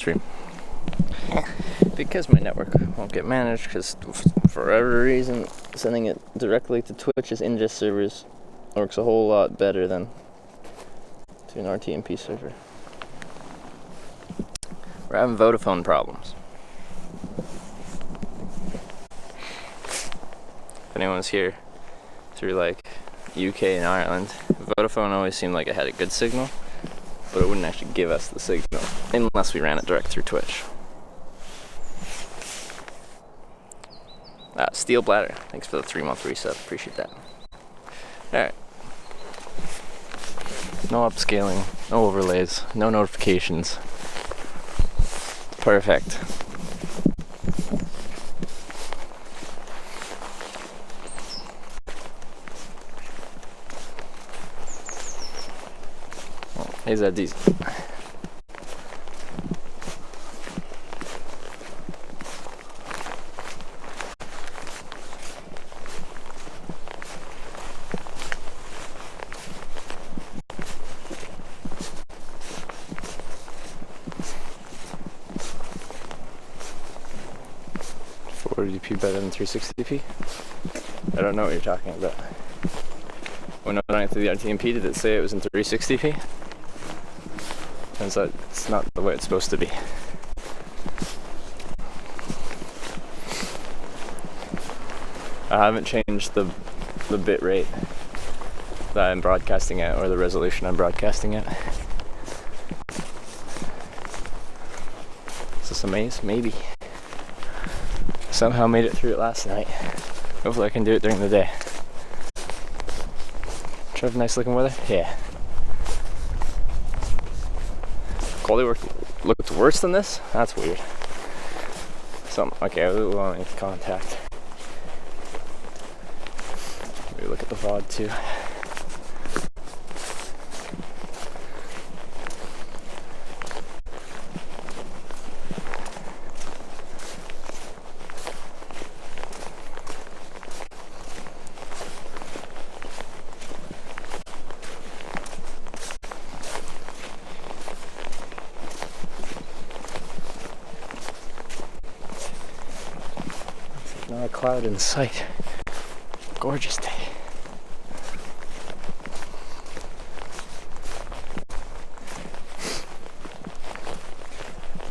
stream because my network won't get managed, because for whatever reason sending it directly to Twitch's ingest servers works a whole lot better than to an RTMP server. We're having Vodafone problems. If anyone's here through like UK and Ireland, Vodafone always seemed like it had a good signal, but it wouldn't actually give us the signal unless we ran it direct through Twitch. Steel Bladder, thanks for the 3-month reset, appreciate that. Alright. No upscaling, no overlays, no notifications. Perfect. Hey Zeddies. Better than 360p? I don't know what you're talking about. When I went through the RTMP, did it say it was in 360p? Turns out it's not the way it's supposed to be. I haven't changed the bit rate that I'm broadcasting at, or the resolution I'm broadcasting at. Is this a maze? Maybe. Somehow made it through it last night. Hopefully I can do it during the day. Try to have nice looking weather? Yeah. Quality looked worse than this? That's weird. Okay, we won't make contact. Maybe look at the VOD too. Not a cloud in sight. Gorgeous day.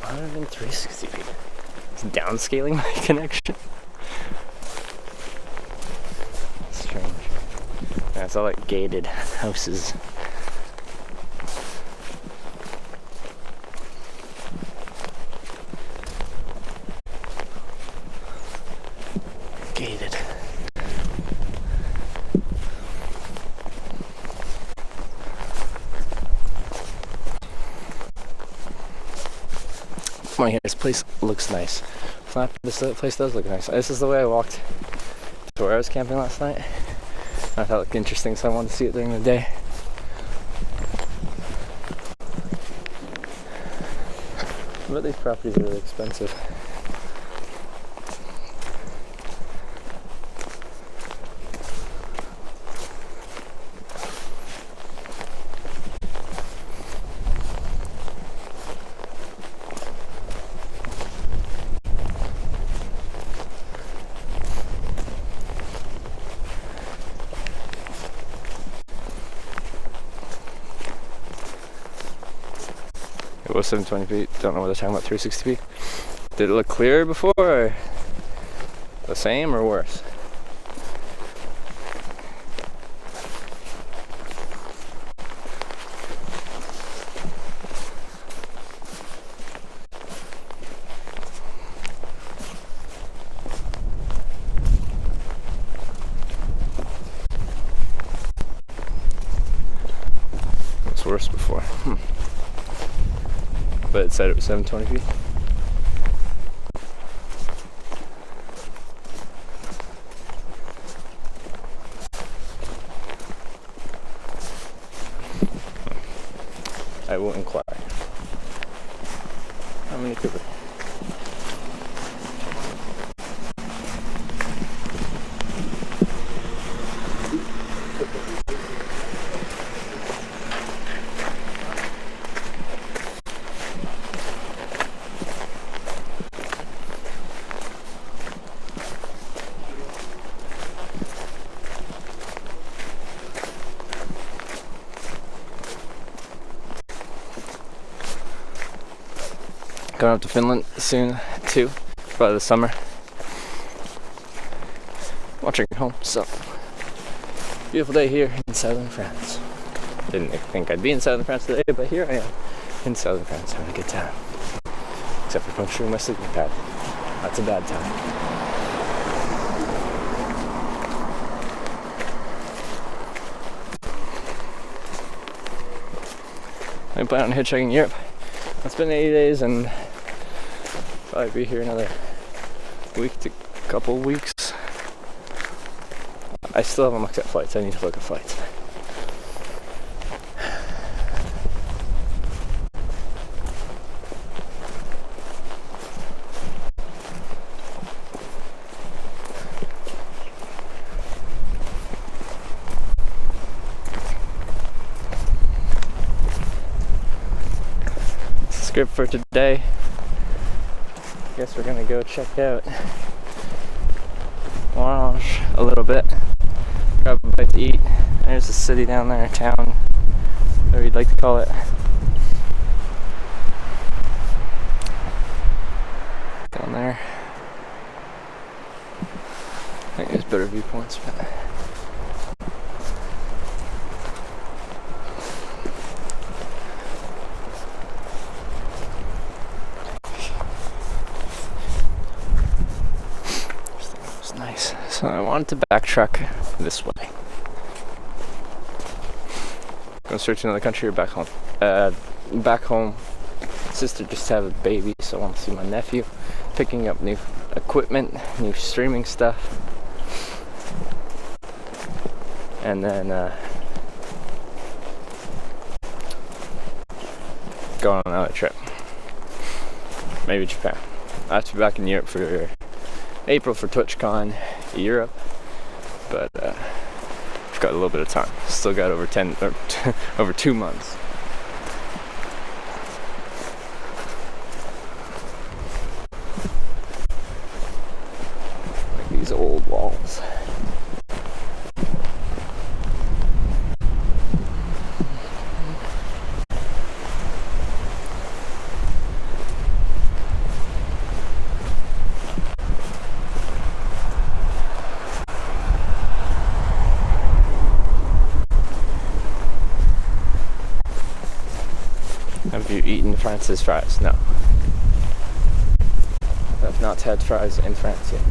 I don't know, 360p. It's downscaling my connection. Strange. Yeah, it's all like gated houses. Gated. Come on here, this place looks nice. This place does look nice. This is the way I walked to where I was camping last night. I thought it looked interesting, so I wanted to see it during the day. But these properties are really expensive. It was 720p, don't know what they're talking about 360p. Did it look clearer before, or the same, or worse? It was worse before. But it said it was 720p. I will inquire. How many Cooper? Going up to Finland soon too, probably this summer. Watching home, so beautiful day here in southern France. Didn't think I'd be in southern France today, but here I am in southern France having a good time. Except for puncturing my sleeping pad. That's a bad time. I plan on hitchhiking Europe. It's been 80 days and probably be here another week to couple weeks. I still haven't looked at flights. I need to look at flights. Script for today. Guess we're gonna go check out Orange a little bit. Grab a bite to eat. There's a city down there, a town, whatever you'd like to call it. Down there. I think there's better viewpoints, but nice. So I wanted to backtrack this way. Go search another country or back home. Back home. Sister just had a baby, so I want to see my nephew. Picking up new equipment, new streaming stuff. And then go on another trip. Maybe Japan. I have to be back in Europe for April for TwitchCon Europe, but I've got a little bit of time. Still got over 2 months. Like these old walls. Have you eaten France's fries? No. I've not had fries in France yet.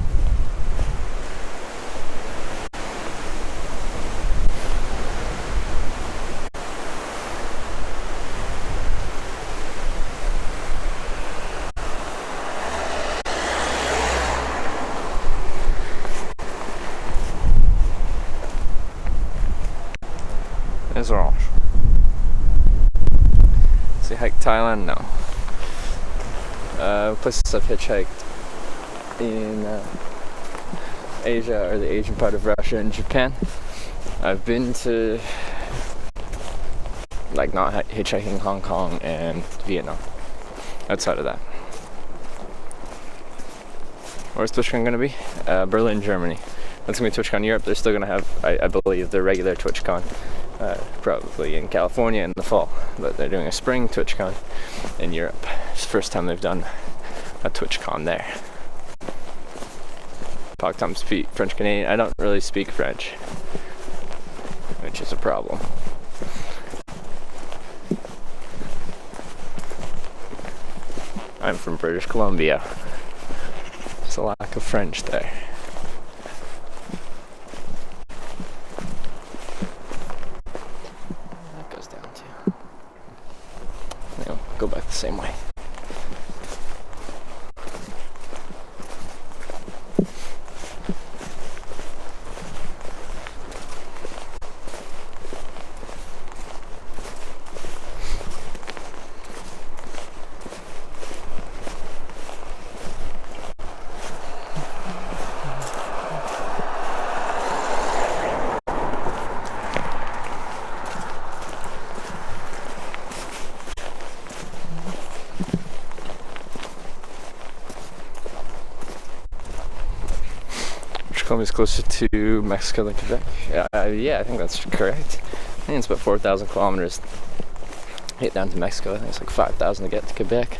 There's Orange. Hike Thailand? No. Places I've hitchhiked in Asia or the Asian part of Russia and Japan. I've been to like not hitchhiking Hong Kong and Vietnam. Outside of that. Where's TwitchCon going to be? Berlin, Germany. That's going to be TwitchCon Europe. They're still going to have, I believe, their regular TwitchCon. Probably in California in the fall, but they're doing a spring TwitchCon in Europe. It's the first time they've done a TwitchCon there. Talk time speak French Canadian. I don't really speak French, which is a problem. I'm from British Columbia. There's a lack of French there. Go back the same way. Colombia's closer to Mexico than Quebec. Yeah, I think that's correct. I think it's about 4,000 kilometers to get down to Mexico. I think it's like 5,000 to get to Quebec.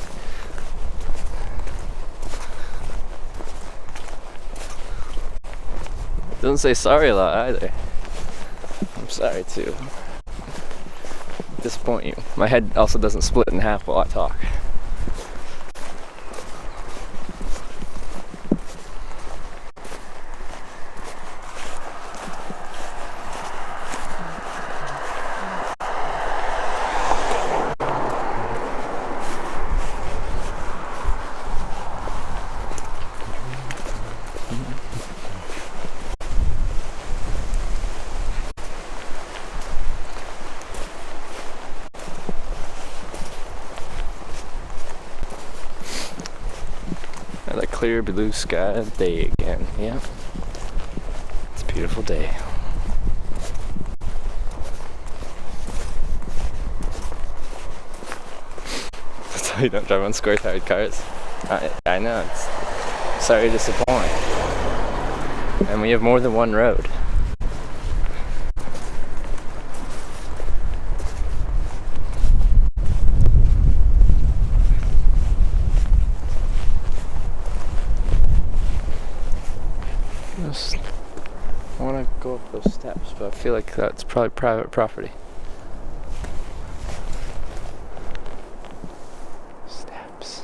Doesn't say sorry a lot either. I'm sorry to disappoint you. My head also doesn't split in half while I talk. The clear blue sky day again. Yeah, it's a beautiful day. That's why you don't drive on square-tire cars. I know. It's sorry to disappoint. And we have more than one road. I want to go up those steps, but I feel like that's probably private property. Steps.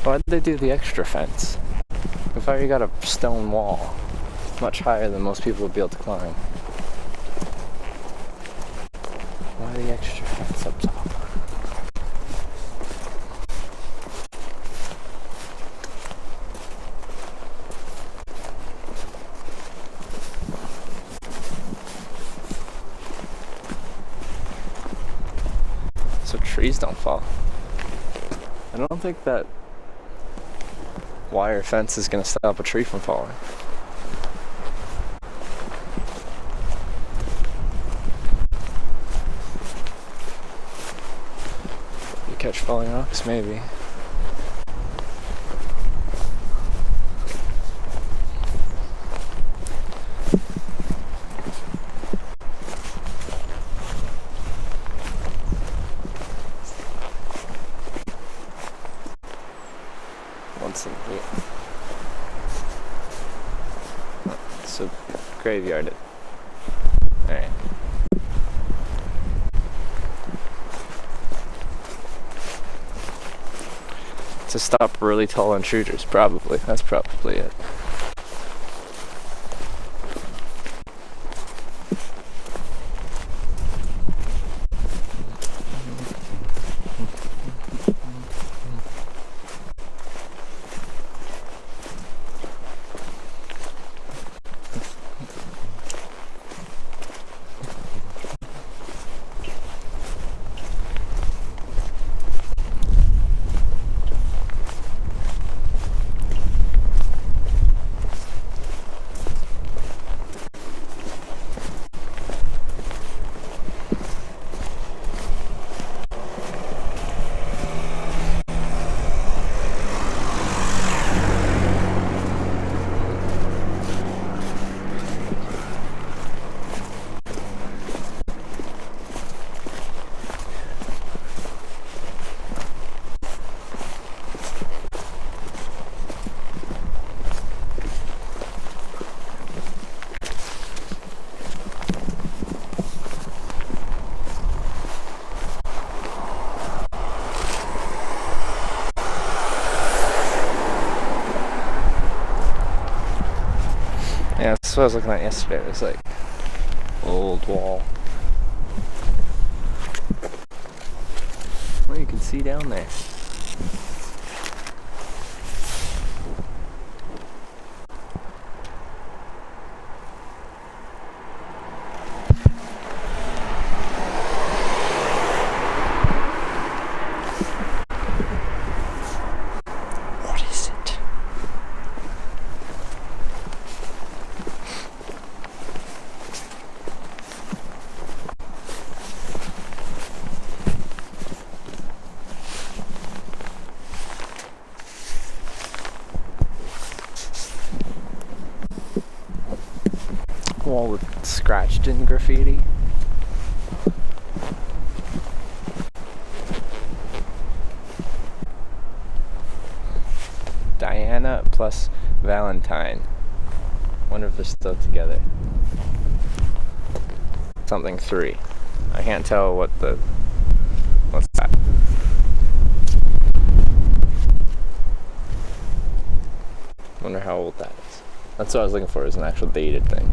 Why'd they do the extra fence? We've already got a stone wall, much higher than most people would be able to climb. Why the extra fence up top? So trees don't fall. I don't think that wire fence is going to stop a tree from falling. You catch falling rocks, maybe. Once in here. Oh, it's a graveyard. Alright. To stop really tall intruders, probably. That's probably it. Yeah, that's what I was looking at yesterday. It was like old wall. Well, you can see down there. What is it? Wall with scratched in graffiti. plus Valentine. Wonder if they're still together. Something 3. I can't tell what's that. Wonder how old that is. That's what I was looking for, is an actual dated thing.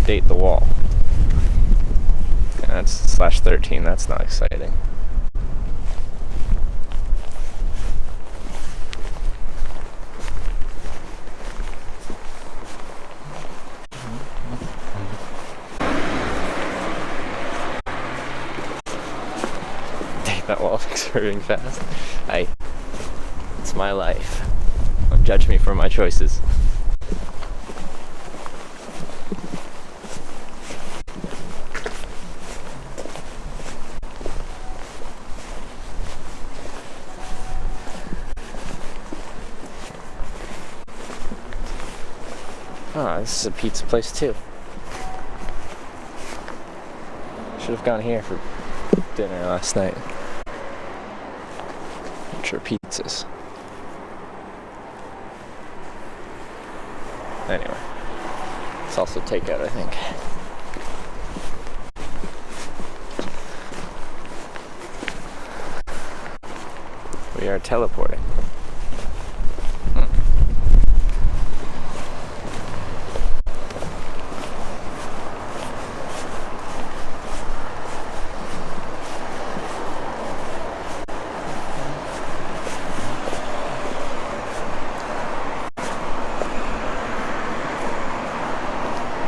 Date the wall. Yeah, that's /13, that's not exciting. Date that wall, exerting fast. It's my life. Don't judge me for my choices. Oh, this is a pizza place too. Should have gone here for dinner last night. Not sure pizzas. Anyway, it's also takeout, I think. We are teleporting.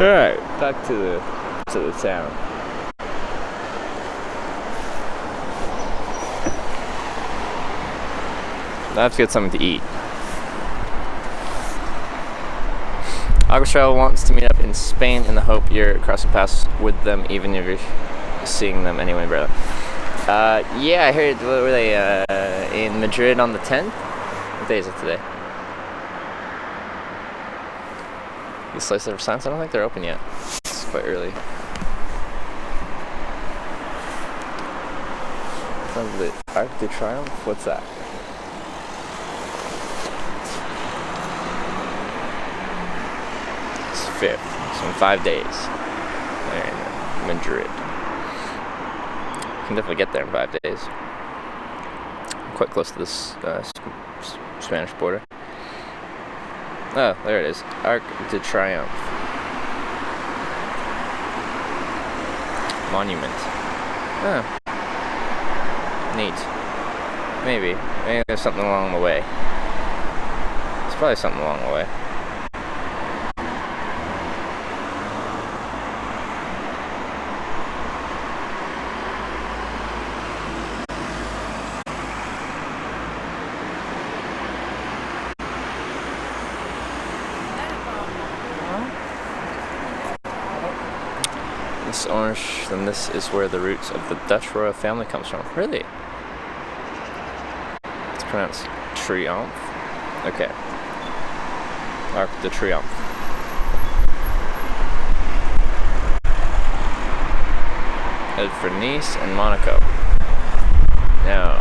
Alright, back to the town. I have to get something to eat. Augustel wants to meet up in Spain in the hope you're crossing paths with them, even if you're seeing them anyway, brother. Yeah, I heard, what were they, in Madrid on the 10th? What day is it today? You slice it for science? I don't think they're open yet. It's quite early. The Arc de Triomphe? What's that? It's 5th, so in 5 days. There in Madrid. Can definitely get there in 5 days. I'm quite close to this Spanish border. Oh, there it is. Arc de Triomphe. Monument. Oh. Neat. Maybe there's something along the way. There's probably something along the way. This orange, then this is where the roots of the Dutch royal family comes from. Really? It's pronounced Triomphe. Okay. Arc de Triomphe. Headed for Nice and Monaco. Now,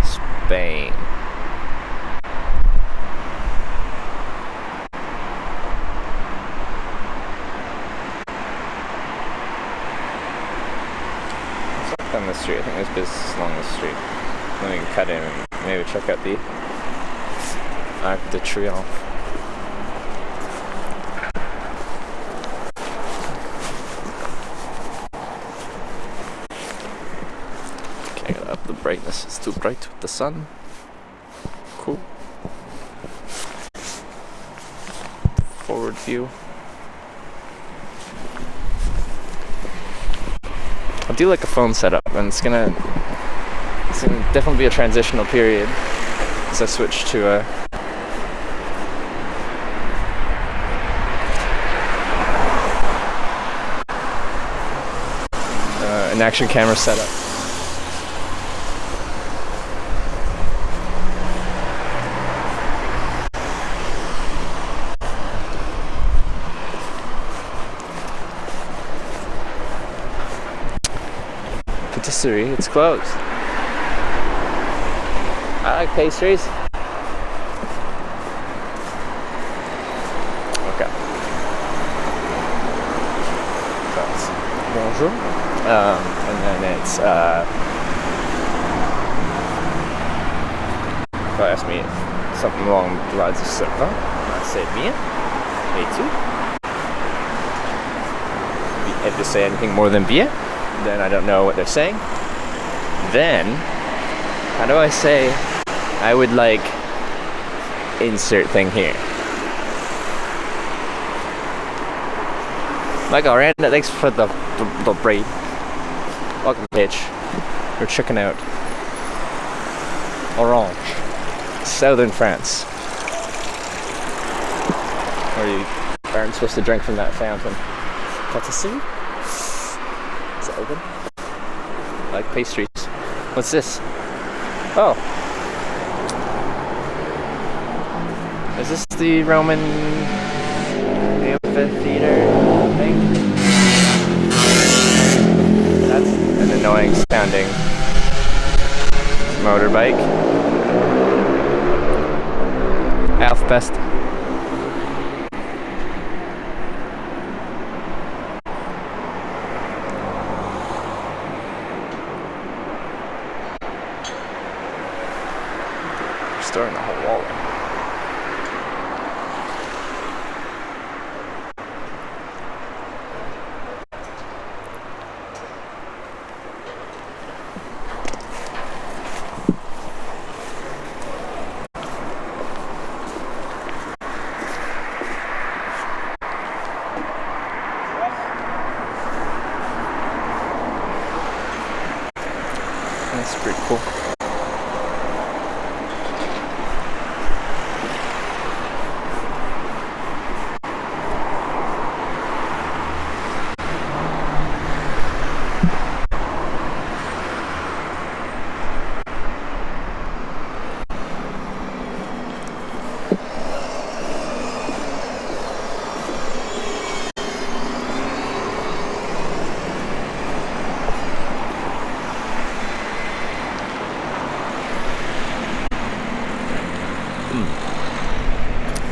Spain. On the street. I think there's business along the street. Then we can cut in and maybe check out the Arc de Triomphe. Okay, I gotta up the brightness. It's too bright with the sun. Cool. Forward view. I do like a phone setup, and it's gonna definitely be a transitional period as I switch to an action camera setup. Patisserie, it's closed. I like pastries? Okay. So it's bonjour. And then it's if I ask me something along the lines of ça va, I say bien, et tu? If they say anything more than bien, then I don't know what they're saying. Then, how do I say I would like insert thing here? Like, alright, thanks for the braid. Welcome, bitch. We're checking out Orange, southern France, where you aren't supposed to drink from that fountain. Patisserie? Is it open? I like pastries. What's this? Oh. Is this the Roman amphitheater thing? That's an annoying sounding motorbike. Alfbest. Restoring the whole wall. That's pretty cool.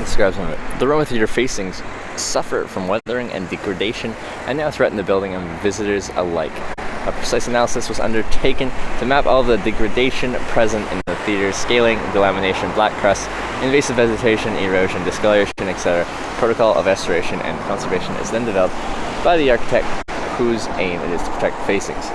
Describes one of it. The Roman theater facings suffer from weathering and degradation and now threaten the building and visitors alike. A precise analysis was undertaken to map all the degradation present in the theater: scaling, delamination, black crust, invasive vegetation, erosion, discoloration, etc. Protocol of restoration and conservation is then developed by the architect, whose aim it is to protect the facings.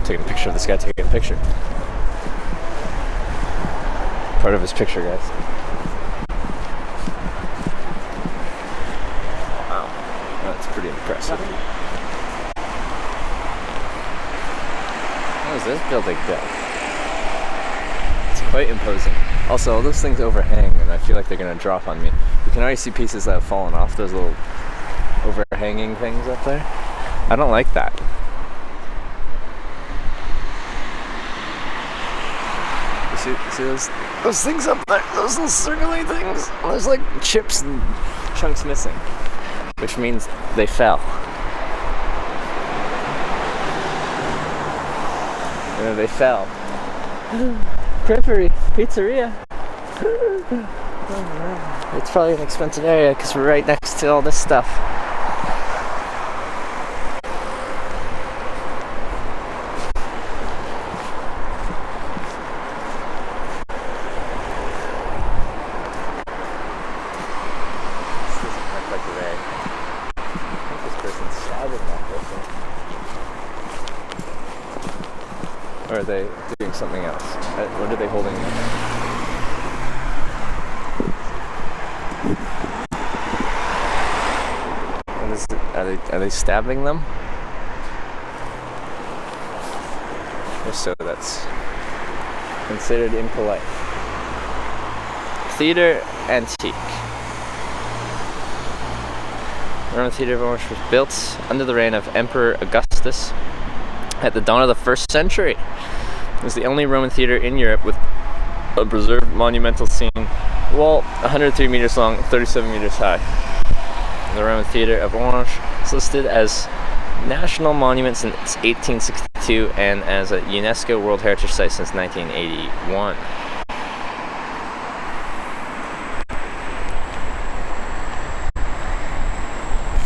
Taking a picture of this guy taking a picture. Part of his picture, guys. Wow, that's pretty impressive. How is this building done? It's quite imposing. Also, all those things overhang, and I feel like they're gonna drop on me. You can already see pieces that have fallen off those little overhanging things up there. I don't like that. See those things up there? Those little circly things? There's like chips and chunks missing, which means they fell. And they fell. Creperie, pizzeria. It's probably an expensive area because we're right next to all this stuff. Or are they doing something else? What are they holding? What is it? Are they stabbing them? just so that's considered impolite. Theater Antique. The Roman Theater of Orange was built under the reign of Emperor Augustus at the dawn of the 1st century. It was the only Roman theater in Europe with a preserved monumental scene wall 103 meters long, 37 meters high. The Roman Theater of Orange is listed as National Monument since 1862 and as a UNESCO World Heritage Site since 1981.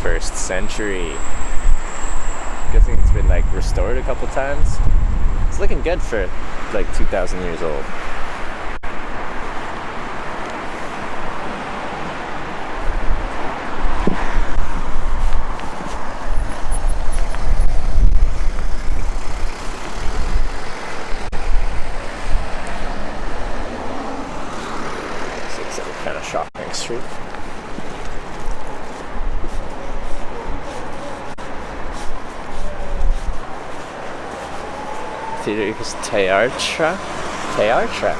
First century. I'm guessing it's been like restored a couple times. It's looking good for like 2,000 years old. Kind of shopping street. Theater equals Teatra? Teatra?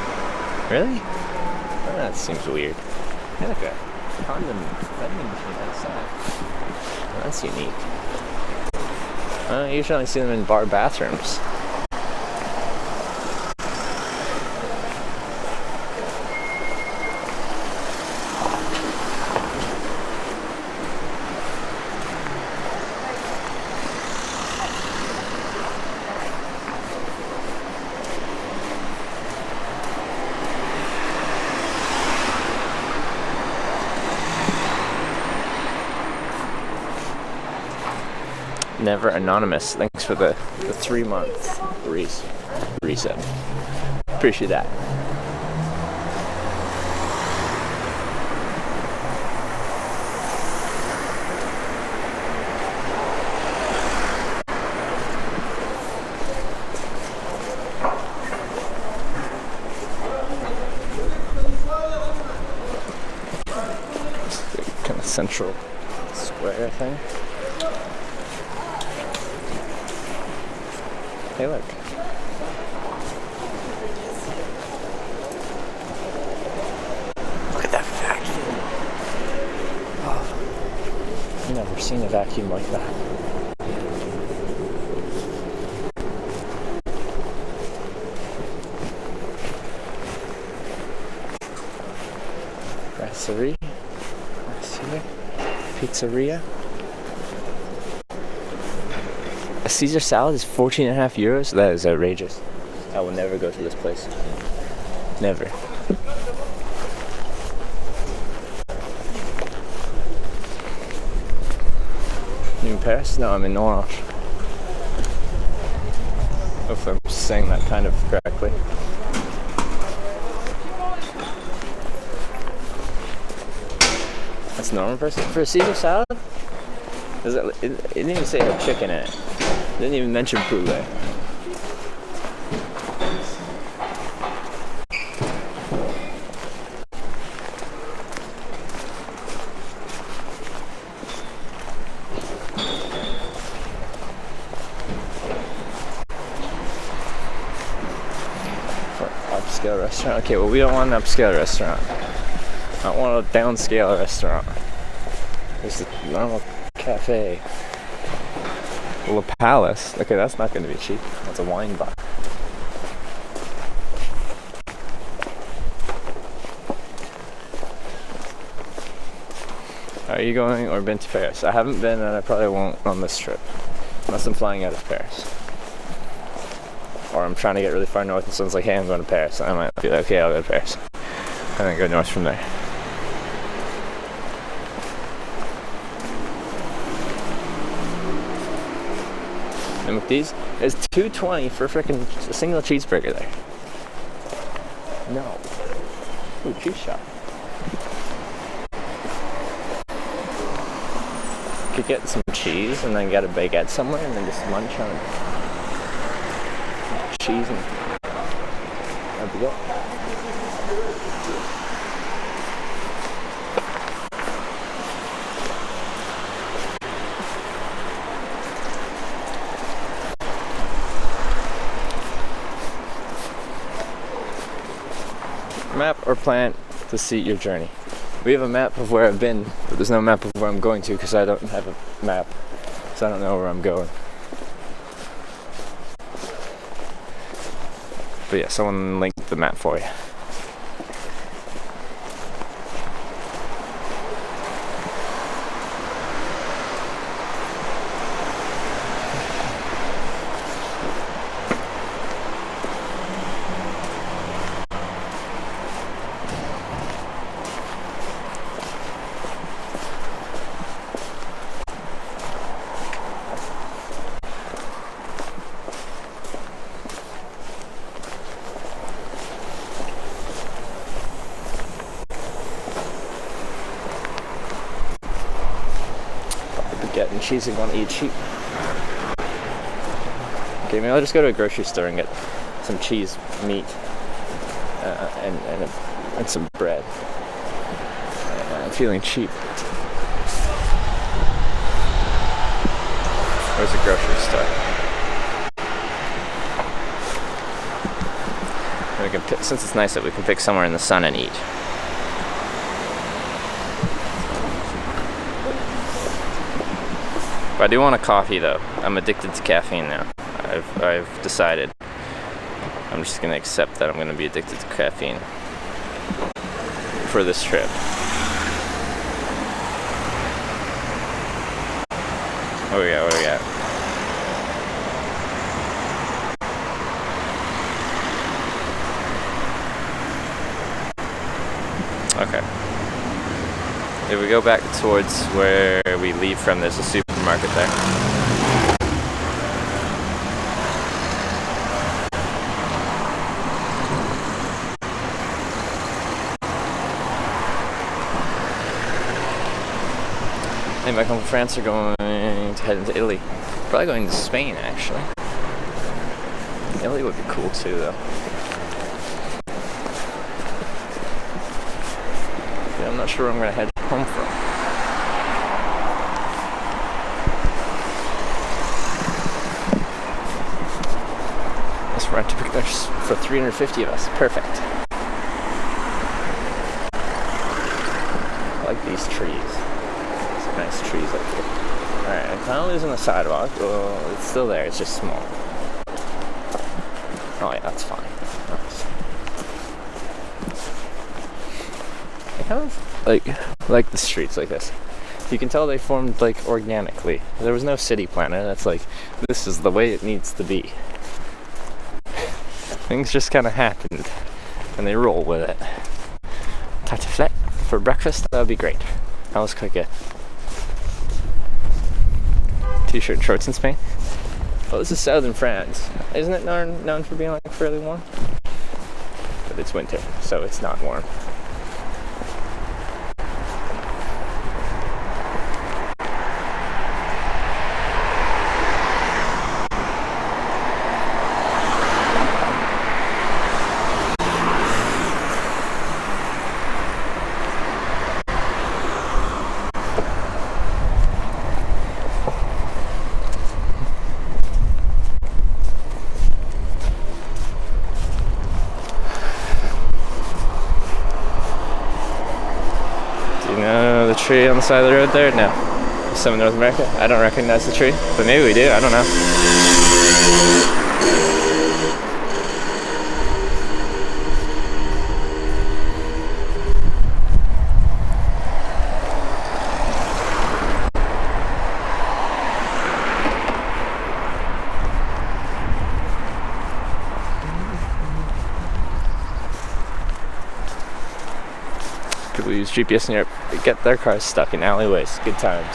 Really? Oh, that seems weird. Hey, look, a condom vending machine outside. Oh, that's unique. I usually only see them in bar bathrooms. Never Anonymous. Thanks for the 3-month resub. Appreciate that. Kind of central square thing. Hey, look. Look at that vacuum. Oh, I've never seen a vacuum like that. Brasserie. Pizzeria. A Caesar salad is 14.5 euros? That is outrageous. I will never go to this place. Never. You in Paris? No, I'm in Orange. Hopefully I'm saying that kind of correctly. That's normal person for a Caesar salad? It didn't even say it had chicken in it. It didn't even mention poulet. For upscale restaurant? Okay, well we don't want an upscale restaurant. I don't want a downscale restaurant. Just a normal cafe. La Palace. Okay, that's not going to be cheap. That's a wine bar. Are you going or been to Paris? I haven't been and I probably won't on this trip. Unless I'm flying out of Paris. Or I'm trying to get really far north and someone's like, hey, I'm going to Paris. I might be like, okay, I'll go to Paris. And then go north from there. And with these, it's $2.20 for freaking a single cheeseburger there. No. Ooh, cheese shop. Could get some cheese and then get a baguette somewhere and then just munch on cheese and a baguette. or plant to suit your journey. We have a map of where I've been, but there's no map of where I'm going to because I don't have a map, so I don't know where I'm going. But yeah, someone linked the map for you. Getting cheese and want to eat sheep. Okay, maybe I'll just go to a grocery store and get some cheese, meat, and some bread. I'm feeling cheap. Where's the grocery store? We can pick, since it's nice that we can pick somewhere in the sun and eat. But I do want a coffee though. I'm addicted to caffeine now. I've decided. I'm just gonna accept that I'm gonna be addicted to caffeine for this trip. What do we got? Okay. If we go back towards where we leave from, there's a supermarket there. I think back home from France are going to head into Italy. Probably going to Spain, actually. Italy would be cool too, though. Yeah, I'm not sure where I'm going to head home from. This rent there's for 350 of us. Perfect. I like these trees. Some nice trees up here. Alright, I'm kind of losing the sidewalk. Well, it's still there. It's just small. Oh yeah, that's fine. Nice. I kind of like the streets like this. You can tell they formed like organically. There was no city planner. That's like, this is the way it needs to be. Things just kind of happened and they roll with it. Tartiflette for breakfast, that would be great. Now let's cook it. T-shirt and shorts in Spain. Oh, this is southern France. Isn't it known for being like fairly warm? But it's winter, so it's not warm. Tree on the side of the road there? No. Some in North America? I don't recognize the tree, but maybe we do, I don't know. People use GPS in Europe, they get their cars stuck in alleyways. Good times.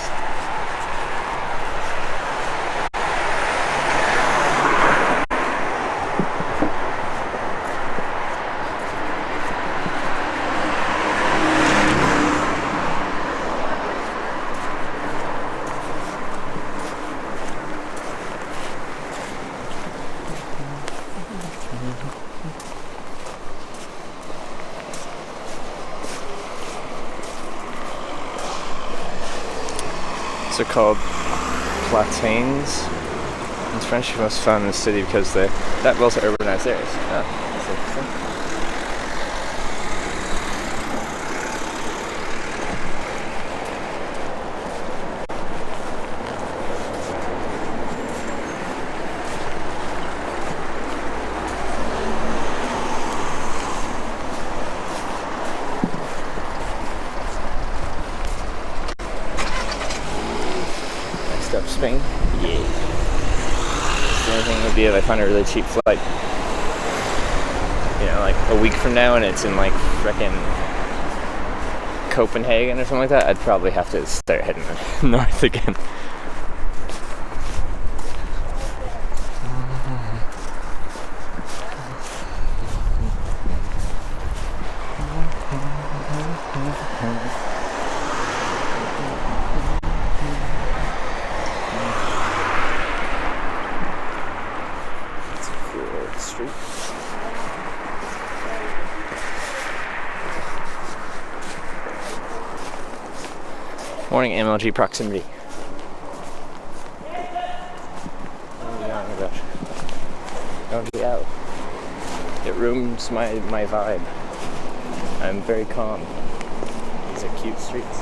They're called platanes. In French, most found in the city because that those are urbanized areas. That's interesting. Spain? Yeah. The only thing would be if I find a really cheap flight. You know, like a week from now and it's in like frickin' Copenhagen or something like that, I'd probably have to start heading north again. It's a cool street. Morning MLG proximity. What are we talking about? Oh yeah. It ruins my vibe. I'm very calm. These are cute streets.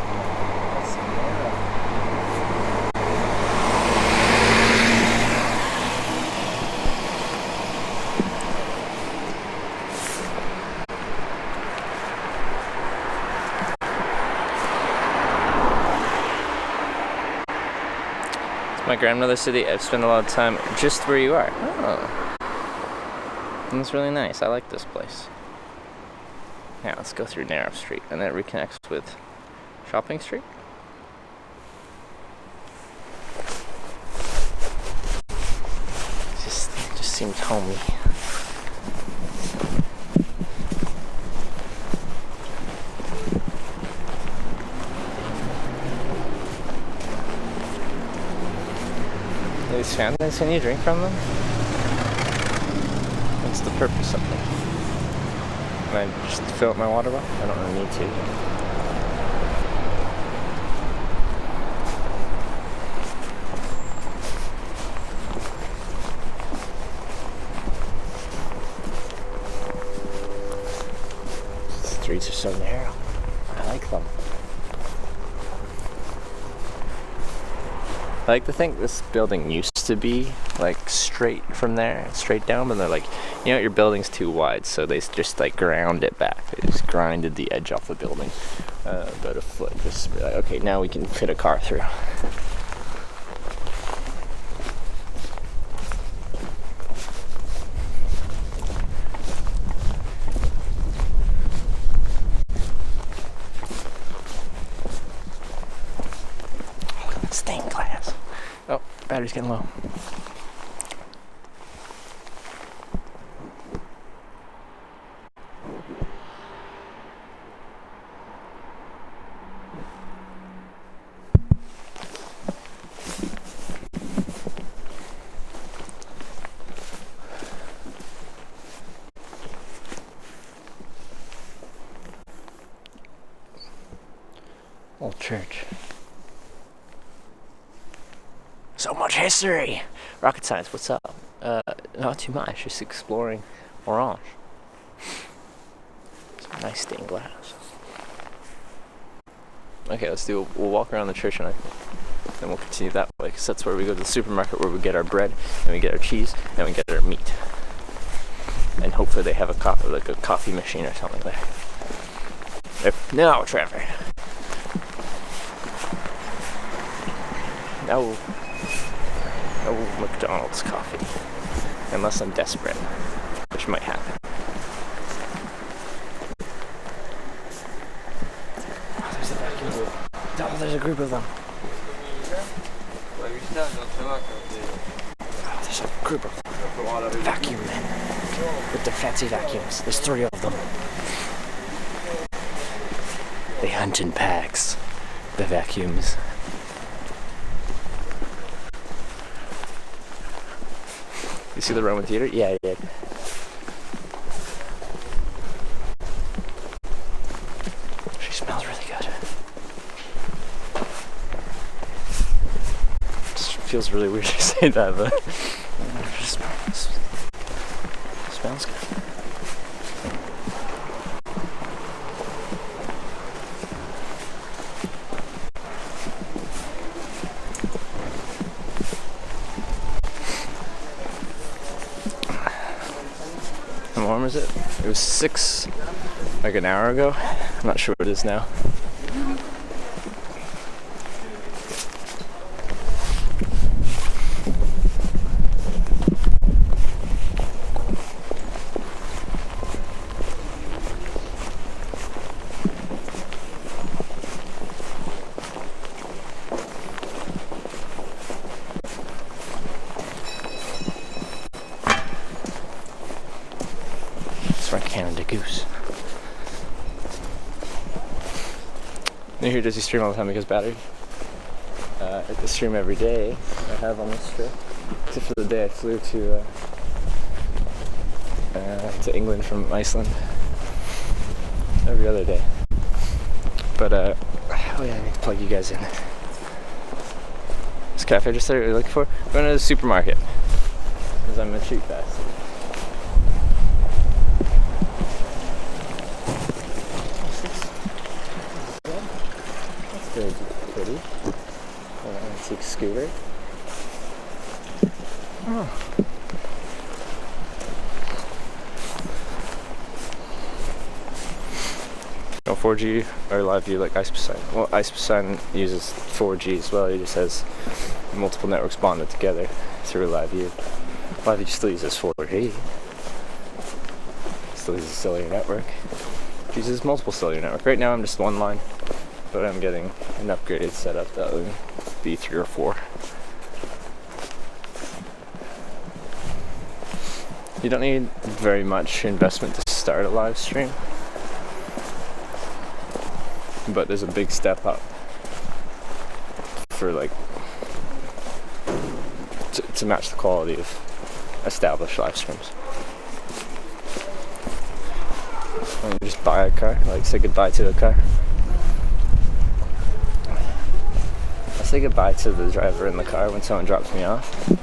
My grandmother's city. I've spent a lot of time just where you are. Oh. And it's really nice. I like this place. Now let's go through Narrow Street and then it reconnects with Shopping Street. Just seems homey. These fountains, can you drink from them? What's the purpose of them? Can I just fill up my water bottle? I don't really need to. The streets are so narrow. I like them. I like to think this building used to be like straight from there, straight down, but they're like, you know, your building's too wide, so they just like ground it back. They just grinded the edge off the building about a foot. Just be like, okay, now we can fit a car through. Stained glass. Oh, battery's getting low. Old church. So much history! Rocket science, what's up? Not too much, just exploring Orange. Some nice stained glass. Okay, we'll walk around the church and then we'll continue that way, because that's where we go to the supermarket where we get our bread, and we get our cheese, and we get our meat. And hopefully they have a coffee machine or something there. No, Trevor! No McDonald's coffee. Unless I'm desperate, which might happen. Oh, there's a vacuum group. Oh, there's a group of them. Oh, there's a group of vacuum men with their fancy vacuums. There's 3 of them. They hunt in packs. The vacuums. You see the Roman theater? Yeah, I did. She smells really good. It just feels really weird to say that, but it smells good. How warm is it? It was 6 like an hour ago. I'm not sure what it is now. goose. New here does he stream all the time because battery. I stream every day. I have on this trip, except for the day I flew to England from Iceland. Every other day. But oh yeah, I need to plug you guys in. This cafe just started looking for. I'm going to the supermarket because I'm a cheap bastard. That's very pretty. Antique scooter. Oh. No 4G or live view like iSpacine. Well, iSpacine uses 4G as well. It just has multiple networks bonded together through live view. Live view still uses 4G. Still uses a cellular network. It uses multiple cellular network. Right now I'm just one line, but I'm getting an upgraded setup that will be 3 or 4. You don't need very much investment to start a live stream, but there's a big step up for like to match the quality of established live streams. When you just buy a car, like say goodbye to a car. I say goodbye to the driver in the car when someone drops me off.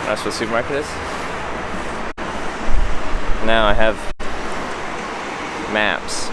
That's what the supermarket is. Now I have maps.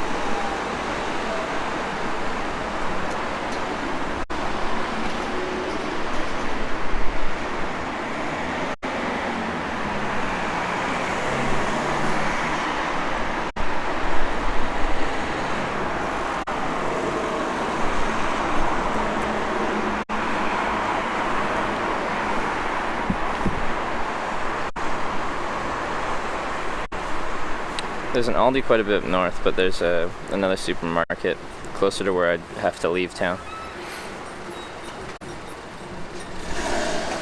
There's an Aldi quite a bit north, but there's another supermarket closer to where I'd have to leave town.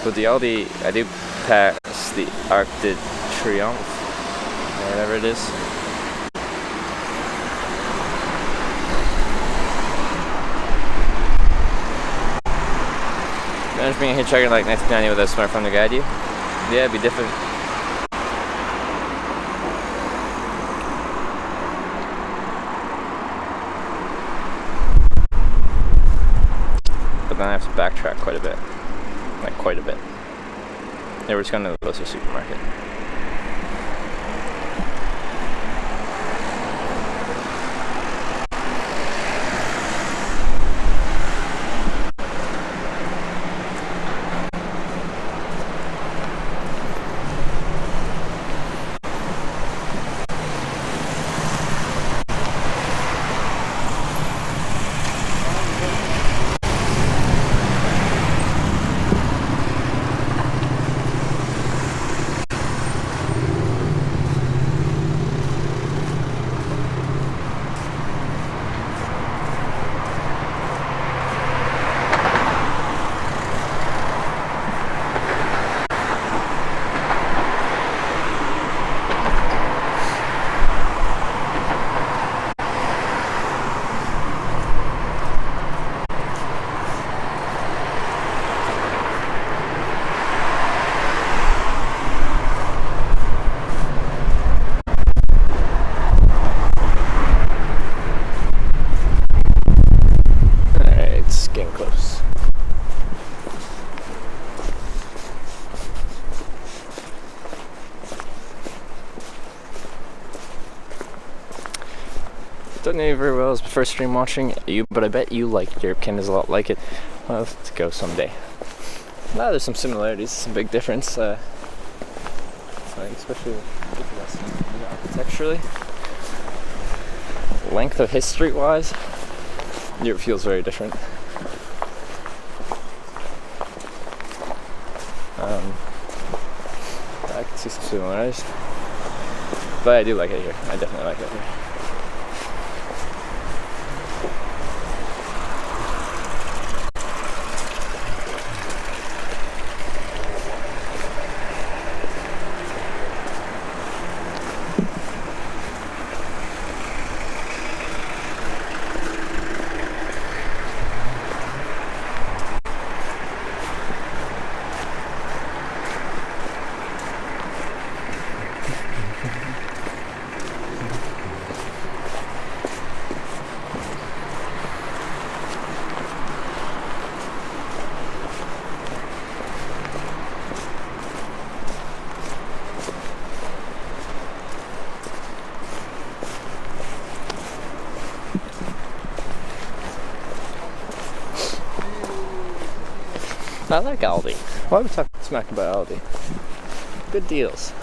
With the Aldi, I do pass the Arc de Triomphe, or whatever it is. Imagine being a hitchhiker like 1990 with a smartphone to guide you. Yeah, it'd be different. Then I have to backtrack quite a bit. Like, quite a bit. Yeah, we're just going to the closest supermarket. Don't know you very well. It's my first stream watching you, but I bet you like Europe. Canada's a lot like it. Well, let's go someday. Well, there's some similarities, some big difference. Like especially architecturally, length of history-wise, Europe feels very different. I can see some similarities, but I do like it here. I definitely like it here. I like Aldi. Why are we talking smack about Aldi? Good deals.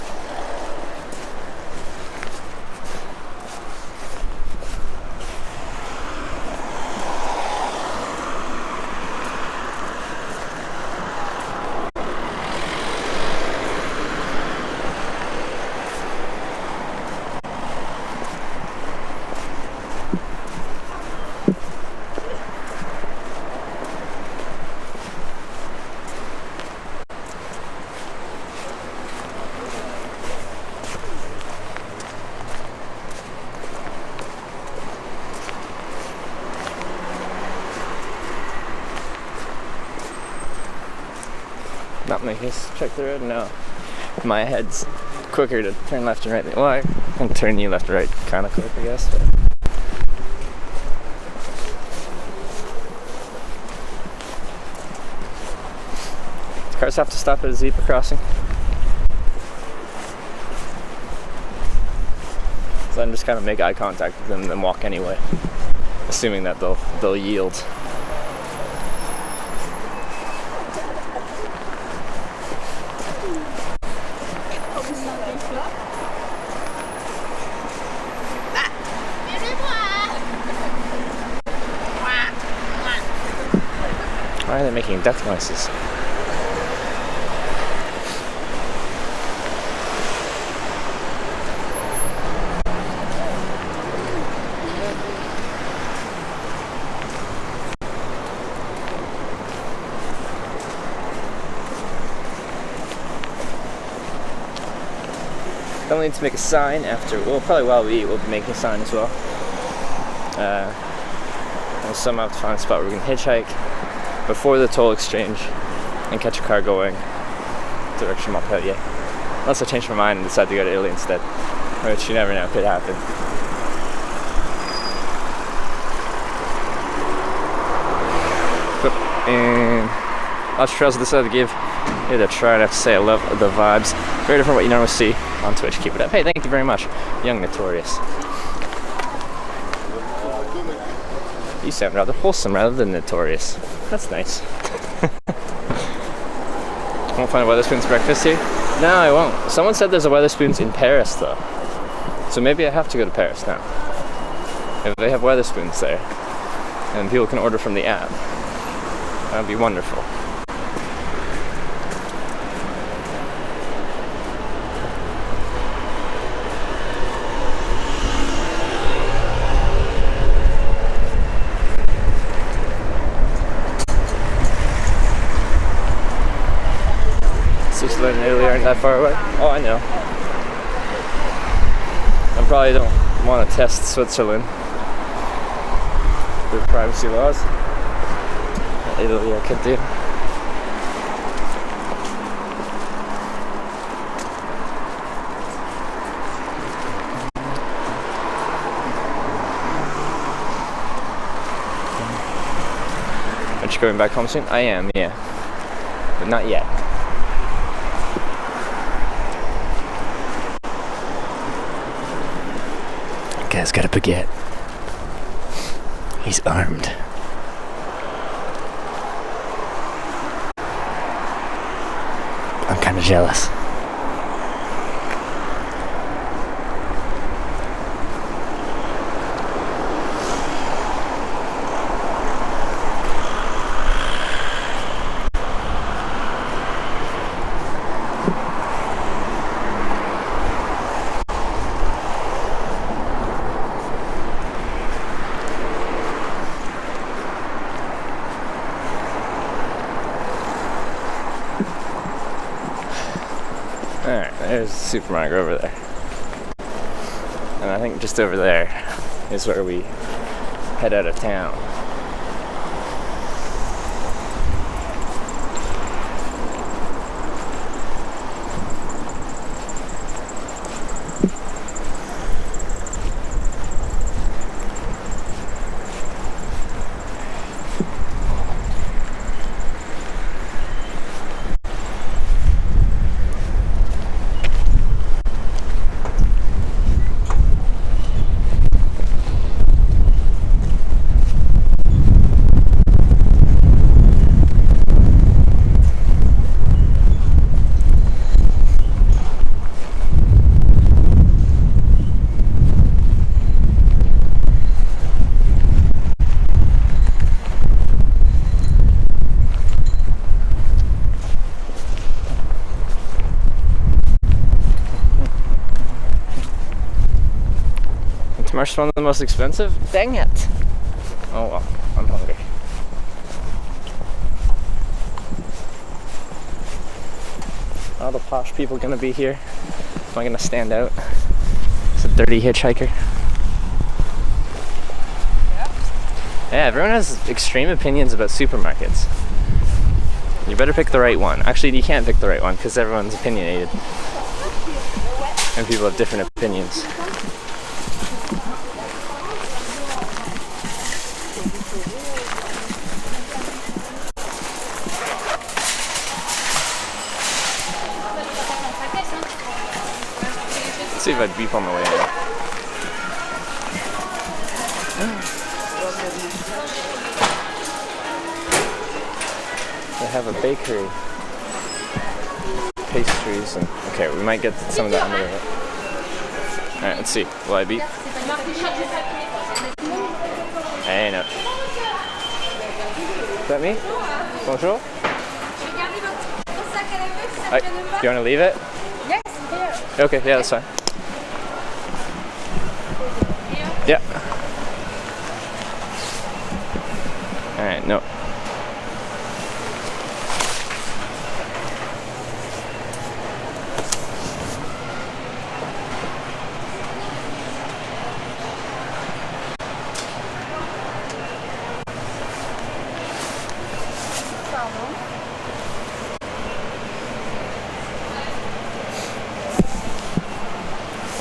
Not making us check the road? No. My head's quicker to turn left and right. Well, I can turn you left and right kind of quick, I guess. But. Cars have to stop at a zebra crossing. So then just kind of make eye contact with them and then walk anyway, assuming that they'll yield. Why are they making death noises? Don't need to make a sign after. Well, probably while we eat, we'll be making a sign as well. We'll somehow have to find a spot where we can hitchhike before the toll exchange and catch a car going direction Montpellier. Unless I change my mind and decide to go to Italy instead, which you never know, could happen. And lots of trails I decided to give it a try. I have to say I love the vibes. Very different what you normally see on Twitch. Keep it up. Hey, thank you very much, Young Notorious. You sound rather wholesome rather than notorious. That's nice. Won't find a Wetherspoon's breakfast here? No, I won't. Someone said there's a Wetherspoon's in Paris though. So maybe I have to go to Paris now. If they have Wetherspoons there, and people can order from the app, that would be wonderful. Switzerland and Italy aren't that far away. Oh, I know. I probably don't want to test Switzerland with privacy laws. Italy I could do. Aren't you going back home soon? I am, yeah. But not yet. Guy's got a baguette. He's armed. I'm kind of jealous. Alright, there's the supermarket over there. And I think just over there is where we head out of town. Marsh's one of the most expensive? Dang it! Oh well, I'm hungry. Are all the posh people gonna be here? Am I gonna stand out as a dirty hitchhiker? Yeah, everyone has extreme opinions about supermarkets. You better pick the right one. Actually, you can't pick the right one because everyone's opinionated. And people have different opinions. Let's see if I beep on the way in. They have a bakery. Pastries and... Okay, we might get some of that under it. Alright, let's see. Will I beep? Hey, no. Is that me? Bonjour? Do you want to leave it? Yes, Okay, yeah, that's fine. Yeah. Alright, no.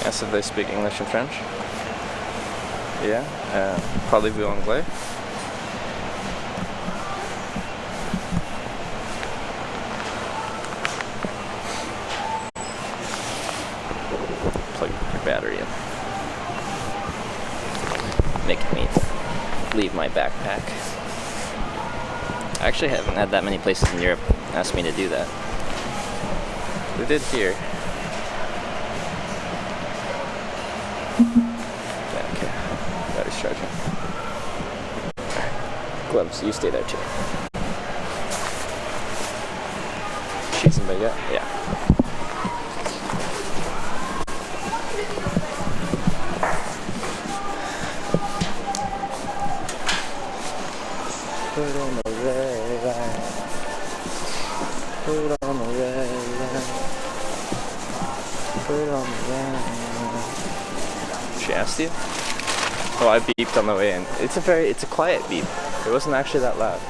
Yes, if they speak English and French. Yeah, parlez-vous anglais? Plug your battery in. Making me leave my backpack. I actually haven't had that many places in Europe ask me to do that. We did here. Yeah, okay. Battery's charging. Gloves, you stay there too. Cheese and baguette? Yeah. Put on the red light. Put on the red light. Put on the red light. She asked you? Oh, I beeped on the way in. It's a quiet beep. It wasn't actually that loud.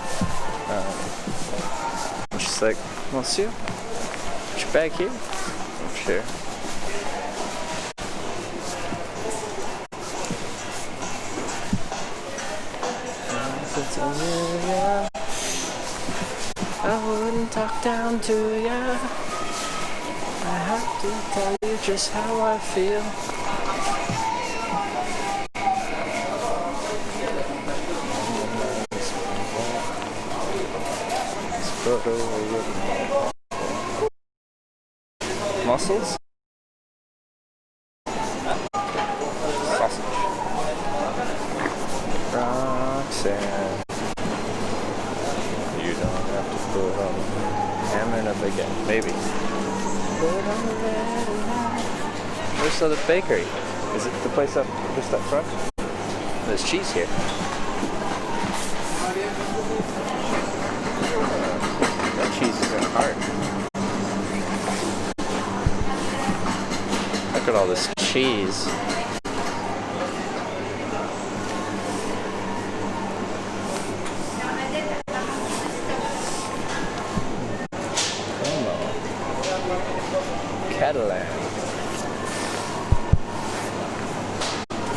And she's like, Monsieur, is your bag here? I'm sure. I wouldn't talk down to ya. I have to tell you just how I feel. Mussels? Sausage. Roxanne. You don't have to put on ham in a baguette. Maybe. Where's the bakery? Is it the place up just up front? There's cheese here. That cheese is kind of hard. Look at all this cheese. Catalan.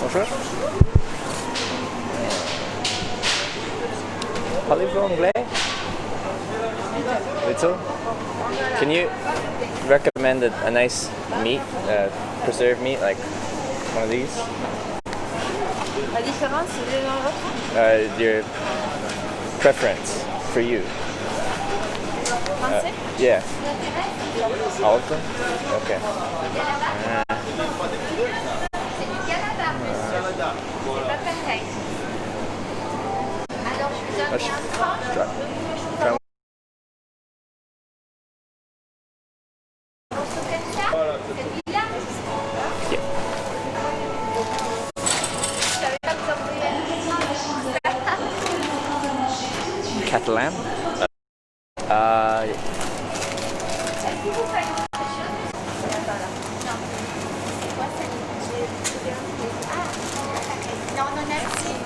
Bonjour. Parlez-vous anglais? Little? Can you recommend a nice meat, preserved meat, like one of these? La différence, c'est dans l'autre? Your preference for you. Français? Yeah. All of them? Okay. C'est du Canada, monsieur. C'est pas pareil. Alors, je vous donne un franc. Catalan?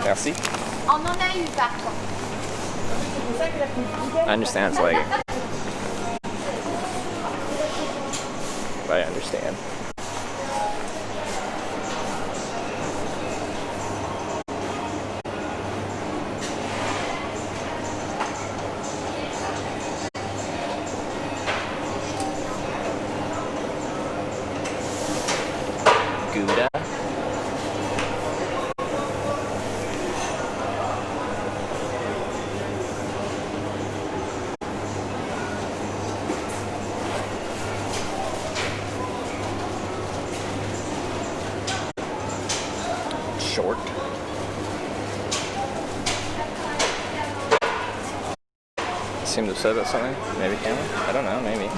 Merci. On en a eu par contre. I understand it's like I understand. Gouda. Short. Seem upset about something? Maybe camera? I don't know, maybe.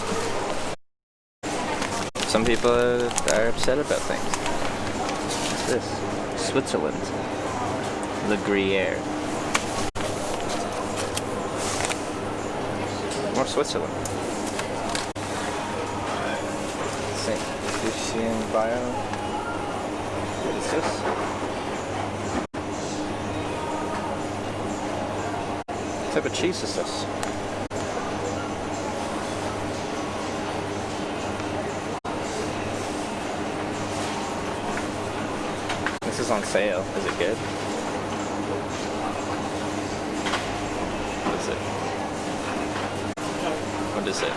Some people are upset about things. What's this? Switzerland. Le Gruyere. More Switzerland. St. Lucian Bio. What is this? What type of cheese is this? This is on sale. Is it good? What is it? What is it?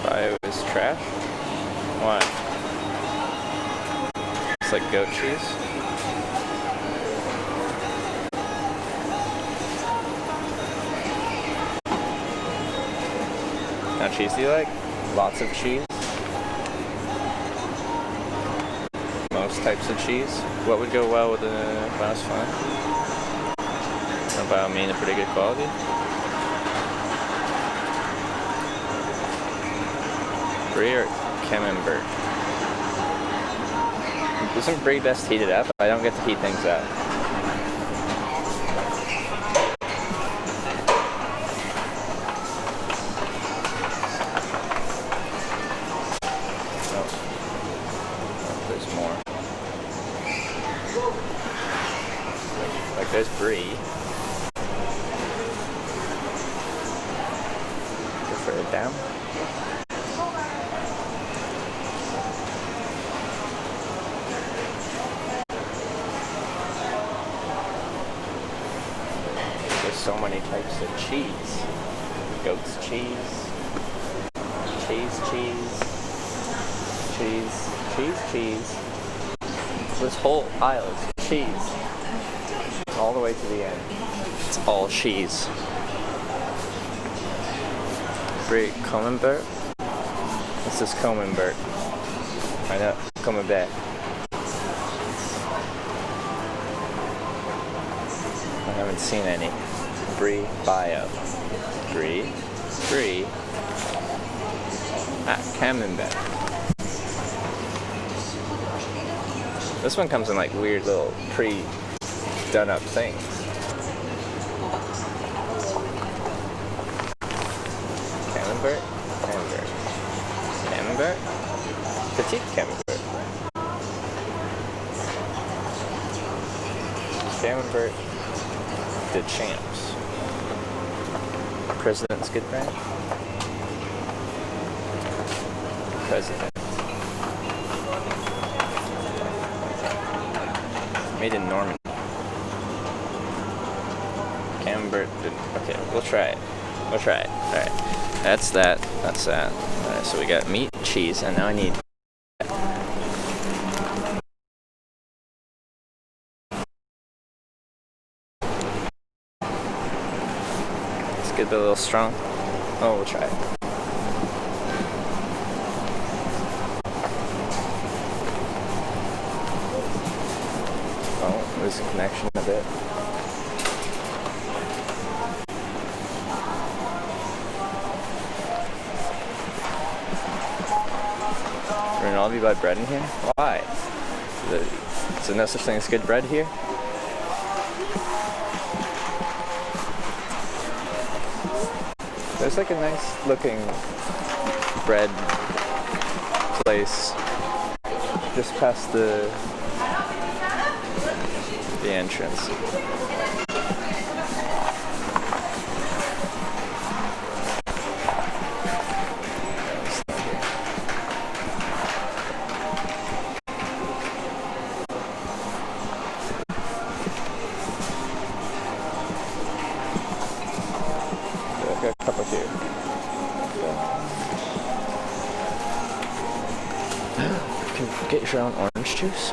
Bio is trash? Why? It's like goat cheese? How cheese do you like? Lots of cheese? Most types of cheese? What would go well with the Bio's fine? Bio mean a pretty good quality? Brie or camembert? Isn't brie best heated up? I don't get to heat things up. Oh, there's more. Like there's brie. Go further down. so many types of cheese. Goat's cheese. Cheese. This whole aisle is cheese. All the way to the end. It's all cheese. Brie Camembert. This is Camembert. I know, Camembert. I haven't seen any. Brie Bio. Brie. Camembert. This one comes in like weird little pre-done up things. Camembert. Petite Camembert. Camembert de Champs. President's Good Brand. President. Made in Normandy. Camembert. Okay, we'll try it. Alright. That's that. Alright, so we got meat, cheese, and now I need. Let's get a little strong. Oh, we'll try it. Oh, lose the connection a bit. All of you buy bread in here? Why? Is there no such thing as good bread here? There's like a nice looking bread place just past the entrance. Get your own orange juice.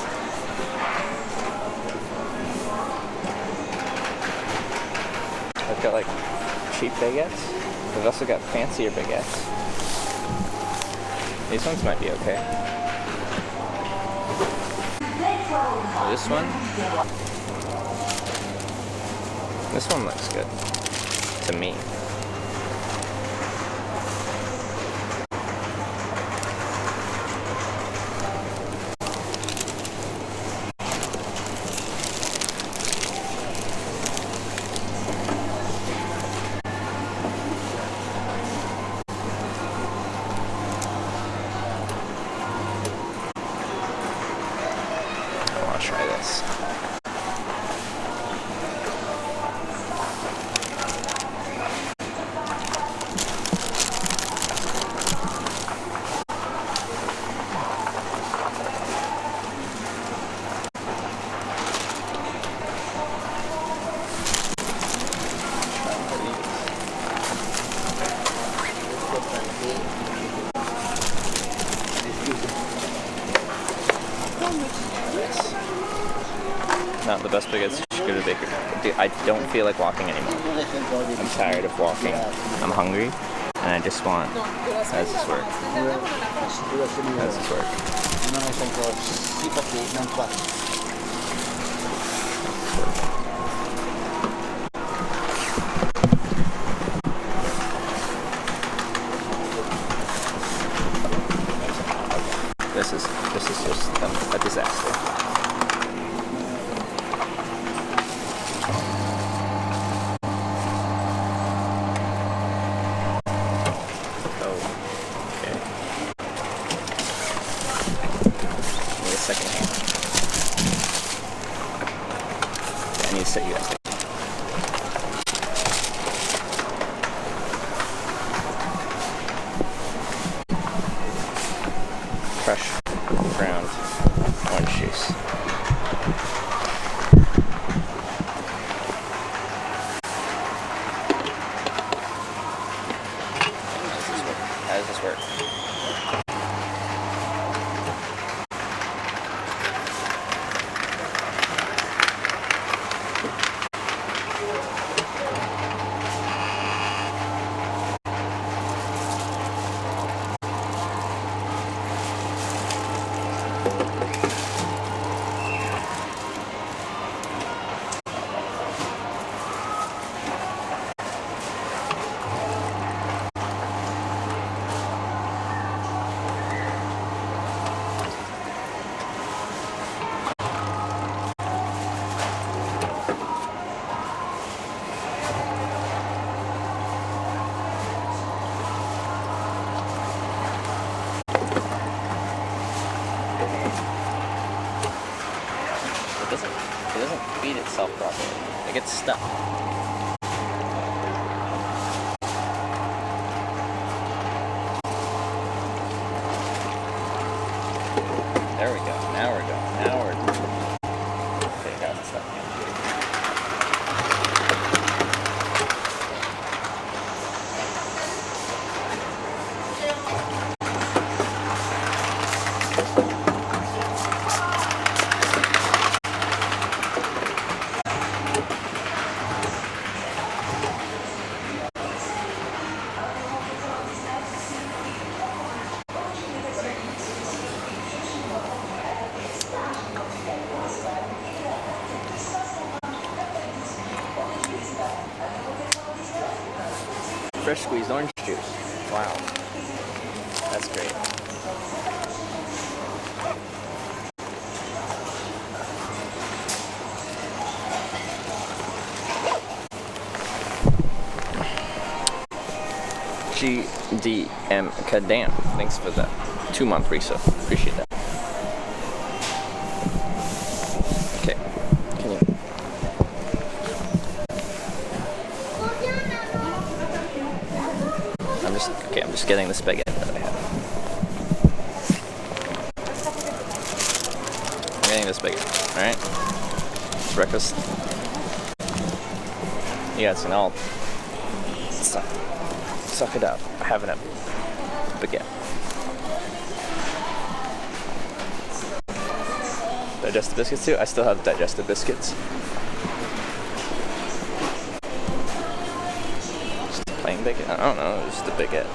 I've got like cheap baguettes. I've also got fancier baguettes. These ones might be okay. This one looks good to me. Try this. Not the best baguettes. You should go to the bakery. Dude, I don't feel like walking anymore. I'm tired of walking. I'm hungry, and I just want. How does this work? How does this work? This is just a disaster. Second hand. I need to set you guys. Fresh ground orange juice. It doesn't feed itself properly. It gets stuck. There we go. Now we're going. Now we're... Okay, got it stuck. Fresh squeezed orange juice. Wow. That's great. GDM Kadam. Thanks for that 2-month resub. Appreciate that. Okay. Can you... I'm just getting the spaghetti that I have. I'm getting the spaghetti. Alright? Breakfast. Yes, and I'll suck it up. I have a baguette. Digestive biscuits too? I still have digestive biscuits. Just a plain baguette? I don't know, just a baguette.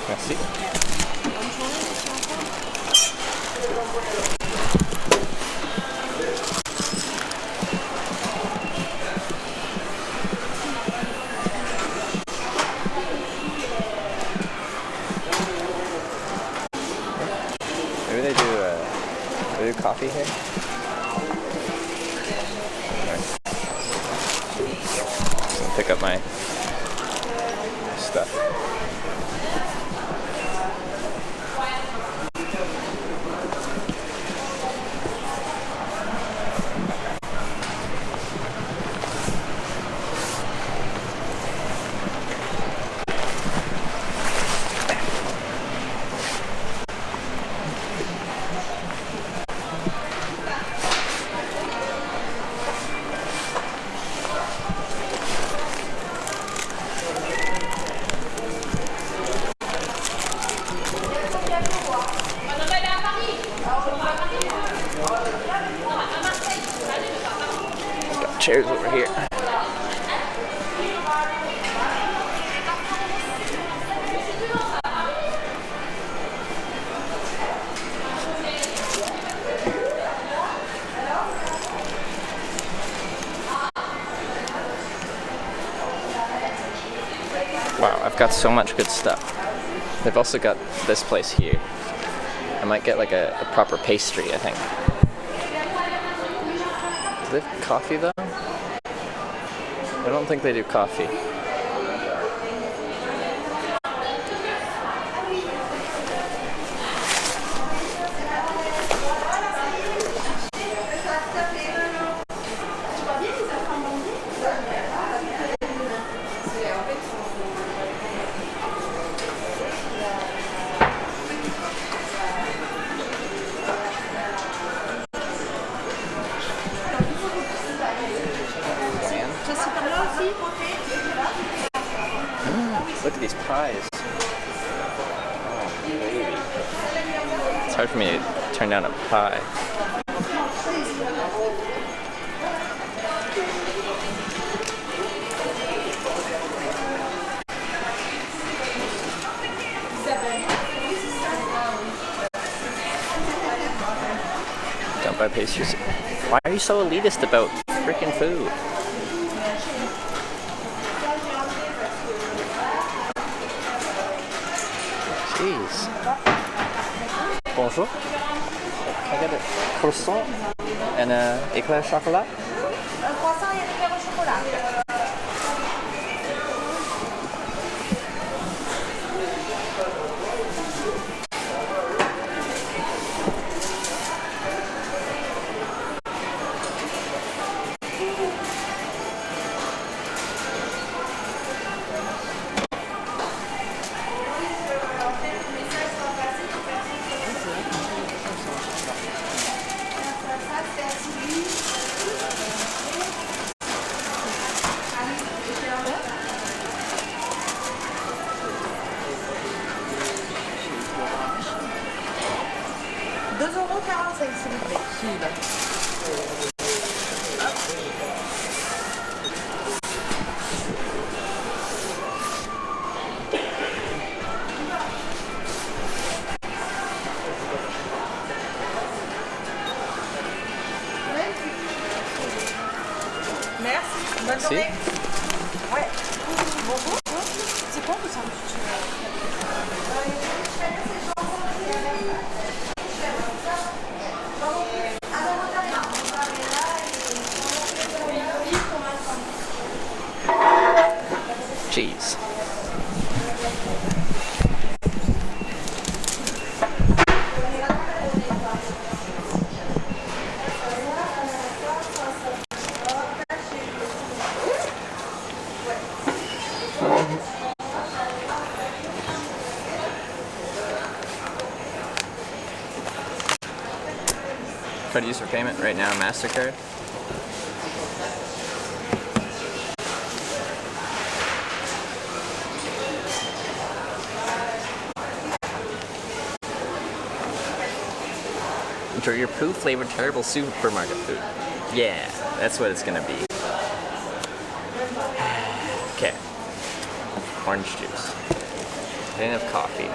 Merci. Maybe they do coffee here. Right. Pick up my stuff. chairs over here. Wow, I've got so much good stuff. They've also got this place here. I might get like a proper pastry, I think. Do they have coffee though? I don't think they do coffee. Look at these pies. Oh, baby. It's hard for me to turn down a pie. Don't buy pastries. Why are you so elitist about freaking food? Jeez. Bonjour. Can I get a croissant and an éclair au chocolat? Un croissant et un éclair au chocolat. €2,45 s'il vous plaît. Merci, bonne journée. Ouais. Bonjour. C'est quoi tout ça? Cheese. Try to use for payment right now, MasterCard. Enjoy your poo-flavored terrible supermarket food. Yeah, that's what it's gonna be. Okay. Orange juice. I didn't have coffee.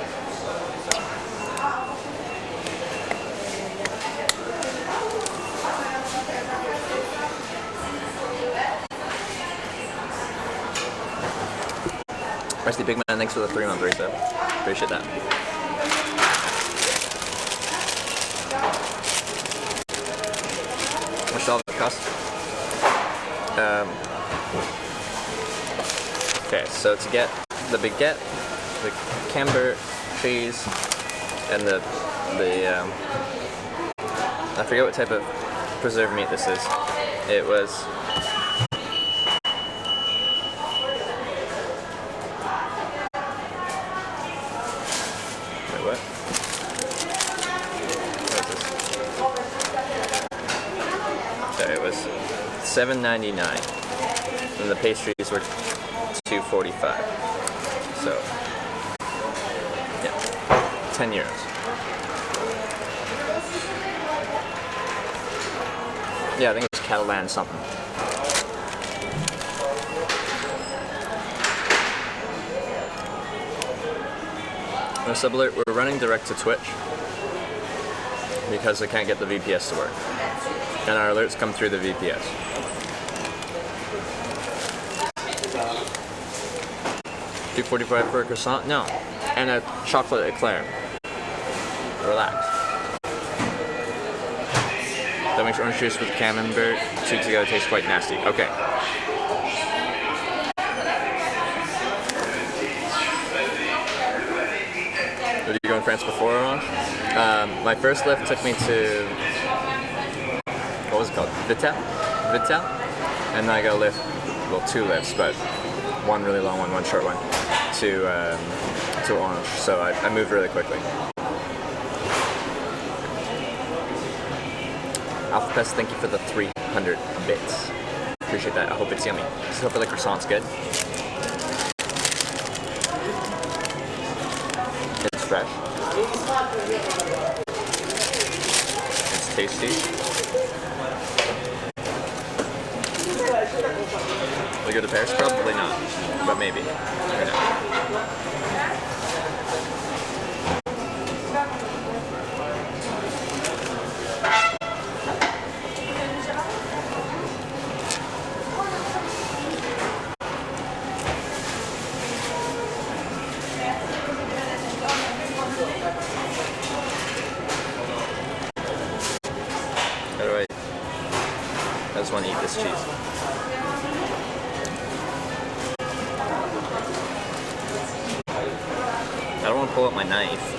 Rusty Big Man, thanks for the 3-month resub. Appreciate that. What's all the cost? Okay, so to get the baguette, the camembert cheese, and the I forget what type of preserved meat this is. It was what? What is this? So it was $7.99, and the pastries were $2.45. So yeah, €10. Yeah, I think it was Catalan something. No sub-alert, we're running direct to Twitch because I can't get the VPS to work. And our alerts come through the VPS. $2.45 for a croissant? No. And a chocolate eclair. Relax. That makes orange juice with camembert sweet together taste quite nasty. Okay. Did you go in France before, Orange? My first lift took me to, what was it called? Vitel? And then I got a lift, well, 2 lifts, but one really long one short one, to Orange. So I moved really quickly. AlphaPest, thank you for the 300 bits. Appreciate that. I hope it's yummy. Just hope the croissant's good. It's fresh. It's tasty. Will we go to Paris? Probably not, but maybe. Maybe not. I just want to eat this cheese. I don't want to pull out my knife.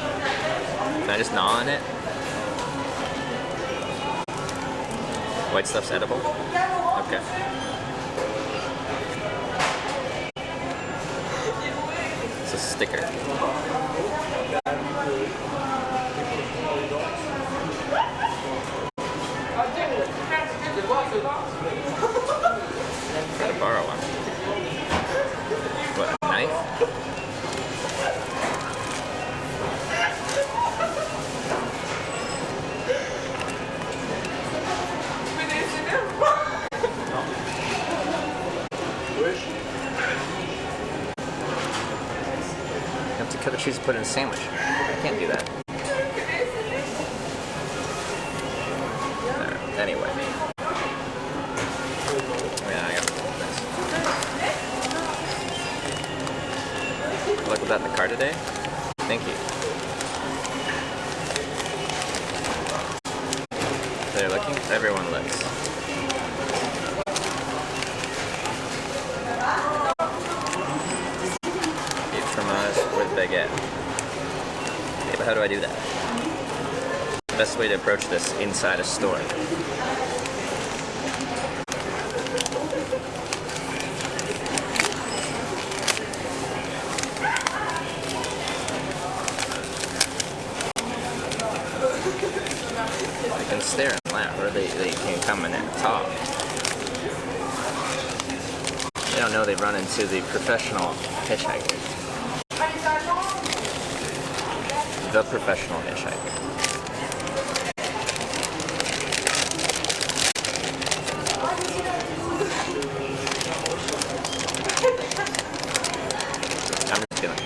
Can I just gnaw on it? White stuff's edible? Okay. It's a sticker. Gotta borrow one. What, a knife? You have to cut the cheese and put it in a sandwich. I can't do that. There. Anyway. Good luck with that in the car today. Thank you. They're looking. Everyone looks. Eat fromage with baguette. Okay, but how do I do that? Best way to approach this inside a store. They can stare and laugh, or they can come in and talk. They don't know they've run into the professional hitchhiker. The professional hitchhiker. I'm just kidding.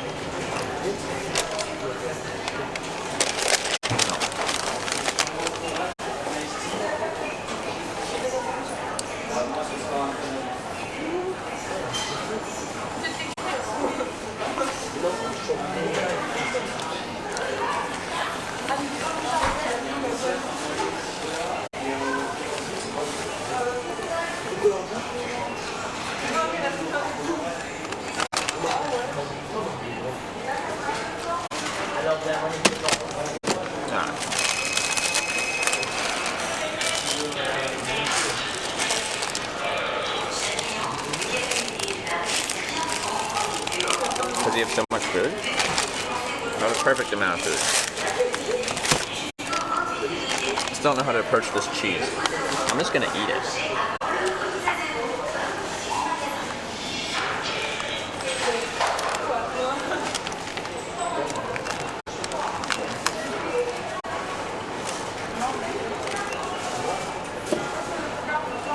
Because you have so much food? Not a perfect amount of food. Just don't know how to approach this cheese. I'm just gonna eat it.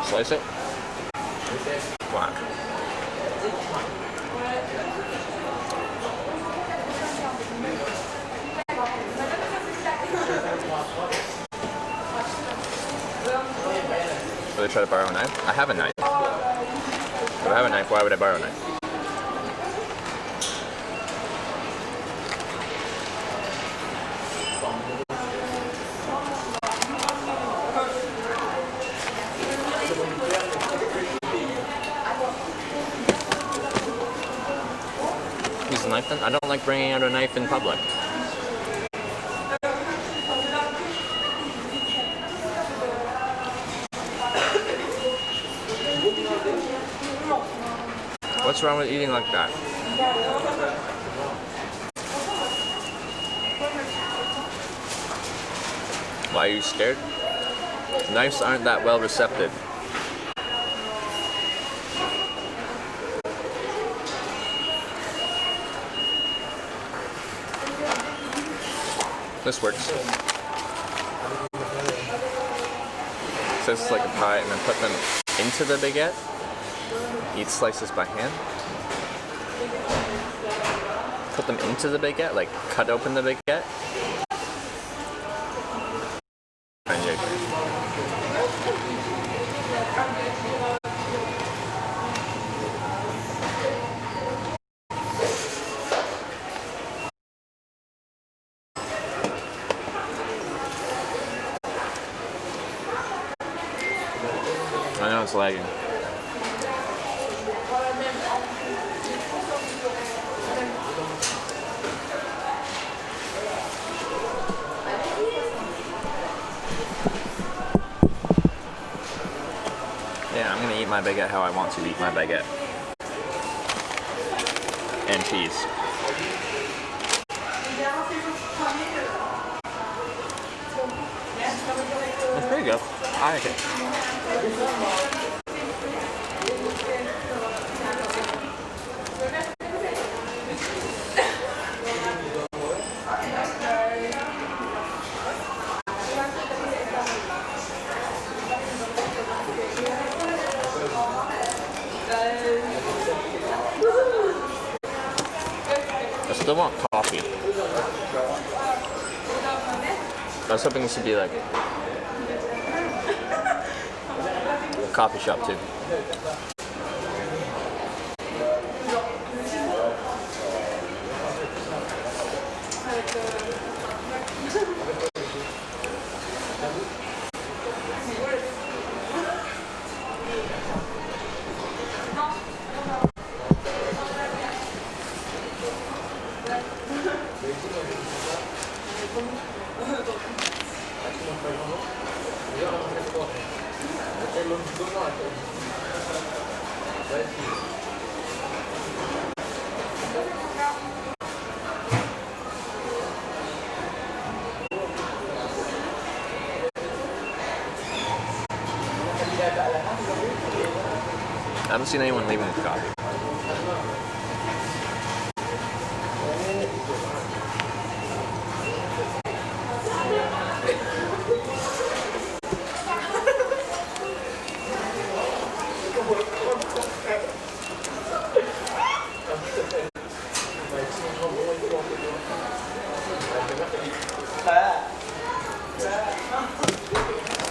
Slice it. Black. Would they try to borrow a knife? I have a knife. If I have a knife, why would I borrow a knife? Use a knife then? I don't like bringing out a knife in public. What's wrong with eating like that? Why are you scared? Knives aren't that well receptive. This works. So it's like a pie and then put them into the baguette. Eat slices by hand. Put them into the baguette, like cut open the baguette. I know it's lagging. Yeah, I'm gonna eat my baguette how I want to eat my baguette. And cheese. It's pretty good. I like it. I still want coffee. I was hoping this would be like a coffee shop too. I haven't seen anyone leaving with coffee.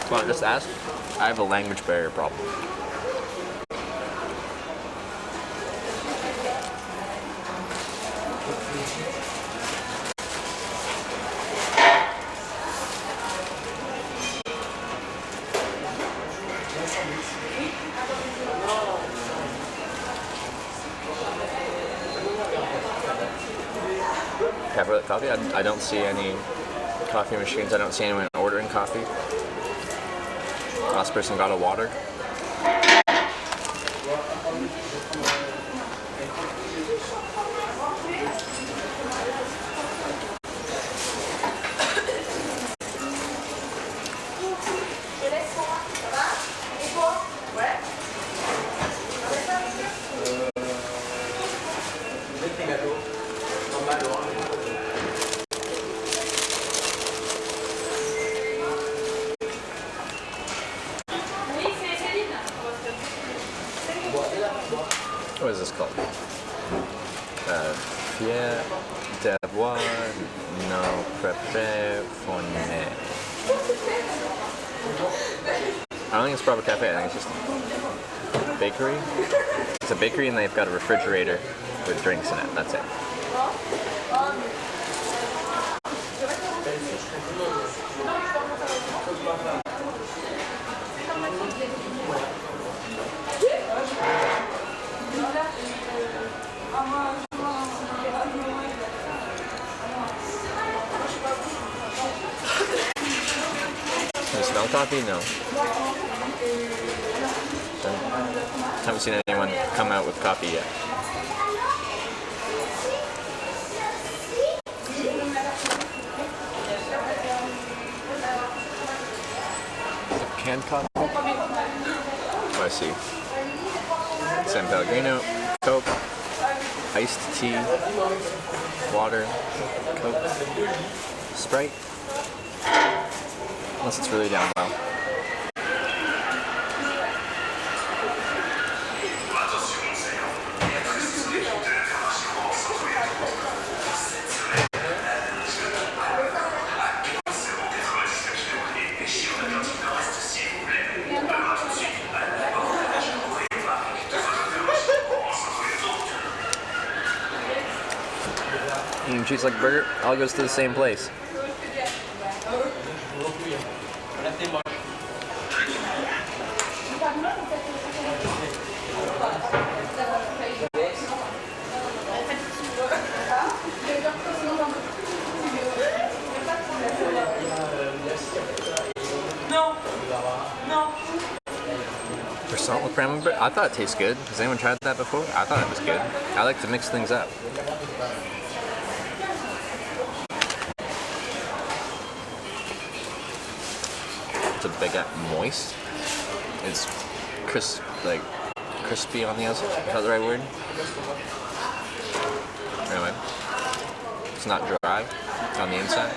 Well, just ask. I have a language barrier problem. Cafe coffee? I don't see any coffee machines. I don't see anyone ordering coffee. Last person got a water. What is this called? Fier d'avoir nos préférés fournis. I don't think it's a proper cafe. I think it's just a bakery. It's a bakery and they've got a refrigerator with drinks in it. That's it. Can you smell coffee? No. Haven't seen anyone come out with coffee yet. Canned coffee? Oh, I see. San Pellegrino, Coke, iced tea, water, Coke, Sprite. Unless it's really down well. You can choose like a burger, all goes to the same place. Croissant with cranberry bread? I thought it tastes good. Has anyone tried that before? I thought it was good. I like to mix things up. It's a baguette moist. It's crispy on the outside. Is that the right word? Anyway, it's not dry on the inside.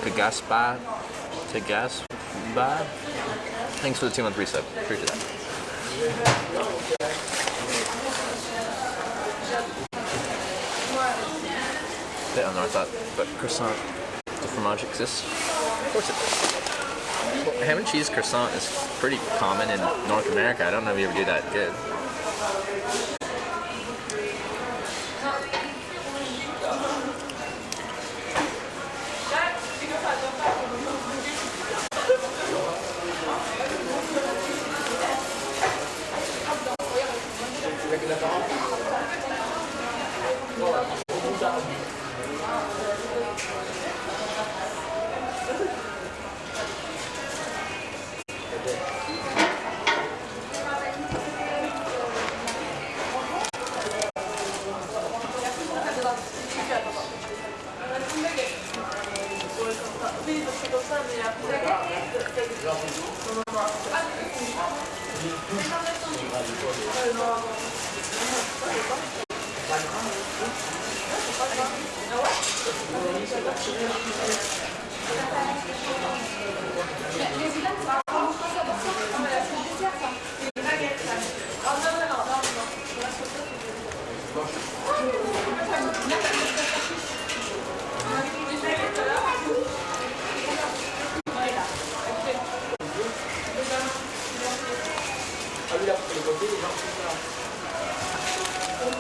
Kagaspa. Thanks for the 2-month resub. Appreciate that. I don't know, I thought, but croissant, the fromage exists. Of course it does. Well, ham and cheese croissant is pretty common in North America. I don't know if you ever do that good.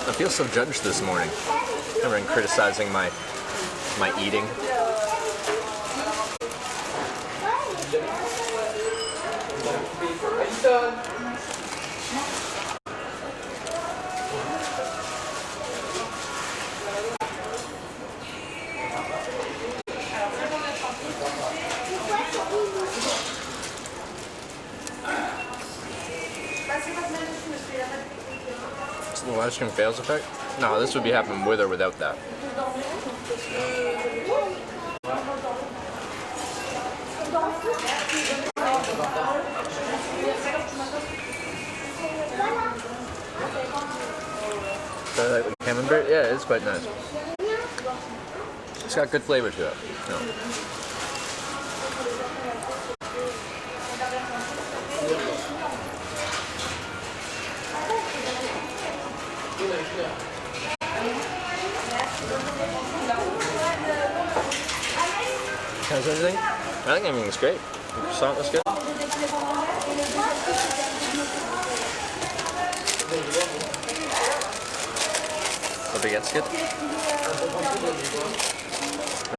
I feel so judged this morning. Everyone criticizing my eating. The live stream fails effect? No, this would be happening with or without that. So I like the camembert? Yeah, it's quite nice. It's got good flavor to it. No. How's everything? I think everything's great. The croissant was good. The baguette's good.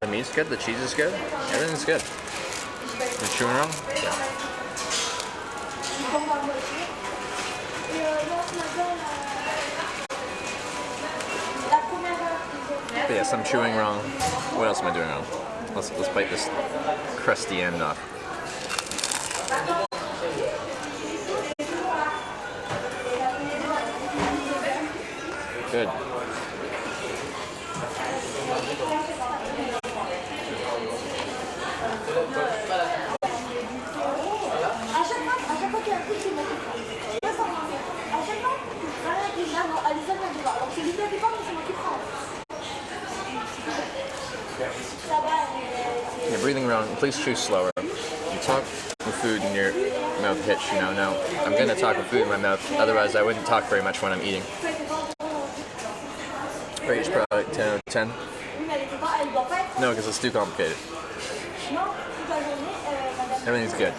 The meat's good. The cheese is good. Everything's good. You chewing wrong? Yeah. But yes, I'm chewing wrong. What else am I doing wrong? Let's bite this crusty end off. Good. You're breathing wrong. Please chew slower. You talk with food in your mouth hitch, you know. Now, I'm going to talk with food in my mouth. Otherwise, I wouldn't talk very much when I'm eating. Rate each product 10 out of 10. No, because it's too complicated. Everything's good.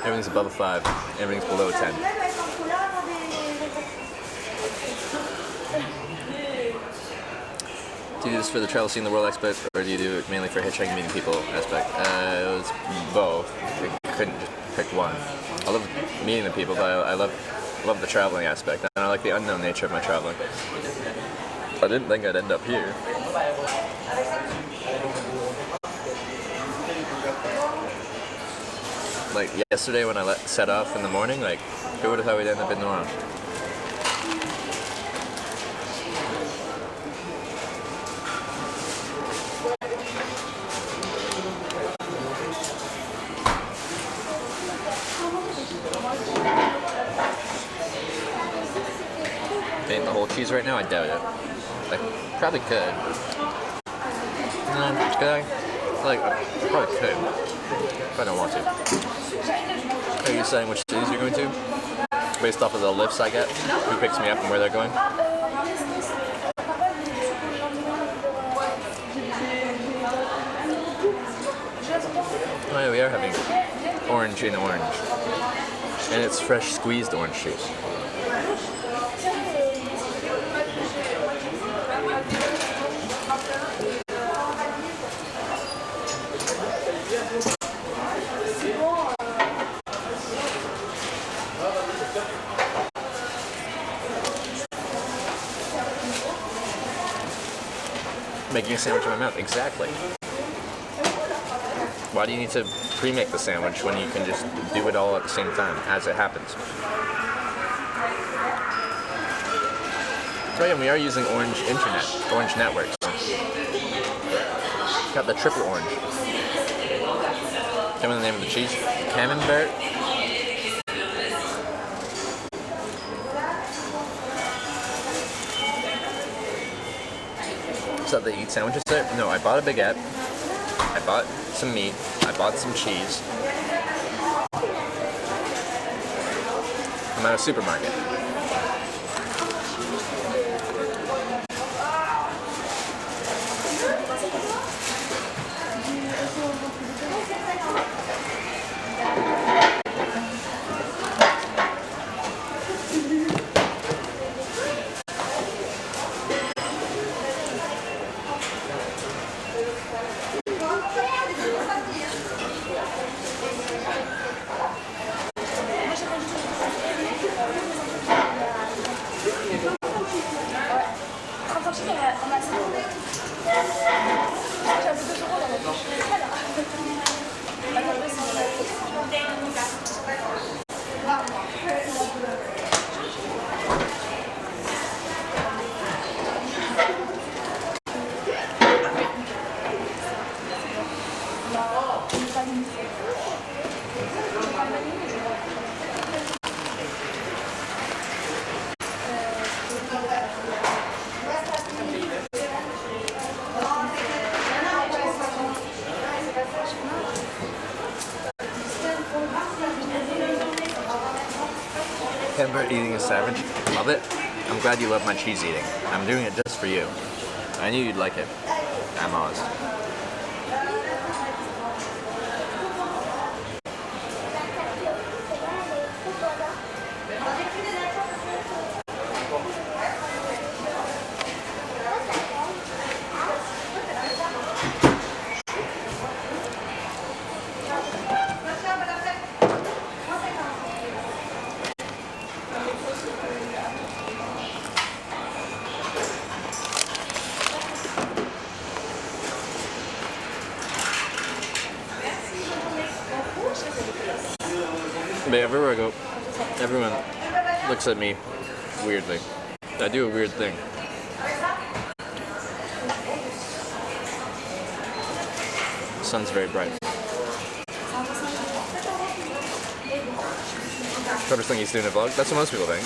Everything's above a 5. Everything's below a 10. Do you do this for the travel scene, the world aspect, or do you do it mainly for hitchhiking, meeting people aspect? It was both. I couldn't just pick one. I love meeting the people, but I love the traveling aspect, and I like the unknown nature of my traveling. I didn't think I'd end up here. Like yesterday when I set off in the morning, like who would have thought we'd end up in Orange? Eating the whole cheese right now? I doubt it. I probably could. No, could I? Like, I probably could. If I don't want to. Are you deciding which cities you're going to? Based off of the lifts I get? Who picks me up and where they're going? Oh yeah, we are having orange in orange. And it's fresh squeezed orange juice. Making a sandwich in my mouth, exactly. Why do you need to pre-make the sandwich when you can just do it all at the same time, as it happens? Oh yeah, we are using Orange Internet, Orange Network. Got the triple orange. Tell me the name of the cheese. Camembert. So they eat sandwiches there? No, I bought a baguette. I bought some meat. I bought some cheese. I'm at a supermarket. Camembert eating a sandwich. Love it. I'm glad you love my cheese eating. I'm doing it just for you. I knew you'd like it. I'm Oz. But everywhere I go, everyone looks at me weirdly. I do a weird thing. The sun's very bright. Trevor's thinking he's doing a vlog. That's what most people think.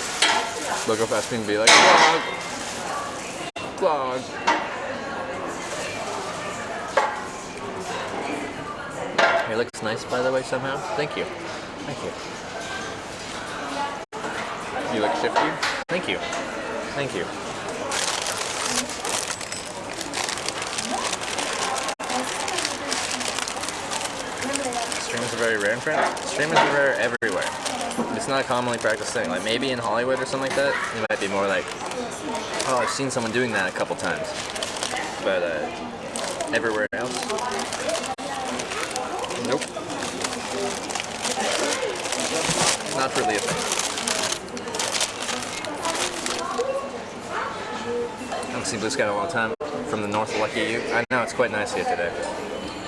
They'll go past me and be like, vlog! Vlog! He looks nice, by the way, somehow. Thank you. Thank you. You look shifty. Thank you. Thank you. Streamers are very rare in France. Streamers are rare everywhere. It's not a commonly practiced thing. Like maybe in Hollywood or something like that, it might be more like, oh, I've seen someone doing that a couple times. But everywhere else, nope. Not really a thing. I haven't seen blue sky in a long time. From the north, lucky you. I know, it's quite nice here today.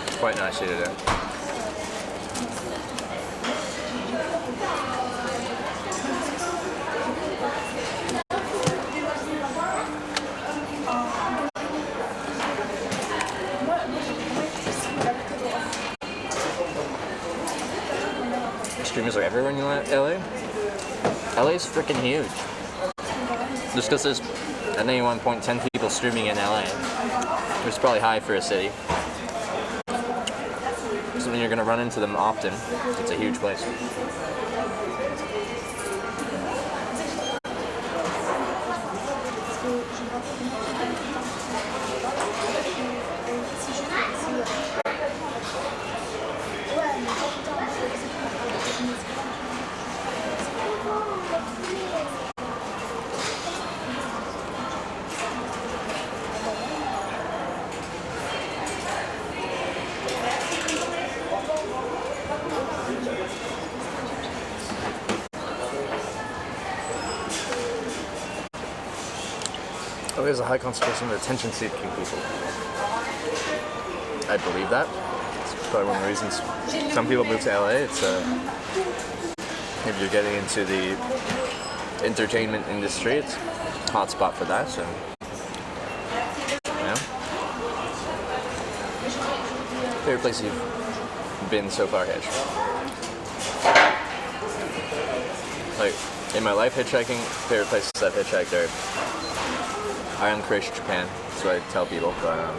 It's quite nice here today. Streamers are everywhere in LA. LA is freaking huge. Just because there's at any one point 10 people streaming in LA, which is probably high for a city. So when you're gonna run into them often, it's a huge place. Oh, there's a high concentration of attention-seeking people. I believe that. It's probably one of the reasons some people move to LA. It's if you're getting into the entertainment industry, it's a hot spot for that. So, yeah. Favorite place you've been so far, Hitch? Like in my life, hitchhiking. Favorite places I've hitchhiked are Ireland, Croatia, Japan. That's what I tell people. But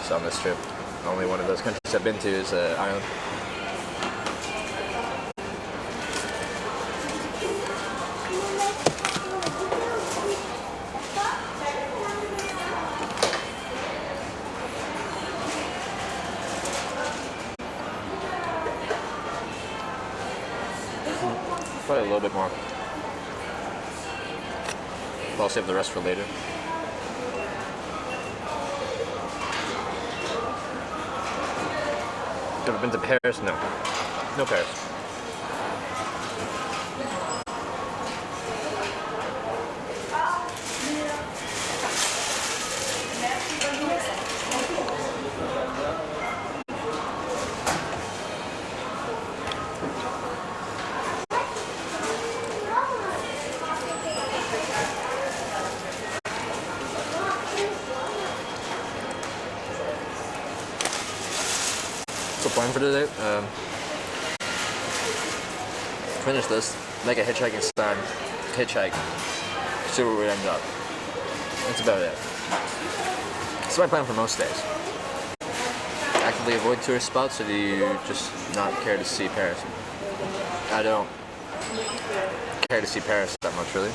so on this trip, only one of those countries I've been to is Ireland. Probably a little bit more. I'll save the rest for later. Ever been to Paris? No. No Paris. So plan for today, finish this, make a hitchhiking stand, hitchhike, see where we end up. That's about it. That's my plan for most days. Actively avoid tourist spots, or do you just not care to see Paris? I don't care to see Paris that much, really.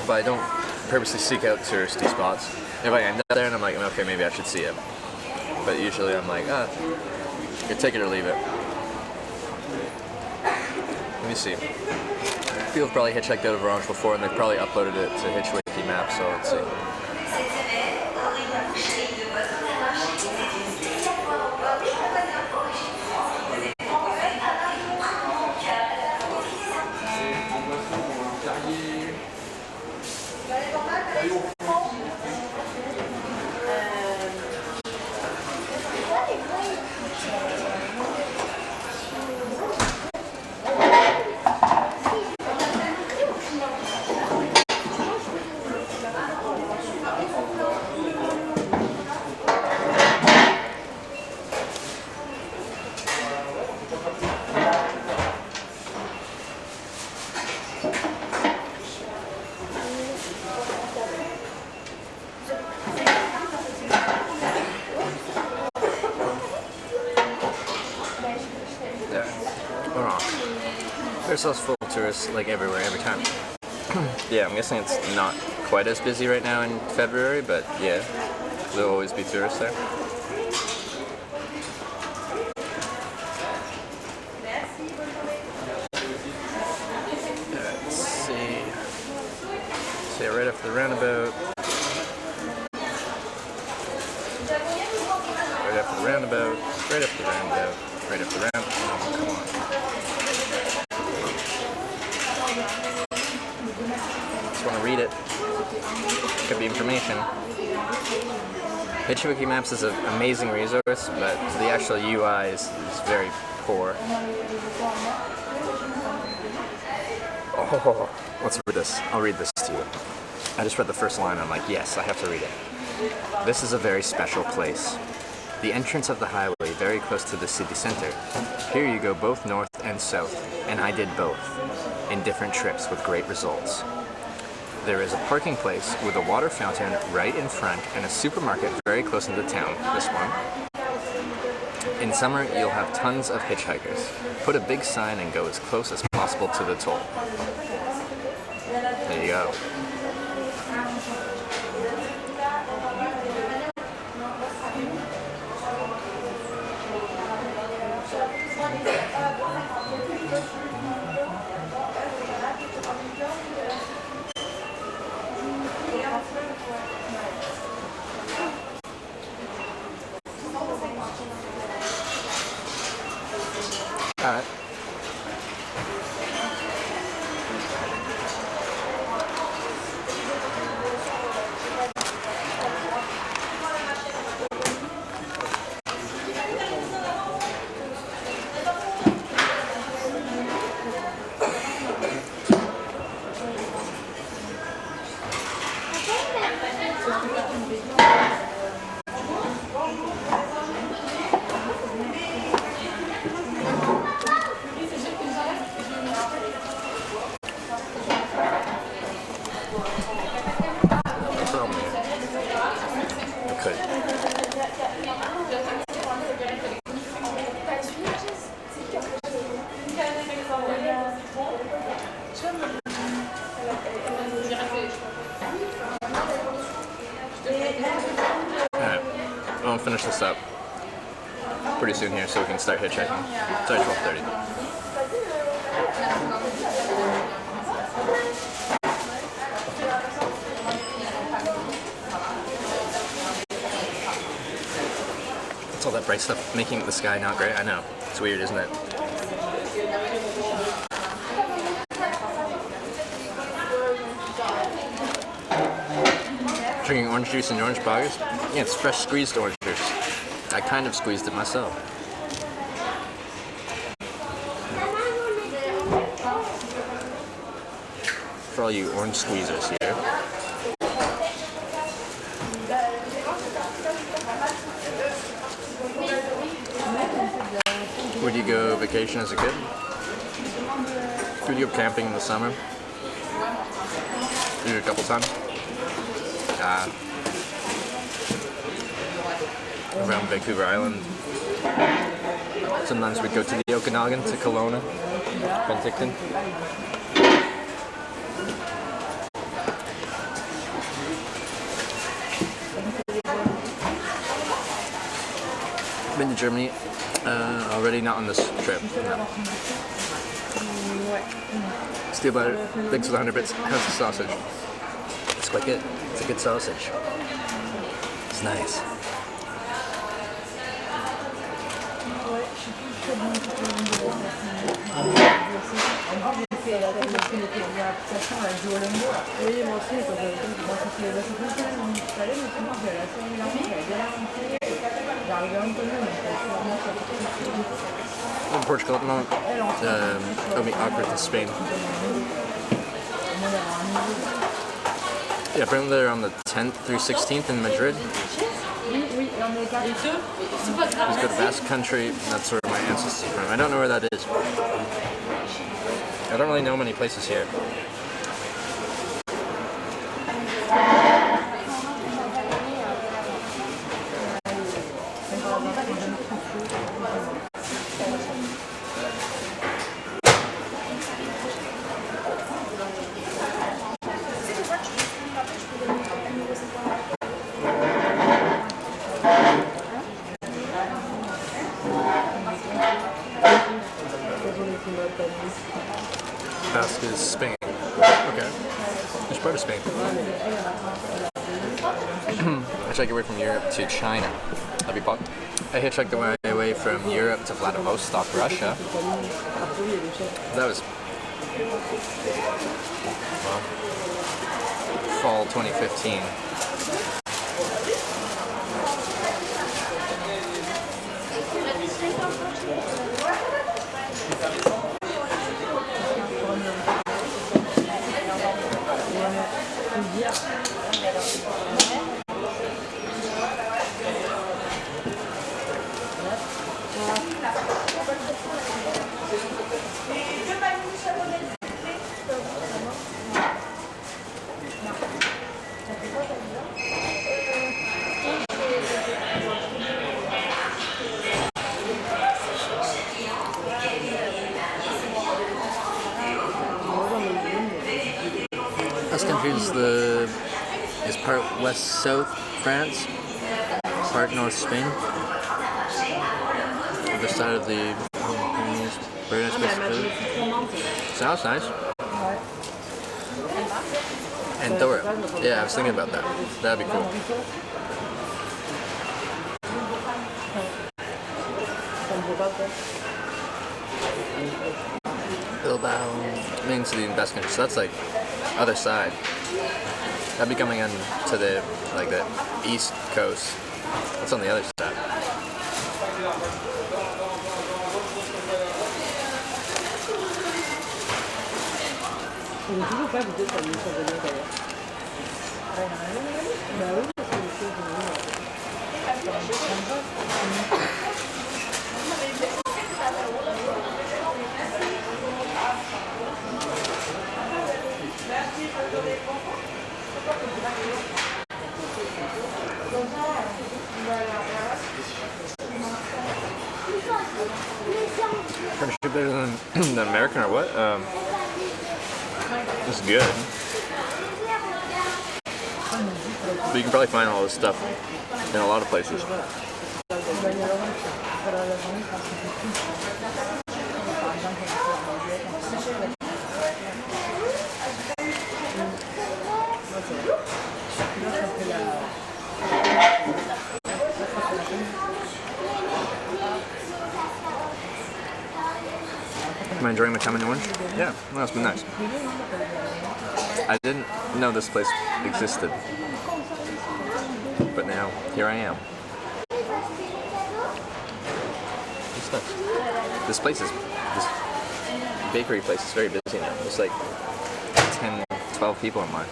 But I don't purposely seek out touristy spots. If I end up there and I'm like, okay, maybe I should see it. But usually I'm like, you take it or leave it. Let me see. People have probably hitchhiked out of Orange before, and they've probably uploaded it to Hitchwiki Maps, so let's see. We're off. There's less full tourists like everywhere, every time. Yeah, I'm guessing it's not quite as busy right now in February, but yeah, there'll always be tourists there. Let's see. So yeah, right after the roundabout. Right after the roundabout. Right after the roundabout. Right after the roundabout. Oh, come on. Just want to read it. Could be information. Hitchhiking Maps is an amazing resource, but the actual UI is very poor. Oh, let's read this. I'll read this to you. I just read the first line. I'm like, yes, I have to read it. This is a very special place. The entrance of the highway very close to the city center. Here you go both north and south, and I did both, in different trips with great results. There is a parking place with a water fountain right in front and a supermarket very close to the town, this one. In summer, you'll have tons of hitchhikers. Put a big sign and go as close as possible to the toll. There you go. Alright. I'll finish this up pretty soon here so we can start hitchhiking. It's already 12:30. It's all that bright stuff making the sky not great. I know. It's weird, isn't it? Drinking orange juice in orange poggers? Yeah, it's fresh squeezed orange juice. I kind of squeezed it myself. For all you orange squeezers here. Would you go vacation as a kid? Would you go camping in the summer? Maybe a couple times? Around Vancouver Island. Sometimes we'd go to the Okanagan, to Kelowna, Penticton. Been to Germany already, not on this trip. No. Steel butter, thanks for the 100 bits. How's the sausage? It's quite good. It's a good sausage. It's nice. In Portugal at the moment. It'll be awkward in Spain. Yeah, apparently they're on the 10th through 16th in Madrid. Let's go to Basque Country. That's where my ancestors are from. I don't know where that is. I don't really know many places here. Basque is Spain. Okay. Which part of Spain? I hitchhiked away from Europe to China. That'd be fun. I hitchhiked away from Europe to Vladivostok, Russia. That was fall 2015. This country is part west-south France, part north Spain. Other side of the Pyrenees. Very nice place to live. Sounds nice. Andorra. Yeah, I was thinking about that. That'd be cool. Bilbao means the best country. So that's like other side. That'd be coming in to the east coast. That's on the other side. Friendship better than American or what? It's good. But you can probably find all this stuff in a lot of places. Am I enjoying my time in the orange? Yeah, well, it's been nice. I didn't know this place existed, but now here I am. It's nice. This bakery place is very busy now. There's like 10, 12 people in line.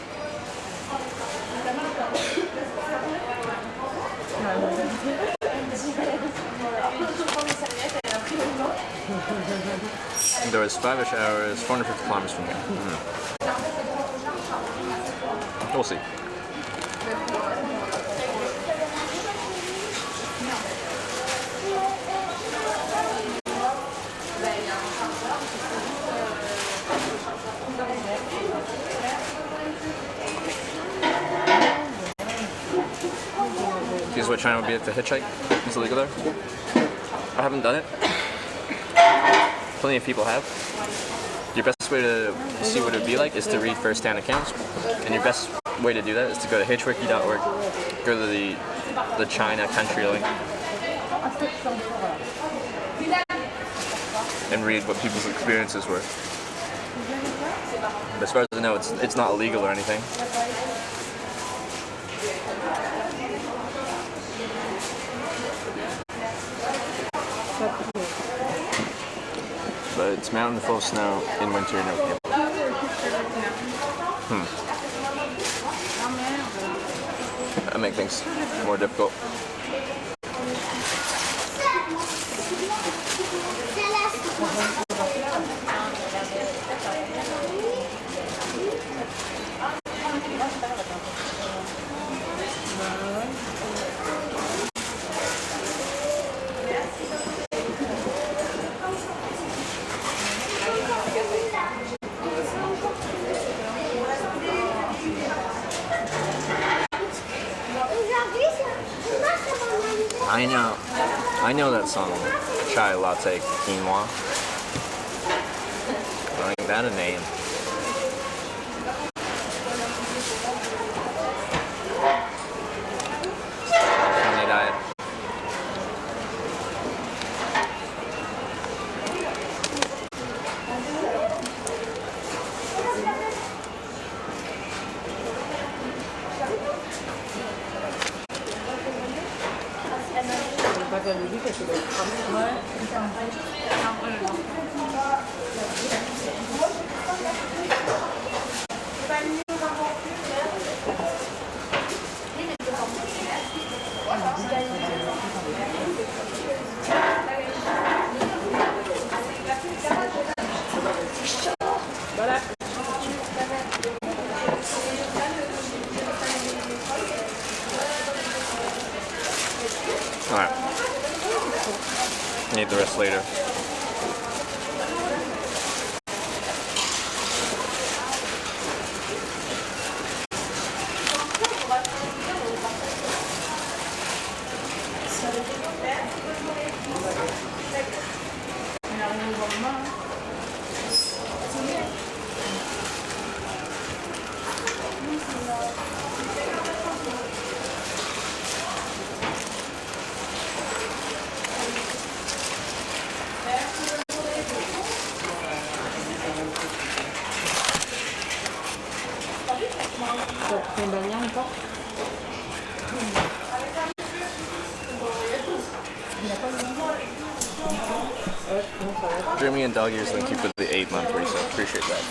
There was 5-ish hours, 450 kilometers from here. We'll see. Guess what China would be to hitchhike? Is it legal there? I haven't done it. Plenty of people have. Your best way to see what it would be like is to read first-hand accounts, and your best way to do that is to go to hitchwiki.org, go to the China country link, and read what people's experiences were. But as far as I know, it's not illegal or anything. But it's mountain full of snow in winter, no cable. That makes things more difficult. I know that song, Chai Latte Quinoa. Calling that a name. Family diet. Alright. Need the rest later. Jeremy and Dog Ears, thank you for the 8-month resub. Appreciate that.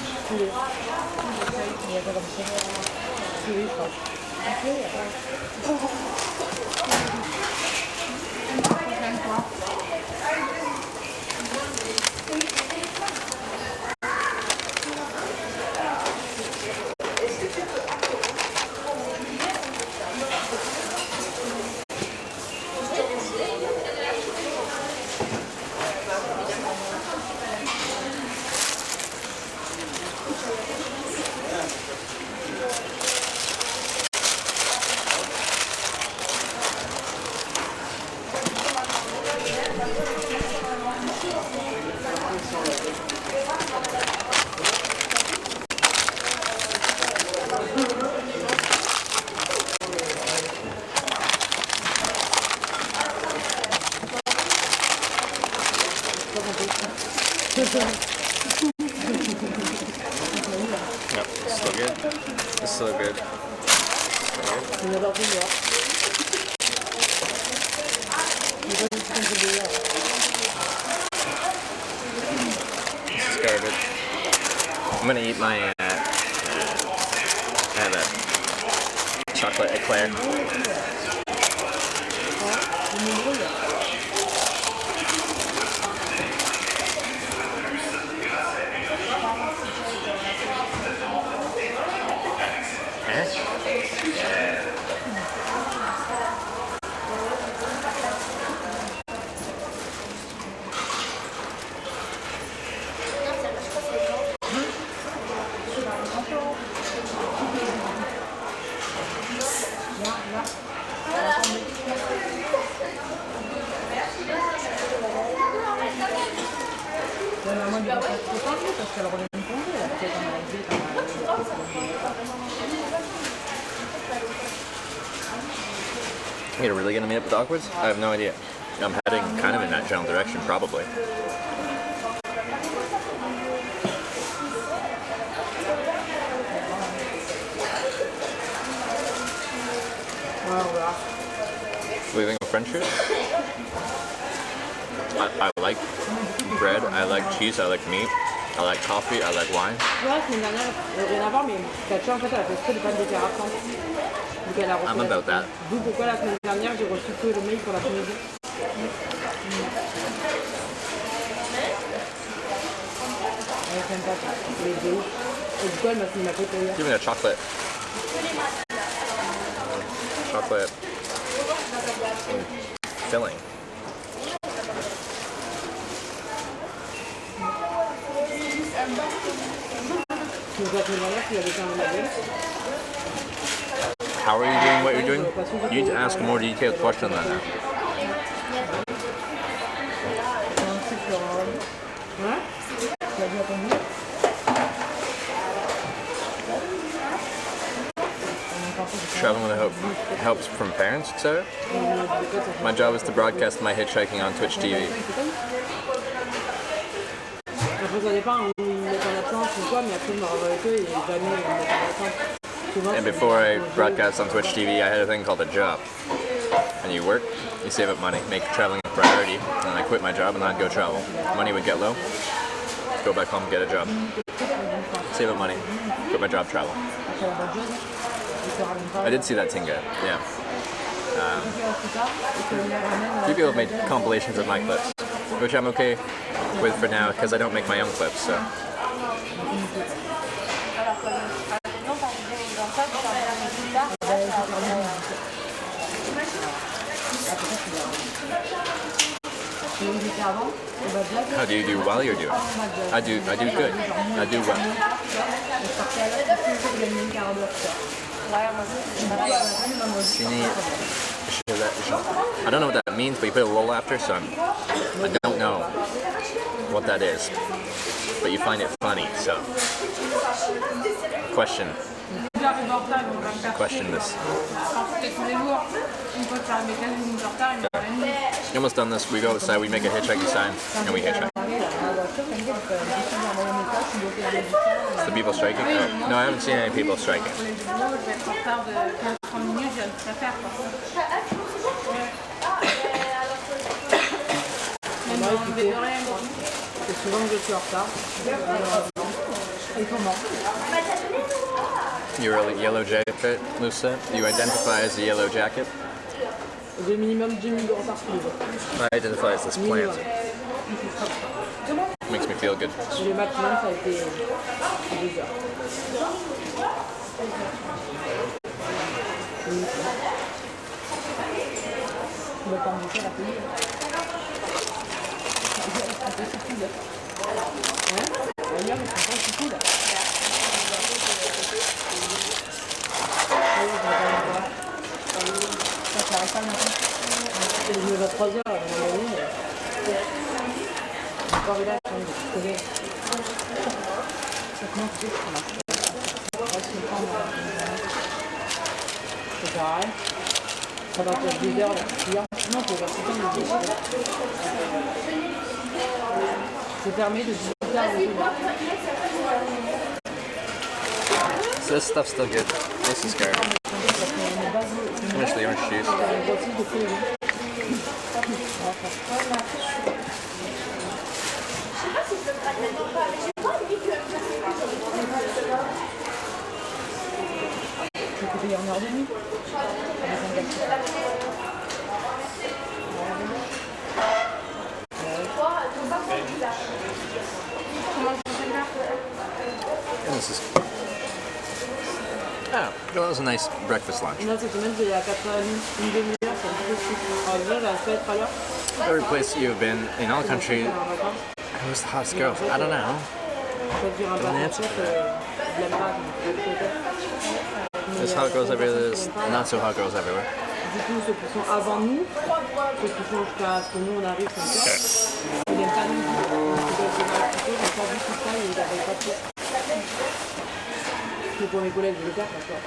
Yep, still good. It's so good. This is garbage. I'm gonna eat my chocolate eclair. You're really gonna meet up with Dogwoods? I have no idea. I'm heading kind of in that general direction, probably. Leaving a friendship? I like bread, I like cheese, I like meat, I like coffee, I like wine. I'm about that. Give me a chocolate. Chocolate filling. How are you doing what you're doing? You need to ask a more detailed question than that. traveling with help from parents, etc. My job is to broadcast my hitchhiking on Twitch TV. Après, ça dépend où ils mettent en absence ou quoi, mais après, ils me revoient avec eux et jamais ils me mettent en absence. Souvent, And before I broadcast on Twitch TV, I had a thing called a job. And you work, you save up money, make traveling a priority, and I quit my job and I'd go travel. Money would get low, go back home, get a job. Save up money, quit my job, travel. I did see that Tinga, yeah. A few people have made compilations of my clips, which I'm okay with for now because I don't make my own clips, so. How do you do while you're doing? I do good. I do well. I don't know what that means, but you put a lull after, so I don't know what that is. But you find it funny, so question this. You're almost done this. We go outside, we make a hitchhiking sign, and we hitchhike. Is the people striking? Oh, no, I haven't seen any people striking. C'est souvent que je suis en retard. Et comment? You're a yellow jacket, Lucia? You identify as a yellow jacket? J'ai minimum 10 minutes de retard tous les jours. I identify as this plant. Makes me feel good. Le maximum, ça a été 2 heures. On va pas me faire la tenue. Je me vais à 3 heures à un moment donné. Encore là, je connais. C'est pareil. Ça va faire 2 heures là. Non, pour voir si on est déchiré. C'est fermé de 18h à 21h. So this stuff's still good. This is good. Finish the orange juice. C'est payé en heure de nuit. And this is. Oh, well, that was a nice breakfast lunch. Là, cette semaine, c'est à 4h30, une demi-heure, c'est un peu plus. Alors, déjà, j'avais fait être à l'heure. Every place you've been in all country, who's the hottest girl? I don't know. There's hot girls everywhere, there's not so hot girls everywhere. Du coup, ceux qui sont avant nous, ceux qui sont jusqu'à ce que nous on arrive comme ça, ils n'aiment pas nous. Ils n'ont pas vu tout ça et ils n'avaient pas tout. Mais pour mes collègues, je le faire, d'accord.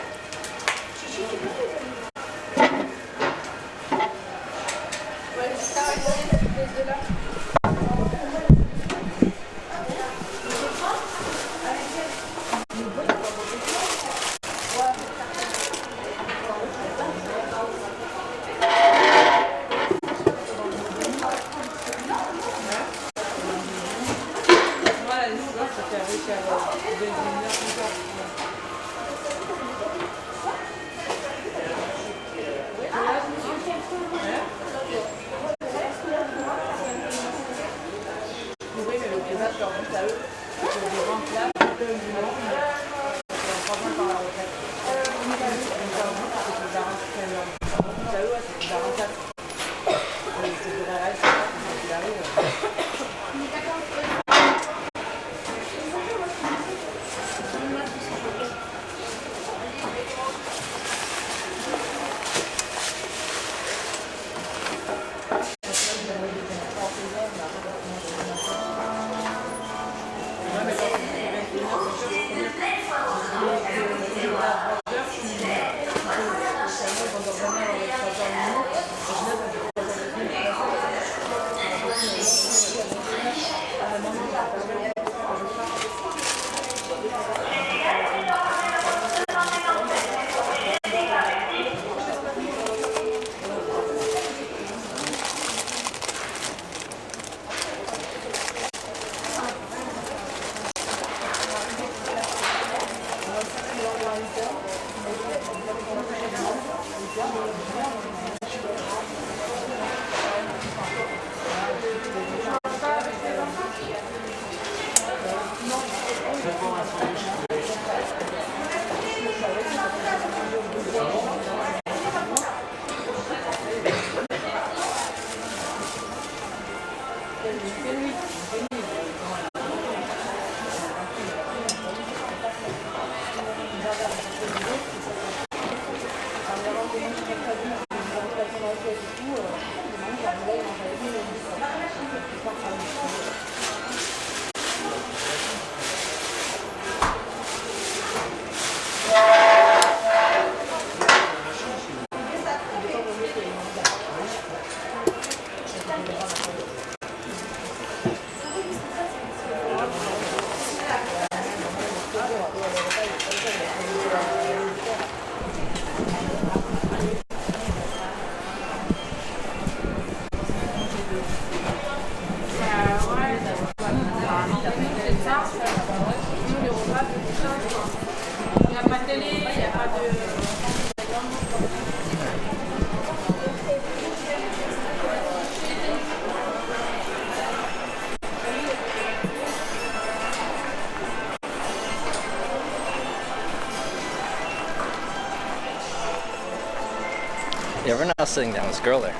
Yeah, we're now sitting down with this girl there.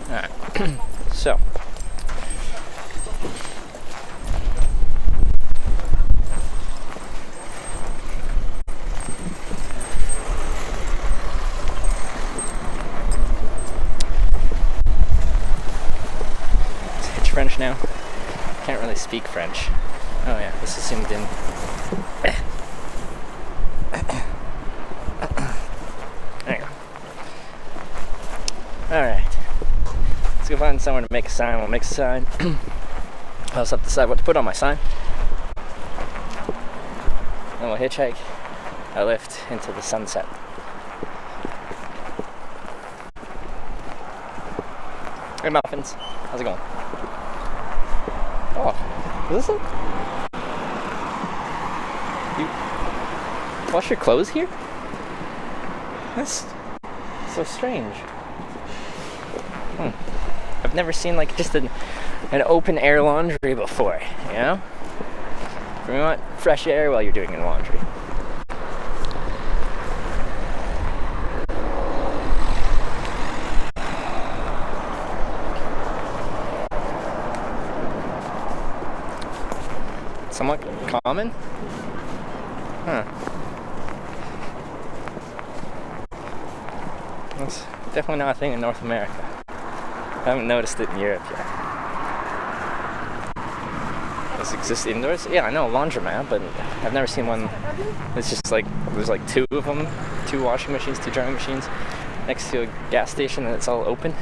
Alright, so. It's French now. Can't really speak French. Oh yeah, this is zoomed in. There you go. Alright. Let's go find somewhere to make a sign. We'll make a sign. I also have to decide what to put on my sign. Then we'll hitchhike. I lift into the sunset. Hey muffins. How's it going? Oh, is this it? You wash your clothes here? That's so strange. I've never seen like just an open air laundry before, you know? You want fresh air while you're doing your laundry. Somewhat common? Huh. That's definitely not a thing in North America. I haven't noticed it in Europe yet. Does it exist indoors? Yeah, I know a laundromat, but I've never seen one. It's just like, there's like two of them, 2 washing machines, 2 drying machines, next to a gas station, and it's all open.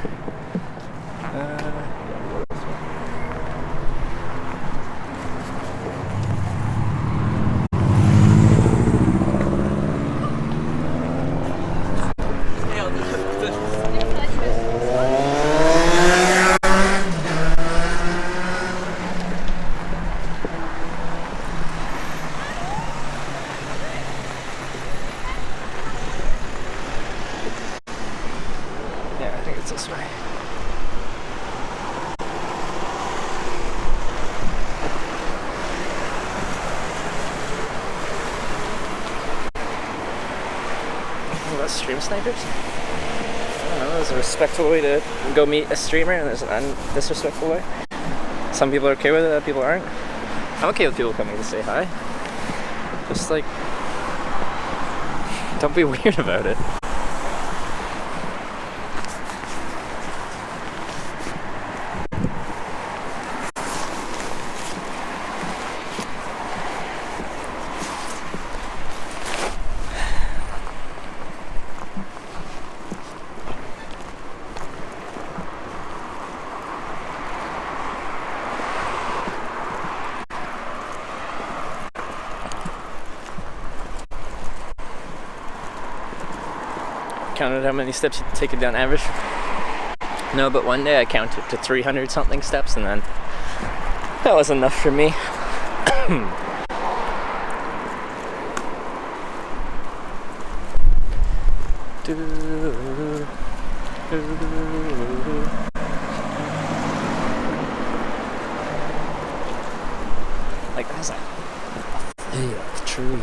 This way. What about stream snipers? I don't know, there's a respectful way to go meet a streamer and there's an undisrespectful way. Some people are okay with it, other people aren't. I'm okay with people coming to say hi. Just like, don't be weird about it. Counted how many steps you take it down average? No, but one day I counted to 300 something steps and then that was enough for me. Like there's a big tree.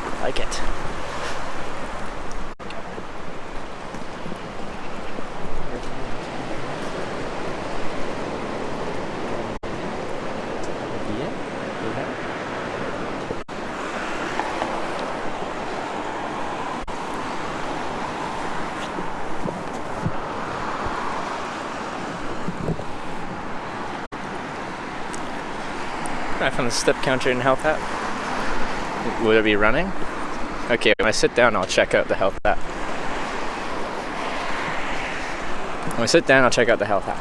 I like it. I found the step counter and health app. Would it be running? Okay, when I sit down, I'll check out the health app. When I sit down, I'll check out the health app.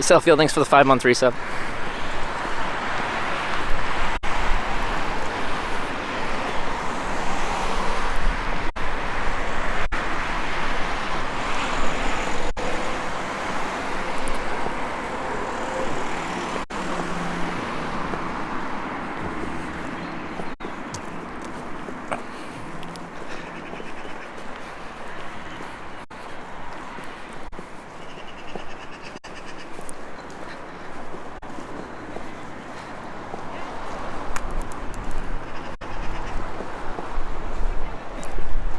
Selffield, thanks for the 5-month resub.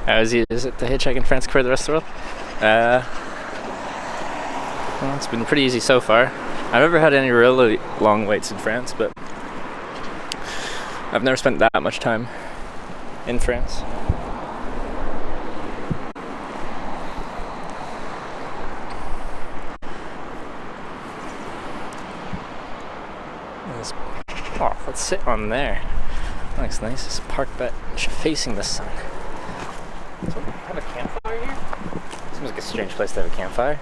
Is it the Hitchhiking in France compared to the rest of the world? Well, it's been pretty easy so far. I've never had any really long waits in France, but I've never spent that much time in France. Oh, let's sit on there. That looks nice. It's a park bench facing the sun. So, have a campfire here? Seems like a strange place to have a campfire.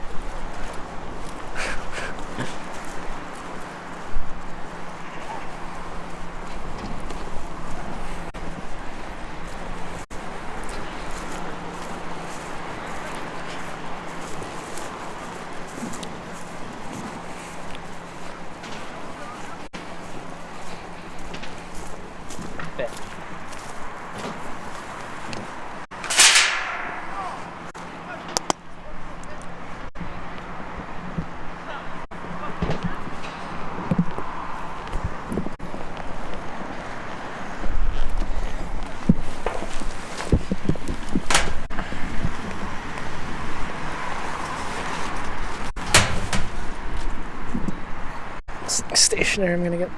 Stationary, I'm gonna get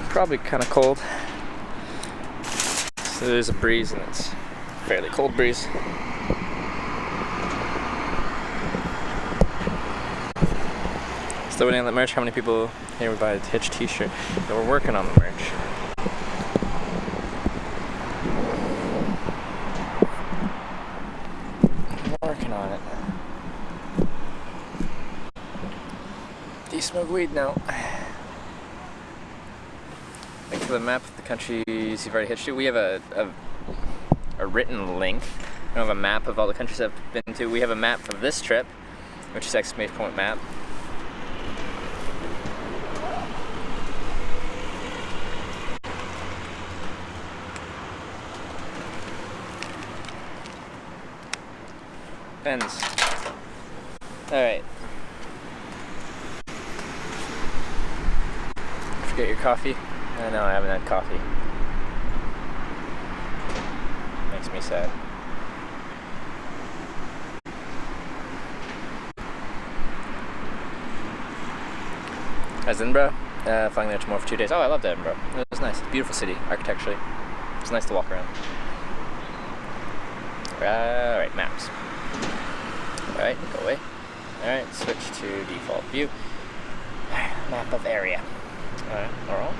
probably kind of cold. So there's a breeze and it's a fairly cold breeze. Still waiting on that merch. How many people here would buy a Hitch t-shirt? Yeah, we're working on the merch. Working on it. Do you smoke weed now? Link to the map of the countries you've already hitched to. We have a written link. We don't have a map of all the countries I've been to. We have a map of this trip, which is exclamation point map. Pens. Alright. Forget your coffee. I know I haven't had coffee. Makes me sad. As Edinburgh, flying there tomorrow for 2 days. Oh, I loved Edinburgh. It was nice. Beautiful city, architecturally. It's nice to walk around. Alright, maps. Alright, go away. Alright, switch to default view. Map of area. Alright, orange.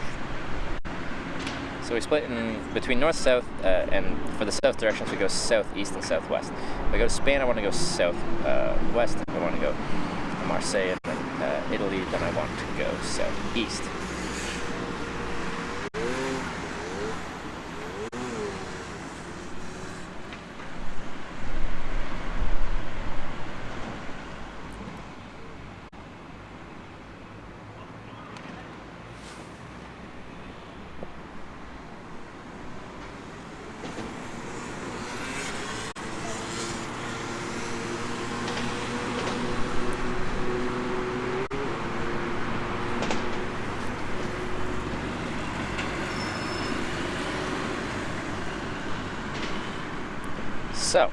So we split in between north, south, and for the south directions we go southeast and southwest. If I go to Spain, I want to go southwest. If I want to go to Marseille and then Italy, then I want to go southeast. So,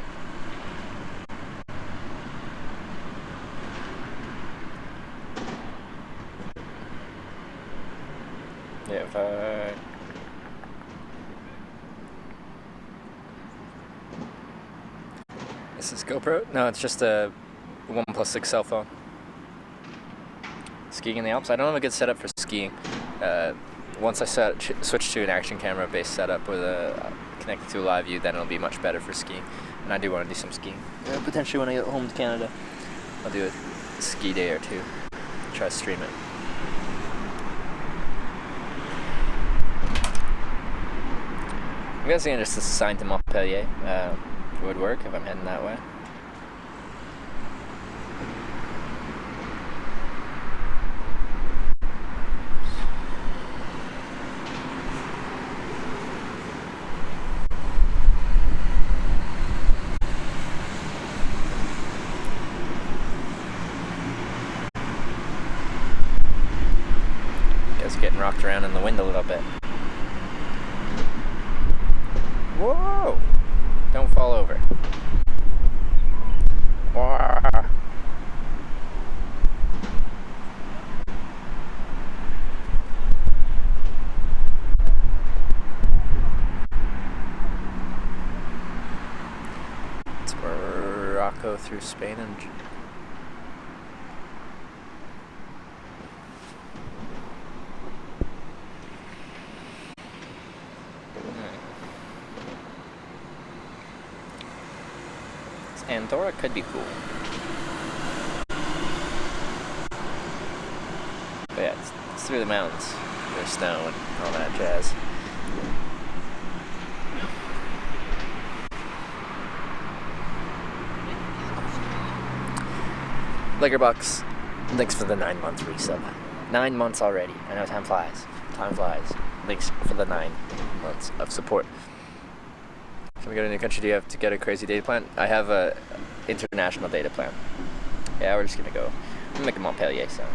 yeah, if this is GoPro? No, it's just a OnePlus 6 cell phone. Skiing in the Alps. I don't have a good setup for skiing. Once I switch to an action camera based setup with connected to a live view, then it'll be much better for skiing. And I do want to do some skiing. Potentially when I get home to Canada, I'll do a ski day or two. Try to stream it. I'm guessing just assigned to Montpellier would work if I'm heading that way. Getting rocked around in the wind a little bit. Whoa! Don't fall over. go through Spain and... Andorra could be cool. But yeah, it's through the mountains. There's snow and all that jazz. Liquorbox, thanks for the 9-month resub. 9 months already. I know time flies. Time flies. Thanks for the 9 months of support. Can we go to a new country? Do you have to get a crazy data plan? I have a international data plan. Yeah, we're just gonna go. I'm gonna make a Montpellier sound.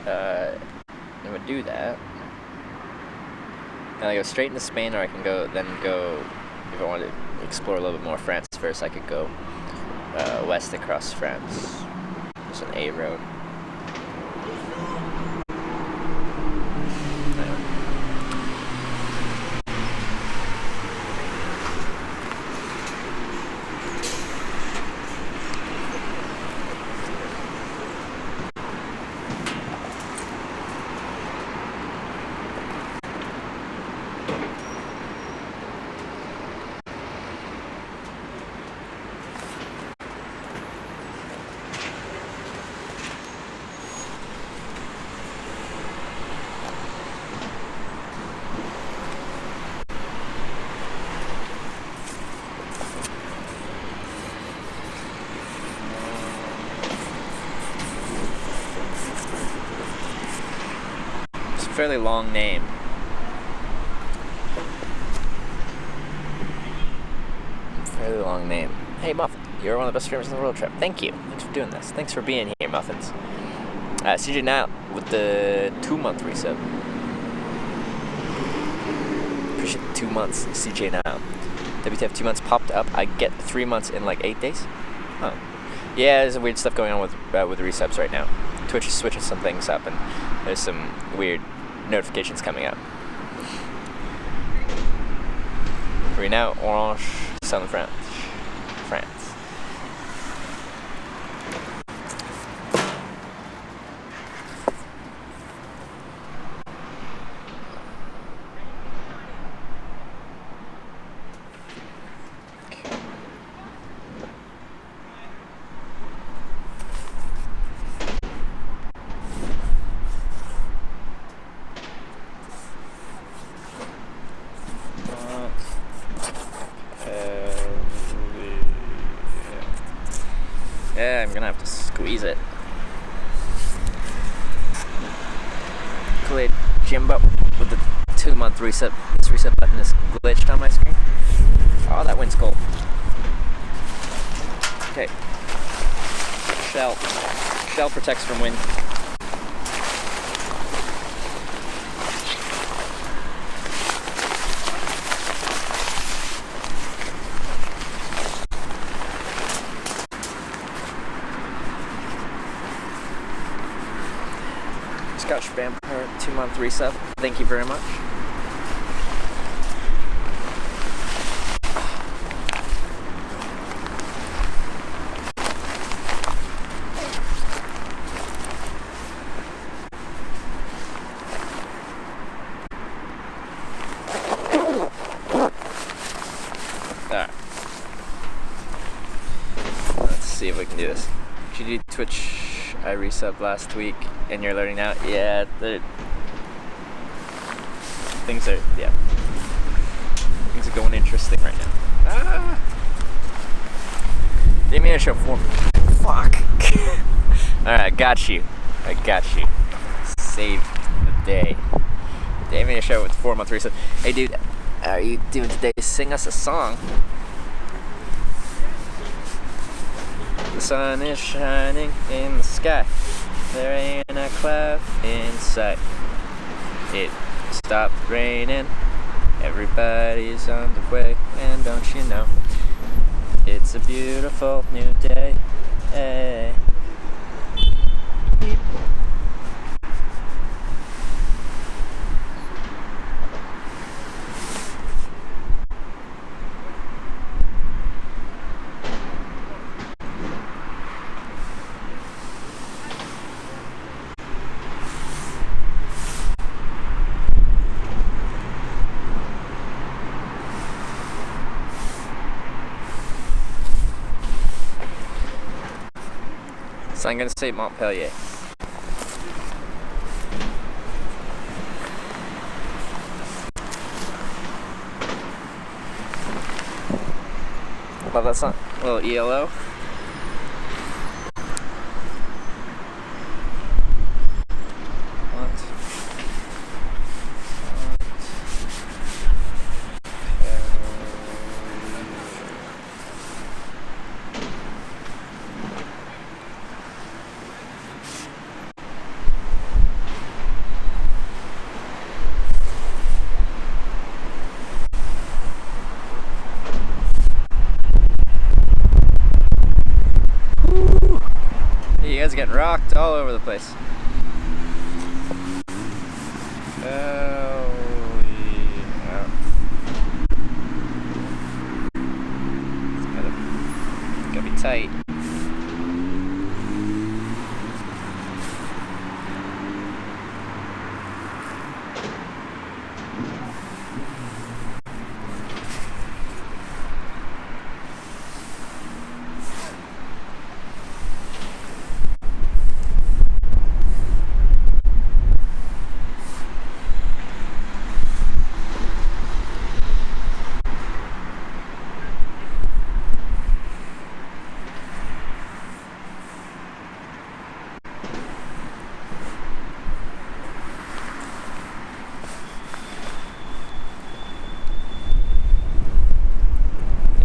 I'm gonna do that. And I go straight into Spain, or I can go, if I want to explore a little bit more France first, I could go west across France. There's an A road. Fairly long name. Fairly long name. Hey Muffin, you're one of the best streamers in the world, Trip. Thank you. Thanks for doing this. Thanks for being here, Muffins. CJ Nile with the 2-month resub. Appreciate the 2 months, CJ Nile. WTF 2 months popped up. I get 3 months in like 8 days. Oh. Yeah, there's some weird stuff going on with the resubs right now. Twitch is switching some things up, and there's some weird notifications coming up. Right now, Orange, Southern France. Yeah, I'm gonna have to squeeze it. Glitch Jimbo with the 2-month reset. This reset button is glitched on my screen. Oh, that wind's cold. Okay. Shell protects from wind. Scotch Vampire 2-month resub. Thank you very much. Alright. Let's see if we can do this. GD Twitch. I resubbed last week, and you're learning now. Yeah, things are going interesting right now. Ah! Didn't mean to show form. Fuck. All right, I got you. Saved the day. Didn't mean to show with 4-month resub. Hey, dude, how are you doing today? Sing us a song. The sun is shining in the sky. There ain't a cloud in sight. It stopped raining. Everybody's on the way. And don't you know, it's a beautiful new day. Hey. So I'm gonna say Montpellier. Well, that's not a little ELO. You guys are getting rocked all over the place. Oh, yeah. It's gotta be tight.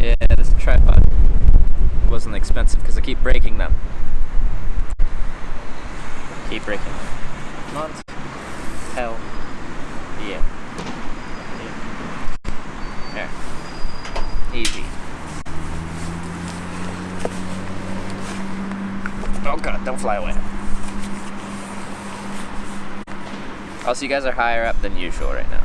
Yeah, this tripod wasn't expensive because I keep breaking them. Keep breaking them. Not hell. Yeah. There. Easy. Oh god, don't fly away. Also, you guys are higher up than usual right now.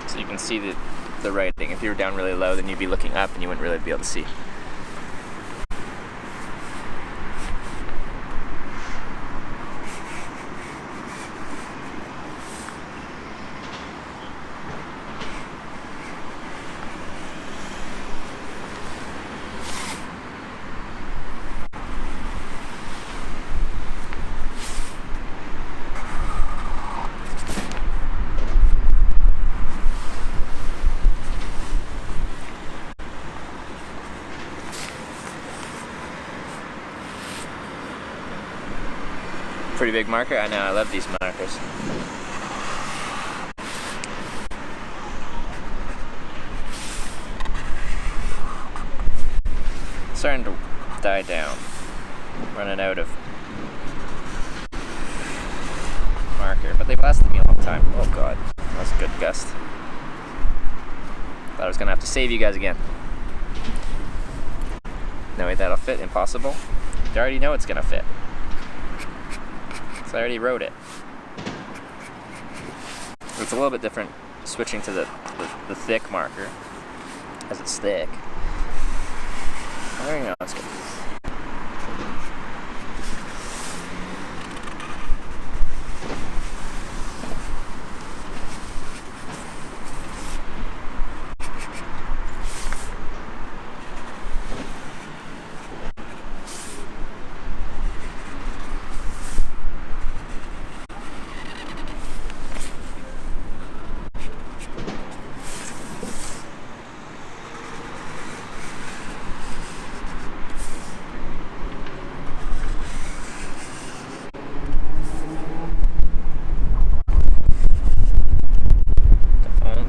So you can see the writing. If you were down really low, then you'd be looking up and you wouldn't really be able to see. Pretty big marker. I know, I love these markers. Starting to die down. Running out of marker, but they've lasted me a long time. Oh god, that was a good gust. Thought I was gonna have to save you guys again. No way that'll fit, impossible. You already know it's gonna fit. So I already wrote it. It's a little bit different switching to the thick marker, as it's thick. There you go, that's good.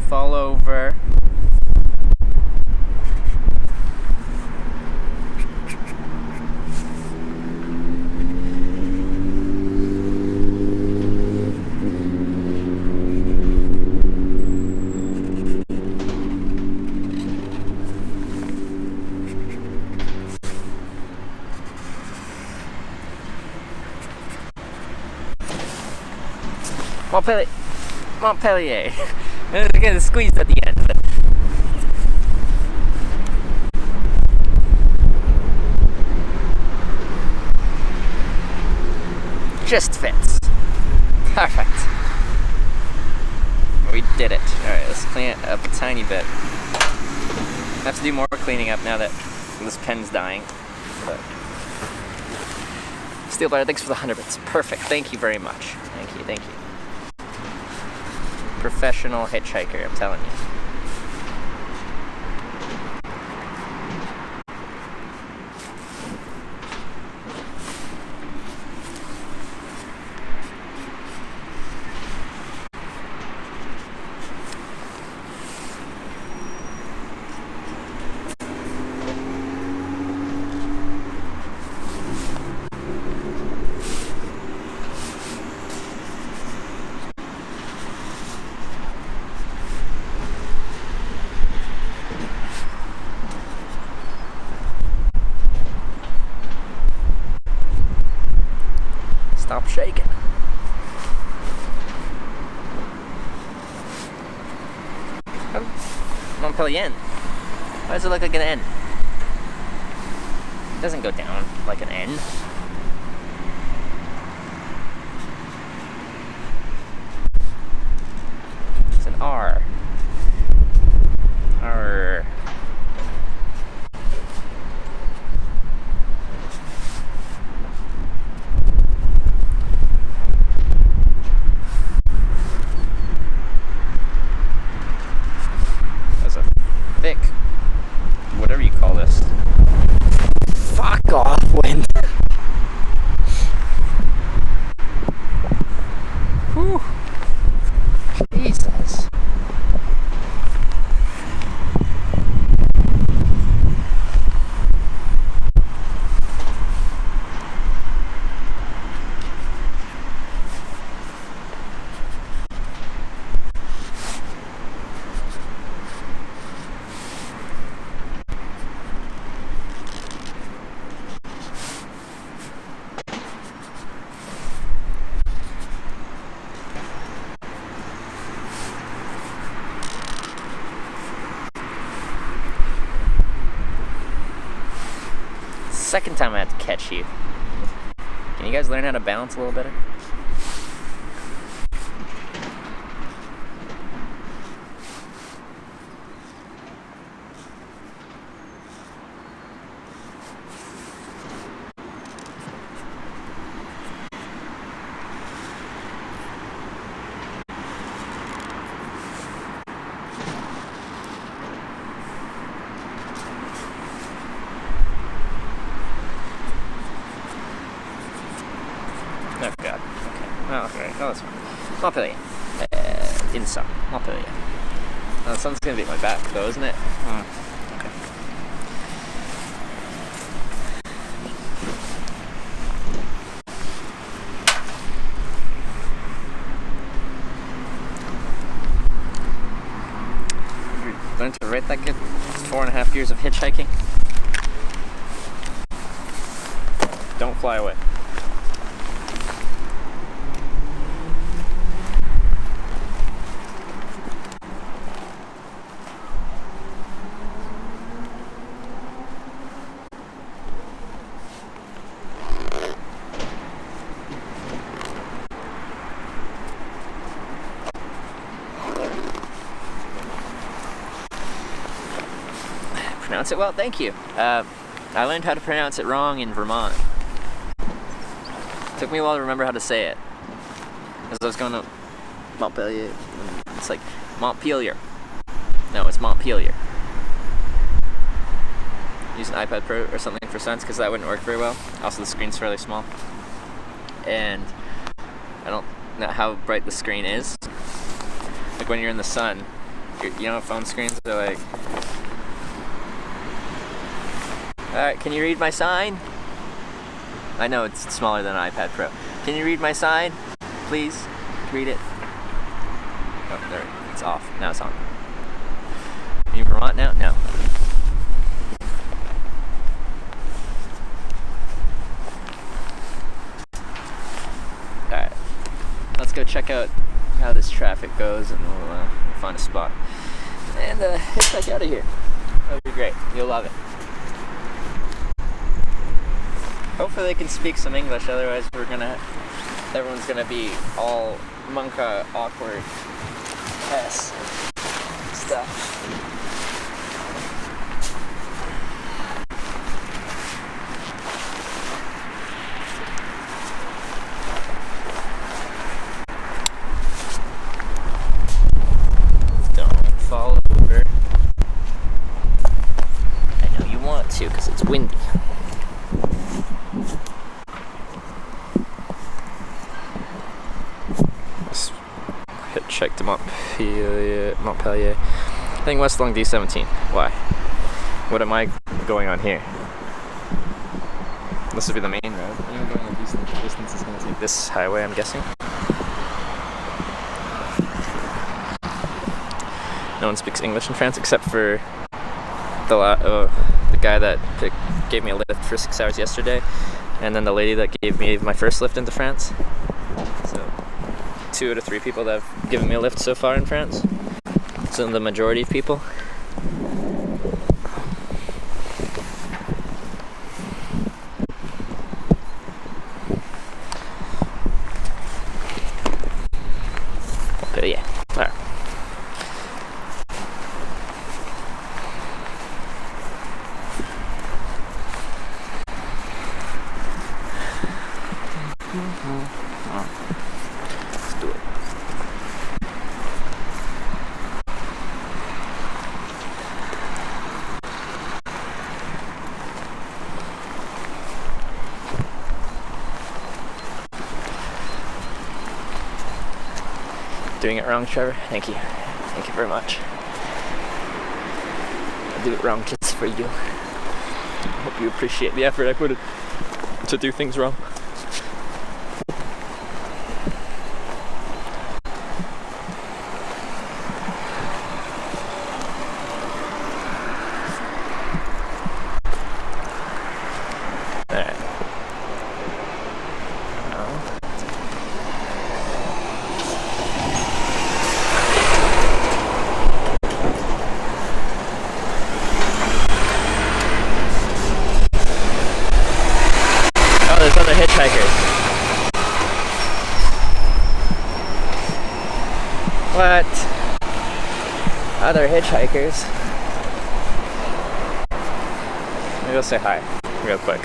Fall over. Montpellier. We're gonna squeeze at the end. Just fits. Perfect. We did it. Alright, let's clean it up a tiny bit. I have to do more cleaning up now that this pen's dying. But Steel Butter, thanks for the 100 bits. Perfect. Thank you very much. Thank you, thank you. Professional hitchhiker, I'm telling you. Stop shaking. Montpellier. Why does it look like an N? It doesn't go down like an N. It's an R. R. Thick, whatever you call this. Fuck off, wind. Whew. Jesus. Second time I had to catch you. Can you guys learn how to balance a little better? Oh god. Okay. Oh, okay. Oh, that's fine. Montpellier. Inside. Montpellier. Oh, the sun's gonna be at my back, though, isn't it? Okay. You learned to write that good? 4.5 years of hitchhiking? Don't fly away. Pronounce it well? Thank you. I learned how to pronounce it wrong in Vermont. Took me a while to remember how to say it. As I was going to Montpellier. It's like Montpelier. No, it's Montpelier. Use an iPad Pro or something for sense because that wouldn't work very well. Also, the screen's fairly small. And I don't know how bright the screen is. Like when you're in the sun, you know, phone screens are like, alright, can you read my sign? I know it's smaller than an iPad Pro. Can you read my sign? Please, read it. Oh, there, it's off. Now it's on. Are you in Vermont now? No. Alright, let's go check out how this traffic goes and we'll find a spot. And hitchhike out of here. That'll be great. You'll love it. Hopefully they can speak some English, otherwise we're gonna everyone's gonna be all Monka awkward S stuff. Don't fall over. I know you want to because it's windy. Hitchhiked to Montpellier. I think West Long D17. Why? What am I going on here? This would be the main road. Anyone going a decent distance is going to take this highway, I'm guessing. No one speaks English in France except for the guy that gave me a lift for 6 hours yesterday, and then the lady that gave me my first lift into France. So 2 out of 3 people that have given me a lift so far in France. So the majority of people. But yeah, alright. Let's do it. Doing it wrong, Trevor? Thank you. Thank you very much. I do it wrong just for you. I hope you appreciate the effort I put in to do things wrong. Alright. There's other hitchhikers. What? Other hitchhikers? Maybe I'll say hi real quick.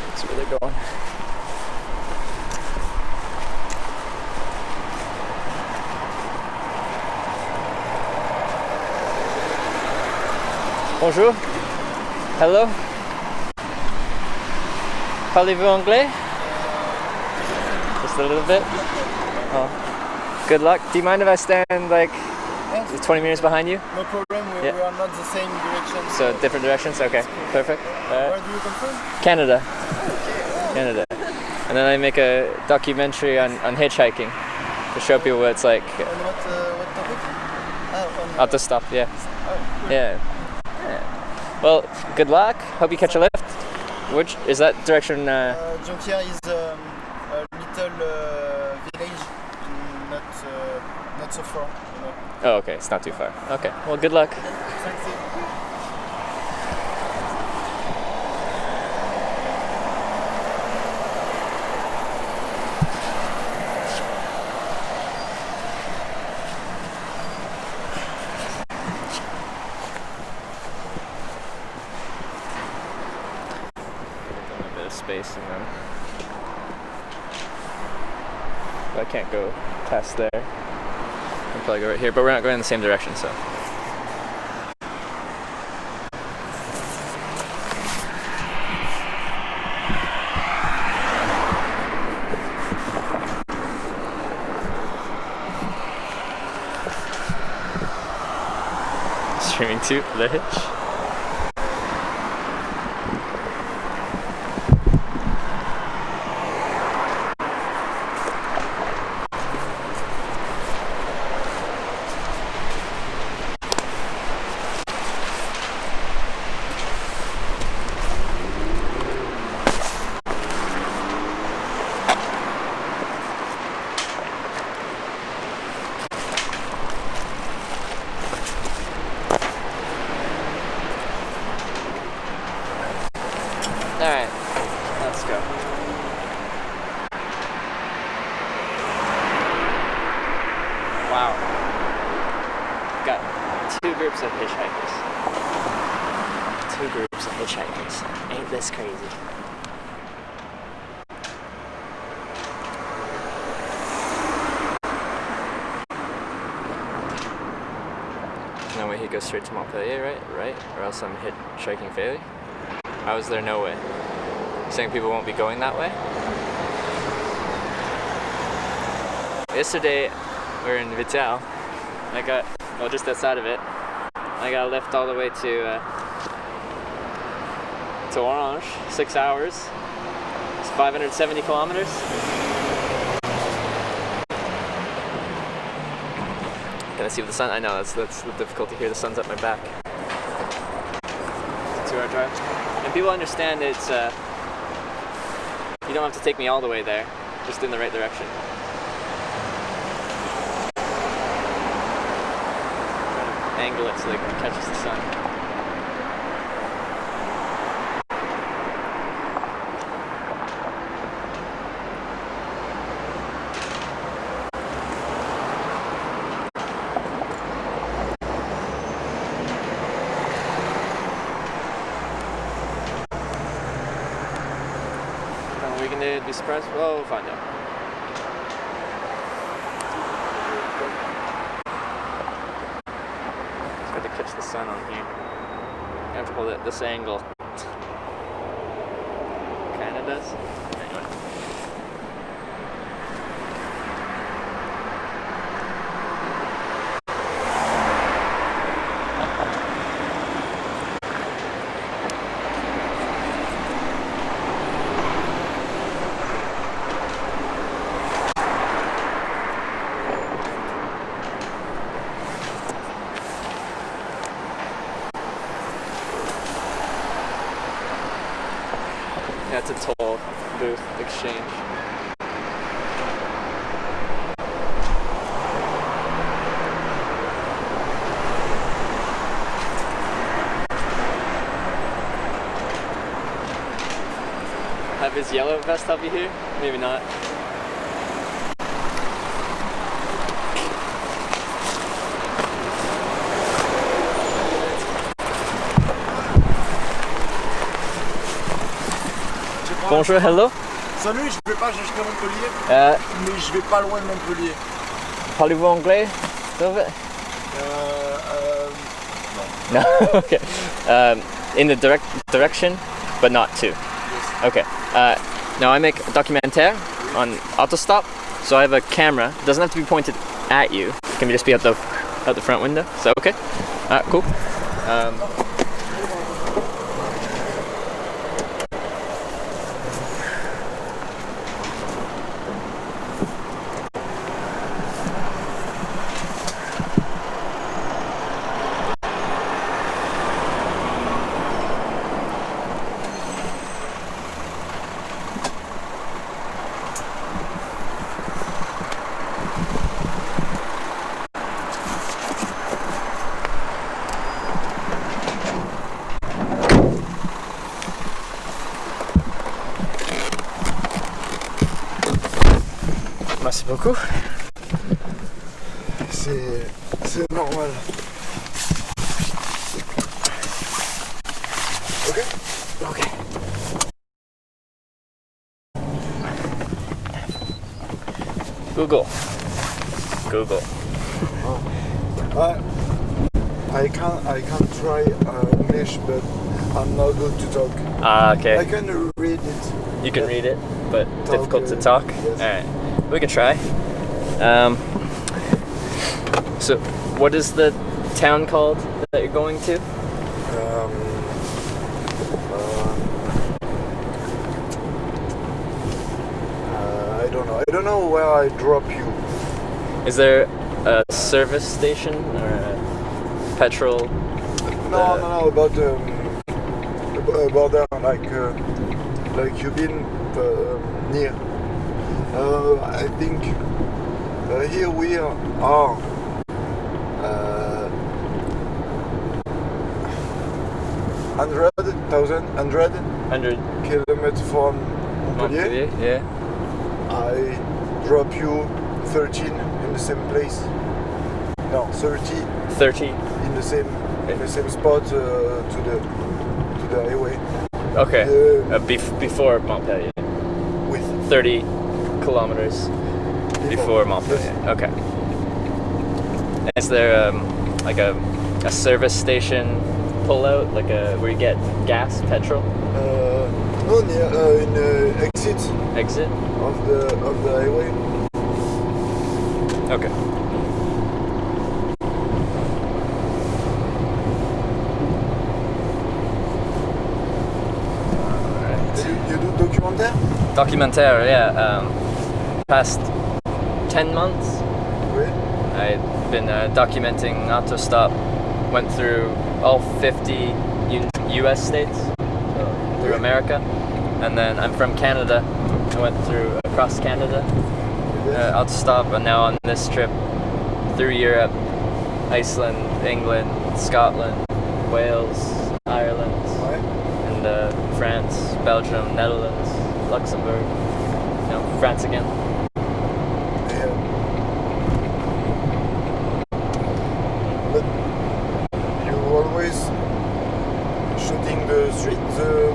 That's where they're going. Bonjour. Hello. Parlez-vous anglais? Just a little bit. Oh. Good luck. Do you mind if I stand like 20 meters behind you? No problem, we are not the same direction. So different directions? Okay, perfect. Where do you come from? Canada. Canada. And then I make a documentary on hitchhiking to show people what it's like. On what topic? At the stop, yeah. Oh, cool. Yeah. Well, good luck. Hope you catch a lift. Which is that direction? Jonquière is a little village, not so far. You know. Oh, okay. It's not too far. Okay. Well, good luck. Thanks. A bit of space and then I can't go past there. I'll probably go right here, but we're not going in the same direction, so. streaming to the Hitch. Alright, let's go. Wow. Got two groups of hitchhikers. Two groups of hitchhikers. Ain't this crazy? No way he goes straight to Montpellier, right? Or else I'm hitchhiking failure. How is there no way? You're saying people won't be going that way? Yesterday, we were in Vitel. I got, well, just outside of it. I got a lift all the way to Orange, 6 hours. It's 570 kilometers. Can I see the sun? I know, that's the difficulty here. The sun's up my back. It's a 2-hour drive. And people understand it's, you don't have to take me all the way there, just in the right direction. Trying to angle it so it catches the sun. Are we gonna be surprised? Well, we'll find out. It's hard to catch the sun on here. I have to hold it at this angle. Kinda does. Anyway. Yeah, it's a toll booth exchange. Have his yellow vest help you here? Maybe not. Bonjour, hello. Salut, je vais pas jusqu'à Montpellier, mais je vais pas loin de Montpellier. Parlez-vous anglais? A little bit? No. No? Okay. In the direction, but not to. Yes. Okay. Now I make a documentaire on autostop, so I have a camera. It doesn't have to be pointed at you. It can just be out the front window. Is that okay? Cool. Merci beaucoup. C'est normal. Ok? Okay. Google. I can try English, but I'm not good to talk. Okay. I can read it. You can read it, but Talk, difficult to talk. yes. Alright, we can try. So, what is the town called that you're going to? I don't know. I don't know where I drop you. Is there a service station or a petrol? No. About border, like you've been near. I think here we are 100 kilometers from Montpellier. Yeah. I drop you 13 in the same place. No, 30. 30. In the same spot to the highway. Okay. Before Montpellier. With 30 kilometers before Montpellier. Okay. Is there like a service station pullout, like where you get gas, petrol? No, near in exit of the highway. Okay. You do documentaire? Documentaire, yeah. Past 10 months, Oui. I've been documenting autostop. Went through all 50 U.S. states, through America, and then I'm from Canada. I went through across Canada, autostop, and now on this trip through Europe, Iceland, England, Scotland, Wales, Ireland, and France, Belgium, Netherlands, Luxembourg, France again. Yeah. But you always shooting the street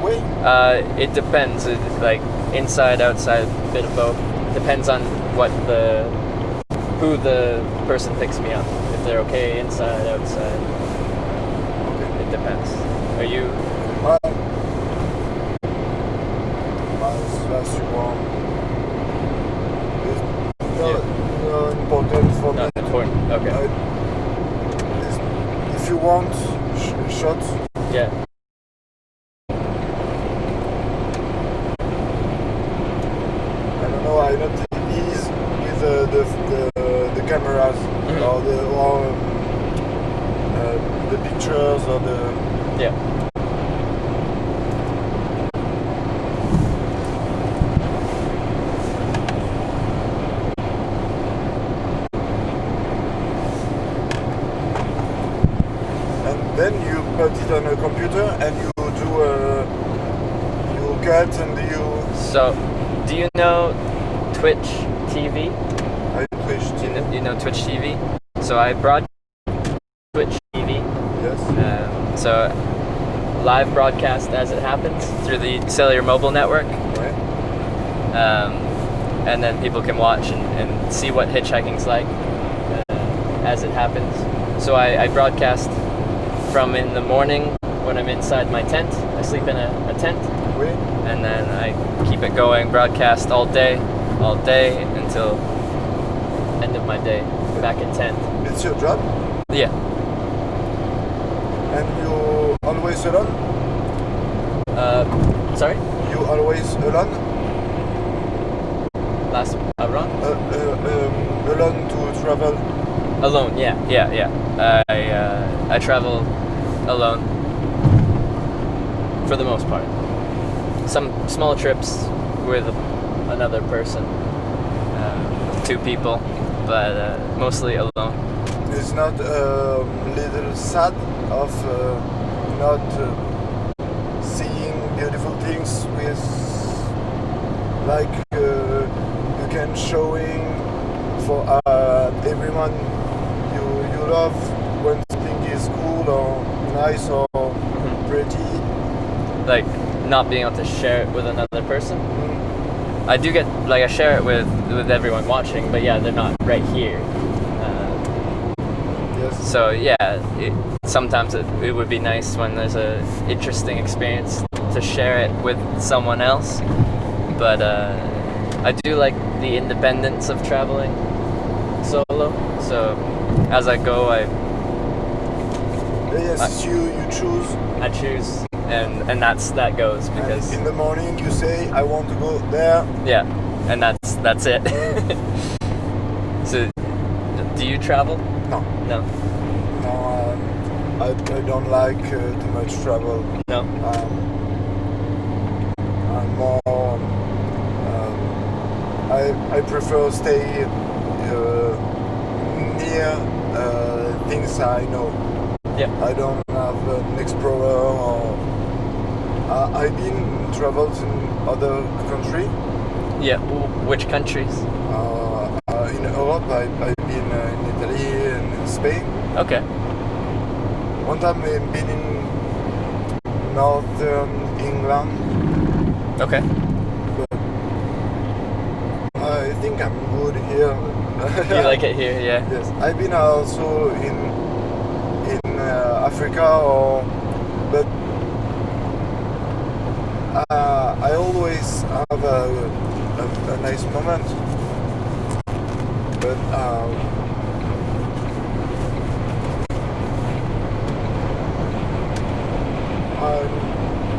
way? It depends. It's like inside, outside, bit of both. Depends on who the person picks me up. If they're okay inside, outside. Okay. It depends. Are you? That's important. It's not important for me. Not important. Okay. If you want shots, Yeah. I don't know. I'm not easy with the cameras or the pictures or the. Yeah. Then you put it on a computer and you do you cut and you. So, do you know Twitch TV? I Twitch TV. You know Twitch TV? So I broadcast Twitch TV. Yes. So live broadcast as it happens through the cellular mobile network. Right. And then people can watch and see what hitchhiking's like as it happens. So I broadcast from in the morning when I'm inside my tent. I sleep in a tent. Oui. And then I keep it going, broadcast all day until end of my day, back in tent. It's your job? Yeah. And you always alone? Sorry? You always alone? Last run? Alone to travel? Alone, yeah. I travel alone for the most part. Some small trips with another person, two people, but mostly alone. It's not a little sad of not seeing beautiful things with like you can showing for everyone you love when something is cool or nice or pretty. Like not being able to share it with another person. I do get I share it with everyone watching, but yeah, they're not right here. Yes. So yeah, sometimes it would be nice when there's a interesting experience to share it with someone else. But I do like the independence of traveling solo. So as I go, I Yes, you choose. I choose, and that goes because And in the morning you say I want to go there. yeah, and that's it. So, do you travel? No, No, I don't like too much travel. no. I'm more. I prefer stay near things I know. Yeah. I don't have an explorer or. I've been traveled in other country. Yeah. Which countries? In Europe, I've been in Italy and in Spain. Okay. One time I've been in northern England. Okay. But I think I'm good here. You like it here? Yeah. Yes, I've been also in Africa, but I always have a nice moment. But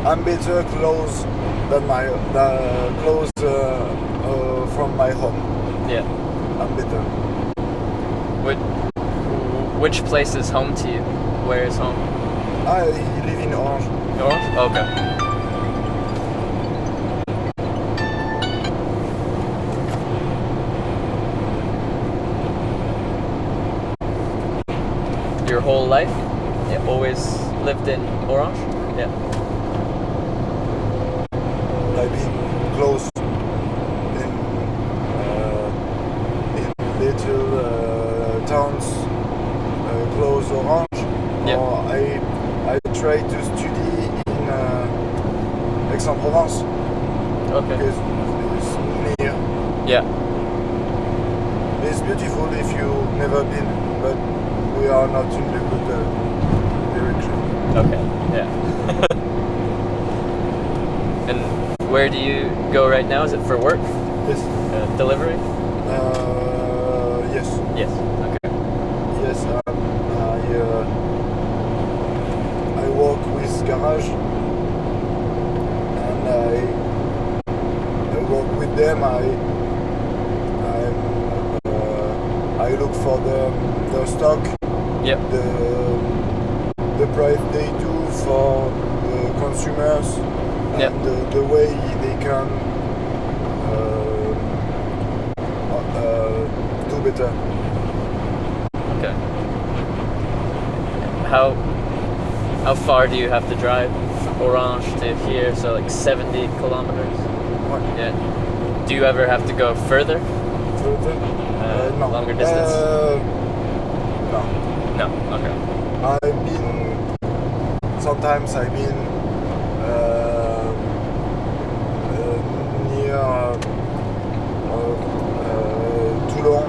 I'm better close than close from my home. Yeah. I'm better. Which place is home to you? Where is home? I live in Orange. Orange? Okay. Your whole life? You always lived in Orange? Yeah. I've been close in little towns close Orange. Yeah. Or I try to study in Aix-en-Provence Okay. because it's near. Yeah. It's beautiful if you've never been, but we are not in the good direction. Okay. Yeah. And where do you go right now? Is it for work? Yes. Delivery? Yes. Yes. Okay. Yes. I work with garage, and I work with them. I look for the stock. Yep. The price they do for the consumers. Yep. And the way they can do better. Okay. How far do you have to drive from Orange to here? So like 70 kilometers? What? Yeah. Do you ever have to go further? Further? No. Longer distance? No. No. Okay. Sometimes I've been near Toulon.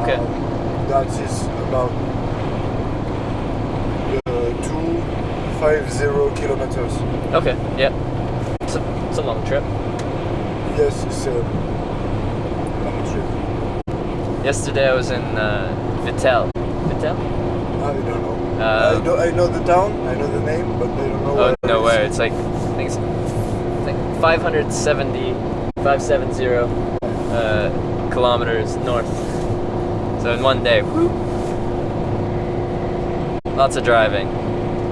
Okay. That is about 250 kilometers. Okay. Yeah. It's a long trip. Yes, it's a long trip. Yesterday I was in Vittel. Vittel? I don't know. I know the town, I know the name, but I don't know where. Oh, no way. It's like, I think it's like 570 kilometers north. So in one day, whoop, lots of driving.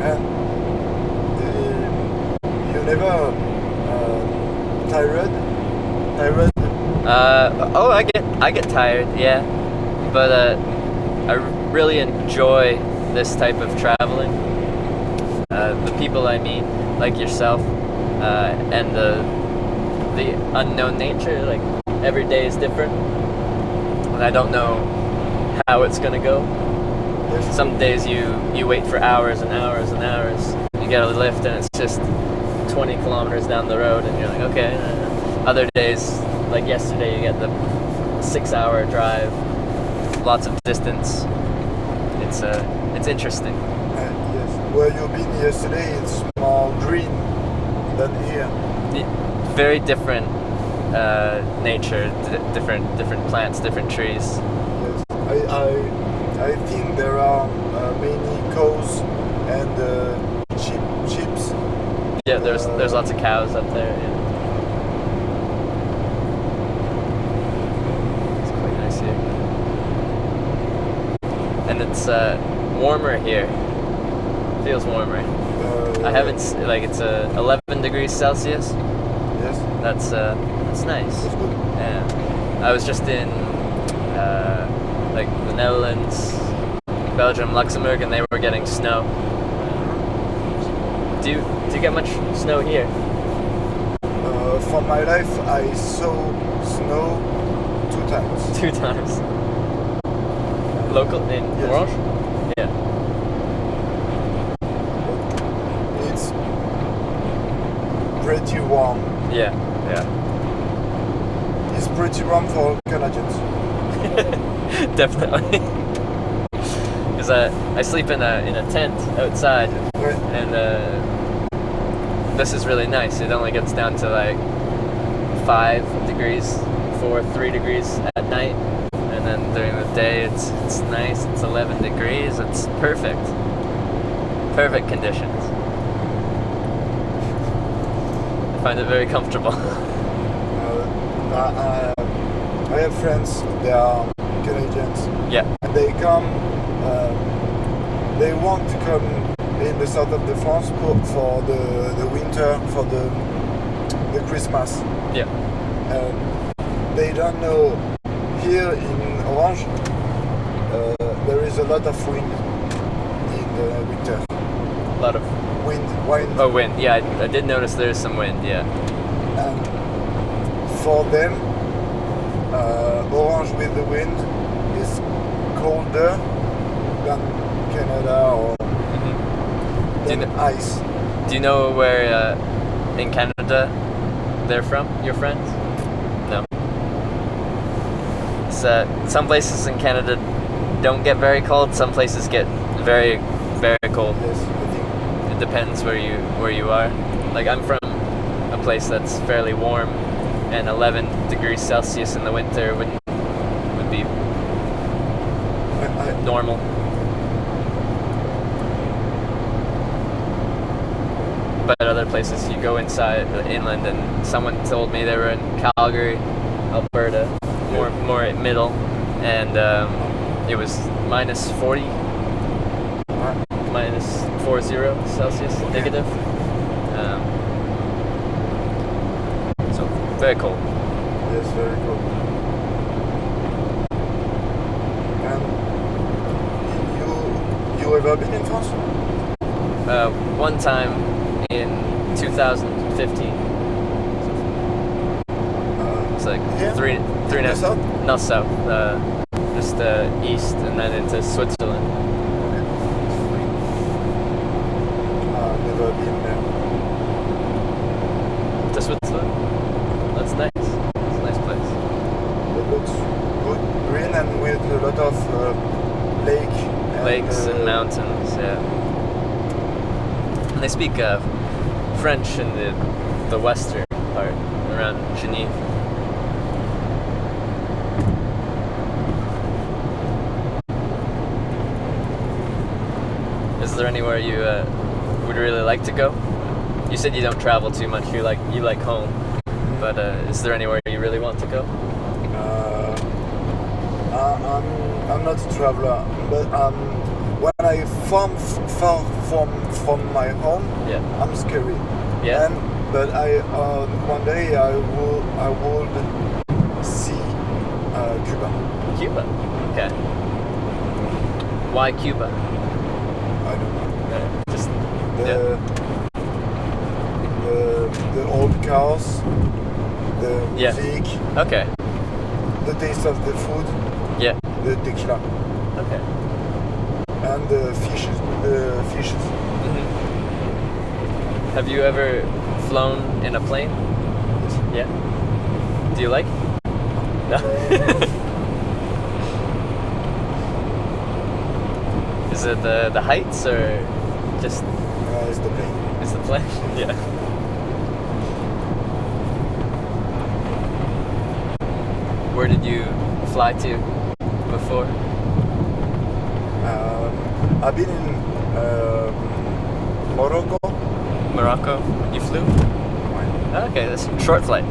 And you never tired? I get tired, yeah, but I really enjoy this type of traveling. The people I meet, like yourself, and the unknown nature. Like every day is different, and I don't know how it's gonna go. Yes. Some days you wait for hours and hours and hours. You get a lift and it's just 20 kilometers down the road, and you're like, okay. Other days, like yesterday, you get the 6-hour drive, lots of distance. It's interesting. Yes. Where you've been yesterday, it's more green than here. Very different nature, different plants, different trees. Yes. I think there are many cows and Yeah, there's lots of cows up there. Yeah. It's quite nice here, and it's warmer here. Feels warmer. I haven't it's 11 degrees Celsius. Yes. That's nice. That's good. Yeah. I was just in the Netherlands, Belgium, Luxembourg, and they were getting snow. Do you get much snow here? For my life, I saw snow 2 times. 2 times. Local in Yes. Orange? Yeah. It's pretty warm. Yeah. It's pretty warm for Canadians. Definitely. Because I sleep in a tent outside, Right. and this is really nice. It only gets down to 5 degrees, 3 degrees at night, and then during the day it's nice. It's 11 degrees. It's perfect. Perfect conditions. I find it very comfortable. I have friends. They are Canadians. Yeah. And they come. They want to come in the south of the France for the winter, for the Christmas. Yeah. They don't know here in Orange there is a lot of wind in the winter. A lot of Wind. oh wind. Yeah, I did notice there's some wind. Yeah. And for them, Orange with the wind is colder than Canada or Do you than kn- ice. Do you know where in Canada they're from? Your friends? No. So some places in Canada don't get very cold. Some places get very, very cold. Yes, I think. It depends where you are. Like I'm from a place that's fairly warm, and 11 degrees Celsius in the winter would be I, normal. But other places, you go inside the inland, and someone told me they were in Calgary, Alberta, more at middle, and it was minus 40, minus 40 Celsius, negative. So very cold. yes, very cold. And you ever been in France? One time in 2015. It's like Here? three and a half. South? Not south. Just east, and then into Switzerland. Never been there. To Switzerland. That's nice. It's a nice place. It looks good, green and with a lot of Lakes and mountains. Yeah. And they speak French in the western part around Genève. Is there anywhere you would really like to go? You said you don't travel too much. You like home, but is there anywhere you really want to go? I'm not a traveler, but when I far from my home, Yeah. I'm scary. Yeah. But one day I would see Cuba. Cuba. Okay. Why Cuba? I don't know. Just The the old cars, the Yeah. music, Okay. the taste of the food, Yeah. the tequila, Okay. and the fishes. hmm Have you ever flown in a plane? Yeah. Do you like? No. Is it the heights or just It's the plane. is the plane? Yeah. Where did you fly to before? I've been in Morocco Morocco? You flew? Okay, that's a short flight.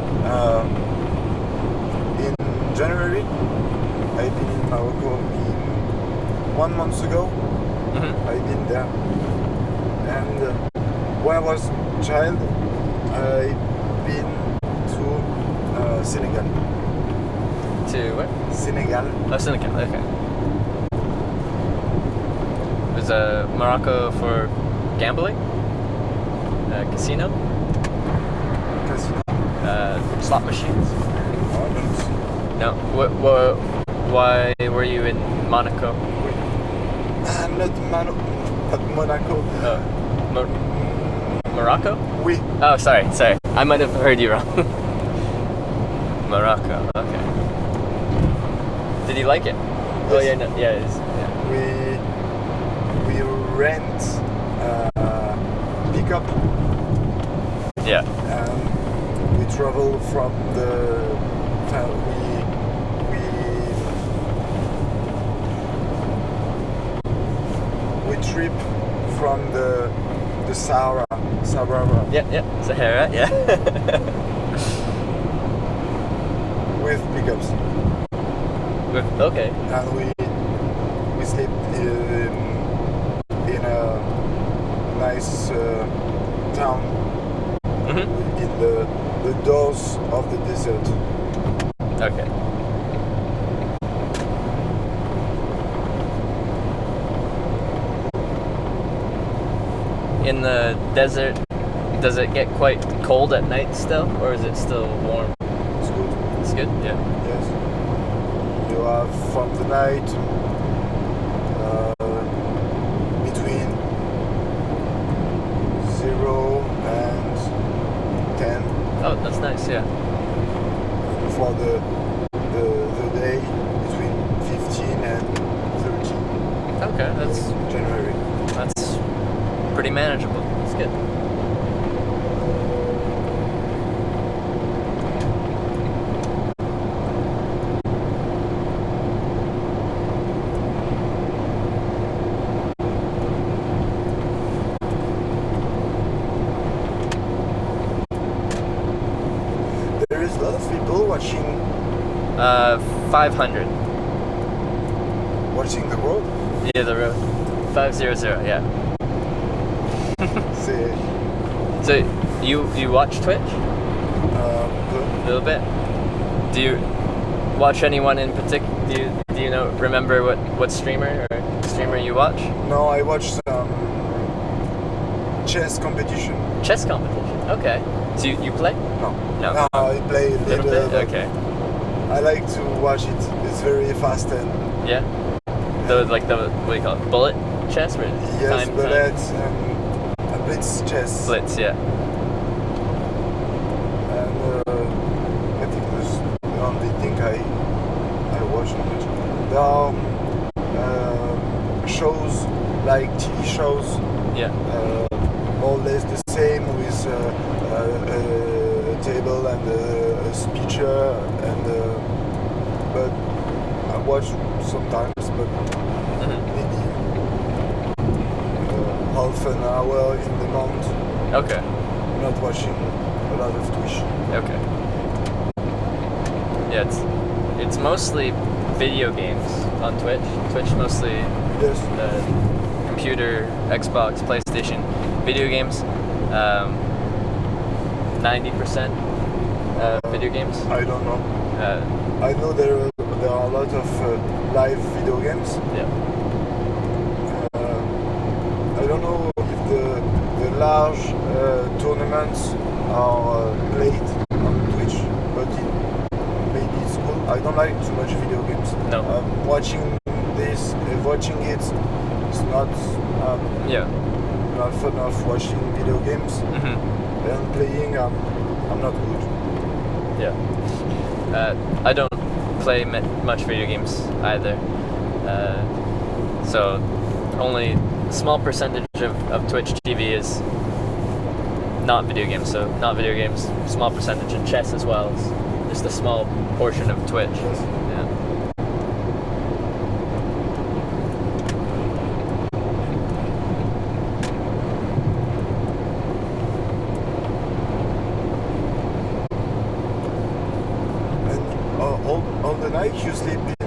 In January, I've been in Morocco 1 month ago. Mm-hmm. I've been there, and when I was a child, I've been to Senegal. To what? Senegal. Oh, Senegal, okay. Was Morocco for gambling? Casino? Casino. Slot machines? No, No. Why were you in Monaco? not Monaco. Morocco? Oui. Oh, sorry. I might have heard you wrong. Morocco. Okay. Did you like it? Yes. Oh yeah, no, yeah, it is. Yeah. We rent pickup. Yeah. We travel from the we trip from the Sahara. Yeah. Sahara. Yeah. With pickups. Okay. And we sleep in a nice town. Mm-hmm. In the doors of the desert. Okay. In the desert, does it get quite cold at night still, or is it still warm? It's good. It's good. Yeah. Yes. You have from the night between 0 and 10. Oh, that's nice. Yeah. For the day between 15 and 30. Okay, that's January. that's pretty manageable. That's good. There is a lot of people watching 500. watching the road. Yeah, the road. 500. Yeah. Say So you watch Twitch a little bit? Do you watch anyone in particular? Do you know remember what streamer you watch? no, I watch some chess competition. Chess competition. Okay. So you play? No. No. I play a Little little bit. Okay. I like to watch it. It's very fast and Yeah. The what do you call it? Bullet chess? Or yes, time? bullets and blitz chess. Blitz. Yeah. And I think that's the only thing I watch on it. There are shows like TV shows, Yeah. more or less the same with a table and a speaker and but I watch sometimes, but Mhm. maybe half an hour in the month. Okay. Not watching a lot of Twitch. Okay. Yeah, it's mostly video games on Twitch. Twitch mostly Yes. computer, Xbox, PlayStation, video games. 90% video games. I don't know. I know there are a lot of live video games. Yeah. I don't know if the large tournaments are played on Twitch, but maybe it's cool. I don't like too much video games. No. Watching it is not Yeah. not fun of watching video games Hmm. and playing. I'm not good. Yeah. I don't play much video games either. So only a small percentage of Twitch TV is not video games. So not video games, small percentage, and chess as well. It's just a small portion of Twitch. Yes. Yeah. you sleep in a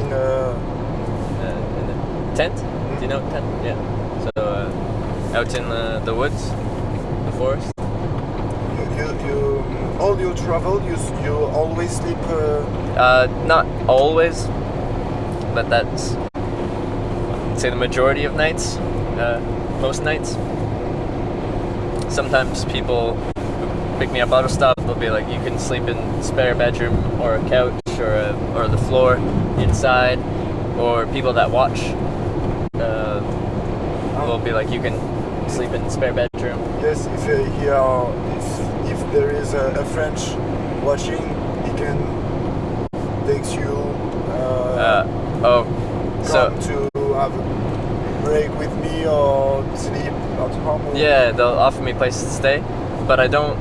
In the tent. Do you know tent? Yeah. So out in the woods, the forest. you all your travel you always sleep Not always, but that's I'd say the majority of nights. Most nights. Sometimes people pick me up auto stop. They'll be like, you can sleep in spare bedroom or a couch or the floor inside, or people that watch will be like, you can sleep in spare bedroom. yes if there is a French watching he can takes you So come to have a break with me or sleep at home or- yeah, they'll offer me places to stay, but I don't.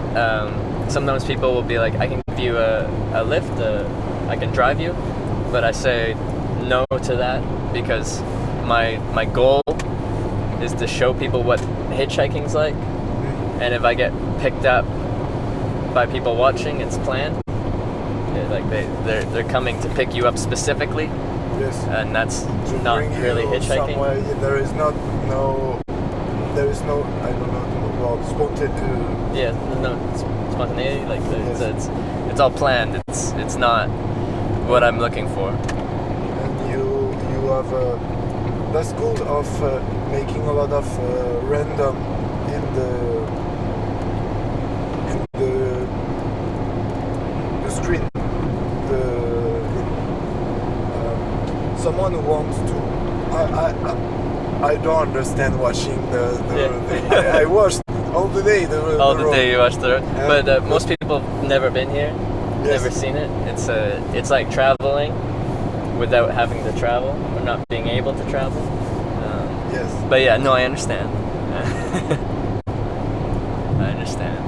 Sometimes people will be like, I can give you a lift, I can drive you, but I say no to that because my goal is to show people what hitchhiking's like, and if I get picked up by people watching, it's planned. Like they're coming to pick you up specifically, yes and that's to not bring really you hitchhiking. somewhere. There is no I don't know the word spontaneous. Yeah, there's no spontaneity. Like Yes. it's all planned. It's not what I'm looking for. And you have the school of making a lot of random in the screen. Someone who wants to. I don't understand watching I watched all the day All the the road. day you watch the road, Yeah. but most people have never been here, Yes. never seen it. It's like traveling without having to travel or not being able to travel. Yes. But yeah, no, I understand. I understand.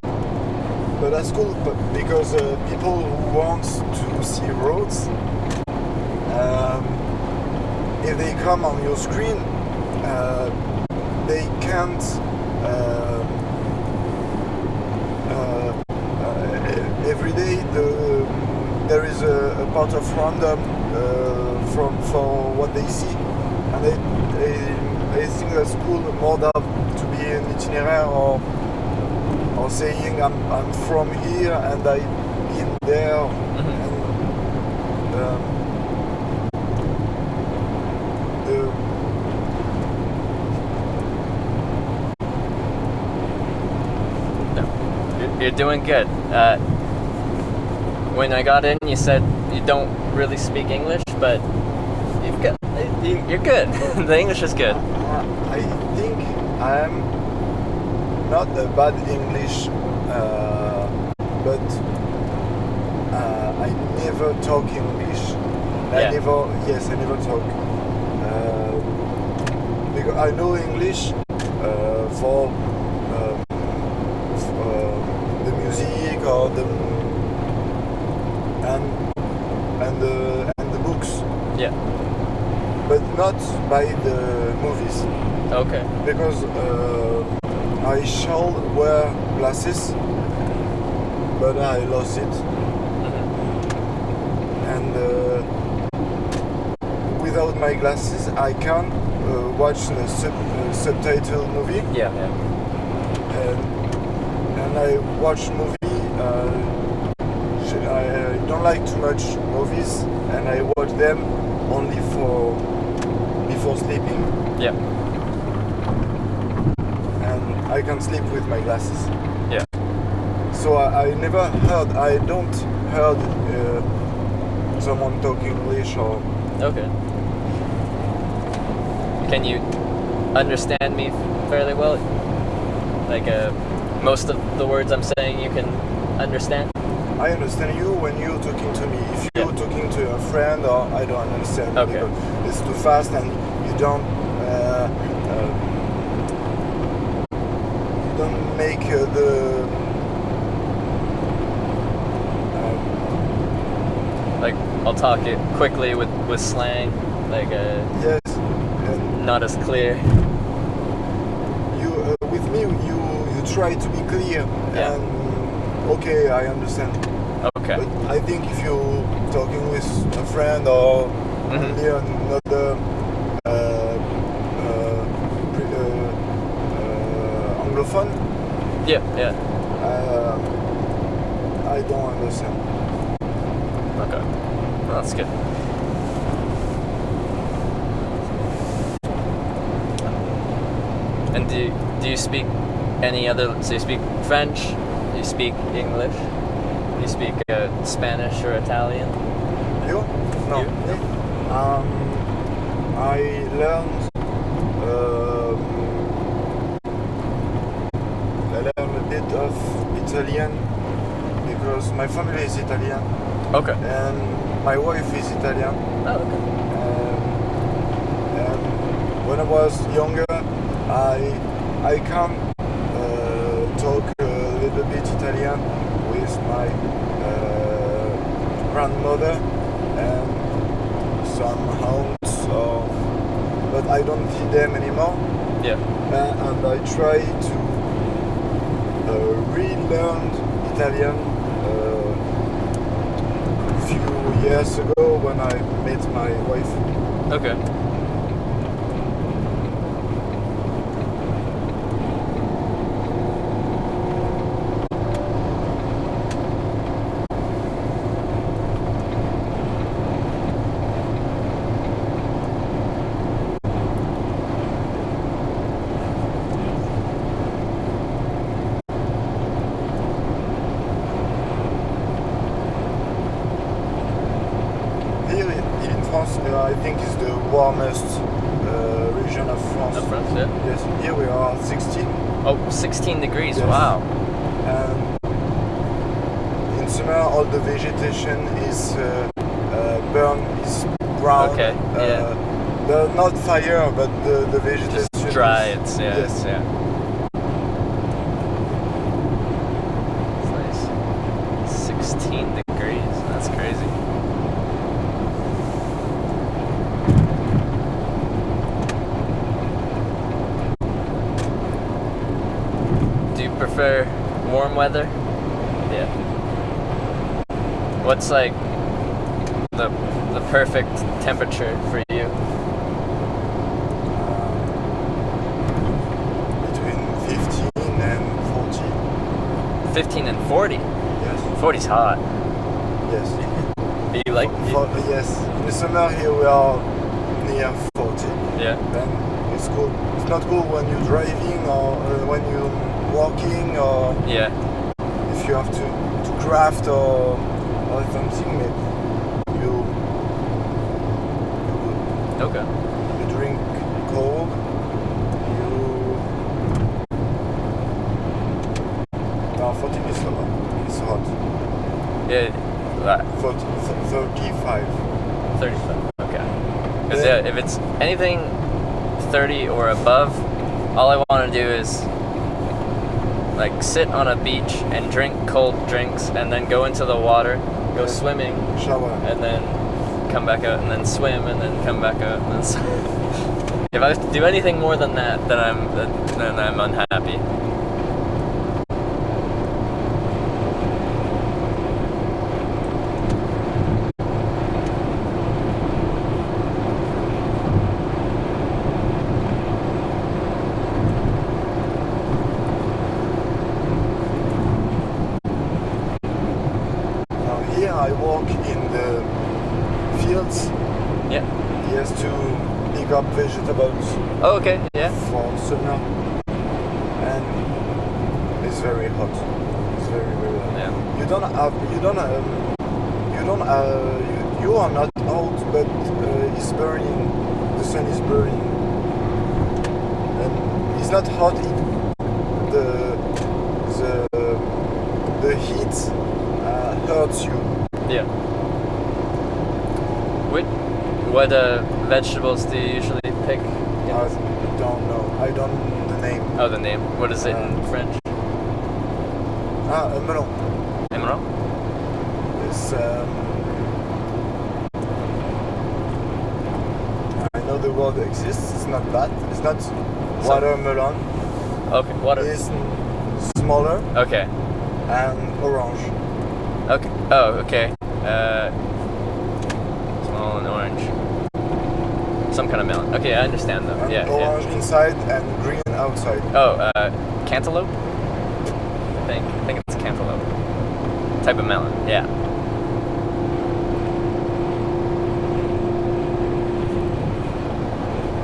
But that's cool, but because people who want to see roads, if they come on your screen, they can't. Every day, there is a part of random for what they see, and they think that's cool more than to be an itinéraire or saying I'm from here and I've been there. You're doing good. When I got in, you said you don't really speak English, but you're good. The English is good. I think I'm not a bad English, but I never talk English. Yeah. I never talk. Because I know English for the music or and the books, Yeah. but not by the movies. Okay. Because I shall wear glasses, but I lost it, and without my glasses I can't watch the subtitle movie. Yeah. And I watch movie. I don't like too much movies, and I watch them only before sleeping. Yeah. And I can sleep with my glasses. Yeah. So I never heard. I don't heard someone talk English or. Okay. Can you understand me fairly well? Like most of the words I'm saying you can understand? I understand you when you're talking to me. If you're Yeah. talking to a friend, or I don't understand. Okay. Because it's too fast, and you don't make Like I'll talk it quickly with slang, like yes. And not as clear. you with me, you try to be clear. Yeah. And okay, I understand. Okay. But I think if you're talking with with a friend or Mhm. only another Anglophone, Yeah, yeah. I don't understand. Okay. Well, that's good. And do you speak any other? So you speak French? You speak English? You speak Spanish or Italian? You? No. You? I learned a bit of Italian because my family is Italian Okay. and my wife is Italian. Oh, okay. And when I was younger, I can talk a little bit Italian with my grandmother and some aunts, but I don't see them anymore. Yeah. And I try to relearn Italian a few years ago when I met my wife. Okay. Here in France, I think is the warmest region of France. Of France, yeah. Yes, here we are 16, Oh, 16 degrees. Yes. Wow. and in summer all the vegetation is burned, is brown. Okay, yeah. Not fire, but the vegetation Just dry. is, It's yeah. yes. It's, yeah. It's nice. 16 degrees. That's crazy. Do you prefer warm weather? Yeah. What's like the perfect temperature for you? Between 15 and 40. 15 and 40. Yes. 40's hot. Yes. Do you like? Yes. In the summer here we are near 40. Yeah. Then it's cool. It's not cool when you're driving or when you're walking or Yeah. if you have to craft or something. You Okay. you drink cold. You no 14 is hot. It's hot. Yeah. 40, 35. 35. Okay. Because Yeah. if it's anything 30 or above, all I want to do is like sit on a beach and drink cold drinks and then go into the water, go Yeah. swimming, Shower. and then come back out and then swim and then come back out and then if I do anything more than that, then I'm unhappy. Now here I walk in the fields. Yeah. He has to pick up vegetables Oh, okay. Yeah. for summer, and it's very hot. It's very very hot. Yeah. You are not out, but it's burning. The sun is burning, and it's not hot. The heat hurts you. Yeah. What vegetables do you usually pick? I don't know. I don't know the name. Oh, the name. What is it in French? A melon. Emerald? It's I know the word exists. It's not that. It's not watermelon. Okay. What? It's smaller Okay. and orange. Okay. Oh, okay. orange. Some kind of melon. Okay, I understand though. And Yeah, orange yeah. inside and green outside. Oh, cantaloupe? I think it's cantaloupe. Type of melon, yeah.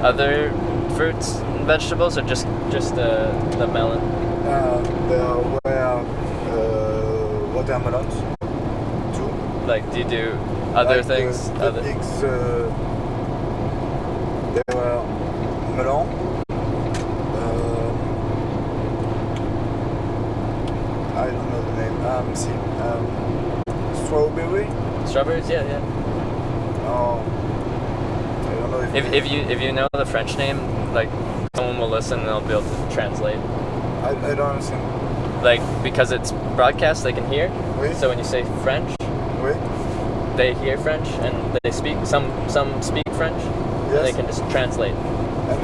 Other fruits and vegetables, or just the melon? There were watermelons too. Like, do you do other Like things? The pigs, there were melon. I don't know the name. Strawberry. Strawberries, yeah. Oh, I don't know If you know the French name, like someone will listen and they'll be able to translate. I don't understand. Like, because it's broadcast, they can hear. Oui. So when you say French, Oui. they hear French and they speak. Some speak French. Yes. And they can just translate. And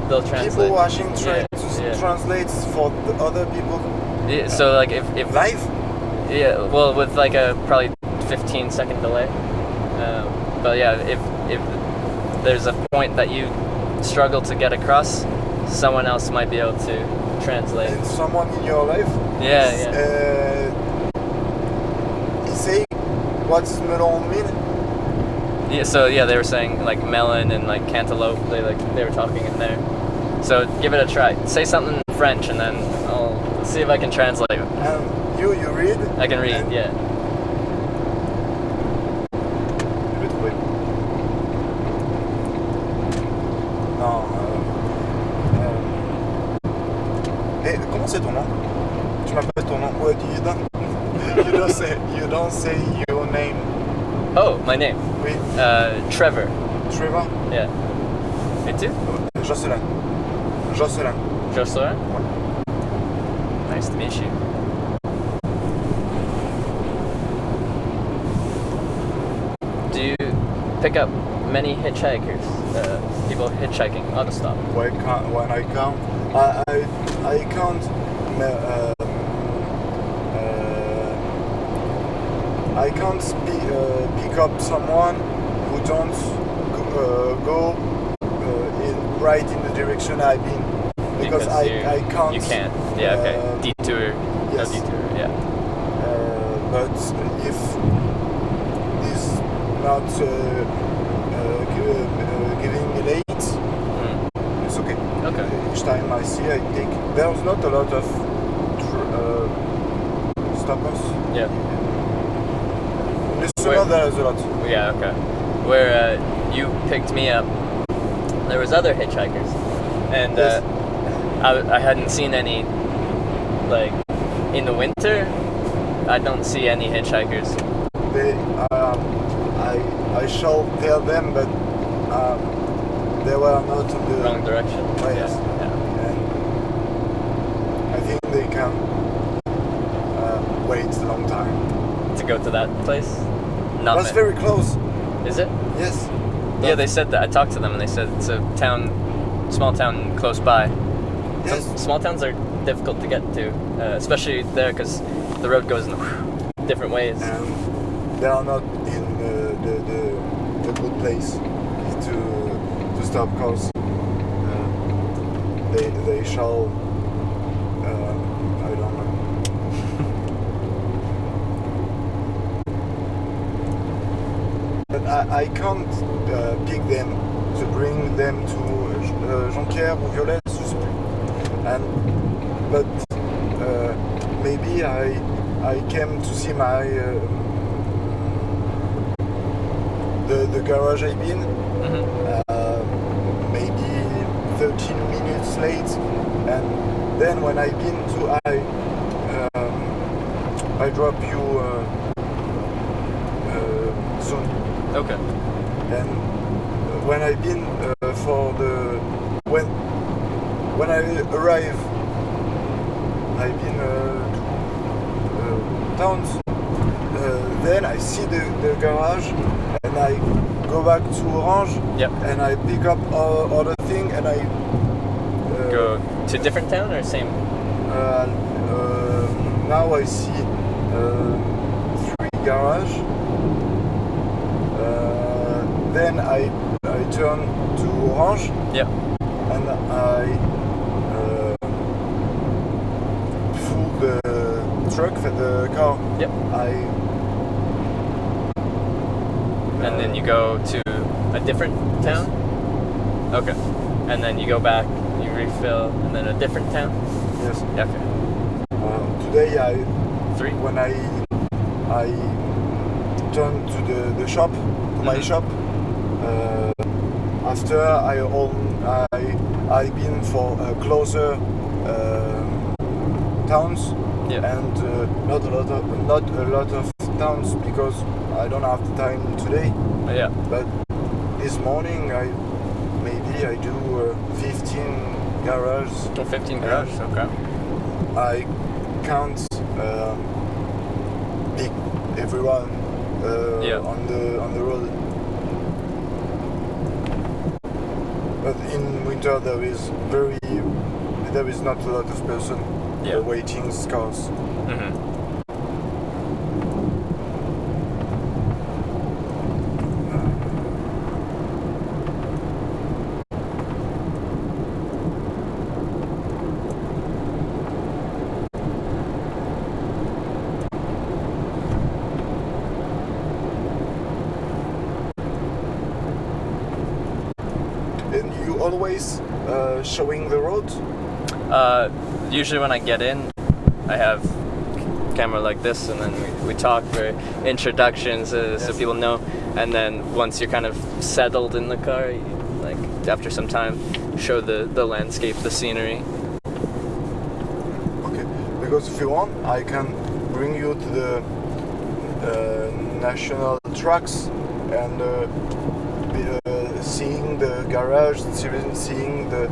They'll translate. people watching try Yeah, to yeah. translate for the other people Yeah, so like if live. yeah, well, with like a probably 15-second delay. But yeah, if there's a point that you struggle to get across, someone else might be able to translate. And someone in your life. Yeah. He say, what's melon mean? Yeah, so yeah, they were saying like melon and like cantaloupe. They were talking in there. So give it a try. Say something in French, and then I'll see if I can translate. You read? I can read. And Yeah. Je vais trouver. Non. Et comment c'est ton nom? Tu m'appelles ton nom? Ouais, you don't say your name. Oh, my name. Oui. Trevor. Trevor? Yeah. Me too. Jocelyn. Jocelyn. Nice to meet you. Do you pick up many hitchhikers? People hitchhiking on the stop? When I count, I count. I can't pick up someone who don't go right in the direction I've been because I can't. You can't. Yeah. Okay. Detour. Yes. No detour. Yeah. But if he's not giving me late, it's okay. Okay. Each time I see, I take. There's not a lot of stoppers. Yeah. Listener, there's a lot. Yeah. Okay. Where you picked me up, there was other hitchhikers, and Yes. I hadn't seen any. Like in the winter, I don't see any hitchhikers. They, I shall tell them, but they were not in the Wrong direction. Right, yes. Yeah. And I think they can wait a long time. To go to that place. Not That's very close. Is it? Yes. Yeah, they said that. I talked to them and they said it's a small town close by. Yes. Some small towns are difficult to get to, especially there because the road goes in different ways. And they are not in the good place to stop cars. They shall. I don't know. But I can't pick them to bring them to Jonquière or Violet, je sais plus. But maybe I came to see my the garage I've been. Mm-hmm. Maybe 13 minutes late, and then when I've been to I drop you soon. Okay. And when I've been for the when I arrive, I've been towns. Then I see the garage, and I go back to Orange. Yep. And I pick up other thing, and I Go to a different town or same? now I see 3 garage. then I turn to Orange. Yeah. And I full the truck for the car. Yep. And then you go to a different town? Okay. And then you go back, you refill, and then a different town? Yes. Yeah, okay. Today 3? when I turn to the shop, to my shop, after I've been for closer towns. Yeah. And not a lot of towns because I don't have the time today. Yeah. But this morning I do 15 garages. 15 garages, okay. I can't pick everyone on the road. But in winter there is not a lot of person waiting cars. Mm-hmm. And you always showing the road? Usually when I get in, I have camera like this, and then we talk for introductions so people know. And then once you're kind of settled in the car, you, like after some time, show the landscape, the scenery. Okay, because if you want, I can bring you to the national tracks and seeing the garage, seeing the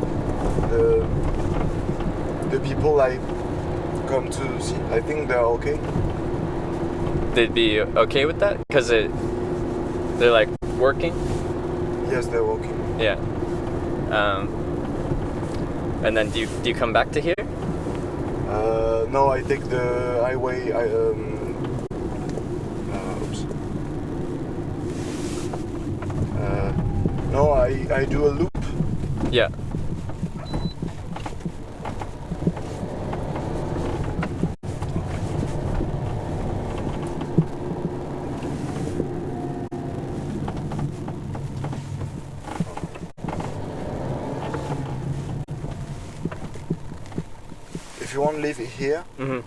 people I come to see. I think they're okay. They'd be okay with that because they're like working. Yes, they're working. Yeah. And then do you come back to here? No, I take the highway. No, I do a loop. Yeah. If you want to leave it here. Mm-hmm.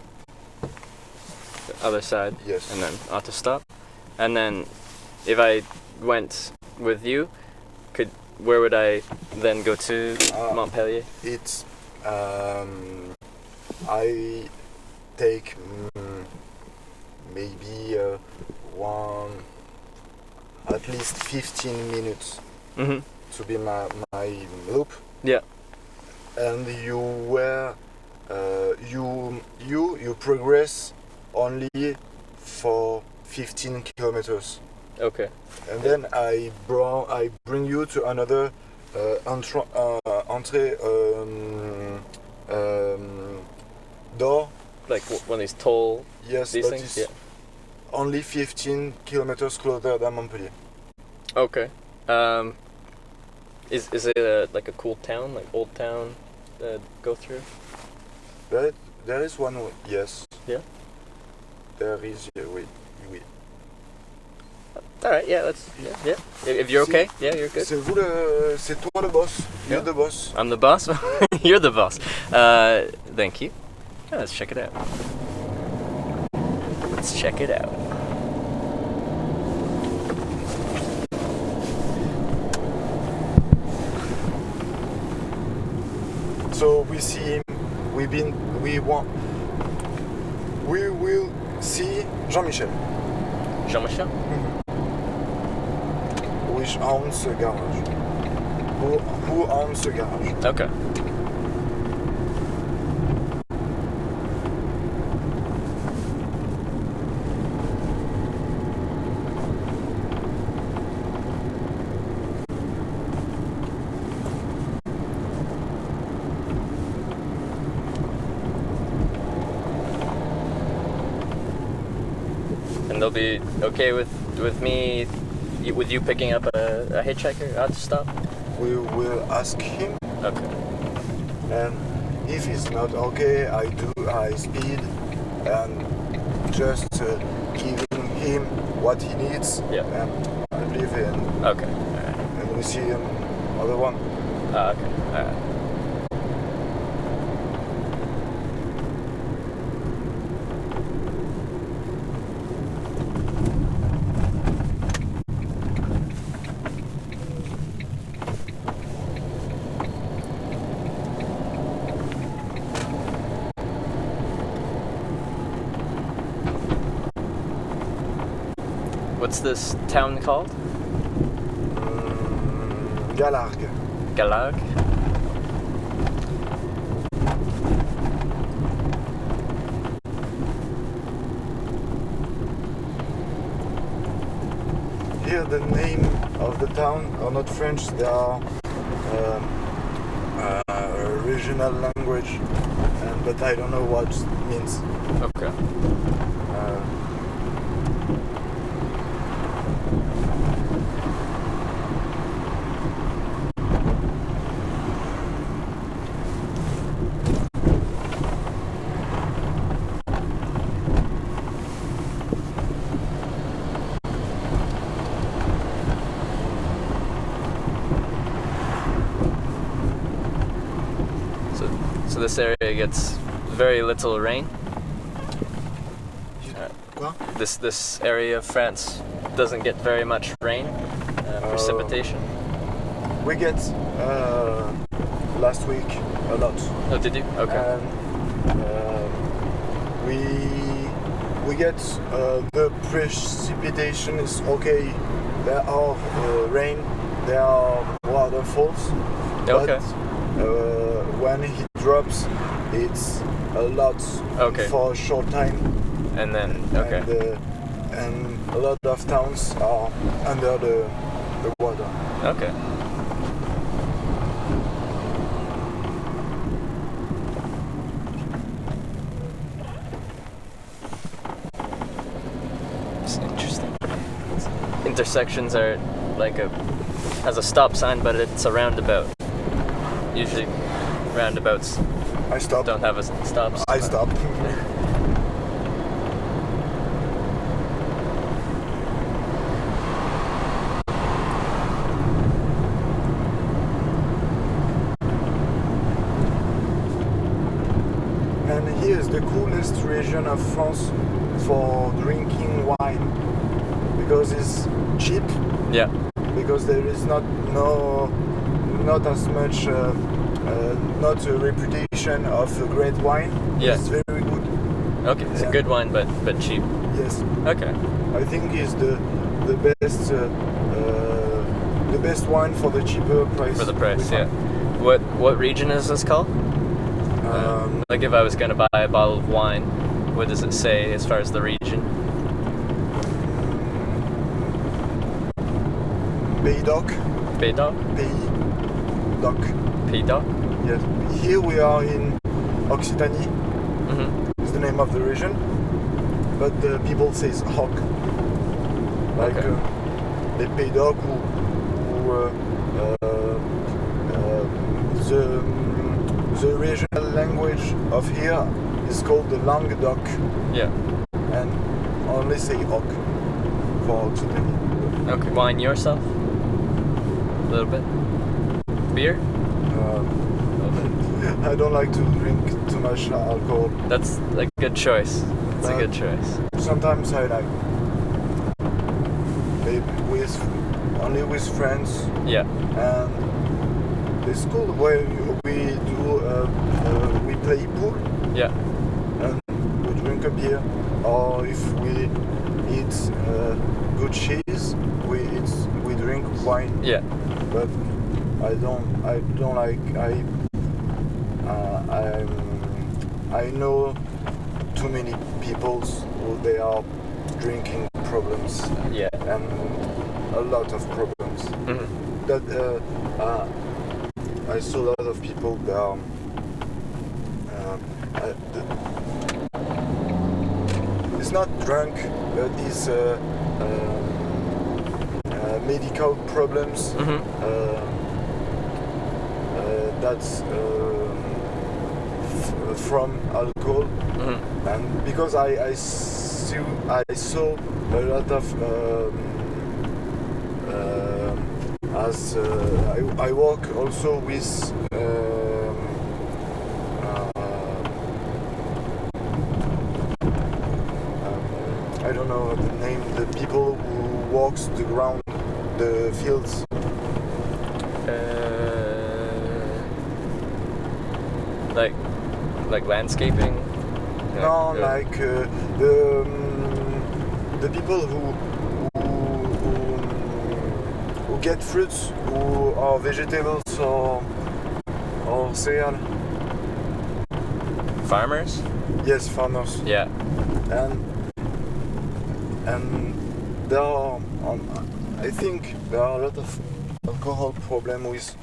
The other side. Yes. And then auto stop. And then if I went with you, where would I then go to Montpellier? It's I take maybe at least 15 minutes to be my loop. Yeah. And you progress only for 15 kilometers. Okay. And then I bring you to another entrée door. Like one of these toll. Yes, these but things. it's only 15 kilometers closer than Montpellier. Okay. Is it like a cool town, like old town, that go through? There is one. Yes. Yeah. There is. Oui. All right. Yeah. Yeah. If you're okay. Yeah, you're good. C'est toi le boss. You're the boss. I'm the boss. You're the boss. Thank you. Yeah, let's check it out. Let's check it out. So we will see Jean-Michel. Jean-Michel? Which owns the garage. Who owns the garage? Okay. And they'll be okay with me with you picking up a hitchhiker at the stop? We will ask him, Okay. and if it's not okay, I do high speed and just giving him what he needs. Yeah. And I leave him, Okay. Alright. and we see him other one. Okay. Alright. What's this town called? Galargue. Galargue? Here the name of the town are not French, they are a regional language, but I don't know what it means. Okay. So this area gets very little rain. Quoi? This area of France doesn't get very much rain, precipitation. We get last week a lot. Oh, did you? Okay. And we get the precipitation is okay. There are rain, there are waterfalls. Okay. But when he drops, it's a lot Okay. for a short time. And then okay. And a lot of towns are under the water. Okay. It's interesting. Intersections are like has a stop sign, but it's a roundabout. Usually, roundabouts I stop. don't have a stop sign. I stop. And here is the coolest region of France for drinking wine because it's cheap. Yeah. Because there is not as much not a reputation of a great wine. Yeah. It's very good. Okay. It's a Yeah. good wine, but cheap. Yes, Okay. I think it's the best wine for the cheaper price. For the price, we yeah. find. What region is this called? Like if I was gonna buy a bottle of wine, what does it say as far as the region? Pays d'Oc. Pays-d'Oc? Pays d'Oc. Pays-d'Oc? Yes. Here we are in Occitanie. Mm-hmm. Is the name of the region, but the people says Hoc. Like Okay. les Pays d'Oc ou the regional language of here is called the Languedoc Yeah. and only say Hoc for Occitanie. Okay. Wine yourself? A little bit? Beer? I don't like to drink too much alcohol. That's a good choice. It's a good choice. Sometimes I like. Maybe only with friends. Yeah. And the school where we play pool Yeah. and we drink a beer, or if we eat good cheese, we drink wine. Yeah. But I don't like I know too many people who they are drinking problems Yeah. and a lot of problems. Mm-hmm. That I saw a lot of people that are it's not drunk, but it's medical problems. That's from alcohol, and because I saw a lot of as I work also with I don't know the name, the people who walks the ground, the fields. Like landscaping. No, like the people who get fruits, who are vegetables or cereal. Farmers. Yes, farmers. Yeah. And there are, I think there are a lot of alcohol problem with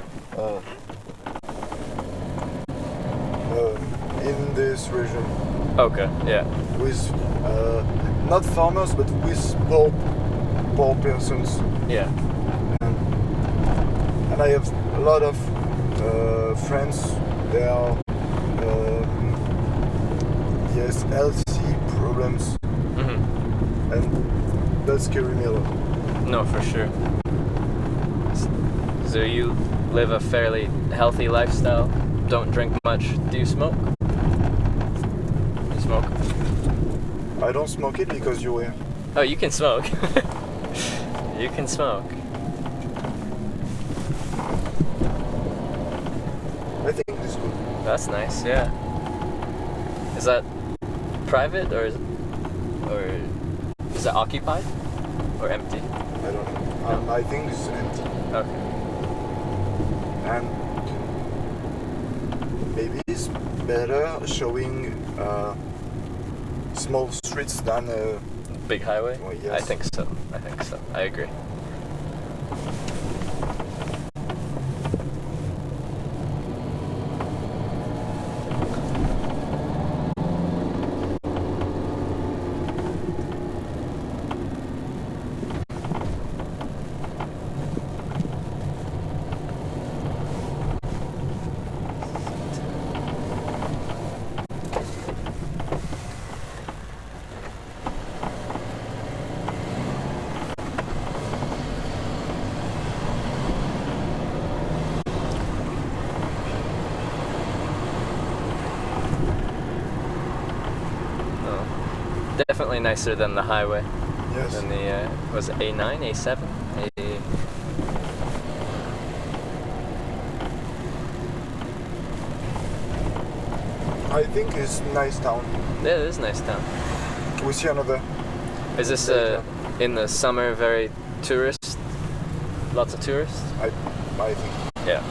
in this region. Okay. Yeah. With not farmers, but with poor persons. Yeah. And I have a lot of friends. They are yes, healthy problems, and that's scary me a lot. No, for sure. So you live a fairly healthy lifestyle. Don't drink much. Do you smoke? You smoke? I don't smoke it because you're here. Oh, you can smoke. You can smoke. I think it's good. That's nice. Yeah. Is that private or is it occupied or empty? I don't know. I think it's empty. Okay. And maybe it's better showing small streets than Big highway? well, yes. I think so. I agree. Definitely nicer than the highway. yes. Than the was it A9, A7, I think it's nice town. Yeah, it is a nice town. We see another. Is this in the summer very tourist? Lots of tourists? I think. Yeah.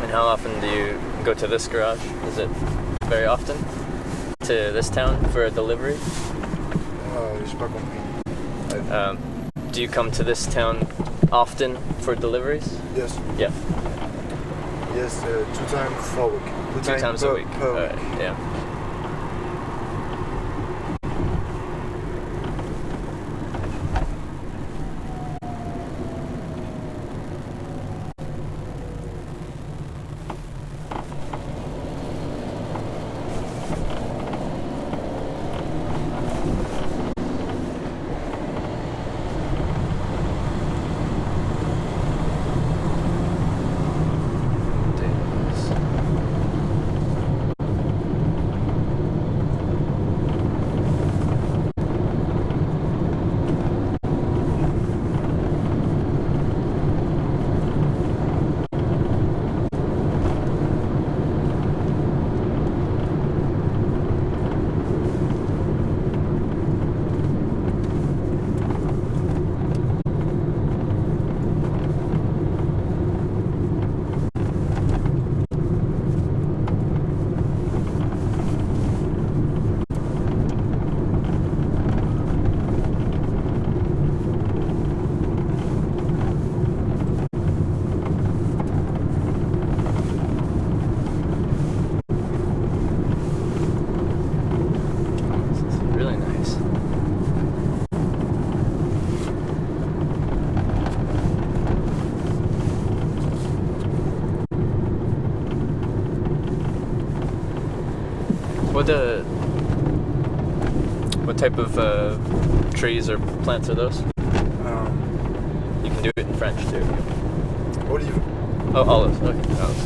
And how often do you go to this garage? Is it very often to this town for a delivery? J'ai pas compris. Do you come to this town often for deliveries? Yes. Yeah. Yes, 2 times per week. Two times a week. Per week. Alright, yeah. What type of trees or plants are those? You can do it in French too. Olive. Oh, olives. Okay, olives.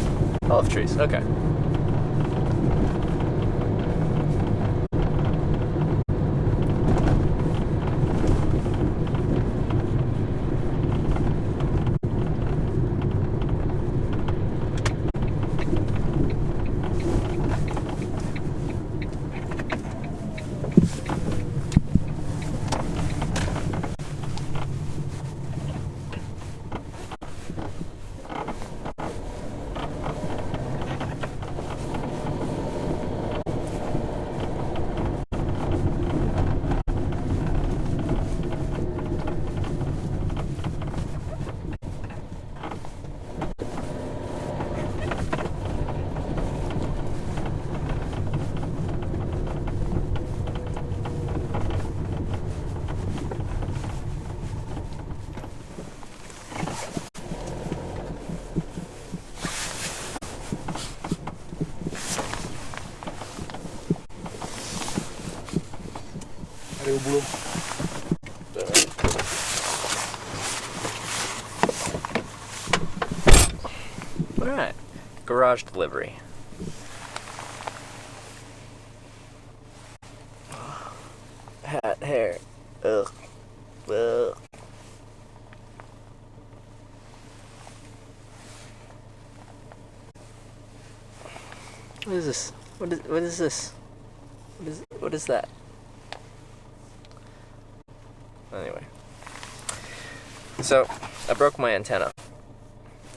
Olive trees. Okay. Allez au boulot. Alright. Garage delivery. Hat, hair. Ugh. Ugh. What is this? What is this? What is that? Anyway. So, I broke my antenna.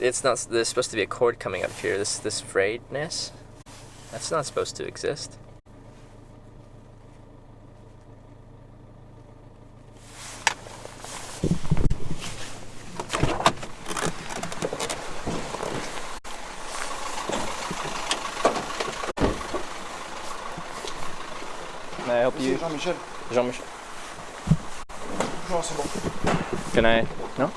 It's not, there's supposed to be a cord coming up here, this frayedness. That's not supposed to exist. May I help you? Jean-Michel. Jean-Michel. Non, c'est bon. Can I? No?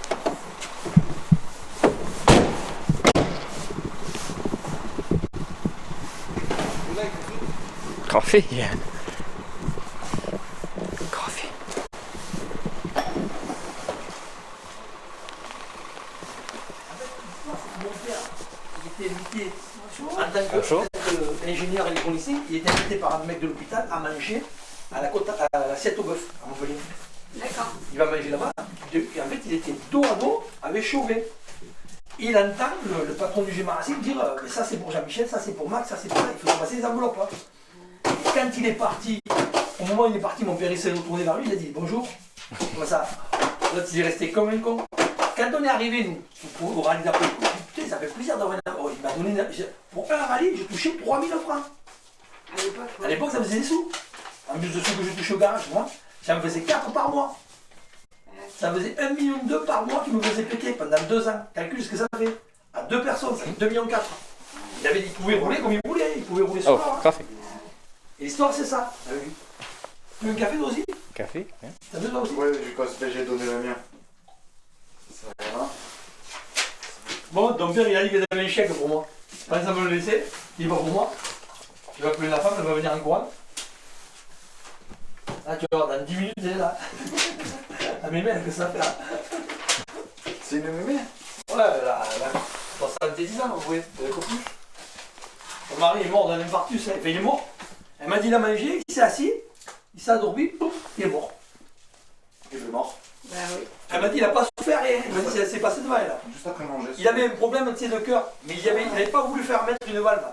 Coffee? Yeah. Coffee. Il était invité en tant qu'ingénieur électronicien, il était invité par un mec de l'hôpital à manger à l'assiette au bœuf à Montpellier. D'accord. Il va manger là-bas, et en fait il était dos à dos avec Chauvet. Il entend le patron du Gémarassé dire mais ça c'est pour Jean-Michel, ça c'est pour Max, ça c'est pour ça, il faut passer les enveloppes. Hein. Et quand il est parti, au moment où il est parti, mon père il s'est retourné vers lui, il a dit bonjour. Comme ça, l'autre il est resté comme un con. Quand on est arrivé, nous, au rallye d'après, putain, ça fait plaisir d'avoir un. Oh, il m'a donné. Pour un rallye, j'ai touché 3000 francs. À l'époque, ça faisait des sous. En plus de ceux que je touchais au garage, moi, ça me faisait 4 par mois. Ça faisait 1,2 million par mois qui me faisait péter pendant 2 ans. Calcule ce que ça fait. À 2 personnes, ça fait 2,4 millions. Il pouvait rouler comme il voulait, il pouvait rouler sur Oh, coffee. Et l'histoire, c'est ça. Tu veux un café, toi aussi? Café? Yeah. T'as besoin aussi? Ouais, j'ai donné le mien. Ça va. Bon, ton père, il a dit qu'il avait un chèque pour moi. Pas ça me le laisser, il va pour moi. Tu vas appeler la femme, elle va venir en courant. Là, tu vas voir, dans 10 minutes, elle est là. La mémère, que ça fait là. C'est une mémé? Ouais, là, 70 ans, vous voyez, vous avez compris. Mon mari est mort d'un infarctus, hein. Enfin, il est mort. Elle m'a dit il a mangé, il s'est assis, il s'est endormi, pouf, il est mort. Il est mort. Bah oui. Elle m'a dit il n'a pas souffert rien. Elle m'a dit c'est passé devant elle. Là. Juste après manger. Il avait un problème de cœur, mais il n'avait pas voulu faire mettre une valve.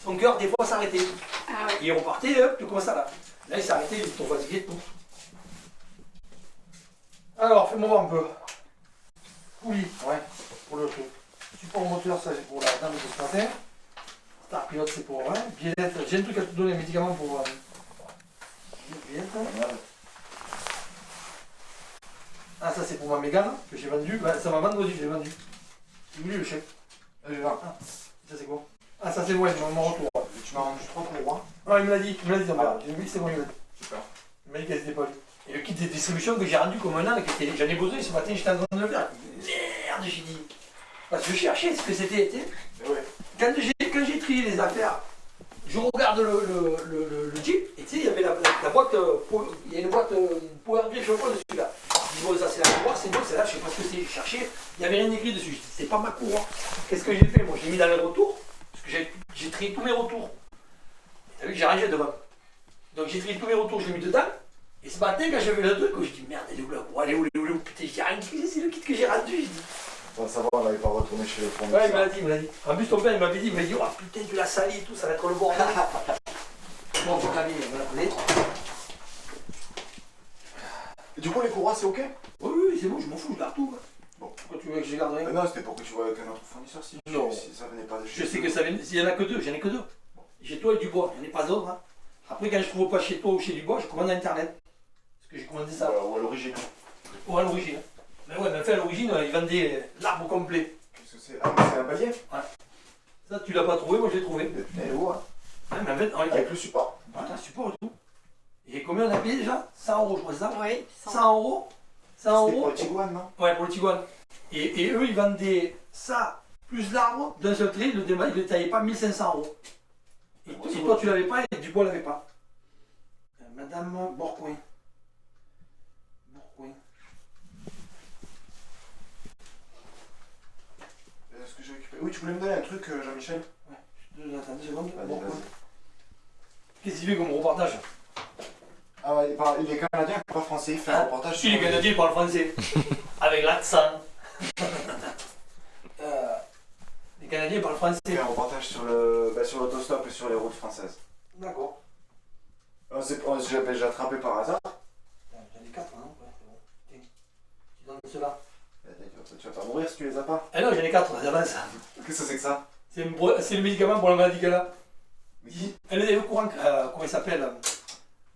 Son cœur, des fois, s'arrêtait. Ah oui. Il repartait, hop, comme ça là. Là, il s'est arrêté, il est trop fatigué, tout. Alors, fais-moi voir un peu. Poulie, ouais, pour le truc. Support moteur, ça c'est pour la dame de ce matin. Star pilote, c'est pour, ouais. Biellette, j'ai un truc à te donner, un médicament pour. Biellette. Ah, ça c'est pour ma mégane que j'ai vendu. Bah, ça m'a vendredi, je l'ai vendu. J'ai voulu le chèque. Ah, ça c'est quoi? Ah, ça c'est ouais, mon retour. Tu m'as rendu 3 pour moi. Non, il me l'a dit, j'ai vu, c'est bon, il m'a dit. Super. Il m'a dit qu'elle s'était pas vue. Et le kit de distribution que j'ai rendu comme un an, j'en ai besoin ce matin, j'étais en train de le faire. Merde, j'ai dit. Parce que je cherchais ce que c'était, tu sais. Ouais. Quand j'ai trié les affaires je regarde le Jeep, et tu sais, il y avait la boîte, il y a une boîte Power Grip, je crois, dessus là. Je dis, bon, ça c'est la courroie, c'est bon, c'est là, je sais pas ce que c'est. J'ai cherché, il n'y avait rien écrit dessus. Je dis, c'est pas ma courroie. Qu'est-ce que j'ai fait? Moi, j'ai mis dans les retours, parce que j'ai trié tous mes retours. T'as vu que j'ai rangé devant. Donc j'ai trié tous mes retours, je l'ai mis dedans. Et ce matin, quand j'ai vu le truc, je dis, merde, elle est où la courroie? Elle est où? Putain, j'ai rien écrit, c'est le kit que j'ai rendu. Je dis, On va savoir, on n'avait pas retourné chez le fond. ouais, il me l'a dit. En plus, ton père, il m'avait dit, oh putain, tu l'as sali et tout, ça va être le bordel. Bon, faut calmer, voilà. Et du coup, les courroies, c'est ok? Oui, c'est bon, je m'en fous, je garde tout. Bon. Pourquoi tu veux que je garde rien? Non, c'était pour que tu vois avec un autre fournisseur si, Non. si ça venait pas de chez Je sais que ça vient. Il n'y en a que deux, j'en ai que deux. Chez toi et du bois, j'en ai pas d'autres. Hein. Après, quand je trouve pas chez toi ou chez du bois, je commande à internet. Parce que j'ai commandé ça. Ou à l'origine. Ou à l'origine. Mais ouais, mais en fait, à l'origine, ils vendaient l'arbre complet. Qu'est-ce que c'est? Ah, mais c'est un ballier? Ouais. Ça, tu l'as pas trouvé, moi je l'ai trouvé. Elle est où, hein? Ouais, mais en fait, Avec le support. voilà, support et tout. Et combien on a payé déjà? 100 €, je crois, c'est ça? Oui, 100 €. 100 C'était pour €. le Tiguan, non? Ouais, pour le Tiguan. Et eux, ils vendaient ça, plus l'arbre, d'un seul trait, ils ne le taillaient pas 1500 €. Et toi, tu l'avais pas et Dubois l'avait pas. Madame Bourcoing. Est-ce que j'ai récupéré? Oui, tu voulais me donner un truc, Jean-Michel? Attends 2 secondes. Vas-y, Bourcoing. vas-y. Qu'est-ce qu'il fait comme reportage? Ah ouais, il est canadien, pas français, il fait un reportage Si, les Canadiens, ils parlent français. Avec l'accent. Les Canadiens parlent français. Il fait un reportage sur l'autostop et sur les routes françaises. D'accord. J'ai attrapé par hasard. J'en ai 4, non? Ouais, c'est bon. Tiens, tu donnes ceux-là. Tu vas pas mourir si tu les as pas. Ah non, j'en ai 4, j'avance. Qu'est-ce que c'est que ça? C'est le médicament pour la maladie qu'elle a. Mais qui? Elle est au courant, comment elle s'appelle?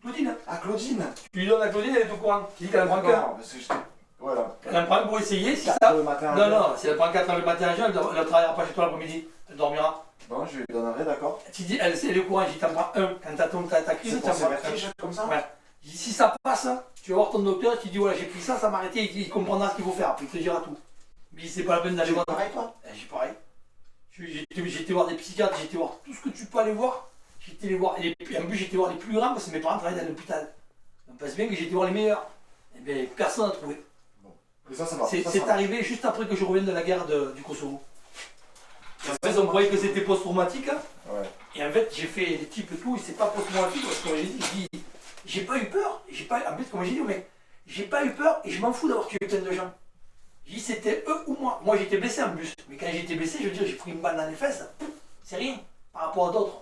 Claudine. Ah, Claudine. Tu lui donnes à Claudine, elle est au courant. Tu dis qu'elle en prend qu'un. Parce que j'étais... Voilà. Elle en prend pour essayer, si ça. Le matin. Non, si elle prend 4 heures le matin à jeun, elle ne travaillera pas chez toi l'après-midi. Elle dormira. Bon, je lui donnerai, d'accord. Tu dis, elle est au courant, je dis, t'en prends un. Quand t'as ta crise, C'est t'en pour ces prends vertiges un. comme ça? Ouais. Je dis, si ça passe, tu vas voir ton docteur, tu dis, voilà, j'ai pris ça, ça m'a arrêté, il comprendra ce qu'il faut faire, après il te dira tout. Mais c'est pas la peine d'aller J'ai voir. pareil, toi? J'ai pareil. J'ai été voir des psychiatres, j'ai été voir tout ce que tu peux aller voir. J'ai été les voir, en plus j'ai été voir les plus grands parce que mes parents travaillent dans l'hôpital. On passe bien que j'ai été voir les meilleurs. Et bien personne n'a trouvé. Et ça marche. C'est arrivé juste après que je revienne de la guerre du Kosovo. Et en fait on croyait que c'était post-traumatique. Hein. Ouais. Et en fait j'ai fait les types et tout, et c'est pas post-traumatique parce que comme j'ai dit, j'ai pas eu peur. En fait comme j'ai dit, mais j'ai pas eu peur et je m'en fous d'avoir tué plein de gens. J'ai dit c'était eux ou moi. Moi j'étais blessé en plus. Mais quand j'étais blessé, je veux dire, j'ai pris une balle dans les fesses. C'est rien par rapport à d'autres.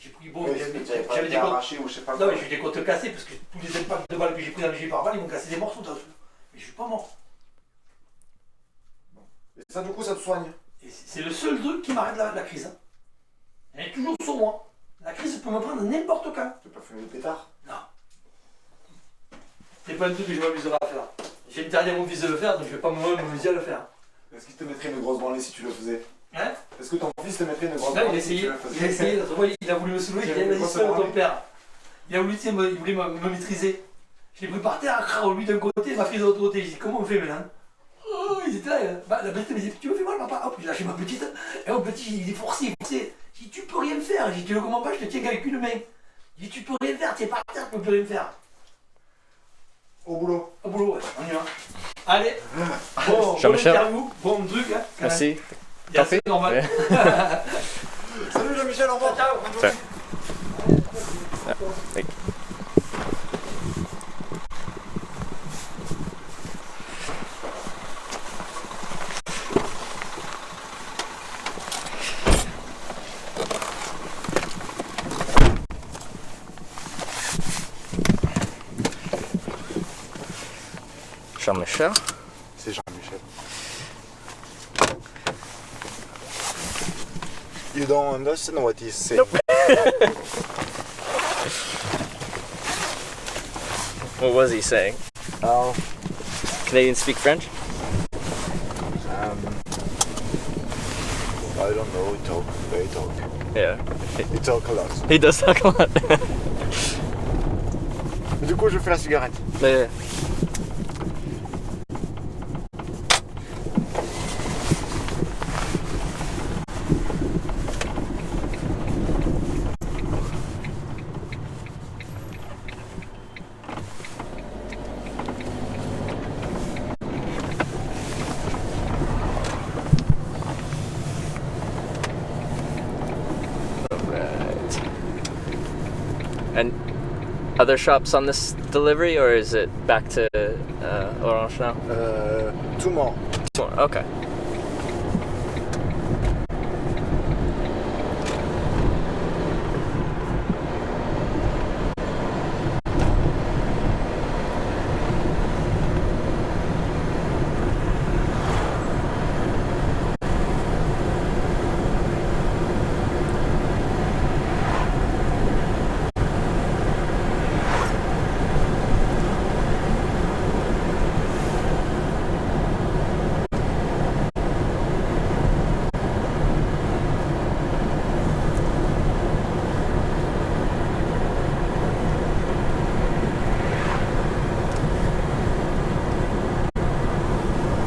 J'ai pris bon, j'avais des arraché ou je sais pas non, quoi. mais j'ai eu des côtes cassées parce que tous les impacts de balles que j'ai pris dans le gilet pare-balles, ils m'ont cassé des morceaux dessus. Mais je suis pas mort. Et ça, du coup, ça te soigne. Et c'est le seul truc qui m'arrête la crise. Hein. Elle est toujours sur moi. La crise peut me prendre n'importe quand. Tu peux pas fumer le pétard? Non. C'est pas un truc que je m'amuserai à faire. J'ai interdit à mon fils de le faire, donc je vais pas moi-même m'amuser à le faire. Est-ce qu'il te mettrait une grosse branlée si tu le faisais? Hein? Est-ce que ton fils te mettrait une grosse Là, branlée si tu le faisais? il a essayé, l'autre fois, il a voulu me soulever, il a dit, vas-y, soulève ton père. Il a voulu, tu sais, il voulait me maîtriser. Je l'ai pris par terre, lui d'un côté, ma fille de l'autre côté. J'ai dit, comment on fait maintenant? Oh, ils étaient là, la petite me dit, tu me fais mal, papa? Hop, j'ai lâché ma petite. Et mon petit, il est forcé. J'ai dit, tu peux rien faire. J'ai dit, tu le comprends pas, je te tiens qu'avec une main. J'ai dit, tu peux rien faire, tu es par terre, tu peux plus rien faire. Au boulot. Au boulot, ouais, on y va. Allez, bon Jean-Michel. interview, bon truc, hein. Merci. Bien, c'est normal. Ouais. Salut Jean-Michel, au revoir. Ciao. Ciao. Oui. Jean-Michel. C'est Jean-Michel. You don't understand what he's saying. Nope. What was he saying? Oh, Canadians speak French? I don't know, they talk. Yeah. He talk a lot. He does talk a lot. Du coup, je fais la cigarette. Yeah. other shops on this delivery, or is it back to Orange now? 2 more. Okay.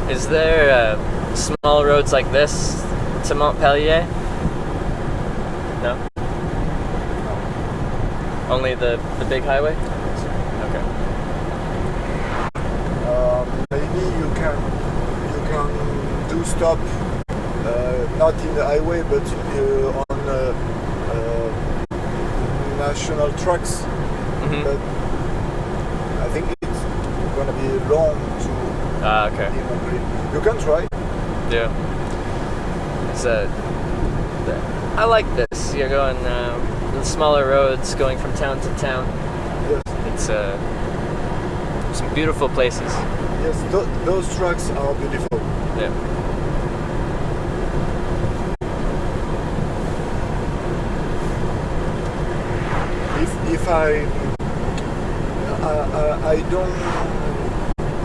Is there small roads like this to Montpellier? No? Only the big highway? Okay. Maybe you can do stop not in the highway but on national trucks. Mm-hmm. But I think it's gonna be long to. Okay. You can try. Yeah. It's I like this. You're going the smaller roads, going from town to town. Yes. It's some beautiful places. Yes, those tracks are beautiful. Yeah. If I don't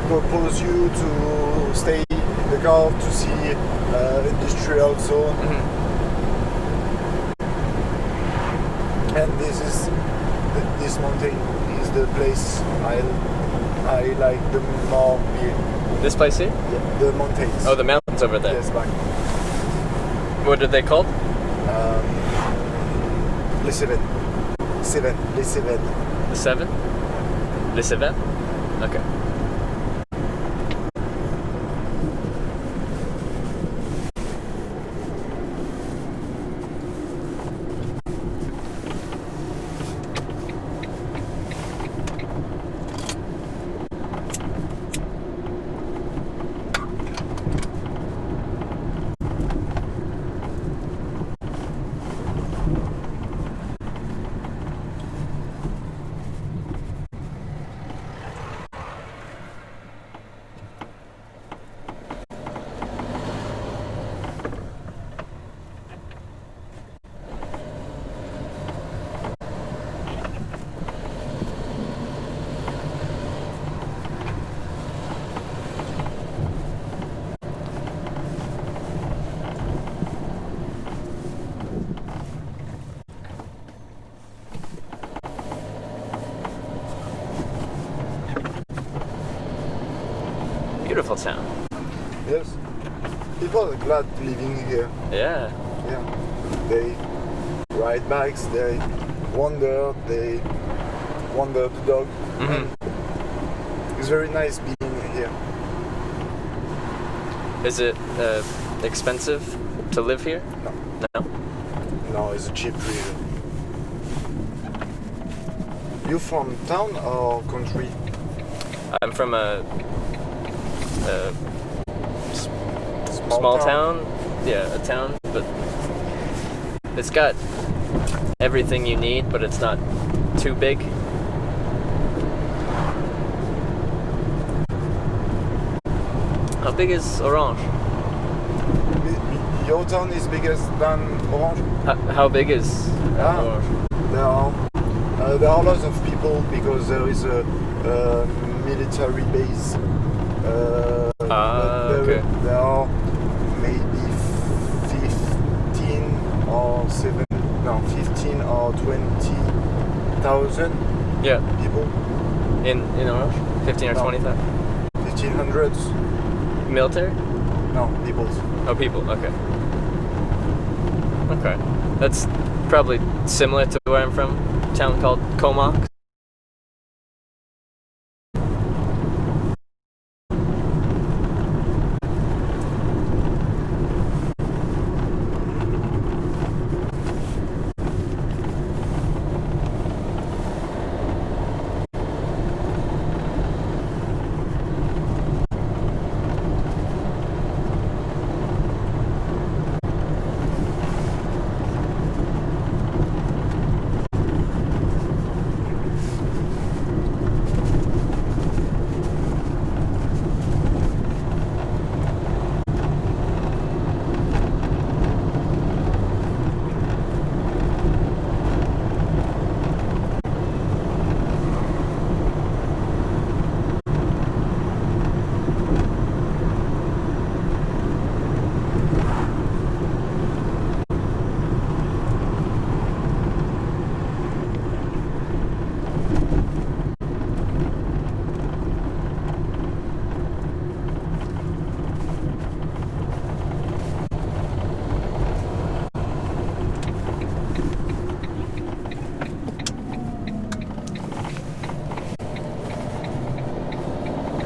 propose you to stay in the car to see industrial zone. Mm-hmm. And this mountain is the place I like the more. This place here? Yeah, the mountains. Oh, the mountains over there. Yes, back. What are they called? Les Cévennes. Les Cévennes. The Seven? The Seven? Okay. Beautiful town. Yes. People are glad living here. Yeah. Yeah. They ride bikes, they wander the dog. Mm-hmm. It's very nice being here. Is it expensive to live here? No. No? No, it's a cheap region. You from town or country? I'm from a small town. Yeah, a town, but it's got everything you need, but it's not too big. How big is Orange? Your town is bigger than Orange? How big is Orange? There are lots of people because there is a military base. Okay. There are maybe 15 or 20,000 Yeah. people. In Orange? 15 or No. 20,000? 1500s. Military? No, people. Oh, people. Okay. Okay. That's probably similar to where I'm from. A town called Comox.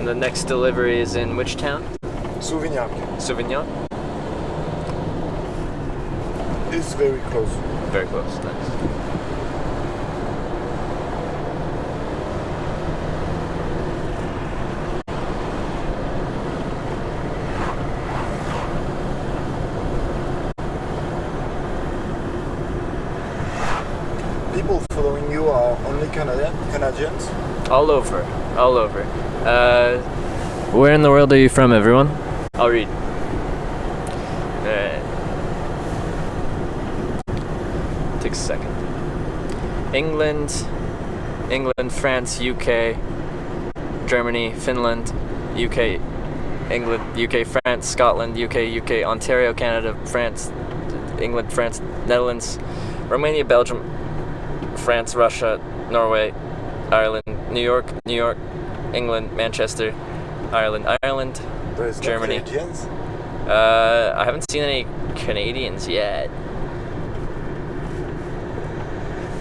And the next delivery is in which town? Sauvignac. Sauvignon? It's very close. Very close, nice. People following you are only Canadians? All over. Where in the world are you from, everyone? I'll read. Takes a second. England, France, UK, Germany, Finland, UK, England, UK, France, Scotland, UK, Ontario, Canada, France, England, France, Netherlands, Romania, Belgium, France, Russia, Norway, Ireland, New York, England, Manchester, Ireland, There's Germany. No Canadians? I haven't seen any Canadians yet.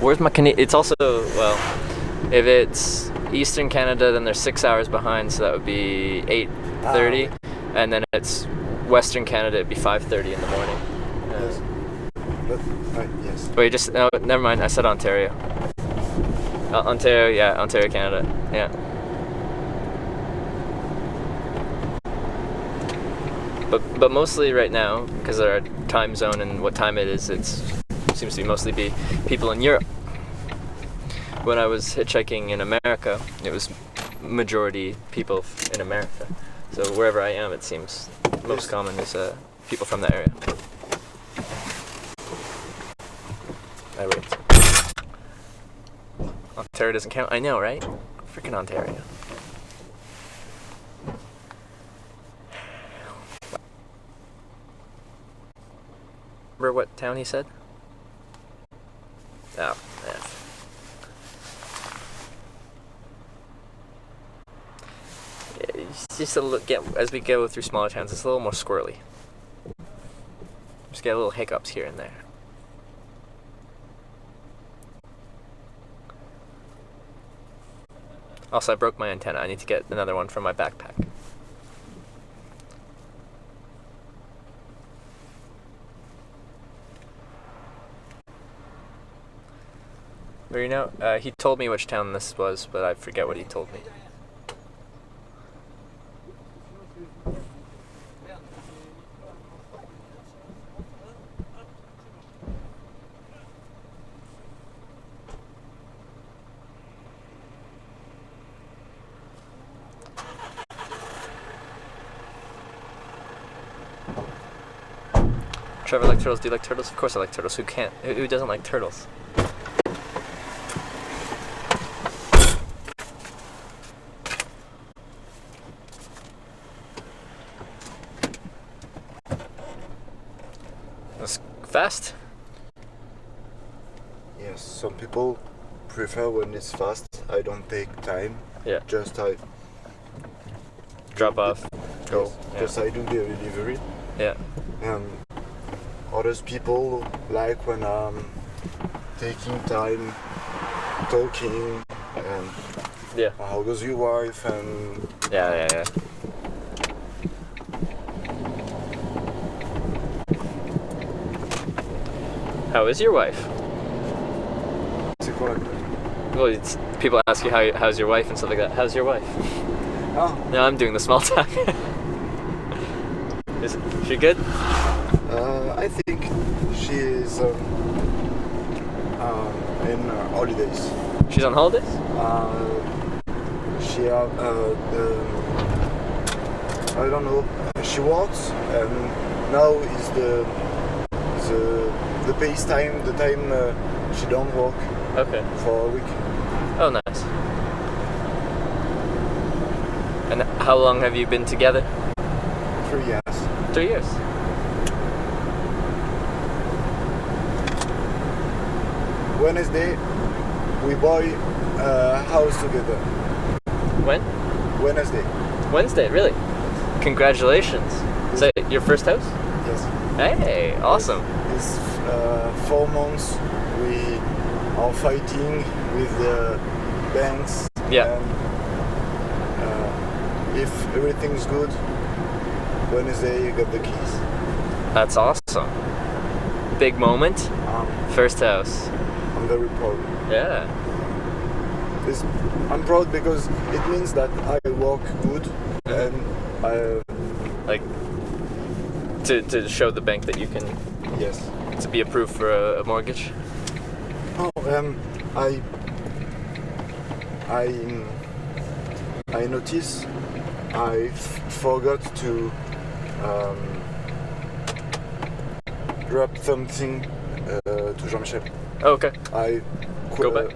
Where's my It's also, well, if it's Eastern Canada, then they're 6 hours behind, so that would be 8:30, and then it's Western Canada, it'd be 5:30 in the morning. Yes. But, yes. Wait, no, never mind. I said Ontario. Ontario, Canada. Yeah. But mostly right now, because of our time zone and what time it is, it seems to be mostly people in Europe. When I was hitchhiking in America, it was majority people in America. So wherever I am, it seems most common is people from that area. I rate. Ontario doesn't count. I know, right? Freaking Ontario. Remember what town he said? Oh, yeah. It's just as we go through smaller towns, it's a little more squirrely. Just get little hiccups here and there. Also, I broke my antenna. I need to get another one from my backpack. But you know, he told me which town this was, but I forget what he told me. Trevor, like turtles. Do you like turtles? Of course I like turtles. Who doesn't like turtles? That's fast. Yes, some people prefer when it's fast. I don't take time. Yeah. Just I drop off. Go. Yes, Yeah. just I do the delivery. Yeah. Others people like when I'm taking time talking and Yeah. how goes your wife and Yeah. How is your wife? c'est quoi? Well, people ask you how's your wife and stuff like that. How's your wife? Ah, No, I'm doing the small talk. Is she good? I think she is in holidays. She's on holidays? She I don't know. She works and now is the pace time, the time she don't work Okay. for a week. Oh, nice. And how long have you been together? 3 years. 3 years. Wednesday, we buy a house together. When? Wednesday. Wednesday, really? Congratulations. Is that your first house? Yes. Hey, awesome. It's 4 months. We are fighting with the banks. Yeah. And if everything's good, Wednesday you got the keys. That's awesome. Big moment. First house. I'm very proud. Yeah. I'm proud because it means that I work good and I Like to show the bank that you can, yes. to be approved for a mortgage. Oh, I notice I forgot to drop something to Jean-Michel. Oh, okay. Go back.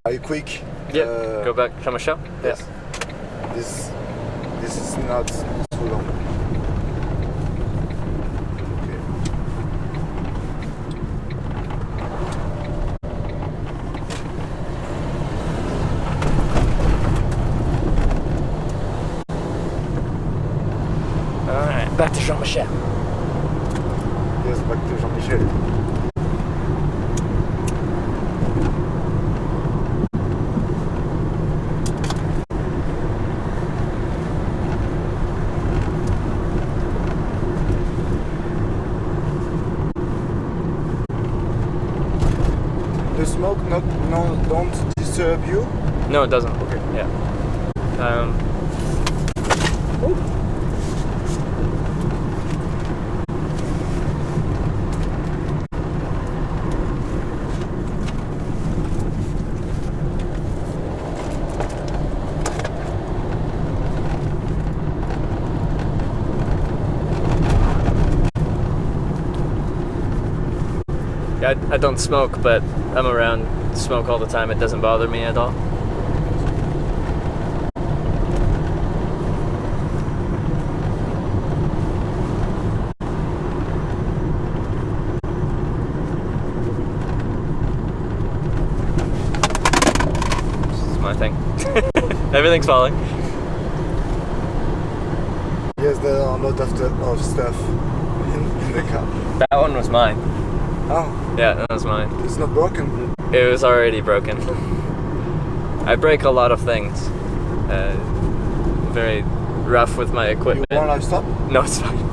I quick. Yeah. Go back, Jean-Michel. Yes. This is not too long. Okay. All right, back to Jean-Michel. Yes, back to Jean-Michel. The smoke don't disturb you? No, it doesn't. Okay. Yeah. Yeah, I don't smoke, but I'm around smoke all the time. It doesn't bother me at all. This is my thing. Everything's falling. Yes, there are a lot of stuff in the car. That one was mine. Oh, Yeah, that was mine. it's not broken. It was already broken. I break a lot of things. Very rough with my You equipment. want to stop? No, it's fine.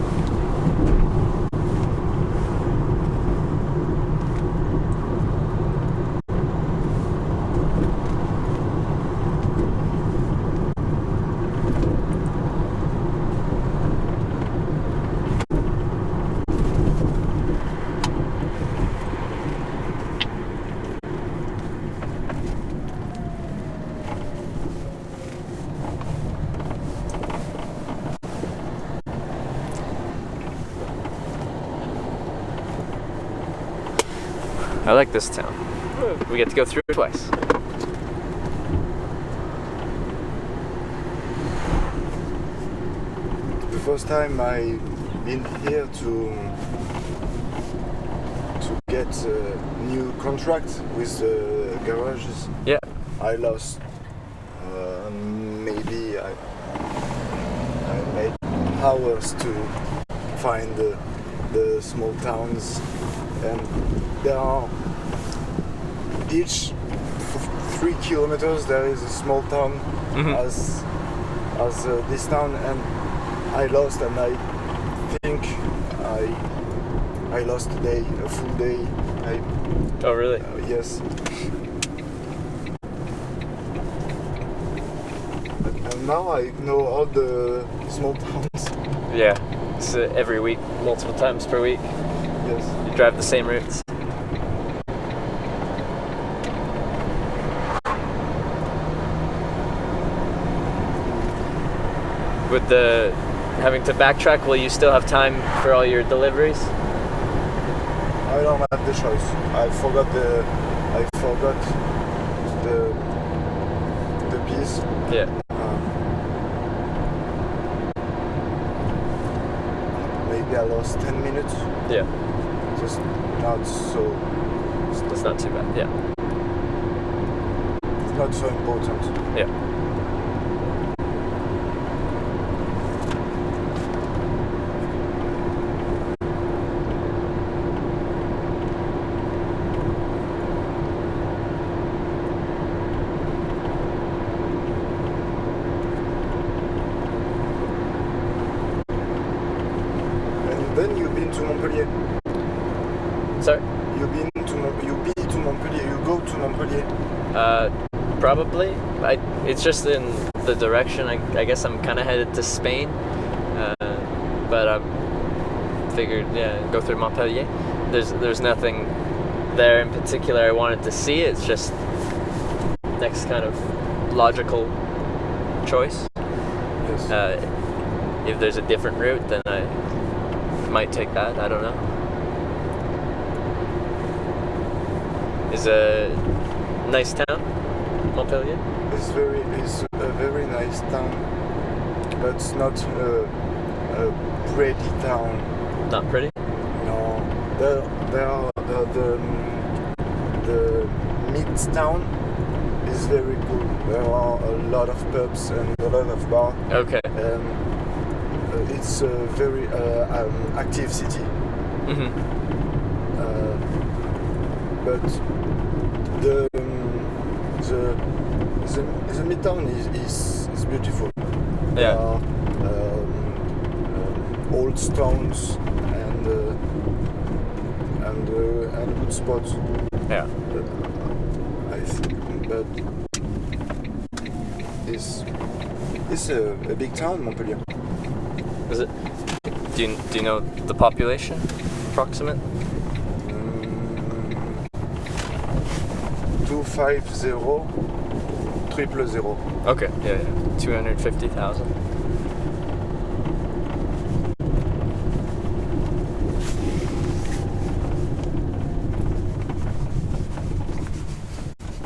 I like this town. We get to go through it twice. The first time I been here to get a new contract with the garages, Yeah. I lost. Maybe I made hours to find the small towns, and there are each 3 kilometers there is a small town as this town, and I lost, and I think I lost a day, a full day. Oh, really? Yes. And now I know all the small towns. Yeah. It's every week, multiple times per week. Yes. You drive the same routes. With the having to backtrack, will you still have time for all your deliveries? I don't have the choice. I forgot the piece. Yeah. Maybe I lost 10 minutes. Yeah. Just not so. That's not too bad. Yeah. It's not so important. Yeah. Montpellier. Sorry? You to Montpellier. You go to Montpellier. Probably. It's just in the direction. I guess I'm kind of headed to Spain, but I figured, go through Montpellier. There's nothing there in particular I wanted to see. It's just next kind of logical choice. Yes. If there's a different route, then I might take that. I don't know. Is a nice town, Montpellier? It's a very nice town, but it's not a pretty town. Not pretty? No, there are the mid-town is very cool. There are a lot of pubs and a lot of bars. Okay. It's a very active city. Mm-hmm. But the midtown is beautiful. There Yeah. are old stones and good spots. Yeah. I think, but it's a big town, Montpellier. Is it? Do you know the population, approximate? 250,000. Okay. Yeah. 250,000.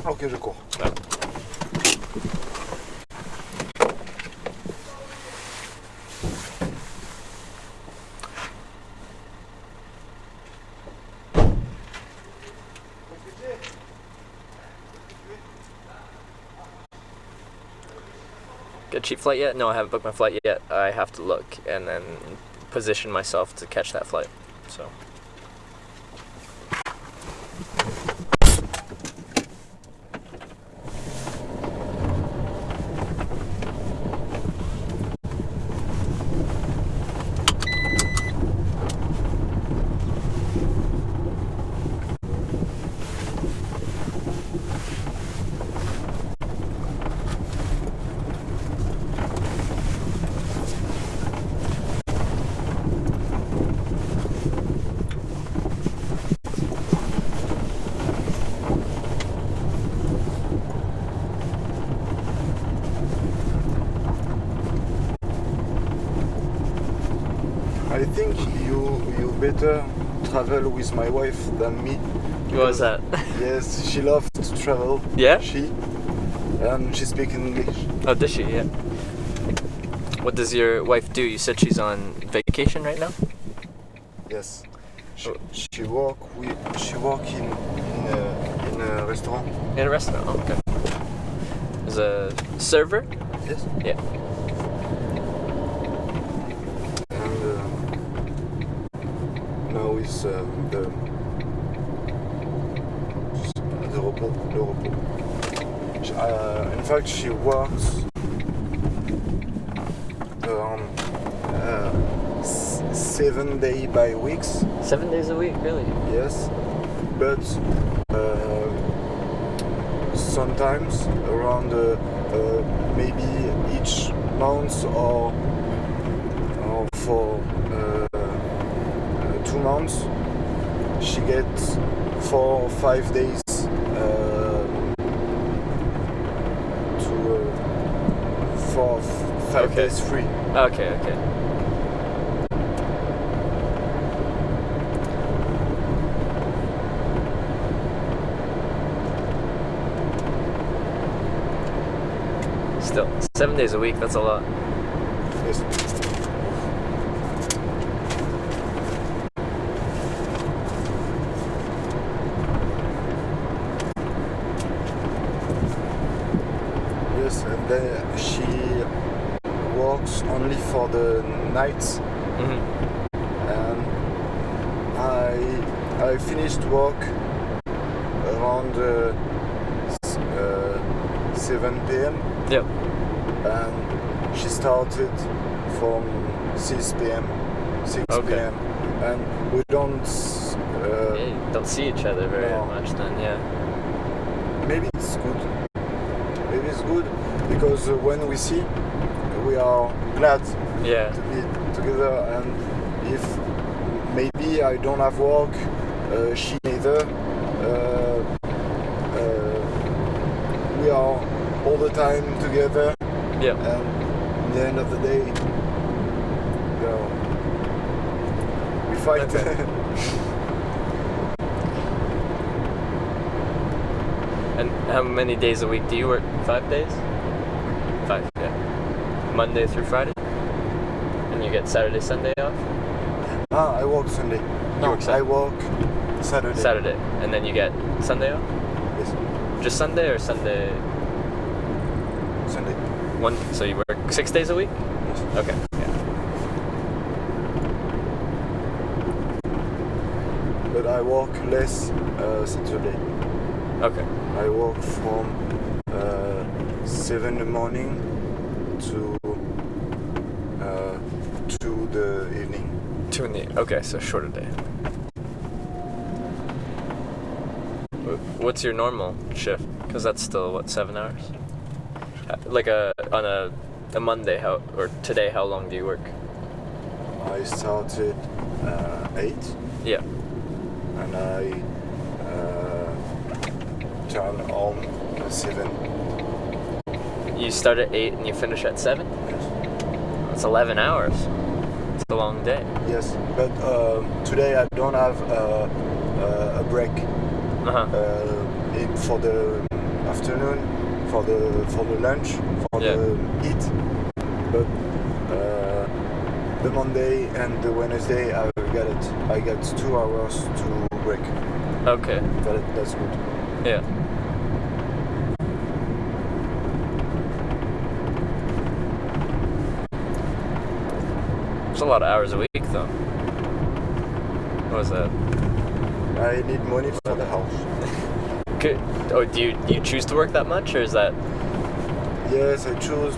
Ok, je cours. Get a cheap flight yet? No, I haven't booked my flight yet. I have to look and then position myself to catch that flight. So. I think you better travel with my wife than me. What was that? Yes, she loves to travel. Yeah? She speaks English. Oh, does she? Yeah. What does your wife do? You said she's on vacation right now? Yes. She work in a restaurant. In a restaurant? Oh, okay. As a server? Yes. Yeah. And now is the repos. Le repos. In fact, she works 7 days by weeks. 7 days a week, really? Yes, but sometimes around maybe each month or for 2 months she gets 4 or 5 days for 5 Okay. days free. Okay. Still, 7 days a week, that's a lot. Yes. Yes, and then she works only for the nights, Mm-hmm. and I finished work around 7 p.m. Yep. and she started from 6 p.m. 6 Okay. p.m. And we don't. Yeah, you don't see each other very No. much then, yeah. Maybe it's good. Maybe it's good because when we see, we are glad Yeah. to be together. And if maybe I don't have work, she neither. We are all the time together, Yeah. and at the end of the day, we fight. Okay. And how many days a week do you work? 5 days? 5, yeah. Monday through Friday? And you get Saturday, Sunday off? I work Sunday. You work Sunday? I work Saturday. Saturday. And then you get Sunday off? Yes. Just Sunday or Sunday? Sunday. So you work 6 days a week? Yes. Okay. Yeah. But I work less Saturday. Okay. I work from 7 in the morning to 2 the evening. 2 in the... Okay, so shorter day. What's your normal shift? Because that's still, what, 7 hours? Like on a Monday, or today, how long do you work? I started 8 Yeah. and I turn home 7. You start at 8 and you finish at 7? Yes. That's 11 hours. It's a long day. Yes, but today I don't have a break Uh-huh. for the afternoon, for the lunch, for Yeah. the eat. But the Monday and the Wednesday I got it. I got 2 hours to break. Okay. That's good. Yeah. It's a lot of hours a week, though. What was that? I need money for the house. Good. Oh, do you choose to work that much, or is that? Yes, I choose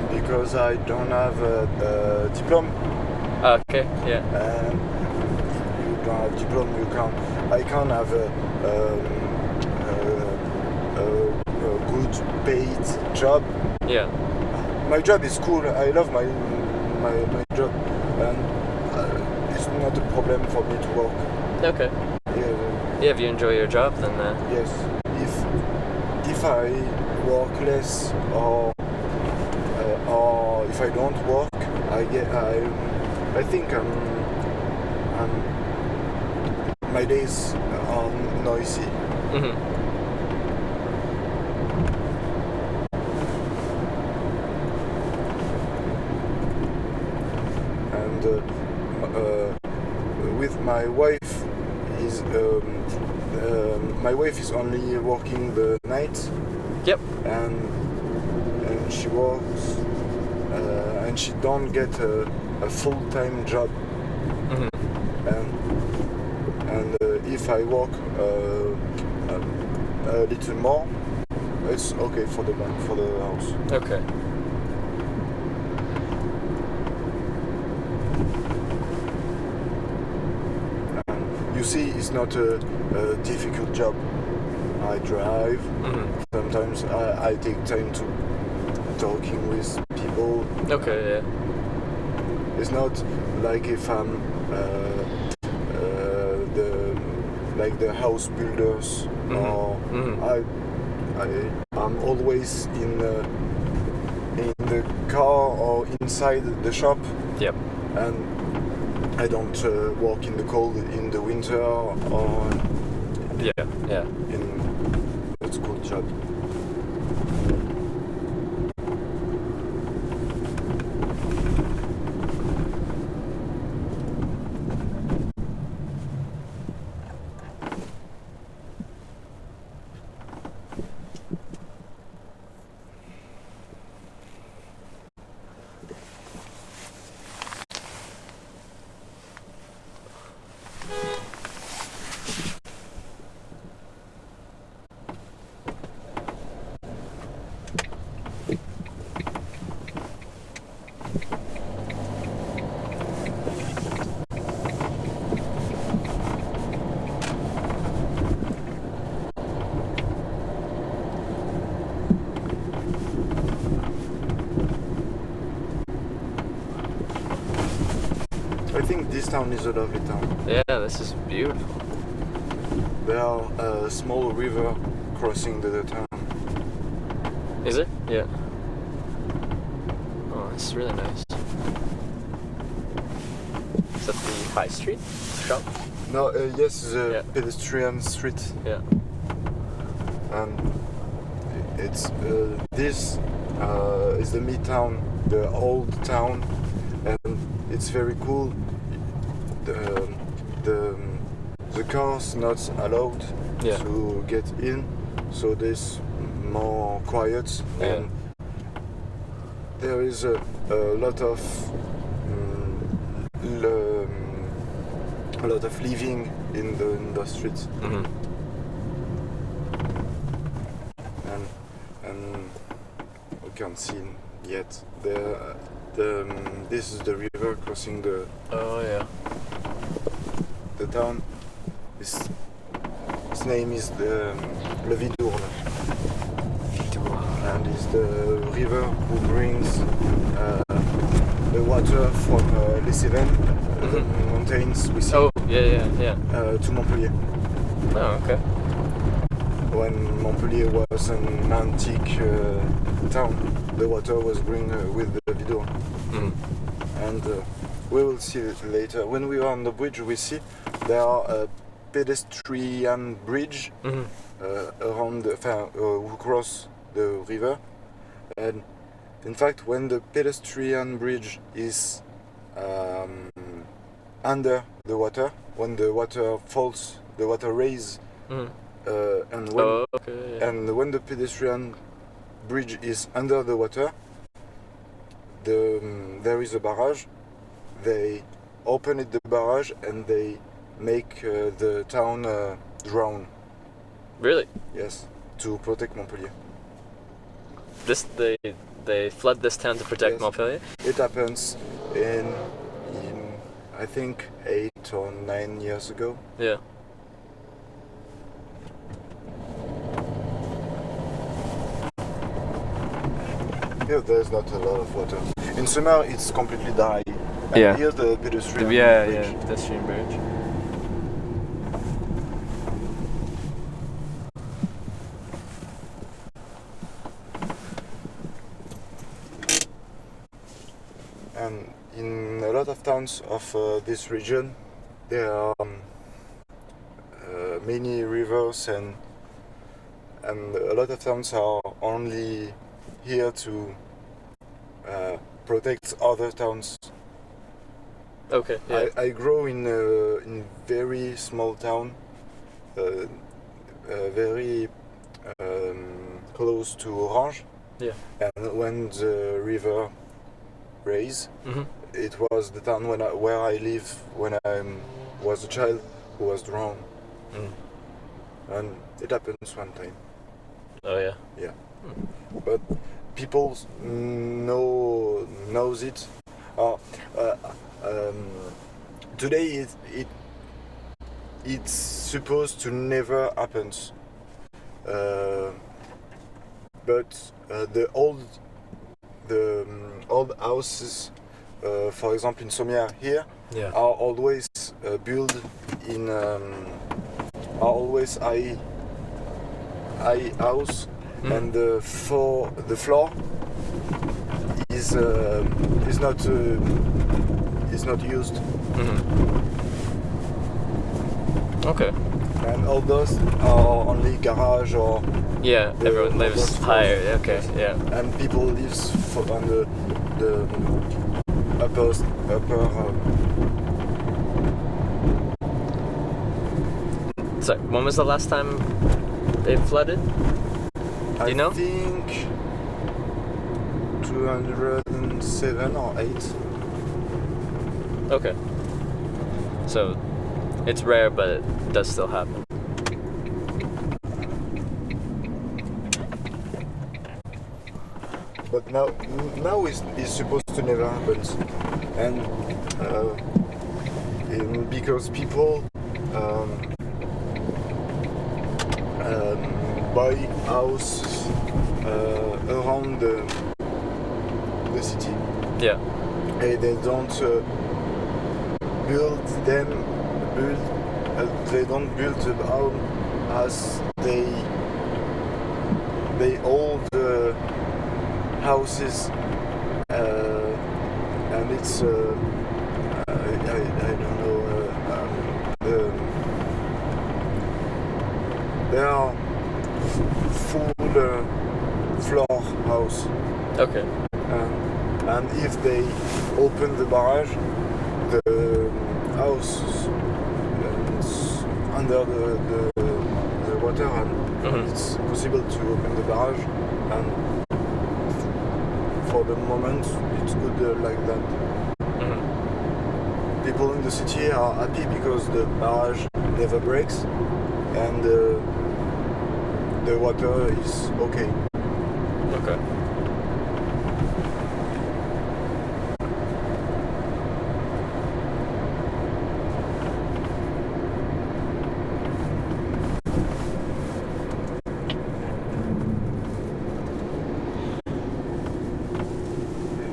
because I don't have a diploma. Okay. Yeah. And you don't have diploma, I can't have a good paid job. Yeah. My job is cool. I love my job, and it's not a problem for me to work. Okay. Yeah, Yeah. If you enjoy your job, then. yes. If I work less or if I don't work, I think my days are noisy. Mhm. And with my wife my wife is only working the night. Yep. And she works and she don't get a full-time job. Mhm. And if I work a little more, it's okay for the house. Okay. You see, it's not a difficult job. I drive. Mhm. Sometimes I take time to talking with people. Okay. Yeah. It's not like if I'm the house builders, or Mhm. I'm always in the car or inside the shop, Yep. and I don't work in the cold in the winter or Yeah. Yeah. in a school job. I think this town is a lovely town. Yeah, this is beautiful. There are a small river crossing the town. Is it? Yeah. Oh, it's really nice. Is that the high street shop? No, yes, the Yeah. pedestrian street. Yeah. And it's this is the midtown, the old town, and it's very cool. The cars not allowed Yeah. to get in, so there's more quiet, Yeah. and there is a lot of a lot of living in the streets. Mm-hmm. And we can't see yet. This is the river crossing Oh yeah. the town. Its name is le Vidourle, and it's the river who brings the water from les Cévennes, the mountains we see, Oh yeah. to Montpellier. Oh okay. When Montpellier was an antique town, the water was bring with the Vidourle. Mm. And we will see it later. When we are on the bridge, we see there are a pedestrian bridge Mm-hmm. around who cross the river. And in fact, when the pedestrian bridge is under the water, when the water falls, the water raises, Mm-hmm. and when Oh okay. Yeah. and when the pedestrian bridge is under the water, there is a barrage. They open the barrage and they make the town drown. Really? Yes, to protect Montpellier. They flood this town to protect Yes. Montpellier? It happens in I think 8 or 9 years ago. Yeah. Here there's not a lot of water. In summer it's completely dry. And Yeah. here's the pedestrian Yeah, bridge. yeah, pedestrian bridge. And in a lot of towns of this region, there are many rivers, and a lot of towns are only here to protect other towns. Okay, yeah. I grew in very small town, very close to Orange, Yeah. and when the river raised, Mm-hmm. it was the town where I live when I was a child who was drowned, Mm. and it happens one time. Oh yeah. Yeah, but people knows it. Today it's supposed to never happen, but the old houses, for example in Sommières here, Yeah. are always built in are always high house, Mm. and the floor is not used, Mm-hmm. Okay. and all those are only garage, or Yeah, The- everyone lives those higher. floors. Okay, yeah. and people lives on the upper So, when was the last time it flooded? I you know? think 207 or 8. Okay. So, it's rare, but it does still happen. But now it's supposed to never happen, and because people buy houses around the city, Yeah. and they don't build them, they don't build the house as they hold the houses, and it's I don't know. They are full floor house. Okay. And if they open the barrage, the house is under the water, and it's possible to open the barrage. And for the moment, it's good like that. People in the city are happy because the barrage never breaks, and the water is okay. Okay.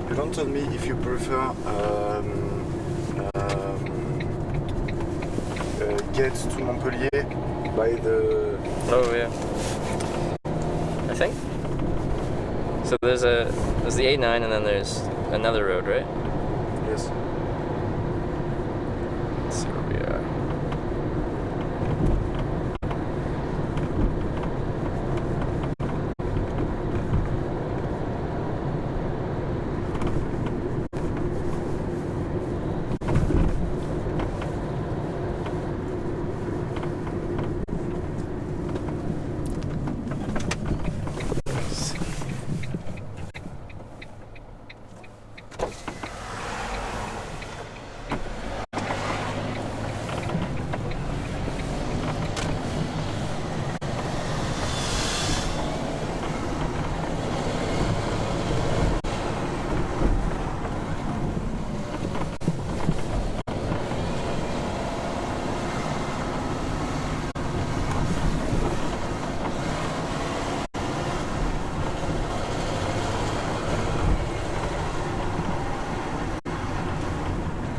You don't tell me if you prefer get to Montpellier by the... Oh yeah. I think. So there's the A9 and then there's another road, right? Yes. Let's see where we are.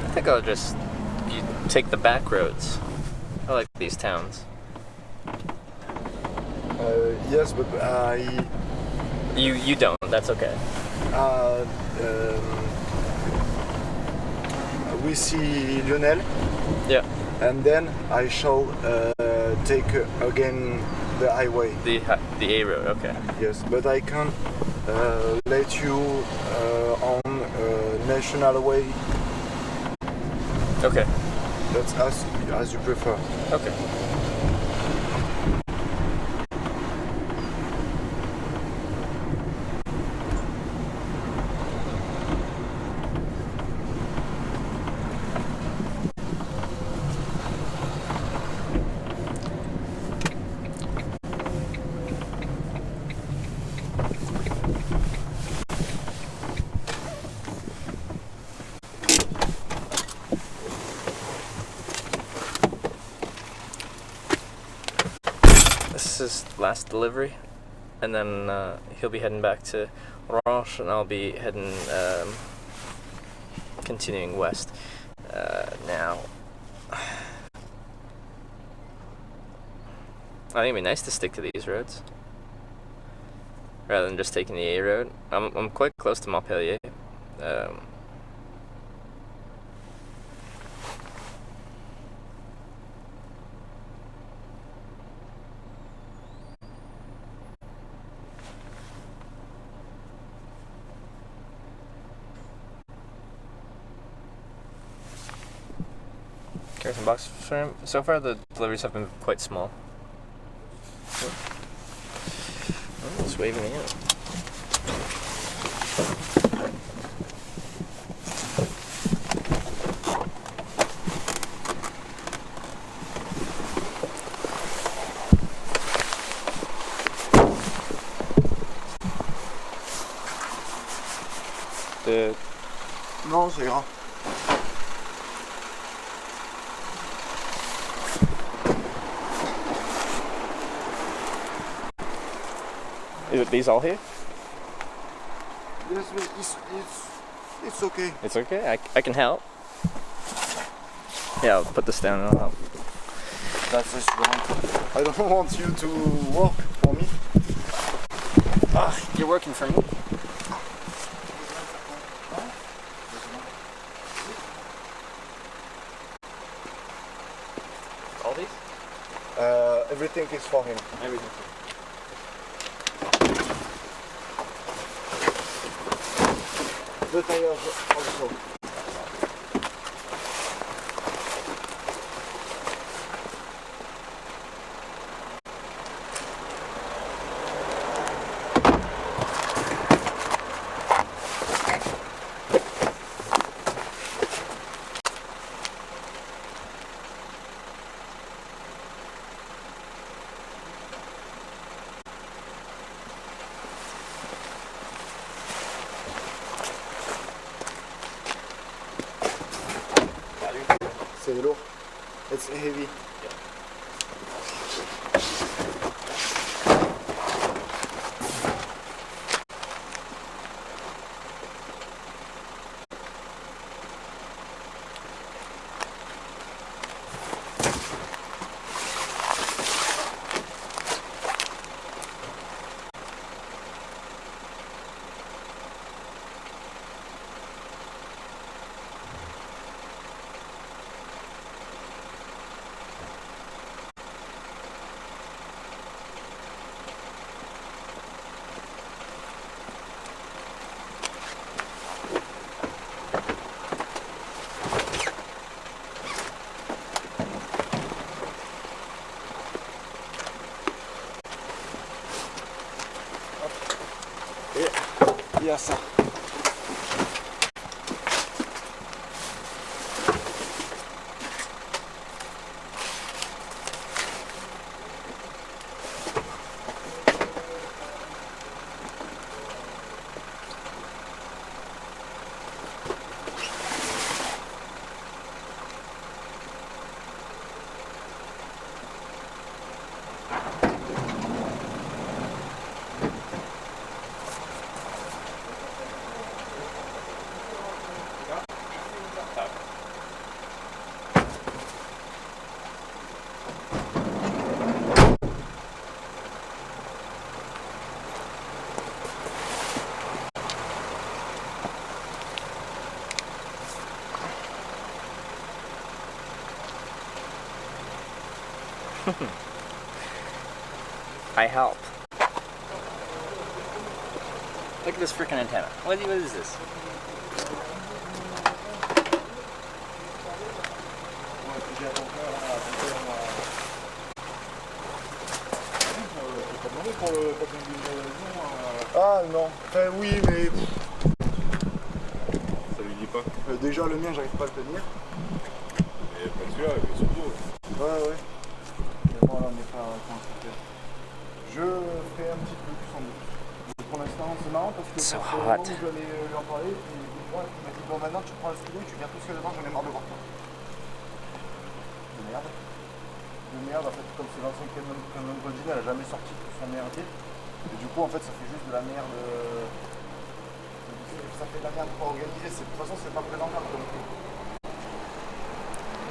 I think I'll just take the back roads. I like these towns. Yes, but You don't. That's okay. We see Lionel. Yeah. And then I shall take again the highway. The A road. Okay. Yes, but I can't let you on national way. Okay. That's as you prefer. Okay. This is last delivery, and then he'll be heading back to Orange, and I'll be heading continuing west. Now, I think it'd be nice to stick to these roads rather than just taking the A road. I'm quite close to Montpellier. Carry some boxes for him. So far, the deliveries have been quite small. Oh, it's waving me out. Non, c'est grand. Is it these all here? Yes, it's okay. It's okay. I can help. Yeah, I'll put this down and I'll help. That's just wrong. I don't want you to work for me. You're working for me. All these? Everything is for him. Everything. The tires also. C'est lourd. It's heavy. Il y a ça. I help. Look at this freaking antenna. What is this? Ah non, enfin oui mais... Ça lui dit pas. Déjà le mien j'arrive pas à le tenir. Et pas celui-là, il est sur le dos. Ouais. Mais bon là on n'est pas... Je ferai un petit peu sans doute. Mais pour l'instant c'est marrant parce que So au hot. moment où je vais lui en parler, il m'a dit bon maintenant tu prends le stylo, tu viens tout seul devant, j'en ai marre de voir toi. De merde. De merde en fait, comme c'est l'ancien Canon Goldin, elle a jamais sorti tout son merdier. Et du coup en fait ça fait juste de la merde. Ça fait de la merde pas organisée, de toute façon c'est pas présentable comme tout.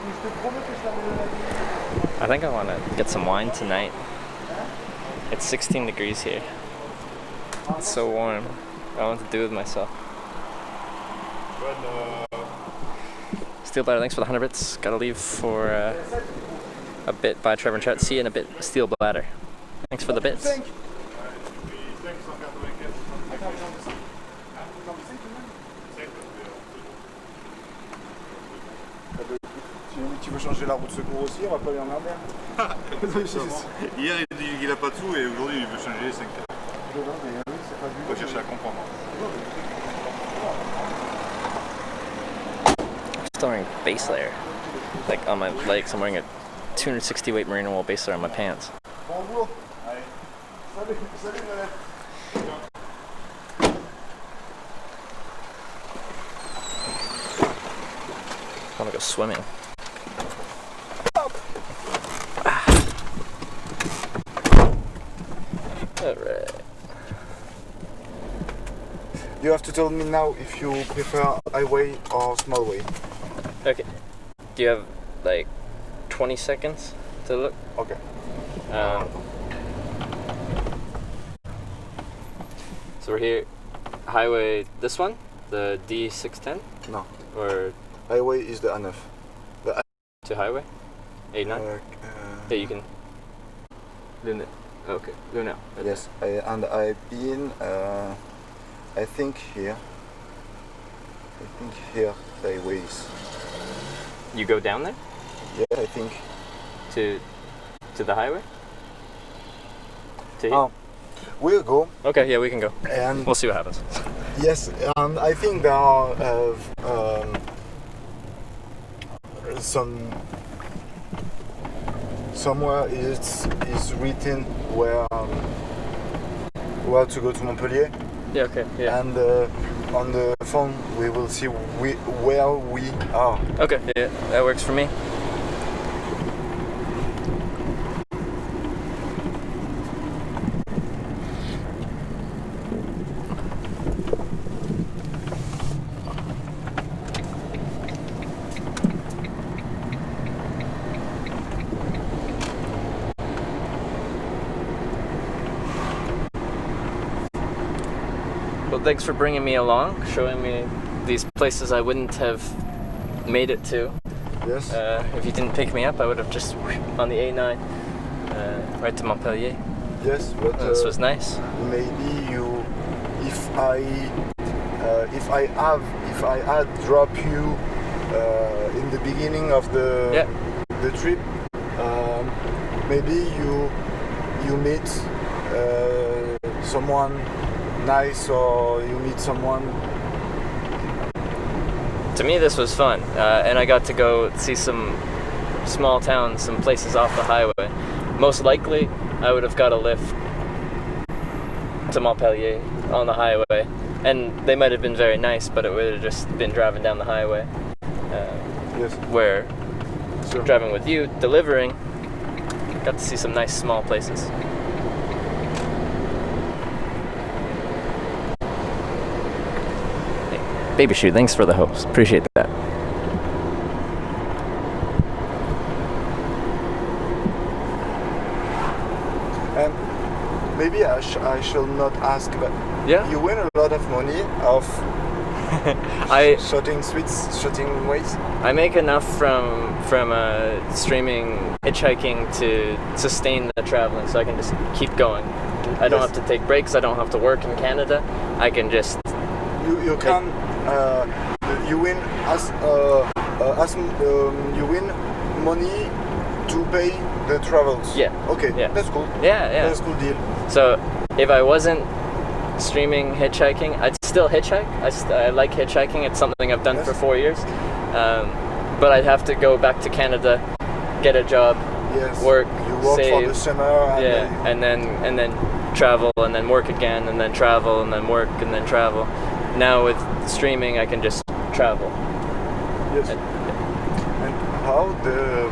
Je te promets que je t'amène la vie. I think I want to get some wine tonight. It's 16 degrees here. It's so warm. I want to do with myself. Steel Bladder, thanks for the 100 bits. Gotta leave for a bit by Trevor and Chat. See you in a bit. Steel Bladder. Thanks for the bits. Tu veux changer la roue de secours aussi, on va pas lui emmerder. Hier il dit qu'il a pas de sous et aujourd'hui il veut changer les 5 heures. On va chercher à comprendre. I'm still wearing base layer. Like on my legs, I'm wearing a 260 weight merino wool base layer on my pants. Bonjour. Salut Manette. I want to go swimming. Alright. You have to tell me now if you prefer highway or small way. Okay. Do you have like 20 seconds to look. Okay. So we're here, highway, this one, the D610, No. or Highway is the A9. to highway, A9. Yeah, you can. Luna. Okay, Luna. Right Yes, and I've been, I think here the highway is. there. You go down there Yeah, I think. to the highway. To here? Oh, we'll go. Okay, yeah, we can go. And We'll see what happens. yes, I think there are somewhere is written where to go to Montpellier, Yeah. Okay. Yeah. and on the phone we will see where we are. Okay. Yeah, that works for me. Well, thanks for bringing me along, showing me these places I wouldn't have made it to. Yes. If you didn't pick me up, I would have just on the A9 right to Montpellier. Yes, but This was nice. maybe you, if I had dropped you in the beginning of the trip, maybe you meet someone nice, or you meet someone. To me, this was fun, and I got to go see some small towns, some places off the highway. Most likely, I would have got a lift to Montpellier on the highway, and they might have been very nice, but it would have just been driving down the highway. Yes. Where Sure. driving with you, delivering, got to see some nice small places. Baby Shoe, thanks for the host. Appreciate that. And maybe I shall not ask, but Yeah. you win a lot of money of shooting ways. I make enough from streaming hitchhiking to sustain the traveling, so I can just keep going. I don't Yes. have to take breaks. I don't have to work in Canada. I can just You can you win you win money to pay the travels. Yeah. Okay. Yeah. That's cool. yeah. That's a cool deal. So if I wasn't streaming hitchhiking, I'd still hitchhike. I like hitchhiking. It's something I've done Yes. for 4 years. But I'd have to go back to Canada, get a job, Yes. work, You work for save, the summer. And and then travel, and then work again, and then travel, and then work, and then travel. Now with streaming, I can just travel. Yes. And- And how the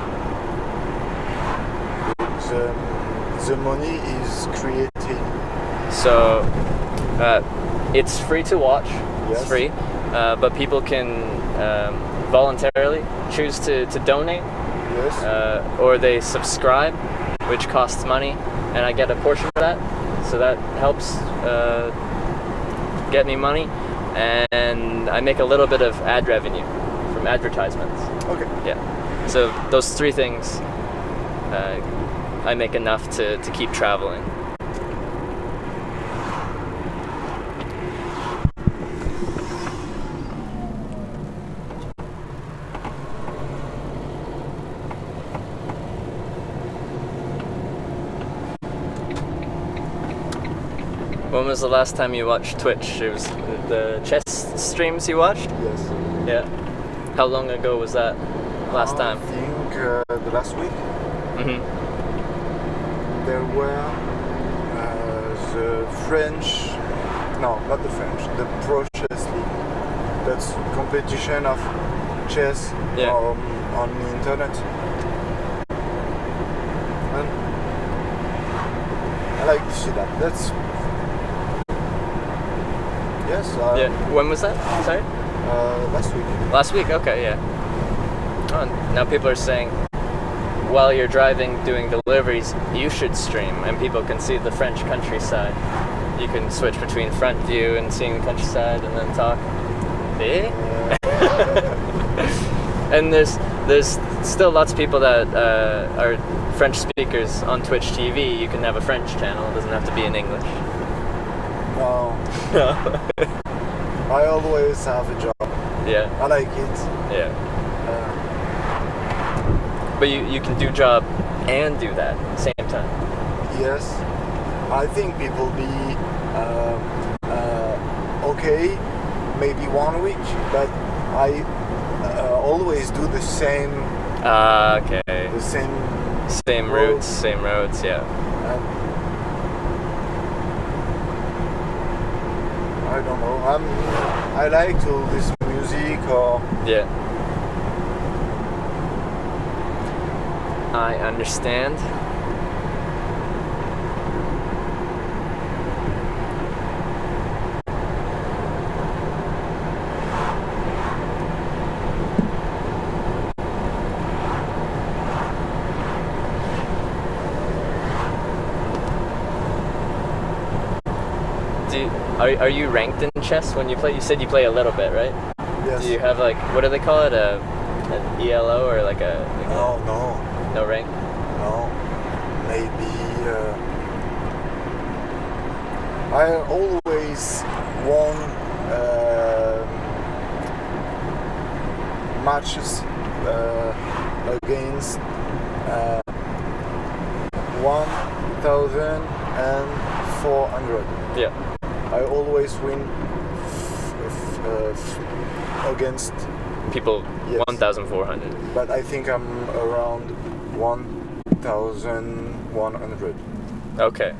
money is created? So it's free to watch. Yes. It's free, but people can voluntarily choose to donate, Yes. or they subscribe, which costs money, and I get a portion of that. So that helps get me money, and I make a little bit of ad revenue from advertisements. Okay. Yeah. So those three things, I make enough to keep traveling. When was the last time you watched Twitch? It was the chess streams you watched? Yes. Yeah. How long ago was that? Last time? I think the last week Mm-hmm. there were the French, no, not the French, the Pro Chess League. That's competition of chess Yeah. on the internet. And I like to see that. That's yes. Yeah. When was that? Sorry? Last week. Last week. Okay. Yeah. Oh, now people are saying, while you're driving doing deliveries, you should stream, and people can see the French countryside. You can switch between front view and seeing the countryside, and then talk. Eh? And there's still lots of people that are French speakers on Twitch TV. You can have a French channel. It doesn't have to be in English. No. I always have a job. Yeah. I like it. Yeah. But you can do job and do that at the same time. Yes. I think people be okay, maybe 1 week, but I always do the same. Okay. The Same roads, yeah. And I don't know. I like to listen to music or. Yeah. I understand. Are you ranked in chess when you play? You said you play a little bit, right? Yes. Do you have like, what do they call it? An ELO or like a... Like no rank? No. Maybe... I always won matches against 1,400. Yeah. I always win against people. Yes. 1,400. But I think I'm around 1,100. Okay.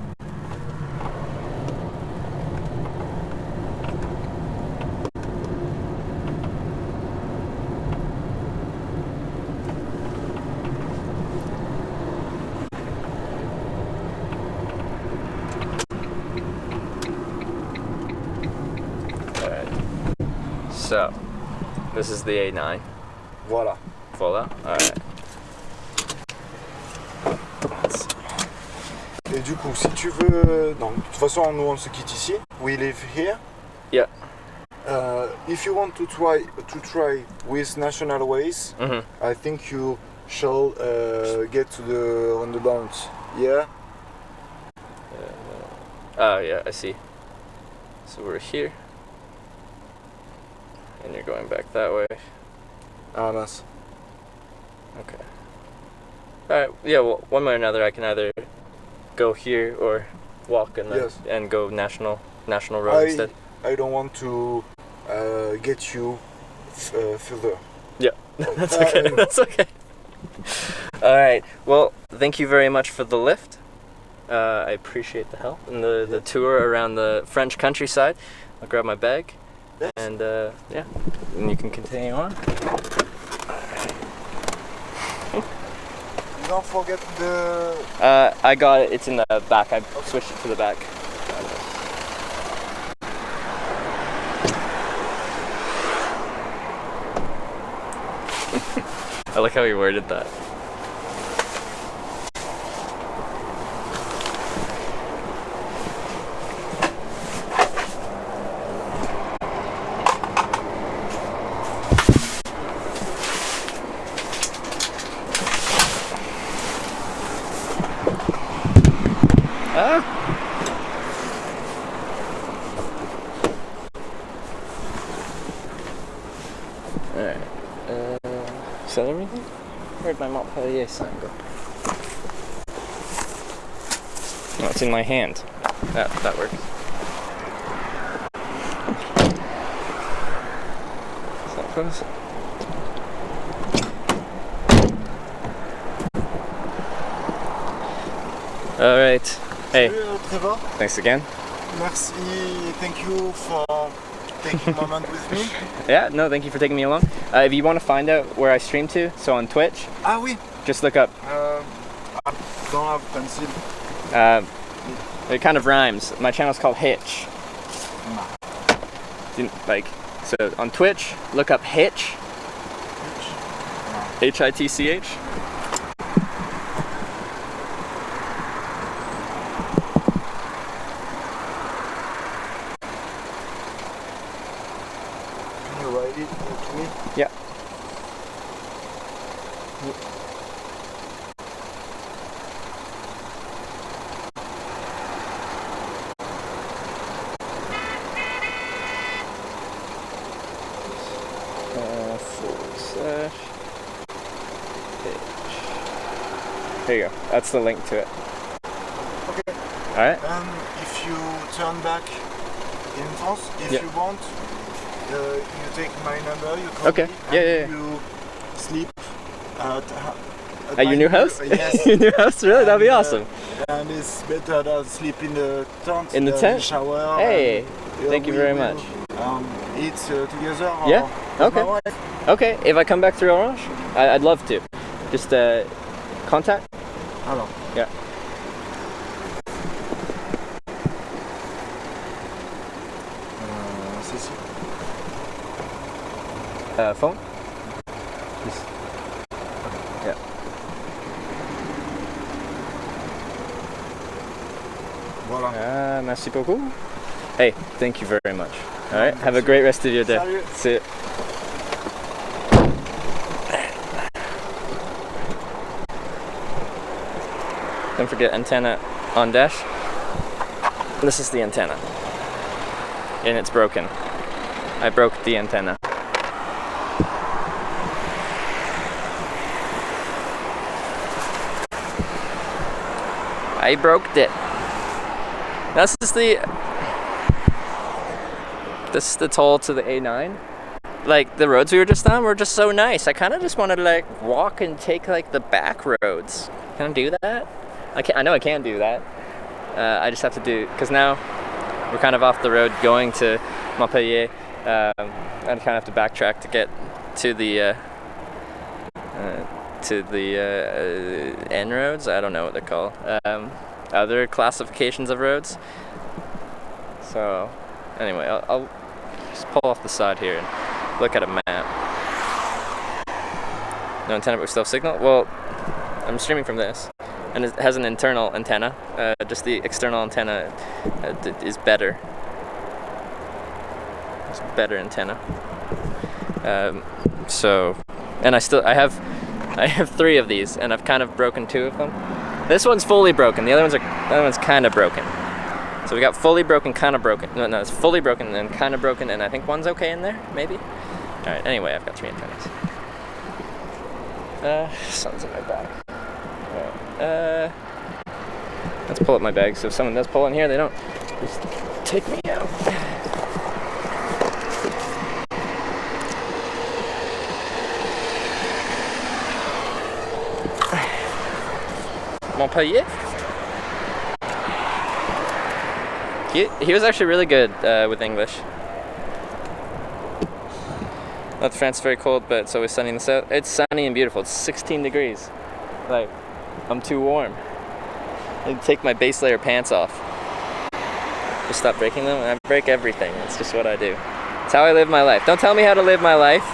So, this is the A9. Voilà. Voila. Alright. Et du coup, si tu veux, donc, de toute façon, nous on se quitte ici. We live here. Yeah. If you want to try with national ways, I think you shall get to the roundabout. Yeah. Oh yeah, I see. So we're here. And you're going back that way. Ah mince. Okay. Alright, yeah, well, one way or another I can either go here or walk in the, and go national road instead. I don't want to get you further. Yeah, that's okay, that's okay. Alright, well, thank you very much for the lift. I appreciate the help and the tour around the French countryside. I'll grab my bag. Yes. And yeah, and you can continue on. Don't forget the... I got it, it's in the back, I switched it to the back. I like how he worded that. Alright. Is that everything? Where'd my Montpellier sign go? Oh, it's in my hand. That works. Is that close? Alright. Hey. Trevor. Thanks again. Merci. Thank you for taking a moment with me. Yeah, no, thank you for taking me along. If you want to find out where I stream to, so on Twitch, Ah oui. just look up. I don't have pencil. It kind of rhymes. My channel's called Hitch. Like, so on Twitch, look up Hitch. Hitch? Can you write it to me? Yeah. /Hitch. There you go. That's the link to it. Okay. Alright. If you turn back in France, if Yeah. you want, you take my number, you call Okay. me, Yeah, and yeah, yeah. you sleep at At your new house? Yes. Your new house? Really? That'd be And, awesome. And it's better than sleep in the tent. In the tent? Shower. Hey, and, thank you very much. Eat together. Or Yeah? with Okay. my wife. Okay, if I come back through Orange, I'd love to. Just contact. Alors. Yeah. Cécile. Phone? Just, yeah. Voilà. Merci beaucoup. Hey, thank you very much. Alright, have a great rest of your day. Salut. See you. Don't forget antenna on dash. This is the antenna. And it's broken. I broke the antenna. I broke it. This is the toll to the A9. Like the roads we were just on were just so nice. I kind of just wanted to like walk and take like the back roads. Can I do that? I know I can do that. I just have to do, because now we're kind of off the road going to Montpellier. I kind of have to backtrack to get to the N roads. I don't know what they're called. Other classifications of roads. So anyway, I'll just pull off the side here and look at a map. No antenna, but we still have signal. Well, I'm streaming from this, and it has an internal antenna. Just the external antenna is better. It's a better antenna. So, and I have 3 of these, and I've kind of broken 2 of them. This one's fully broken. The other one's kind of broken. So we got fully broken, kind of broken. No, it's fully broken and then kind of broken, and I think one's okay in there, maybe. All right. Anyway, I've got 3 antennas. Something's in my bag. Right. Let's pull up my bag so if someone does pull in here, they don't just take me out. Montpellier? He was actually really good with English. Not France, very cold, but it's always sunny in the south. It's sunny and beautiful. It's 16 degrees. Like, I'm too warm. I need to take my base layer pants off. Just stop breaking them, and I break everything. That's just what I do. It's how I live my life. Don't tell me how to live my life.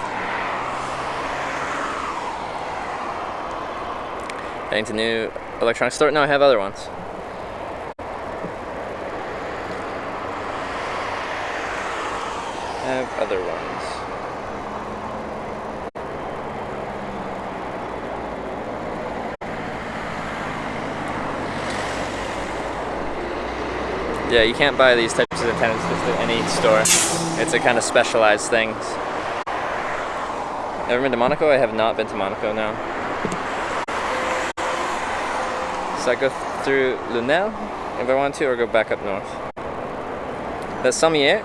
Heading to new electronics store? No, I have other ones. I have other ones. Yeah, you can't buy these types of antennas just at any store. It's a kind of specialized thing. Ever been to Monaco? I have not been to Monaco, no. So I go through Lunel if I want to, or go back up north. The Sommières,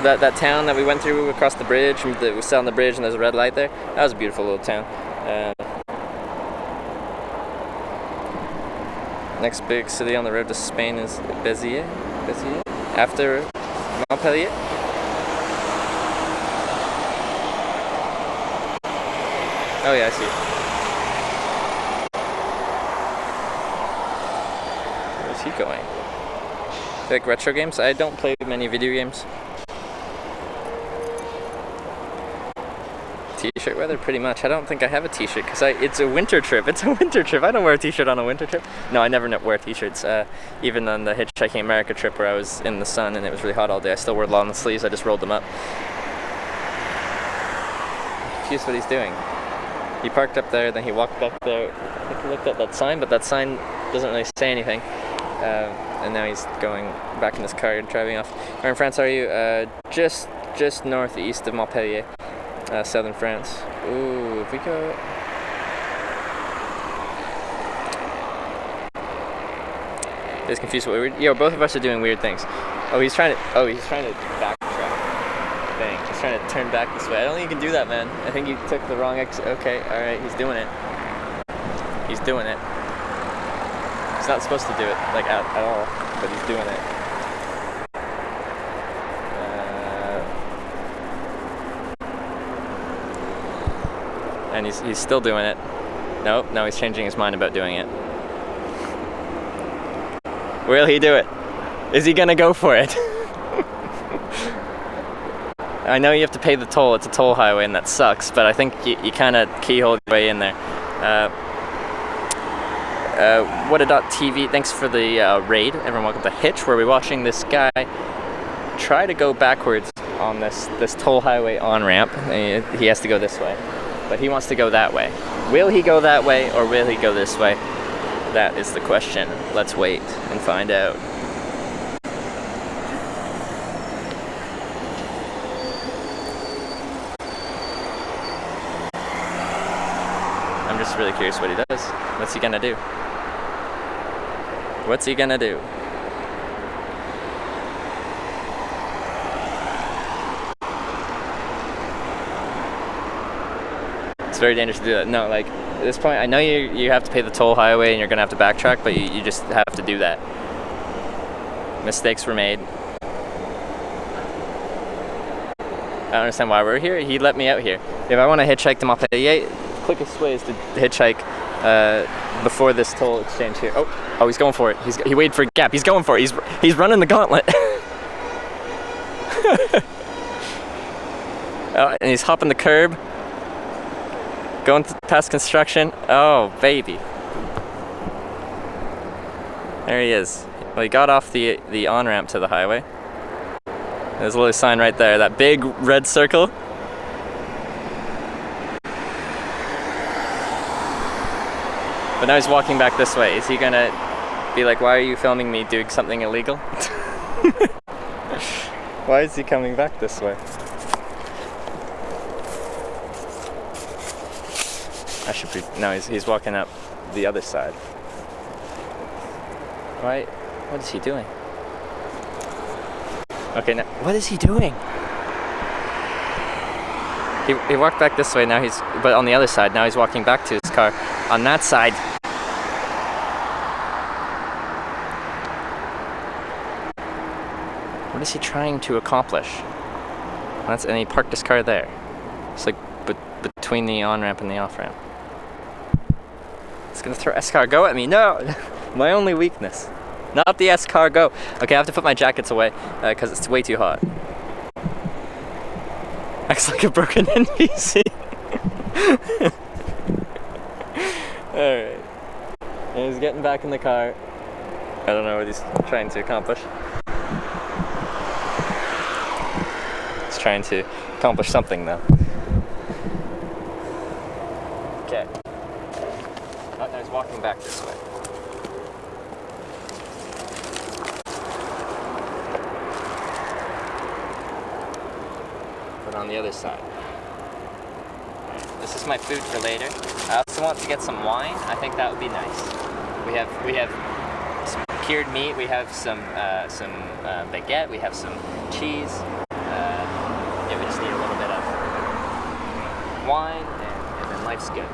that town that we went through across the bridge, we sat on the bridge and there's a red light there. That was a beautiful little town. Next big city on the road to Spain is Béziers. After Montpellier. Oh yeah, I see it. Where's he going? Like retro games? I don't play many video games. T-shirt weather, pretty much. I don't think I have a T-shirt because it's a winter trip. It's a winter trip. I don't wear a T-shirt on a winter trip. No, I never wear T-shirts. Even on the Hitchhiking America trip where I was in the sun and it was really hot all day, I still wore long sleeves. I just rolled them up. I'm confused what he's doing. He parked up there, then he walked back there. I think he looked at that sign, but that sign doesn't really say anything. And now he's going back in his car and driving off. Where in France are you? Just northeast of Montpellier. Southern France. Ooh, if we go... It's confused what we're... Yo, both of us are doing weird things. He's trying to backtrack. Dang, he's trying to turn back this way. I don't think you can do that, man. I think you took the wrong exit. Okay, alright, he's doing it. He's doing it. He's not supposed to do it, like, at all, but he's doing it. And he's still doing it. Nope, no, he's changing his mind about doing it. Will he do it? Is he gonna go for it? I know you have to pay the toll, it's a toll highway and that sucks, but I think you kind of keyhole your way in there. What-a-dot-TV, thanks for the raid. Everyone welcome to Hitch, where we're watching this guy try to go backwards on this toll highway on-ramp. He has to go this way. But he wants to go that way. Will he go that way or will he go this way? That is the question. Let's wait and find out. I'm just really curious what he does. What's he gonna do? What's he gonna do? It's very dangerous to do that. No, like, at this point, I know you have to pay the toll highway and you're gonna have to backtrack, but you just have to do that. Mistakes were made. I don't understand why we're here. He let me out here. If I want to hitchhike to Montpellier, quickest way is to hitchhike before this toll exchange here. Oh, he's going for it. He waited for a gap. He's going for it. He's running the gauntlet. And he's hopping the curb. Going past construction. Oh, baby. There he is. Well, he got off the on-ramp to the highway. There's a little sign right there, that big red circle. But now he's walking back this way. Is he gonna be like, why are you filming me doing something illegal? Why is he coming back this way? I should be, no, he's walking up the other side. Why, what is he doing? Okay, now, what is he doing? He walked back this way, now but on the other side, now he's walking back to his car on that side. What is he trying to accomplish? And he parked his car there. It's like between the on-ramp and the off-ramp. It's gonna throw escargot at me, no! My only weakness. Not the escargot. Okay, I have to put my jackets away, because it's way too hot. Acts like a broken NPC. Alright. And he's getting back in the car. I don't know what he's trying to accomplish. He's trying to accomplish something, though. Okay. Oh, now he's walking back this way. But on the other side. This is my food for later. I also want to get some wine. I think that would be nice. We have some cured meat. We have some baguette. We have some cheese. Yeah, we just need a little bit of wine, and then life's good.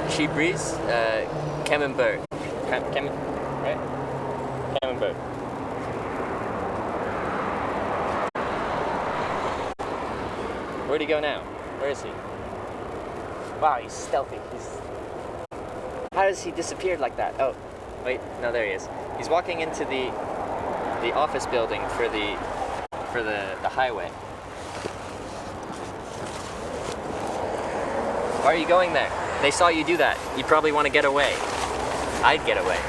Cheap breeze, camembert. right? Camembert. Where'd he go now? Where is he? Wow, he's stealthy. How does he disappear like that? Oh, wait, no, there he is. He's walking into the office building for the highway. Why are you going there? They saw you do that. You probably want to get away. I'd get away.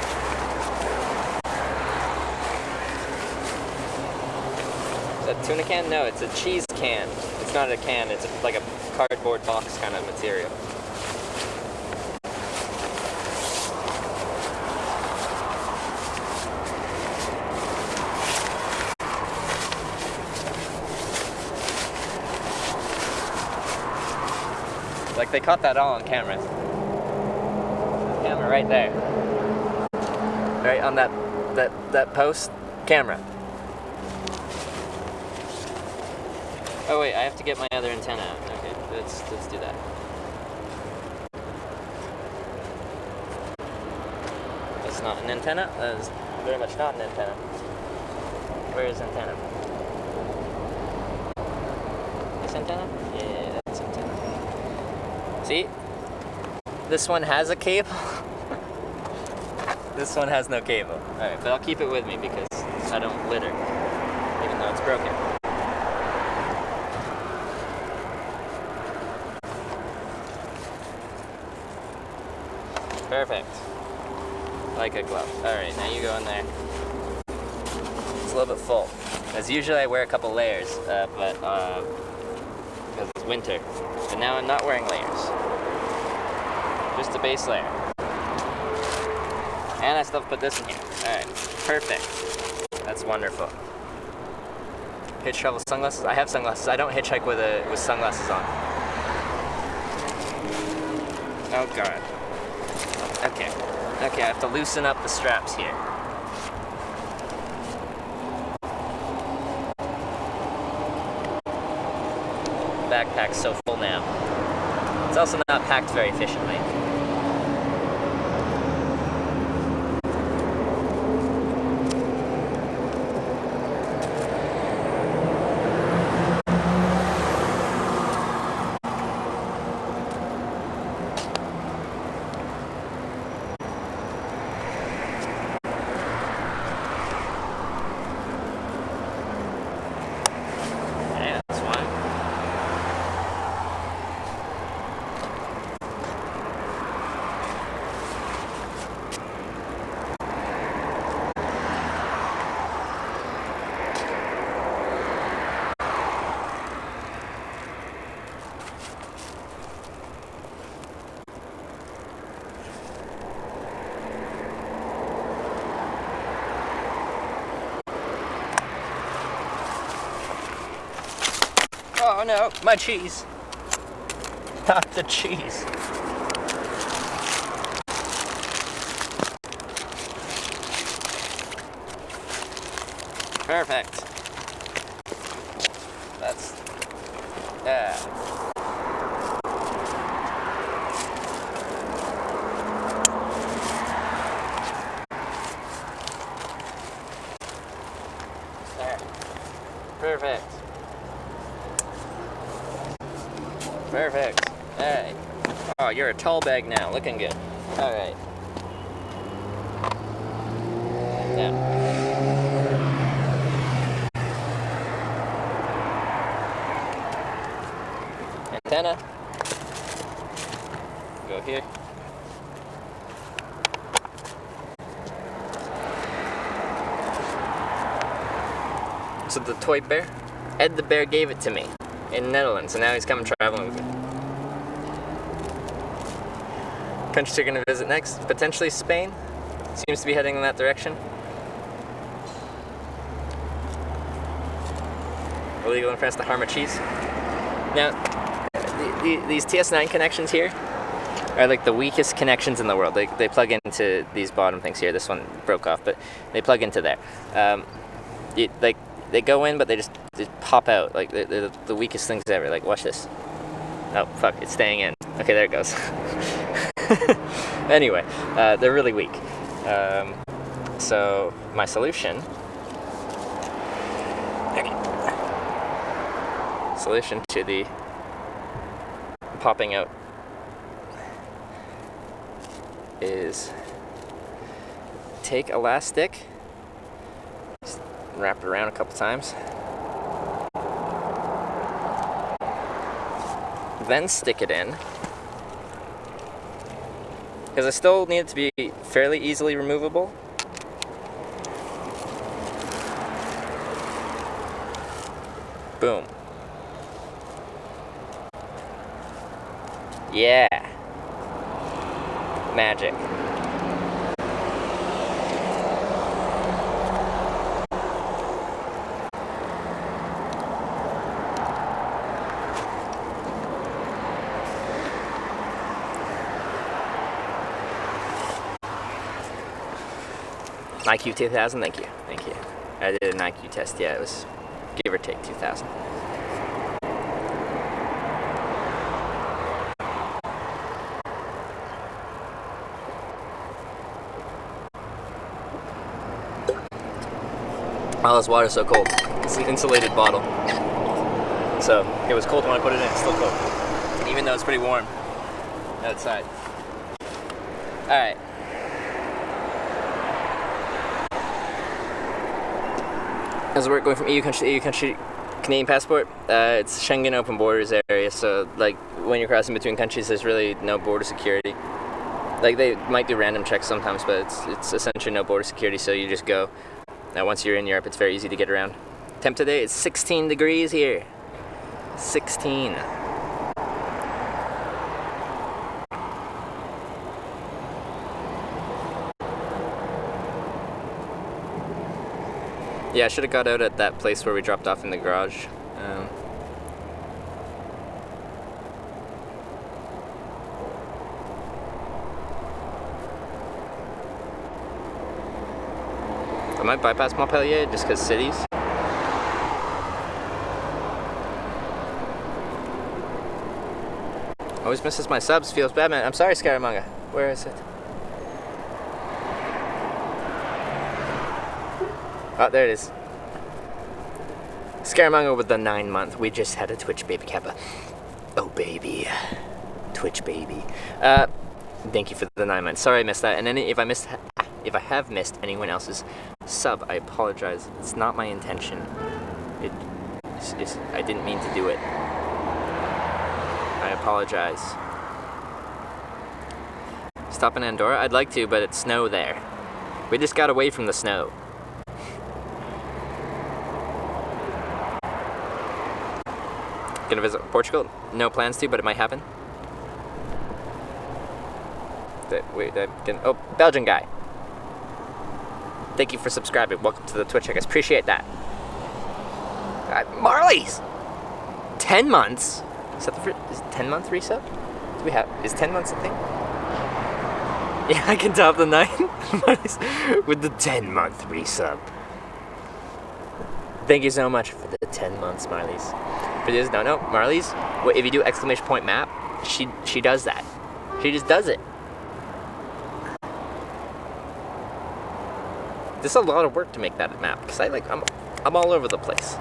Is that tuna can? No, it's a cheese can. It's not a can, it's like a cardboard box kind of material. Like they caught that all on camera. Camera right there. Right on that post camera. Oh wait, I have to get my other antenna out. Okay, let's do that. That's not an antenna. That is very much not an antenna. Where is antenna? This antenna? Yeah, that's antenna. See? This one has a cable. This one has no cable. Alright, but I'll keep it with me because I don't litter, even though it's broken. Perfect. Like a glove. Alright, now you go in there. It's a little bit full. As usually I wear a couple layers, but because it's winter. But now I'm not wearing layers. Just a base layer. And I still put this in here. Alright, perfect. That's wonderful. Hitch travel sunglasses? I have sunglasses. I don't hitchhike with sunglasses on. Oh god. Okay, I have to loosen up the straps here. Backpack's so full now. It's also not packed very efficiently. Oh no, my cheese. Not the cheese. Perfect. That's... yeah. There. Perfect. Perfect. Alright. Oh, you're a tall bag now. Looking good. Alright. Now. Antenna. Go here. So the toy bear? Ed the bear gave it to me in the Netherlands, and now he's coming traveling with me. Countries you're gonna visit next? Potentially Spain. Seems to be heading in that direction. Illegal in France to harm a cheese. Now, these TS9 connections here are like the weakest connections in the world. They plug into these bottom things here. This one broke off, but they plug into there. They go in, but they just pop out. Like they're the weakest things ever. Like watch this. Oh fuck, it's staying in. Okay, there it goes. Anyway, they're really weak. So my solution to the popping out is take elastic, just wrap it around a couple times, then stick it in, because I still need it to be fairly easily removable. Boom. Yeah. Magic. IQ 2000, thank you. I did an IQ test, yeah, it was give or take 2000. Oh, this water's so cold. It's an insulated bottle. So, it was cold when I put it in, it's still cold. Even though it's pretty warm outside. Alright. As we're going from EU country to EU country, Canadian passport, it's Schengen open borders area, so like when you're crossing between countries, there's really no border security. Like they might do random checks sometimes, but it's essentially no border security, so you just go. Now once you're in Europe, it's very easy to get around. Temp today is 16 degrees here. 16. Yeah, I should have got out at that place where we dropped off in the garage. I might bypass Montpellier just because cities. Always misses my subs, feels bad, man. I'm sorry, Scaramanga. Where is it? Oh, there it is. Scaramanga with the 9-month. We just had a Twitch baby kappa. Oh, baby. Twitch baby. Thank you for the 9 months. Sorry I missed that. And if I have missed anyone else's sub, I apologize. It's not my intention. I didn't mean to do it. I apologize. Stop in Andorra? I'd like to, but it's snow there. We just got away from the snow. Gonna visit Portugal? No plans to, but it might happen. Oh, Belgian guy. Thank you for subscribing. Welcome to the Twitch, I guess. Appreciate that. Marley's! 10 months? Is it 10-month resub? Do we have? Is 10 months a thing? Yeah, I can top the 9 with the 10-month resub. Thank you so much for the 10 months, Marley's. For those who don't know, Marley's, if you do exclamation point map, she does that. She just does it. This is a lot of work to make that map because I'm all over the place.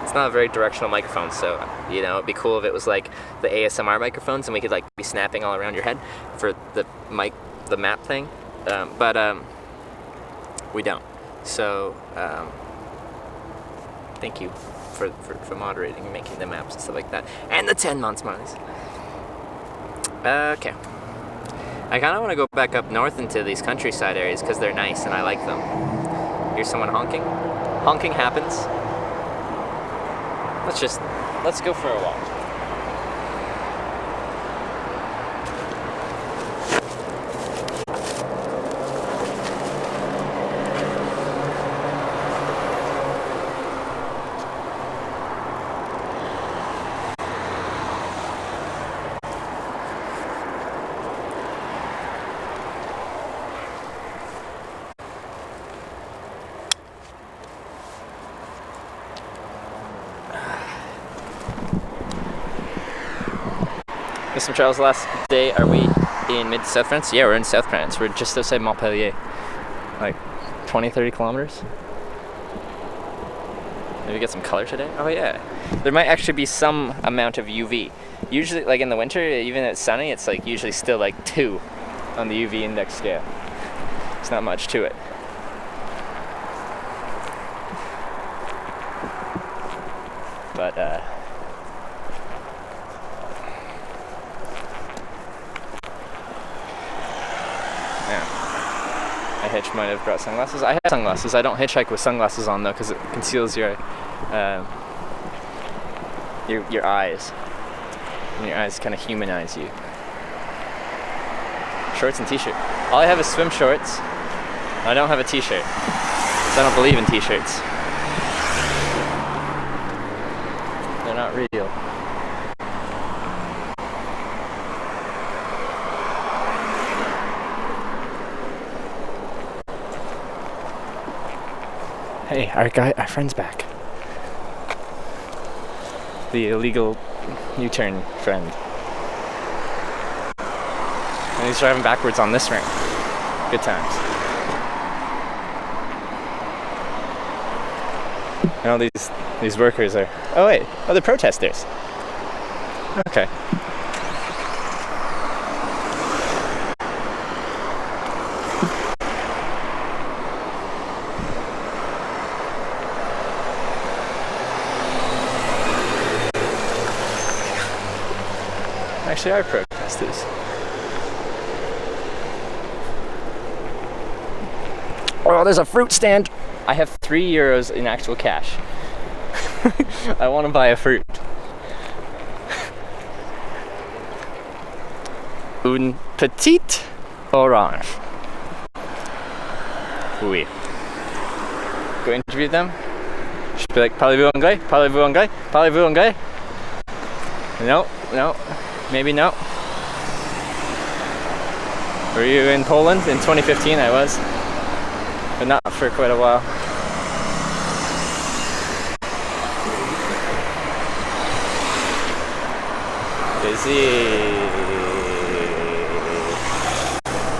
It's not a very directional microphone, so you know it'd be cool if it was like the ASMR microphones and we could like be snapping all around your head for the map thing, but we don't. So thank you for moderating and making the maps and stuff like that, and the 10 months, Marlies. Okay. I kind of want to go back up north into these countryside areas because they're nice and I like them. Here's someone honking. Honking happens. Let's go for a walk. Mr. Charles, last day, are we in mid-South France? Yeah, we're in South France. We're just outside Montpellier. Like 20-30 kilometers. Maybe get some color today? Oh yeah. There might actually be some amount of UV. Usually, like in the winter, even if it's sunny, it's like usually still like 2 on the UV index scale. It's not much to it. But I hitch might have brought sunglasses. I have sunglasses. I don't hitchhike with sunglasses on though, because it conceals your eyes. And your eyes kind of humanize you. Shorts and t-shirt. All I have is swim shorts. I don't have a t-shirt, because I don't believe in t-shirts. They're not real. Hey, our friend's back. The illegal U-turn friend. And he's driving backwards on this ramp. Good times. And all these workers are... Oh wait, oh, they're protesters. Okay. Actually are protesters. Oh, there's a fruit stand. I have €3 in actual cash. I want to buy a fruit. Une petite orange. Oui. Go interview them. Just be like, parlez-vous anglais? Parlez-vous anglais? Parlez-vous anglais? No, no. Maybe no. Were you in Poland? In 2015 I was. But not for quite a while. Busy.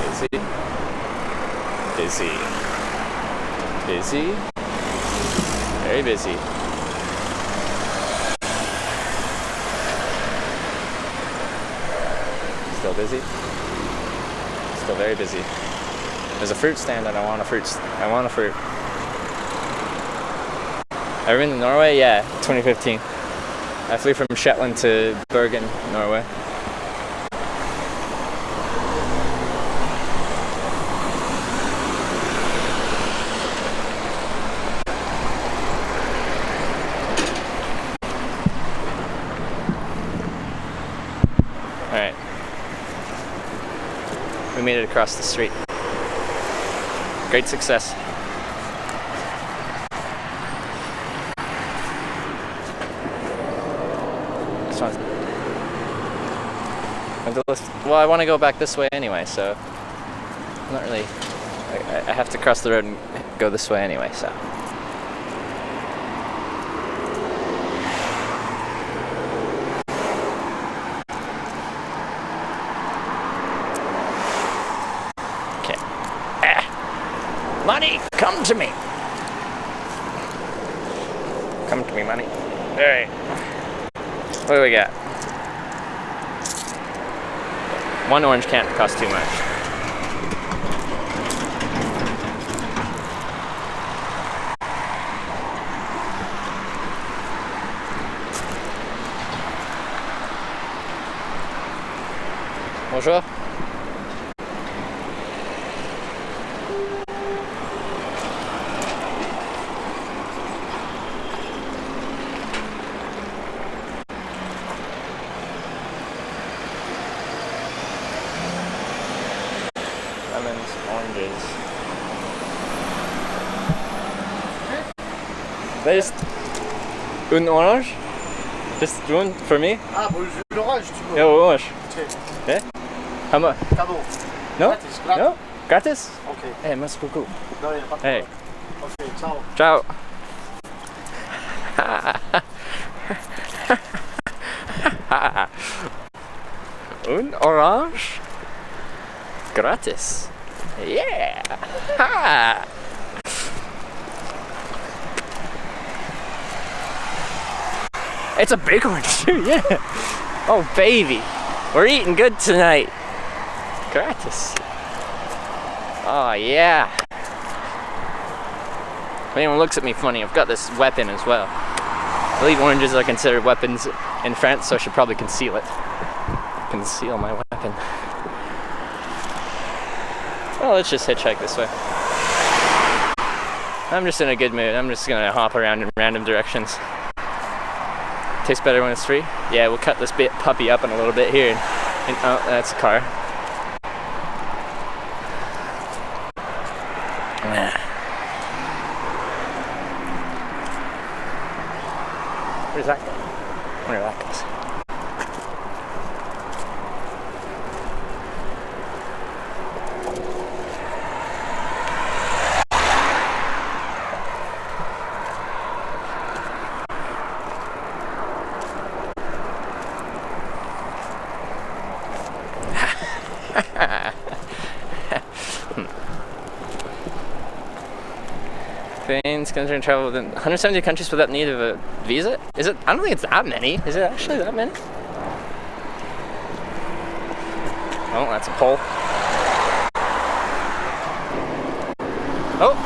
Busy. Busy. Busy. Very busy. Still busy? Still very busy. There's a fruit stand and I want a fruit. Ever been to Norway? Yeah, 2015. I flew from Shetland to Bergen, Norway. Alright. We made it across the street. Great success. Well, I want to go back this way anyway, so I'm not really. I have to cross the road and go this way anyway, so. Okay. Money, come to me. Come to me, money. All right. What do we got? One orange can't cost too much. Bonjour. Lemons, oranges. Just une orange? Just one for me? Ah, bon, le jus d'orange, tu veux. Yeah, orange. Okay. Yeah? How much? Cadeau. No? Gratis, gratis. No? Gratis? Ok. Hey, merci beaucoup. Non, il n'y a pas de Hey. problème. Ok, ciao. Ciao. Une orange? Gratis. Yeah. Ha. It's a big one too, yeah. Oh baby, we're eating good tonight. Gratis. Oh yeah. If anyone looks at me funny, I've got this weapon as well. I believe oranges are considered weapons in France, so I should probably conceal it. Conceal my weapon. Well, let's just hitchhike this way. I'm just in a good mood. I'm just gonna hop around in random directions. Tastes better when it's free. Yeah, we'll cut this puppy up in a little bit here. And oh, that's a car. Where's that go? I wonder where that goes. Spain's going to travel within 170 countries without need of a visa? Is it? I don't think it's that many. Is it actually that many? Oh, that's a pole. Oh!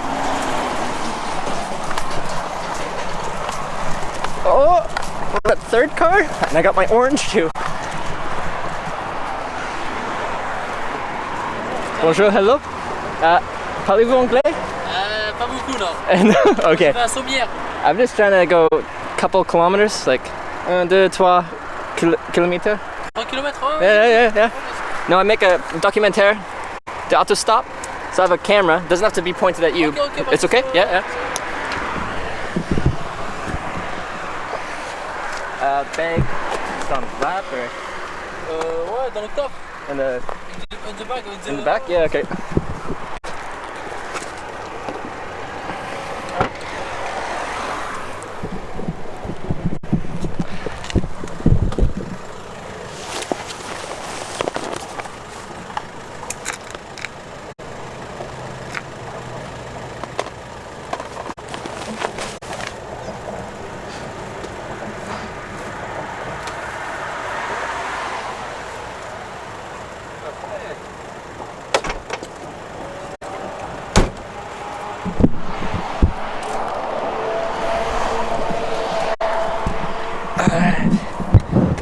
Oh! That third car? And I got my orange too. Bonjour, hello. Parlez-vous anglais? Pas beaucoup, non. No? Okay. Je vais à Sommières. I'm just trying to go a couple kilometers, like 1, 2, 3 kilometers. 3 kilomètres, oh, Yeah. No, I make a documentaire, the auto stop. So I have a camera. Doesn't have to be pointed at you. Okay, It's okay? Yeah. Bag. It's on the lap or ouais, dans le coffre. in the In the back? Yeah. Okay.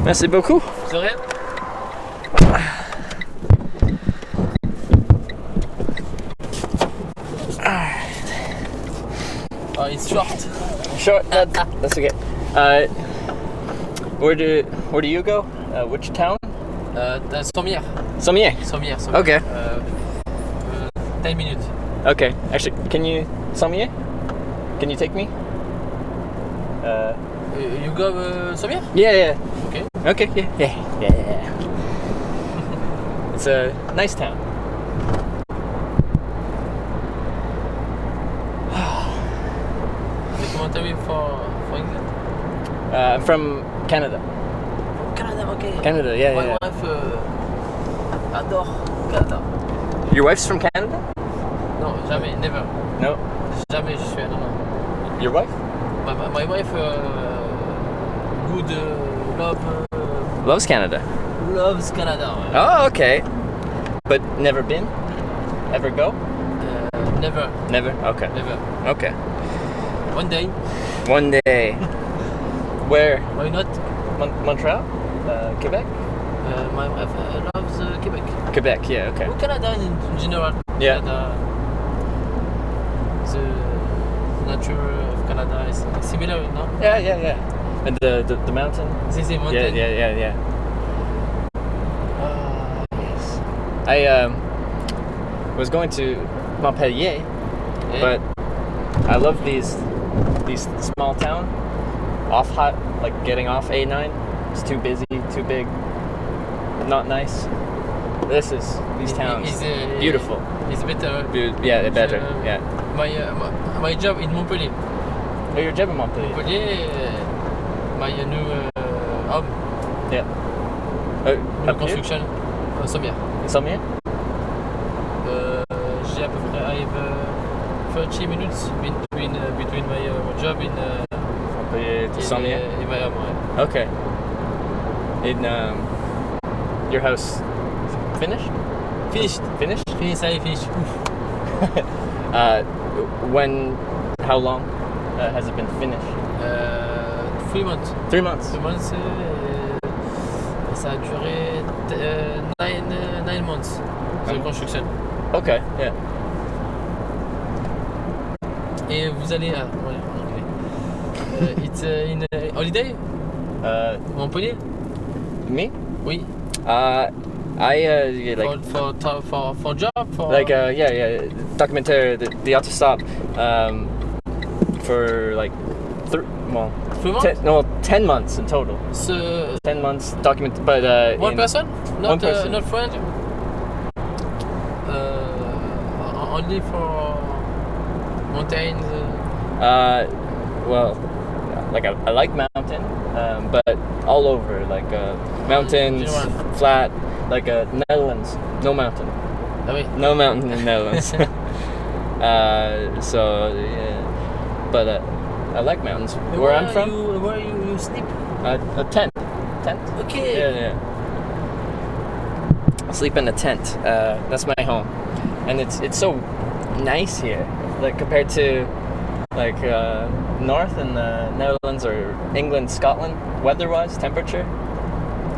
Merci beaucoup. De rien. Oh, it's short. Short. That's okay. Where do you go? Which town? Sommières. Sommières. Sommières. Okay. 10 minutes. Okay. Actually, can you Sommières? Can you take me? You go Sommières? Yeah. Okay. Okay. Yeah. It's a nice town. Et comment t'as vu for England? I'm from Canada. Canada, okay. Canada, yeah. My wife adore Canada. Your wife's from Canada? Non, jamais, never. No. Jamais je suis allé, non. Your wife? My wife good Loves Canada. loves Canada. Ouais. Oh, okay. But never been? Ever go? Never. Never? Okay. Never. Okay. One day. One day. Where? Why not? Montreal? Quebec? My wife loves Quebec. Quebec, yeah, okay. Well, Canada in general. Yeah. Canada, the nature of Canada is similar, no? Yeah. And the mountain? This is mountain. Yeah. Yes. I was going to Montpellier, Yeah. but I love these small town like getting off A9. It's too busy, too big, not nice. These towns, beautiful. It's better. Yeah, they're better. Yeah. My job in Montpellier. Oh, your job in Montpellier. Montpellier, my new home. Yeah. New construction. Sommières. Sommières? 30 minutes between my job in Somnia. Okay. In your house finished? Finished. Finished? Finished. When? How long has it been finished? 3 months. 3 months. 3 months. Ça a duré 9 months. The construction. Okay. Yeah. Et vous allez à ouais, en anglais. It's in holiday. Montpellier. Me? Oui. I like for job for like yeah documentary the autostop for like 3 months? 10 months in total. So 10 months document, but one person, not one person. not friend. Only for mountains. Well, like I like mountain, but all over like mountains, flat, like Netherlands, no mountain. Ah oui. No mountain in Netherlands. So yeah, but I like mountains. Where I'm from, where you sleep? a tent. Okay. Yeah. I sleep in a tent. That's my home, and it's so nice here, like compared to like north in the Netherlands or England, Scotland, weather-wise, temperature.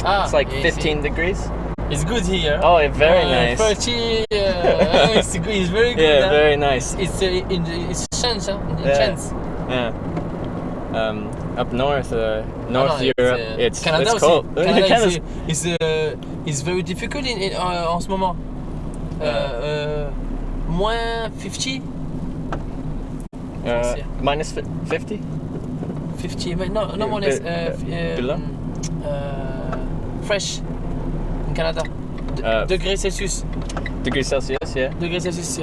It's like 15 degrees. It's good here. Oh, it's very nice. 30, it's good. It's very good. Yeah, very nice. It's chance, huh? Yeah. Chance. Yeah. Up north, North Europe, it's Canada it's cold. Canada is very difficult en ce moment. Moins 50. Minus 50? 50, but no more less. Below? Fresh in Canada. Degrés Celsius. Degrees Celsius, yeah. Degrés Celsius.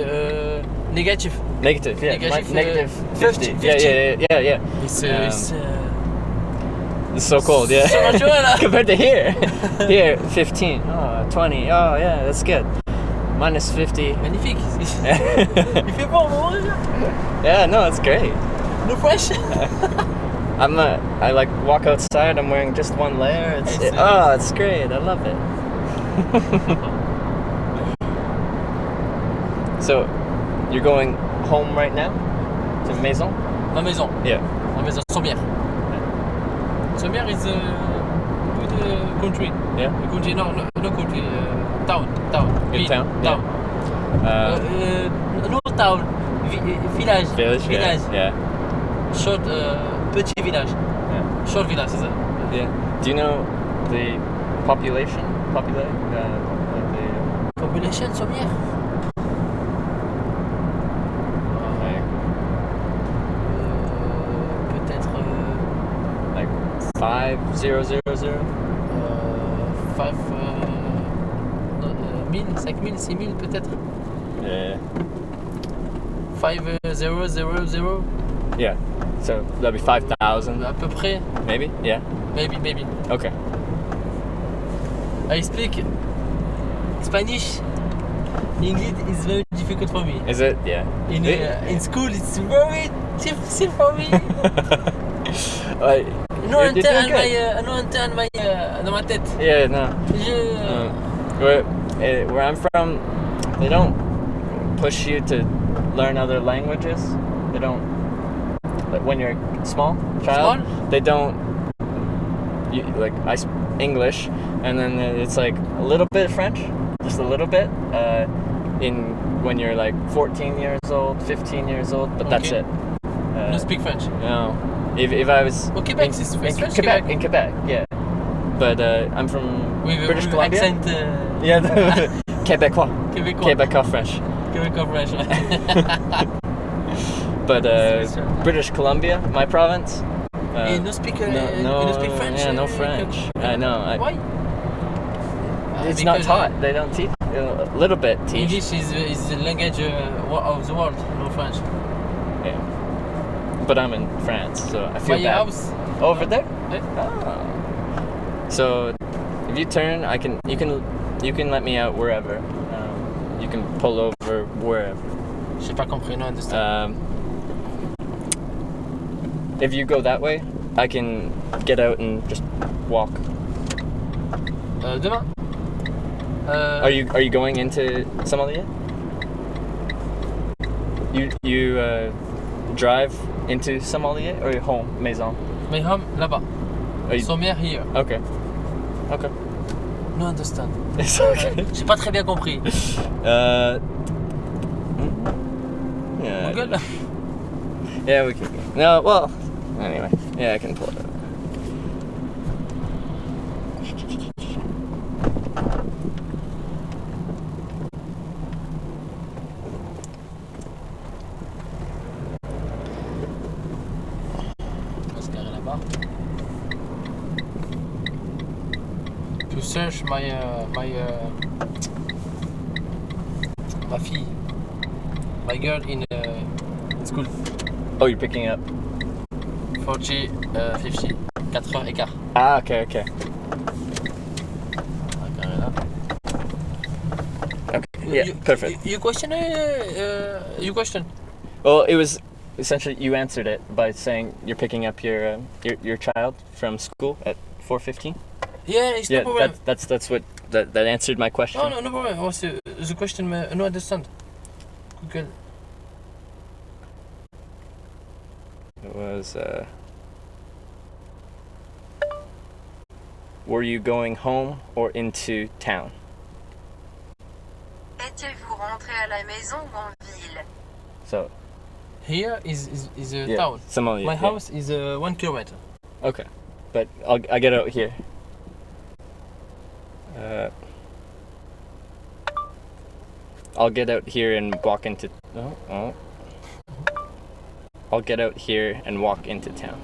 Negative. Negative, yeah. Negative, 50. 50. Yeah. It's so cold, yeah. So much warmer. Compared to here. Here, 15. Oh, 20. Oh, yeah, that's good. Minus 50. Magnifique. Il fait bon, Yeah, no, it's great. No fresh. I like walk outside. I'm wearing just one layer. It's great. I love it. So, you're going home right now to Maison? Ma maison. Yeah. Ma maison. Sommières. Sommières is a good country. Yeah. Country, no country. Town. Good town. Town. No town. Village. Village. Yeah. Short, petit village. Yeah. Short village, is it? Yeah. Do you know the population? Population sommière. Peut-être. Like 5000. 5000, 6000 peut-être. Yeah. 5000. Yeah. So that'd be 5,000. À peu près. Maybe. Yeah. Maybe. Okay. I speak Spanish. English is very difficult for me. Is it? Yeah. In school, it's very difficult for me. No interne dans ma tête. Yeah. No. Where I'm from, they don't push you to learn other languages. They don't. Like when you're small child, they don't. I speak English, and then it's like a little bit French, just a little bit. When you're like 14 years old, 15 years old, but that's it. No speak French. No. If I was Quebec, in French. Quebec, in Quebec, yeah. But I'm from British Columbia. Accent. Yeah, Québécois. Québécois French. Québécois French. But British Columbia, my province. You no speak French. Yeah, no French. I know. Why? It's not taught. They don't teach. A little bit teach. English is the language of the world, no French. Yeah. But I'm in France, so I feel By bad. your house? Over there? Yeah. Oh. So if you turn, you can let me out wherever. You can pull over wherever. J'ai pas compris, no understand. If you go that way, I can get out and just walk. Demain. Are you going into Somalia? You drive into Somalia or your home maison? My home là-bas. Are you- Somewhere here. Okay. Okay. No understand. It's okay. J'ai pas très bien compris. Yeah. Google. Yeah, we can. No, well, anyway. Yeah, I can pull it up. On va se garer là-bas. To search ma fille. My girl in school. Oh, you're picking up. 40, 50. 4 heures écart. Ah, okay. On va garer là. Okay. Yeah, perfect. You question? You question? Well, it was essentially you answered it by saying you're picking up your child from school at 4:15. Yeah, it's Yeah, no problem. that's what that answered my question. No problem. What's the question? No understand. Google. It was. Were you going home or into town? Étiez-vous rentré à la maison ou en ville? So Here is a yeah, town. Somalia. My yeah. house is 1 kilometer. Okay, but I'll get out here. I'll get out here and walk into. Oh. I'll get out here and walk into town.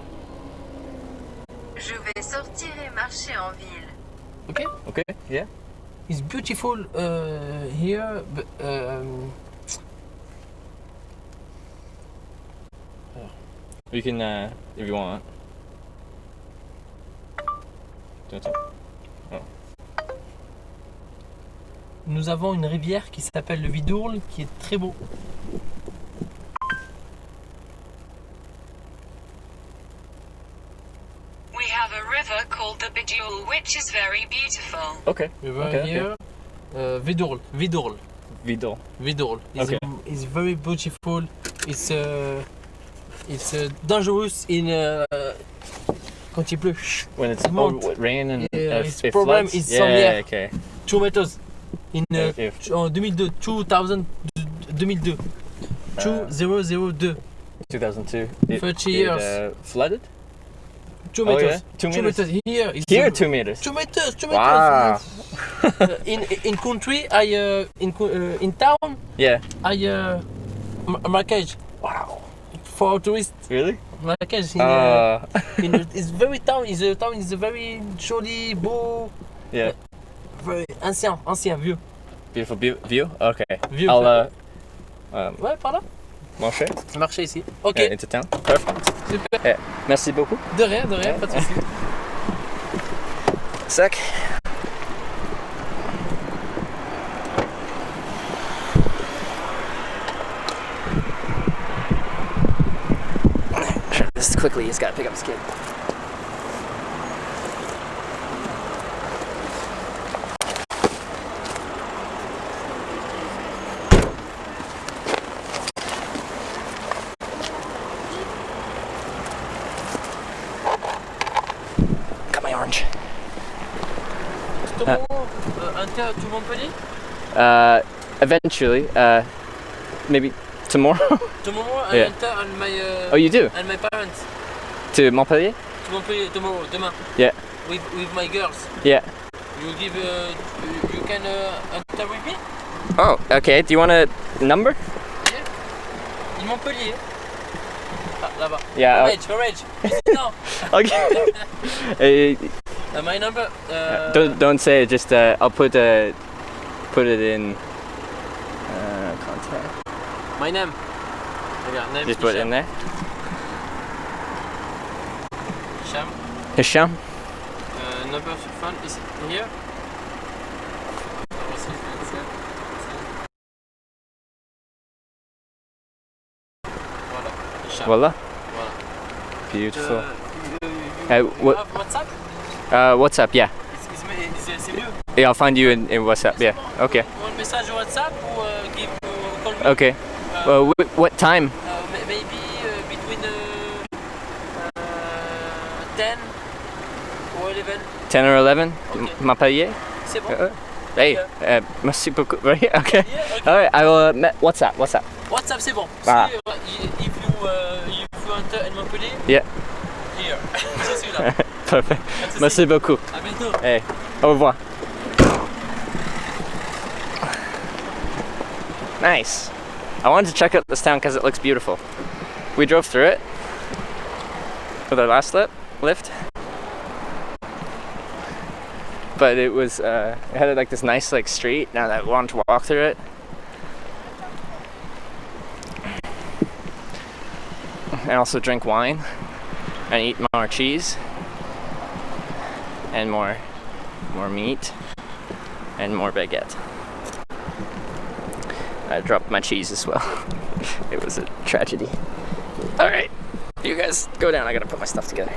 Je vais sortir et marcher en ville. Okay. Okay. Yeah. It's beautiful here. But, You can if you want. nous avons une rivière qui s'appelle le Vidourle, qui est très beau. We have a river called the Bidule, which is very beautiful. Okay. River Okay, here. Vidourle. Vidal. Vidourle. Okay. It's very beautiful. It's dangerous in quand il pleut. When it's rain and its it problem floods? is somewhere. Yeah, okay. 2 meters. In If- en 2002, 2002. 2002. 2002. 30 years. Flooded? 2 Oh, meters. yeah? 2 meters. Here. It's Here, 2 meters. 2 meters. 2 meters. Wow. In country, in town, Yeah. Marrakech Wow. for tourists. Really? Marrakech. It's very town. The town is a very joli, beau, Yeah. very ancien, vieux. Beautiful view? Okay. View. I'll Ouais, par là. marcher Marcher ici. Ok. into town. Perfect. Super. Yeah. Merci beaucoup. De rien, pas de soucis. Sec. Try this quickly. He's got to pick up his kid. Got my orange. Tomorrow, Inter to Montpellier? Eventually, maybe tomorrow. Tomorrow, Yeah. Inter and my Oh, you do? and my parents To Montpellier? to Montpellier tomorrow, demain. Yeah. With my girls. Yeah. You give you can enter with me? Oh, okay. Do you want a number? In Montpellier. Ah, là-bas. Yeah. Orange. No. Okay. My number. Don't say it. Just I'll put it in contact. My name. Regarde, name. Just put it in there. Hicham. Hisham. Number of phone is here. cher. Voila. Voilà. Beautiful. You What? have WhatsApp? WhatsApp, yeah. C'est mieux. Yeah, I'll find you in WhatsApp. Yeah. Okay. Un message WhatsApp ou call me? Okay. What time? Maybe between 10 or 11. 10 or 11? Okay. M'appeler? C'est bon. Hey, merci beaucoup. Right? Okay. Yeah, okay. All right. I will. WhatsApp. WhatsApp c'est bon. Ah. Si, if you enter in Montpellier, Yeah. here. Je suis là. Parfait. Merci beaucoup. À bientôt. Hey, au revoir. Nice. I wanted to check out this town because it looks beautiful. We drove through it with our last lift. But it was, it had like this nice like street. Now that I wanted to walk through it. And also drink wine and eat more cheese and more meat and more baguette. I dropped my cheese as well. It was a tragedy. All right, you guys go down. I gotta put my stuff together.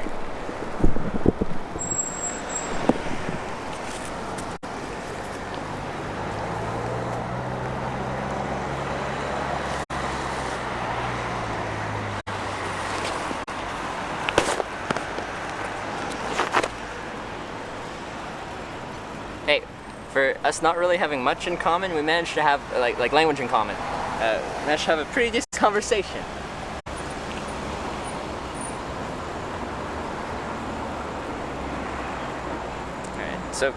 Hey, for us not really having much in common, we managed to have like language in common. Managed to have a pretty decent conversation. Alright, so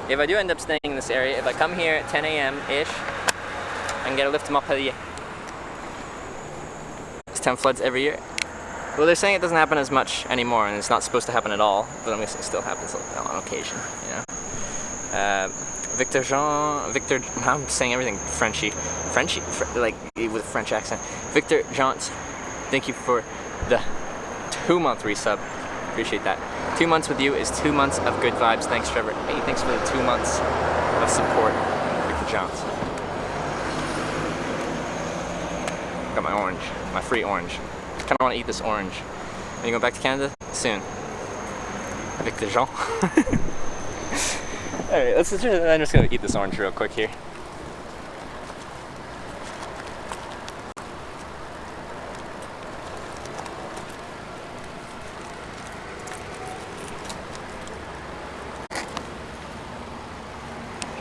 if I do end up staying in this area, if I come here at 10 a.m.-ish, I can get a lift to Montpellier. This town floods every year. Well, they're saying it doesn't happen as much anymore, and it's not supposed to happen at all, but I'm guessing it still happens on occasion, you know? Victor, I'm saying everything Frenchy, like with a French accent. Victor Jaunt, thank you for the 2-month resub. Appreciate that. 2 months with you is 2 months of good vibes. Thanks, Trevor. Hey, thanks for the 2 months of support, Victor Jaunt. Got my orange, my free orange. Kind of want to eat this orange. Are you going back to Canada soon? Victor Jean. Alright, I'm just gonna eat this orange real quick here.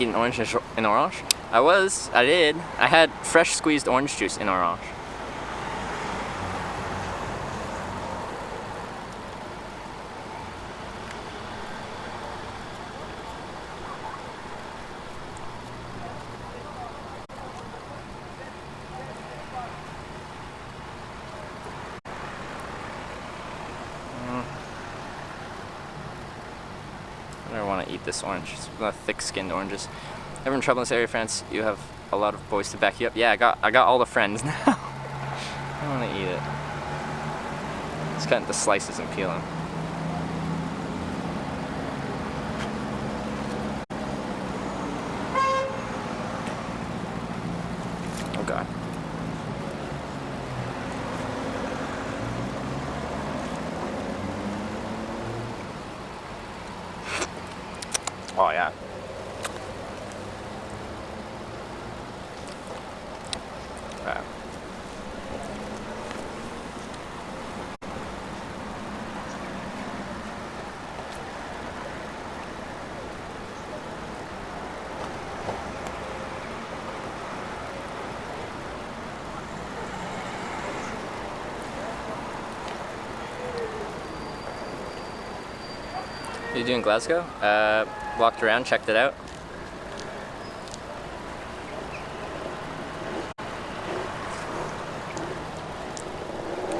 Eat an orange in orange? I did. I had fresh squeezed orange juice in orange. I want to eat this orange. It's one of the thick-skinned oranges. Ever in trouble in this area, France? You have a lot of boys to back you up. Yeah, I got all the friends now. I want to eat it. Just cut the slices and peel them. Oh God. Oh yeah. What did you do in Glasgow? Walked around, checked it out.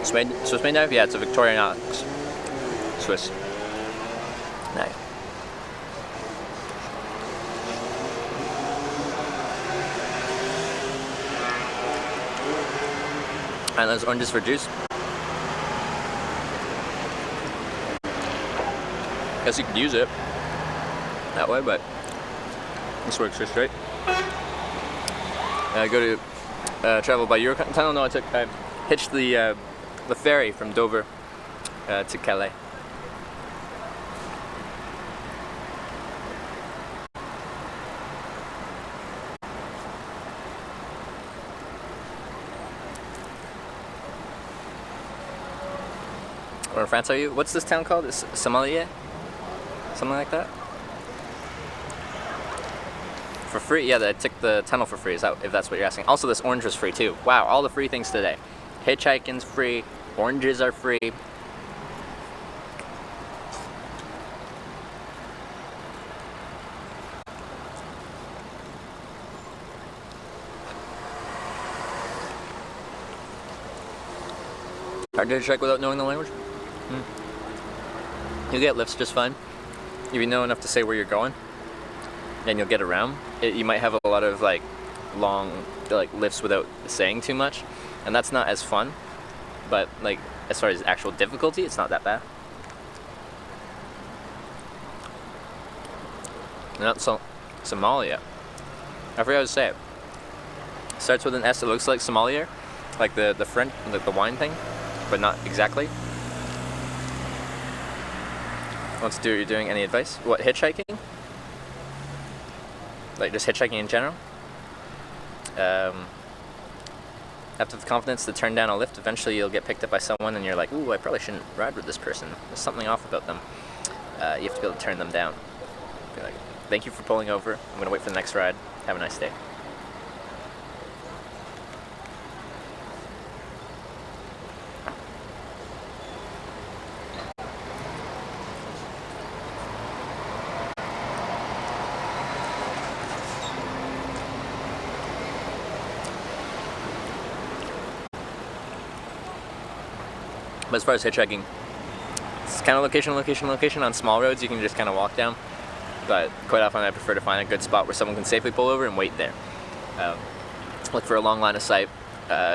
Swiss made knife? Yeah, it's a Victorinox. Swiss knife. And those oranges for juice. Guess you could use it that way, but this works just great. Go to travel by Eurotunnel. No, I hitched the the ferry from Dover to Calais. Where in France are you? What's this town called? It's Somalia? Something like that? For free? Yeah, I took the tunnel for free, if that's what you're asking. Also, this orange was free too. Wow, all the free things today. Hitchhiking's free, oranges are free. Hard to hitchhike without knowing the language? You get lifts just fine. If you know enough to say where you're going, then you'll get around. You might have a lot of like long lifts without saying too much, and that's not as fun. But like as far as actual difficulty, it's not that bad. Not Somalia. I forgot how to say it. Starts with an S. It looks like Sommelier, like the French, like the wine thing, but not exactly. Let's do what you're doing. Any advice? What, hitchhiking? Like just hitchhiking in general? Have to have the confidence to turn down a lift. Eventually you'll get picked up by someone and you're like, ooh, I probably shouldn't ride with this person. There's something off about them. You have to be able to turn them down. Be like, thank you for pulling over. I'm gonna wait for the next ride. Have a nice day. But as far as hitchhiking, it's kind of location. On small roads, you can just kind of walk down. But quite often, I prefer to find a good spot where someone can safely pull over and wait there. Look for a long line of sight,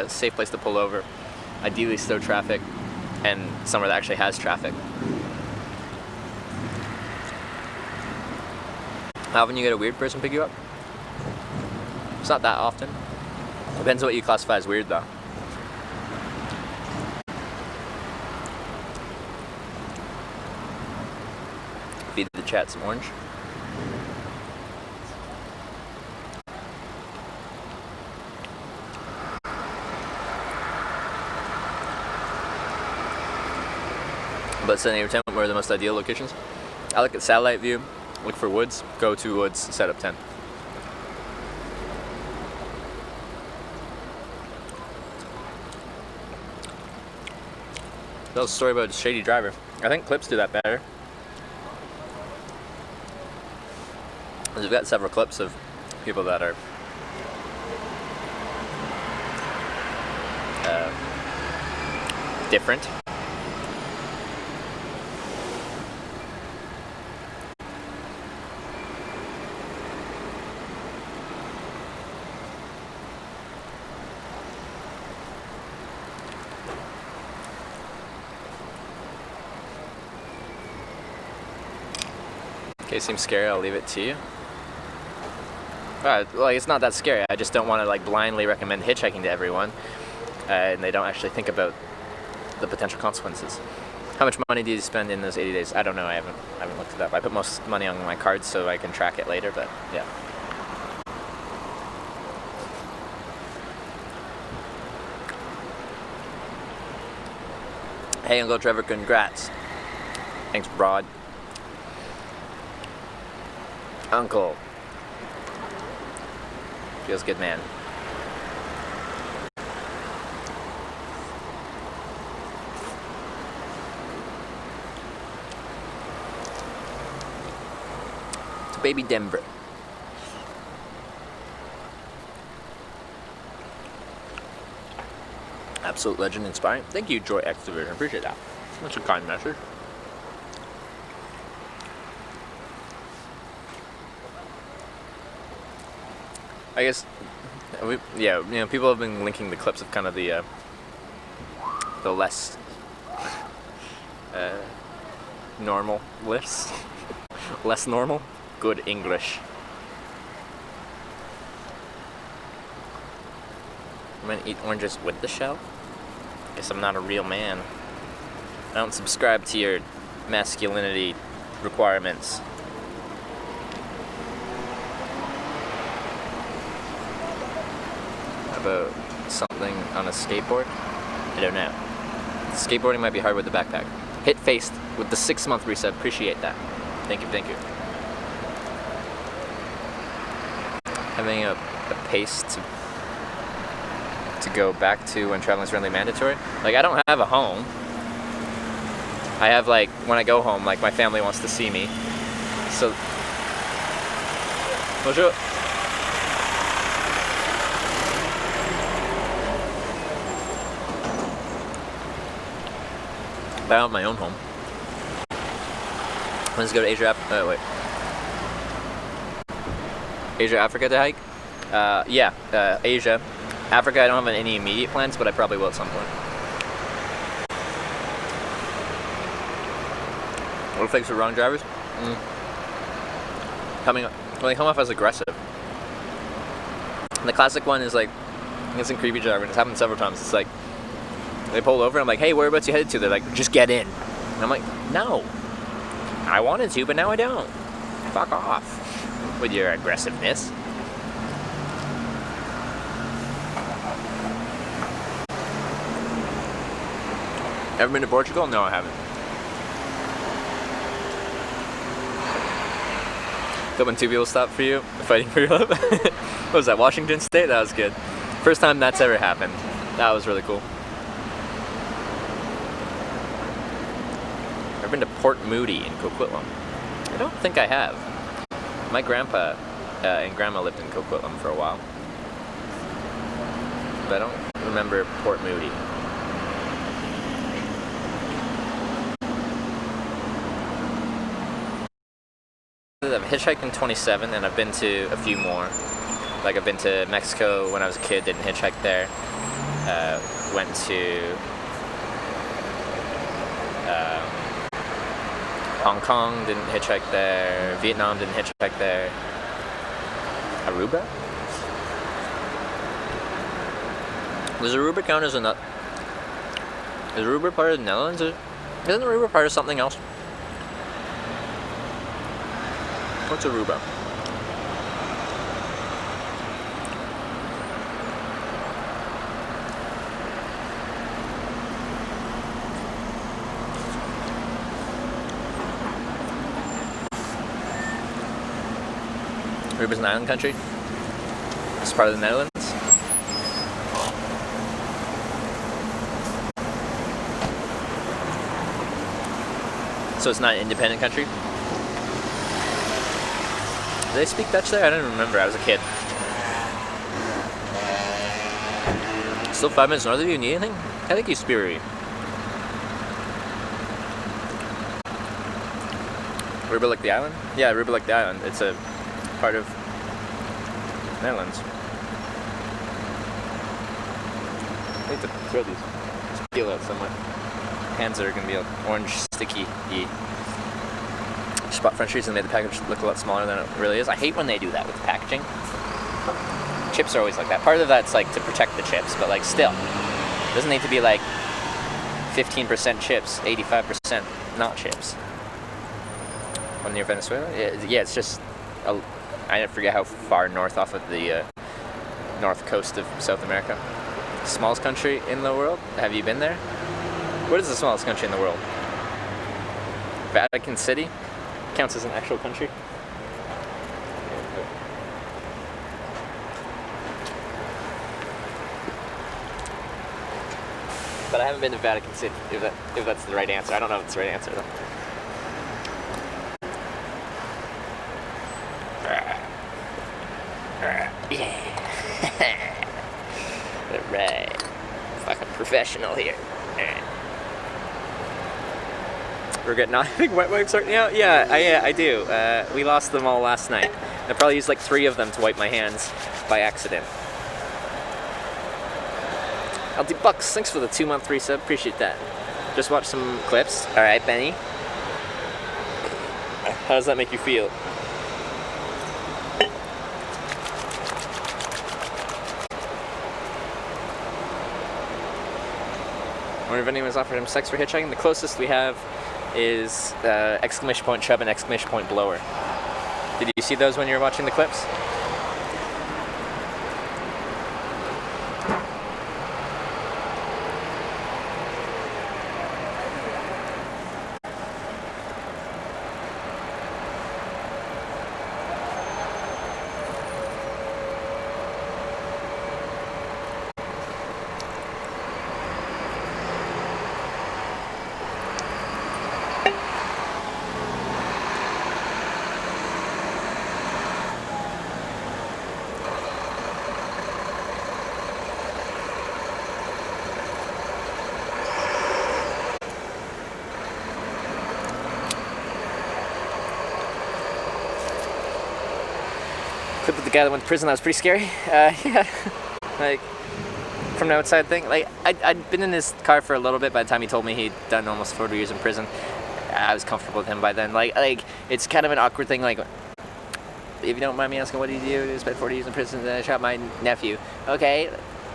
safe place to pull over, ideally slow traffic, and somewhere that actually has traffic. How often you get a weird person pick you up? It's not that often. Depends on what you classify as weird, though. Feed the chat some orange. But setting your tent, where are the most ideal locations? I look at satellite view, look for woods, go to woods, set up tent. That was a story about a shady driver. I think clips do that better. We've got several clips of people that are different. Okay, seems scary. I'll leave it to you. Like, it's not that scary. I just don't want to like blindly recommend hitchhiking to everyone, and they don't actually think about the potential consequences. How much money do you spend in those 80 days? I don't know. I haven't looked it up. I put most money on my cards so I can track it later. But yeah. Hey, Uncle Trevor, congrats. Thanks, Rod. Uncle. Feels good, man. To baby Denver. Absolute legend, inspiring. Thank you, Joy Extroversion. I appreciate that. That's a kind message. I guess, people have been linking the clips of kind of the less normal lifts. Less normal? Good English. I'm gonna eat oranges with the shell. Guess I'm not a real man. I don't subscribe to your masculinity requirements. How about something on a skateboard? I don't know. Skateboarding might be hard with the backpack. Hit faced with the 6-month resub. Appreciate that. Thank you, thank you. Having a pace to go back to when traveling is really mandatory. Like, I don't have a home. I have, like, when I go home, like, my family wants to see me. So, bonjour. But I don't have my own home. Let's go to Asia, Asia, Africa to hike? Asia. Africa, I don't have any immediate plans, but I probably will at some point. What if things are wrong drivers? When they come off as aggressive. And the classic one is like, it's in creepy driver, and it's happened several times. It's like, they pull over, and I'm like, hey, whereabouts you headed to? They're like, just get in. And I'm like, no. I wanted to, but now I don't. Fuck off with your aggressiveness. Ever been to Portugal? No, I haven't. So when two people stopped for you, fighting for your love? What was that, Washington State? That was good. First time that's ever happened. That was really cool. I've been to Port Moody in Coquitlam. I don't think I have. My grandpa and grandma lived in Coquitlam for a while. But I don't remember Port Moody. I've hitchhiked in 27 and I've been to a few more. Like I've been to Mexico when I was a kid, didn't hitchhike there. Went to Hong Kong, didn't hitchhike there. Vietnam, didn't hitchhike there. Aruba? Does Aruba count as a nut? Is Aruba part of the Netherlands? Isn't Aruba part of something else? What's Aruba? Aruba's an island country. It's part of the Netherlands. So it's not an independent country? Do they speak Dutch there? I don't remember. I was a kid. Still 5 minutes north of you. Need anything? I think you Spiri. Aruba like the island? Yeah, Aruba like the island. It's a part of Netherlands. I need to throw these. Just peel out somewhere. Hands are gonna be orange, sticky. Just bought French cheese and made the package look a lot smaller than it really is. I hate when they do that with the packaging. Chips are always like that. Part of that's like to protect the chips, but like still, it doesn't need to be like 15% chips, 85% not chips. When near Venezuela? Yeah, it's just, I forget how far north off of the north coast of South America. Smallest country in the world? Have you been there? What is the smallest country in the world? Vatican City? Counts as an actual country? But I haven't been to Vatican City, if that's the right answer. I don't know if it's the right answer though. Yeah. Alright. Fucking professional here. We're getting on. I think wet wipes are. Yeah, I do. We lost them all last night. I probably used like 3 of them to wipe my hands by accident. LD Bucks, thanks for the 2-month resub. Appreciate that. Just watched some clips. Alright, Benny. How does that make you feel? wonder if anyone's offered him sex for hitchhiking. The closest we have is exclamation point chub and exclamation point blower. Did you see those when you were watching the clips? Clip with the guy that went to prison, that was pretty scary. Yeah, like, from the outside thing, like, I'd been in his car for a little bit by the time he told me he'd done almost 40 years in prison. I was comfortable with him by then. Like, it's kind of an awkward thing, like, if you don't mind me asking, what did you do? I spent 40 years in prison, then I shot my nephew. Okay,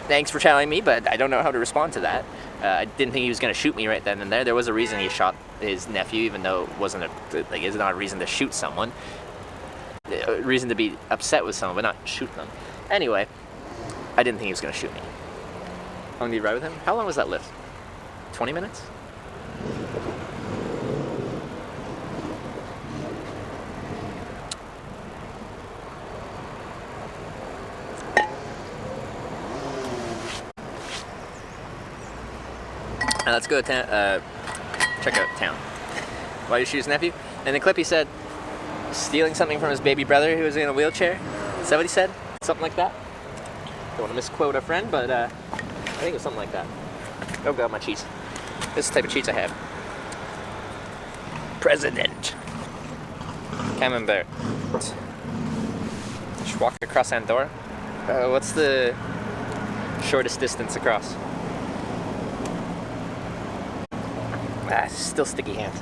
thanks for telling me, but I don't know how to respond to that. I didn't think he was going to shoot me right then and there. There was a reason he shot his nephew, even though it wasn't it's not a reason to shoot someone. A reason to be upset with someone, but not shoot them. Anyway, I didn't think he was going to shoot me. How long did you ride with him? How long was that lift? 20 minutes? Now let's go to check out town. Why did you shoot his nephew? In the clip he said, stealing something from his baby brother who was in a wheelchair. Is that what he said? Something like that? Don't want to misquote a friend, but I think it was something like that. Oh god, my cheese. This is the type of cheese I have. President. Camembert. Just walk across Andorra. What's the shortest distance across? Still sticky hands.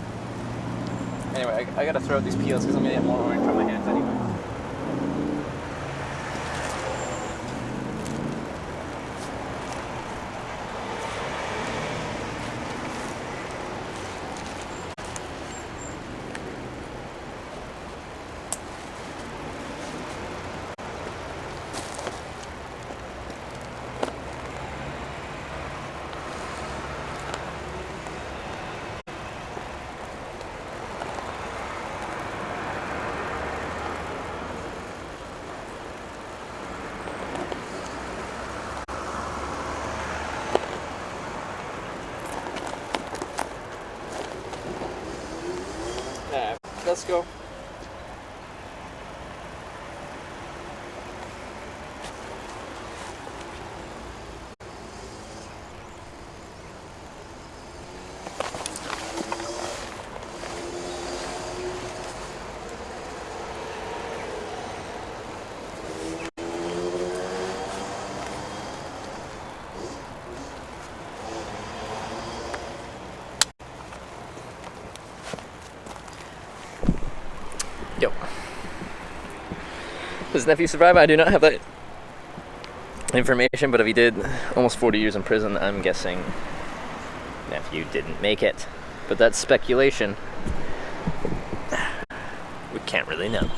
Anyway, I gotta throw out these peels because I'm gonna get more orange on my hands anyway. Let's go. Yo. Does his nephew survive? I do not have that information, but if he did almost 40 years in prison, I'm guessing nephew didn't make it. But that's speculation. We can't really know.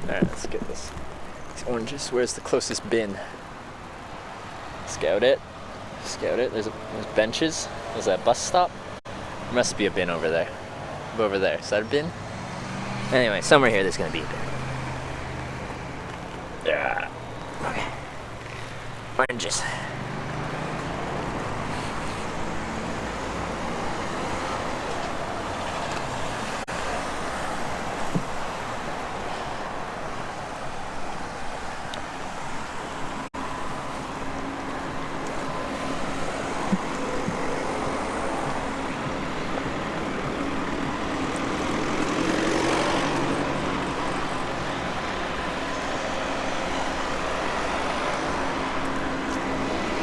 Alright, let's get these oranges. Where's the closest bin? Scout it. Scout it. There's benches. There's that bus stop. There must be a bin over there. Over there. Is that a bin? Anyway, somewhere here there's gonna be a bin. Yeah. Okay. Oranges.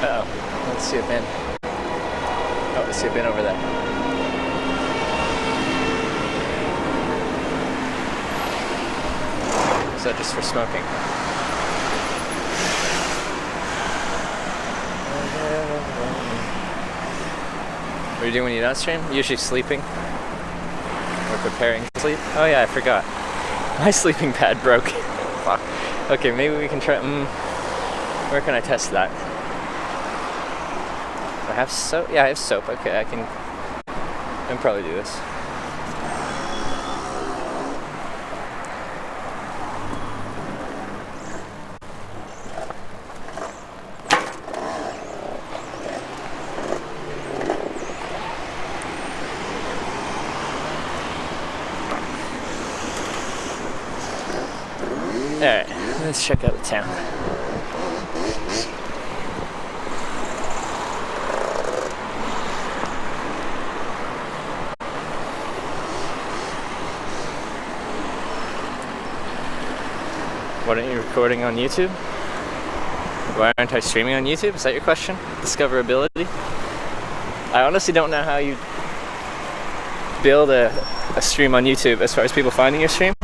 Uh-oh. Let's see a bin. Oh, let's see a bin over there. Is that just for smoking? What do you do when you don't stream? Usually sleeping. Or preparing to sleep. Oh yeah, I forgot. My sleeping pad broke. Fuck. Okay, maybe we can try. Where can I test that? I have soap. Yeah, I have soap. Okay, I can probably do this. Alright, let's check out the town. Why aren't you recording on YouTube? Why aren't I streaming on YouTube? Is that your question? Discoverability? I honestly don't know how you build a stream on YouTube as far as people finding your stream.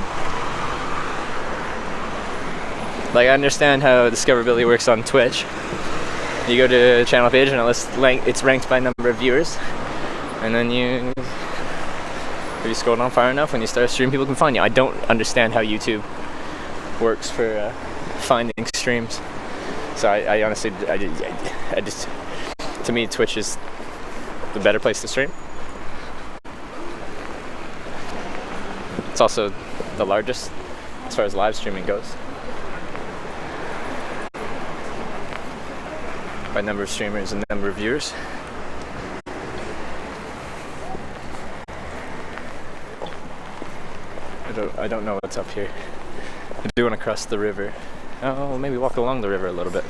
Like, I understand how discoverability works on Twitch. You go to a channel page and it's ranked by number of viewers. And then if you scroll down far enough, when you start streaming, people can find you. I don't understand how YouTube works for finding streams. So I honestly, I just, to me, Twitch is the better place to stream. It's also the largest as far as live streaming goes. By number of streamers and number of viewers. I don't know what's up here. I do want to cross the river. Oh, maybe walk along the river a little bit.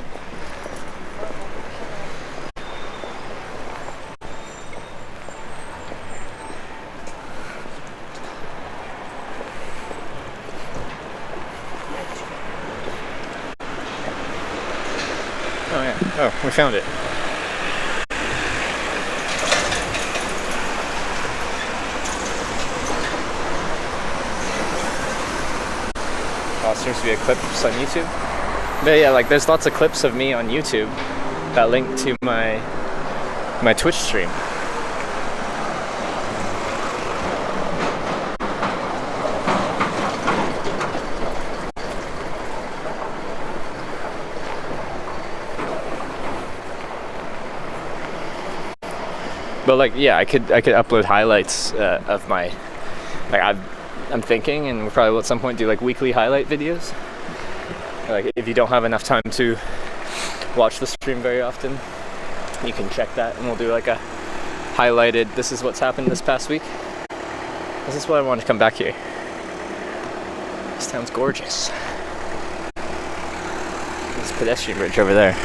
Oh yeah. Oh, we found it. Oh, it seems to be a clips on YouTube. But yeah, like there's lots of clips of me on YouTube that link to my Twitch stream. But like, yeah, I could upload highlights of my, like I'm thinking, and we'll probably at some point do like weekly highlight videos. Like if you don't have enough time to watch the stream very often, you can check that, and we'll do like a highlighted. This is what's happened this past week. This is why I wanted to come back here. This town's gorgeous. This pedestrian bridge over there.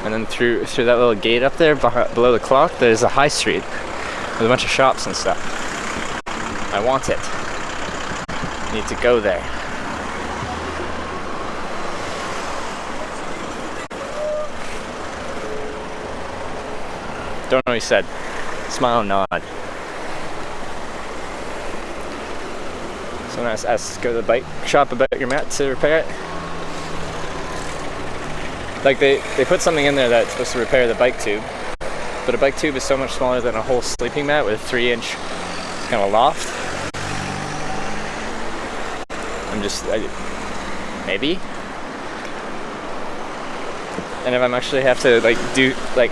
And then through that little gate up there below the clock, there's a high street with a bunch of shops and stuff. I want it. I need to go there. Don't know what he said. Smile and nod. Someone asked go to the bike shop about your mat to repair it. Like they put something in there that's supposed to repair the bike tube, but a bike tube is so much smaller than a whole sleeping mat with a 3-inch kind of loft. Maybe. And if I'm actually have to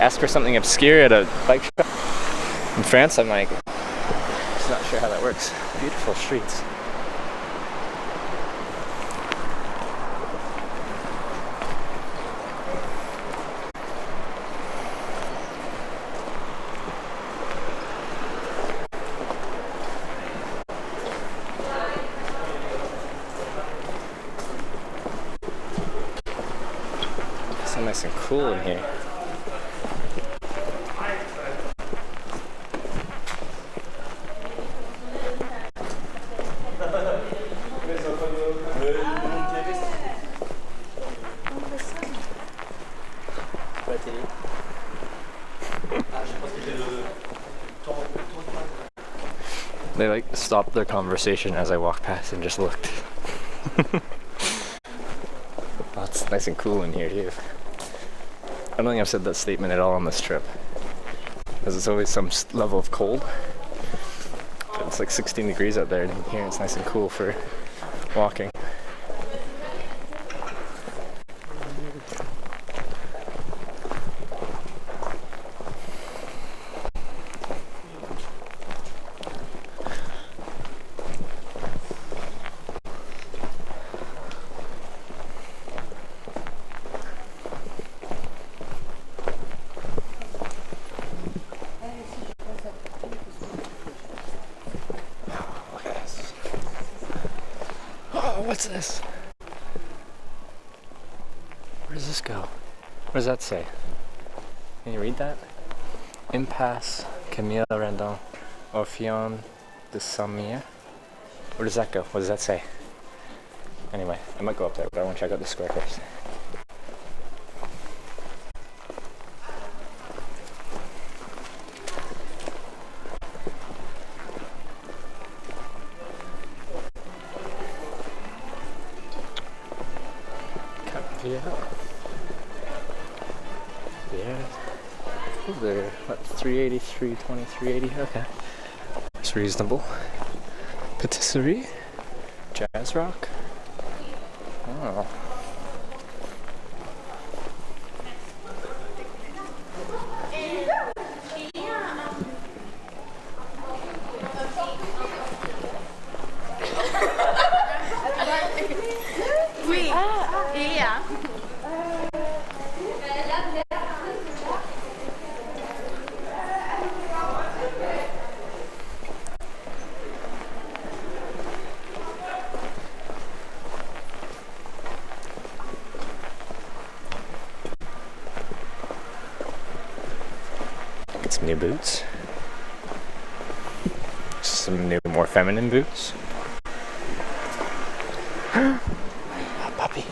ask for something obscure at a bike shop in France, I'm like, just not sure how that works. Beautiful streets. It's nice and cool in here. They like stopped their conversation as I walked past and just looked. Oh, it's nice and cool in here too. I don't think I've said that statement at all on this trip, because it's always some level of cold. But it's like 16 degrees out there, and in here it's nice and cool for walking. What's this? Where does this go? What does that say? Can you read that? Impasse Camille Rendon Orpheon de Saint-Mier. Where does that go? What does that say? Anyway, I might go up there, but I want to check out the square first. Yeah. Oh, they're what, 380, 320, 380. Okay. It's reasonable. Patisserie? Jazz rock? Oh. Oui. Yeah. Get some new boots. Some new, more feminine boots. A puppy.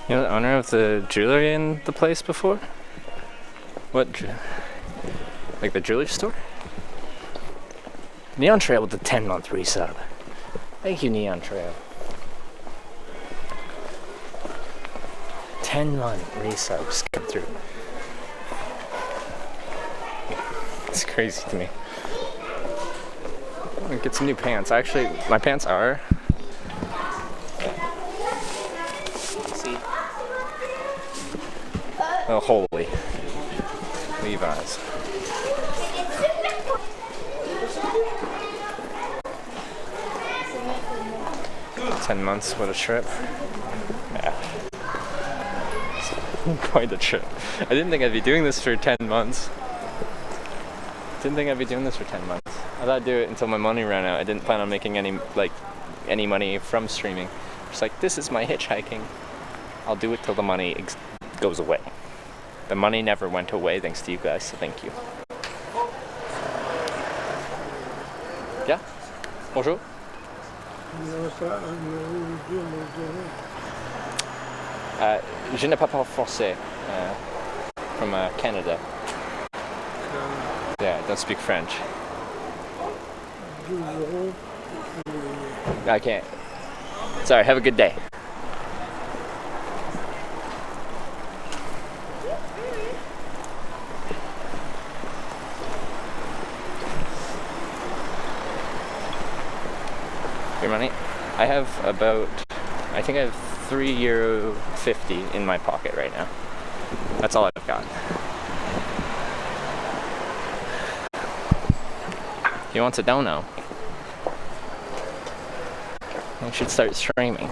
You know the owner of the jewelry in the place before? What? Like the jewelry store? Neon Trail with the 10-month resub. Thank you, Neon Trail. 10-month resub just came through. It's crazy to me. I'm gonna get some new pants. Actually, my pants are. Oh, holy. Levi's. "10 months, what a trip." Yeah. Quite a trip. I didn't think I'd be doing this for 10 months. I thought I'd do it until my money ran out. I didn't plan on making any money from streaming. Just like, this is my hitchhiking. I'll do it till the money goes away. The money never went away thanks to you guys, so thank you. Yeah? Bonjour. Je ne parle pas français. From Canada. Yeah, I don't speak French. I can't. Sorry, have a good day. Your money? I have about, I think I have €3.50 in my pocket right now. That's all I've got. He wants a dono. We should start streaming.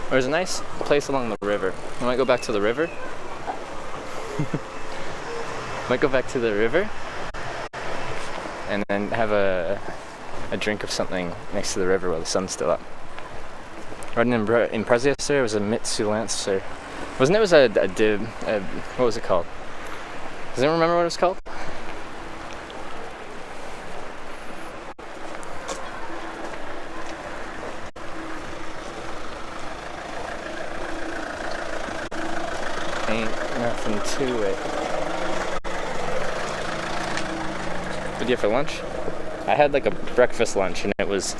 There's a nice place along the river. I might go back to the river. Might go back to the river and then have a drink of something next to the river while the sun's still up. Riding in Prezias there was a Mitsulancer. Wasn't it? Was a what was it called? Does anyone remember what it was called? Ain't nothing to it. What do you have for lunch? I had like a breakfast lunch, and it was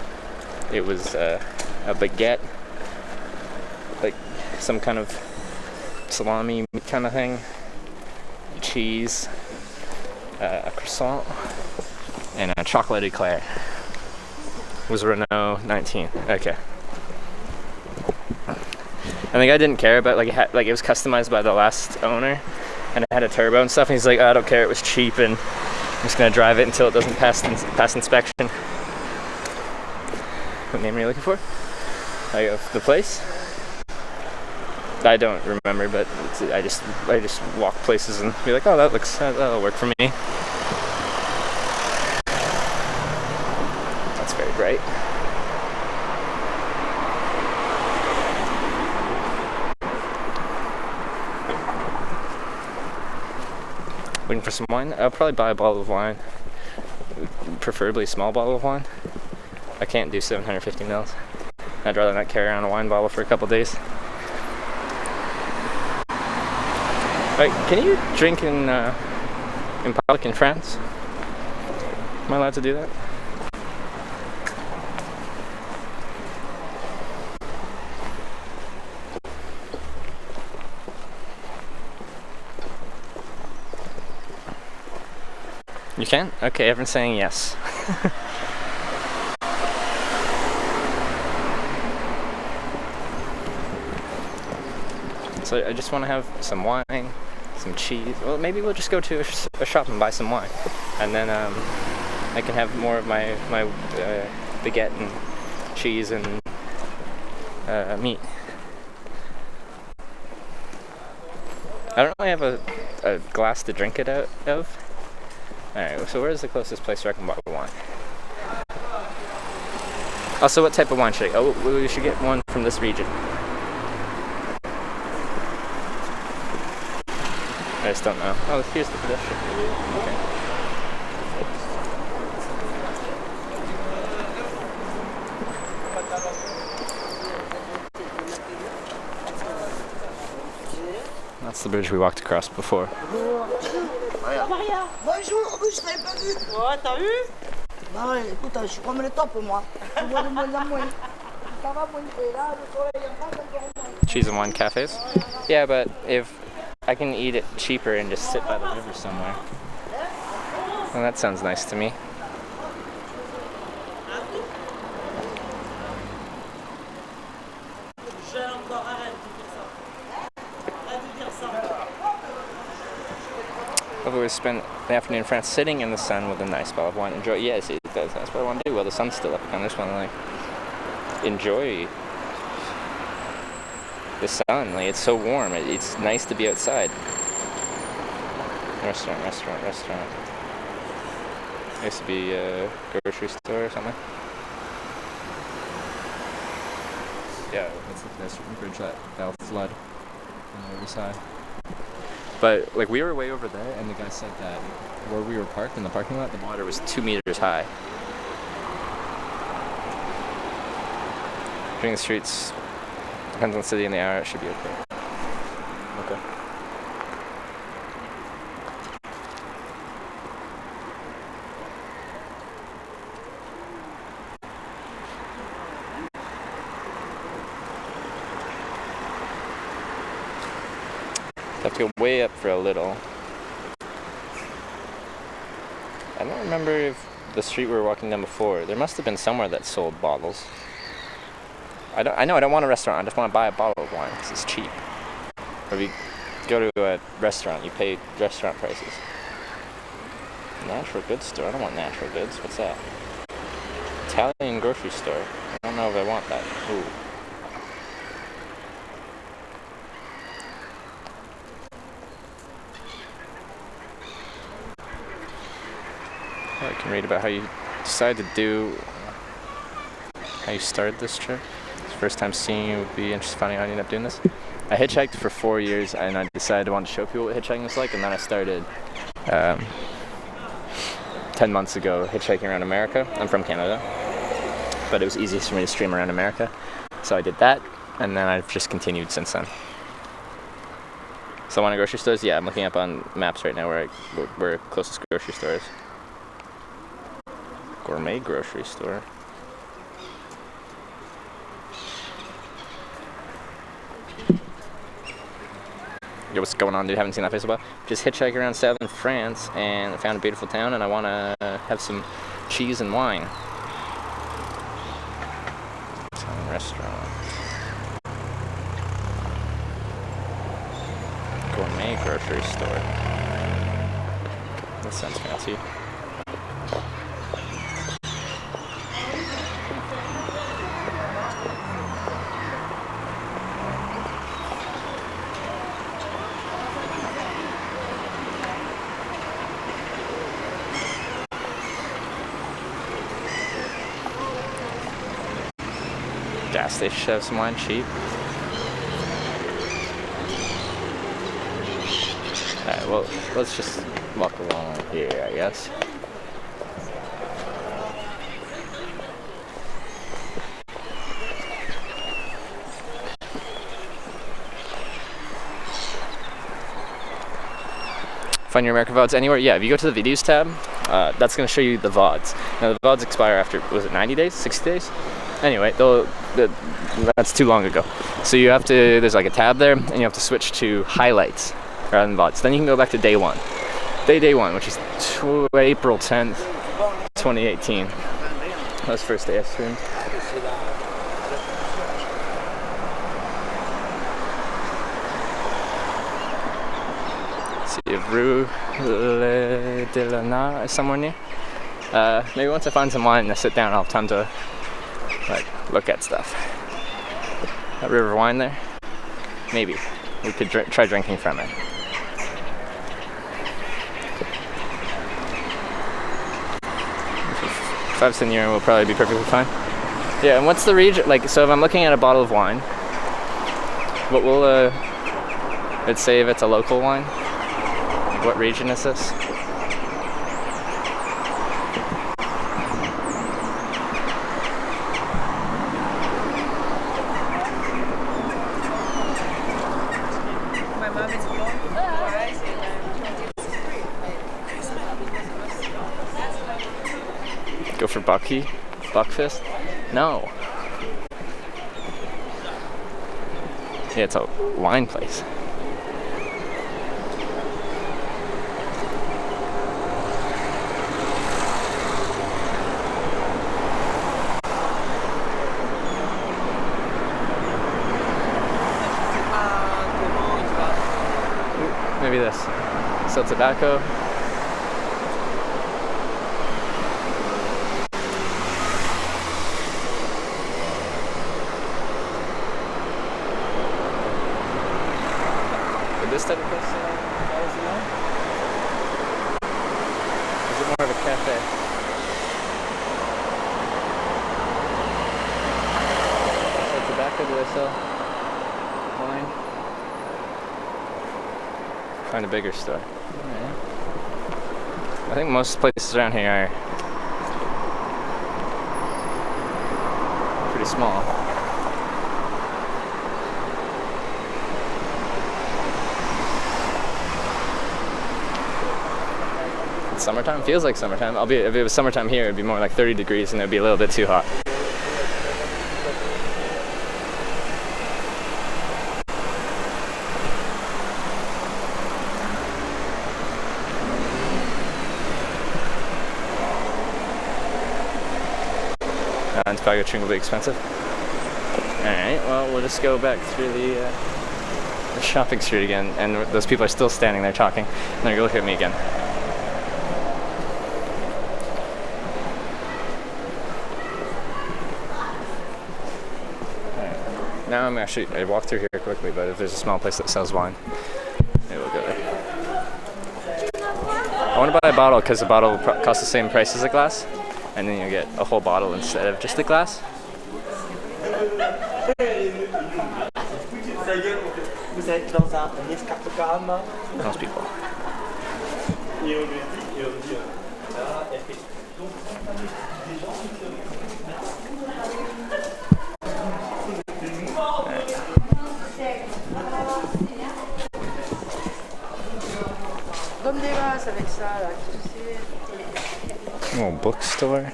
a baguette, like some kind of salami kind of thing, cheese, a croissant, and a chocolate eclair. It was Renault 19. Okay. And the guy didn't care about it was customized by the last owner, and it had a turbo and stuff. And he's like, I don't care, it was cheap, and I'm just gonna drive it until it doesn't pass inspection. What name are you looking for? The place? I don't remember, but I just walk places and be like, oh, that'll work for me. That's very bright. Waiting for some wine. I'll probably buy a bottle of wine, preferably a small bottle of wine. I can't do 750 mils. I'd rather not carry around a wine bottle for a couple days. Right, can you drink in public in France? Am I allowed to do that? You can? Okay, everyone's saying yes. So I just want to have some wine, some cheese. Well, maybe we'll just go to a shop and buy some wine, and then I can have more of my baguette and cheese and meat. I don't really have a glass to drink it out of. Alright, so where's the closest place where I can buy wine? Also, what type of wine should I? Oh, we should get one from this region. I just don't know. Oh, here's the pedestrian. Okay. That's the bridge we walked across before. Bonjour, je t'avais pas vu. Ouais, t'as vu? Non, écoute, je suis comme le top, moi. Je vois de moins en moins. Ça va monter là, le soleil en face, encore moins. Cheese and wine cafes? Yeah, but if I can eat it cheaper and just sit by the river somewhere. Well, that sounds nice to me. I've always spent the afternoon in France sitting in the sun with a nice bottle of wine. Enjoy. Yes, that's what I want to do while the sun's still up. I just want to enjoy the sun. It's so warm. It's nice to be outside. Restaurant. It used to be a grocery store or something. Yeah, that's this bridge that'll flood on the other side. But we were way over there, and the guy said that where we were parked in the parking lot, the water was 2 meters high. During the streets, depends on the city and the hour, it should be okay. Okay. Have to go way up for a little. I don't remember if the street we were walking down before, there must have been somewhere that sold bottles. I don't want a restaurant, I just want to buy a bottle of wine because it's cheap. Or if you go to a restaurant, you pay restaurant prices. Natural goods store, I don't want natural goods, what's that? Italian grocery store, I don't know if I want that. Ooh. I can read about how you decided to do, how you started this trip. It's the first time seeing you would be interested in finding out how you ended up doing this. I hitchhiked for 4 years and I decided I wanted to show people what hitchhiking was like, and then I started 10 months ago hitchhiking around America. I'm from Canada, but it was easiest for me to stream around America. So I did that, and then I've just continued since then. So I want to grocery stores? Yeah, I'm looking up on maps right now where closest grocery store is. Gourmet grocery store. Yo, what's going on, dude? Haven't seen that place in a while. Just hitchhike around southern France and I found a beautiful town, and I want to have some cheese and wine. Some restaurants. Gourmet grocery store. That sounds fancy. Gas station should have some wine cheap. Alright, well, let's just walk along here, I guess. Find your American VODs anywhere? Yeah, if you go to the videos tab, that's going to show you the VODs. Now, the VODs expire after, was it 90 days? 60 days? Anyway, that's too long ago. So you have to, there's like a tab there, and you have to switch to highlights rather than VODs. Then you can go back to day one. Day one, which is April 10th, 2018. That was first day I streamed. See if Rue de la Na is somewhere near. Maybe once I find some wine and I sit down, I'll have time to like look at stuff. A river wine there? Maybe. We could try drinking from it. If I've seen urine, we'll probably be perfectly fine. Yeah, and what's the region? Like, so if I'm looking at a bottle of wine, what will it say if it's a local wine? What region is this? Go for Bucky? Buckfist? No. Yeah, it's a wine place. Maybe this. Sell tobacco. Would this type of place as you know? Is it more of a cafe? Sell tobacco? Do I sell wine? Find a bigger store. Right. I think most places around here are pretty small. It's summertime? Feels like summertime. If it was summertime here, it'd be more like 30 degrees and it'd be a little bit too hot. And tobacco chewing will be expensive. Alright, well, we'll just go back through the shopping street again, and those people are still standing there talking, and they're gonna look at me again. Alright, now I walked through here quickly, but if there's a small place that sells wine, maybe we'll go there. want to buy a bottle because the bottle costs the same price as a glass, and then you get a whole bottle instead of just a glass. Vous êtes dans un escartogramme. Most people. Et on lui dit, Donne des vases avec ça, là. Little bookstore.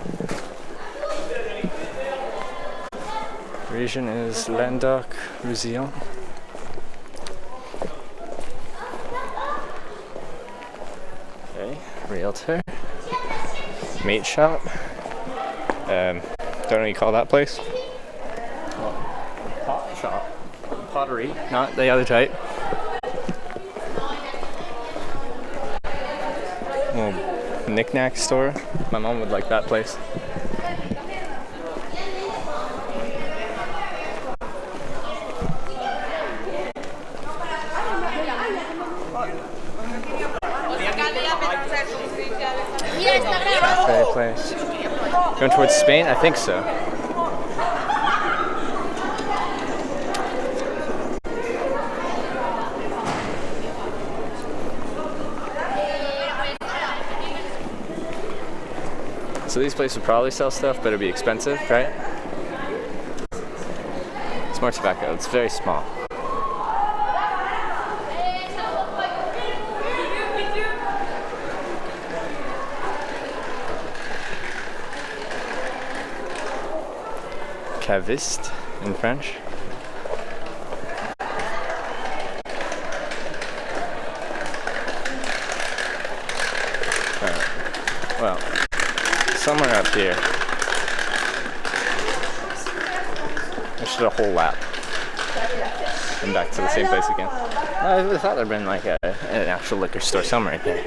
Region is Languedoc-Roussillon. Okay, realtor. Meat shop. Don't know what you call that place. Pot shop. Pottery, not the other type. Little knick-knack store. My mom would like that place. Cafe place. Going towards Spain? I think so. So these places would probably sell stuff, but it'd be expensive, right? It's more tobacco. It's very small. Caviste in French. Well, somewhere up here. I should a whole lap. And back to the same place again. I would have thought there'd been like an actual liquor store somewhere right there.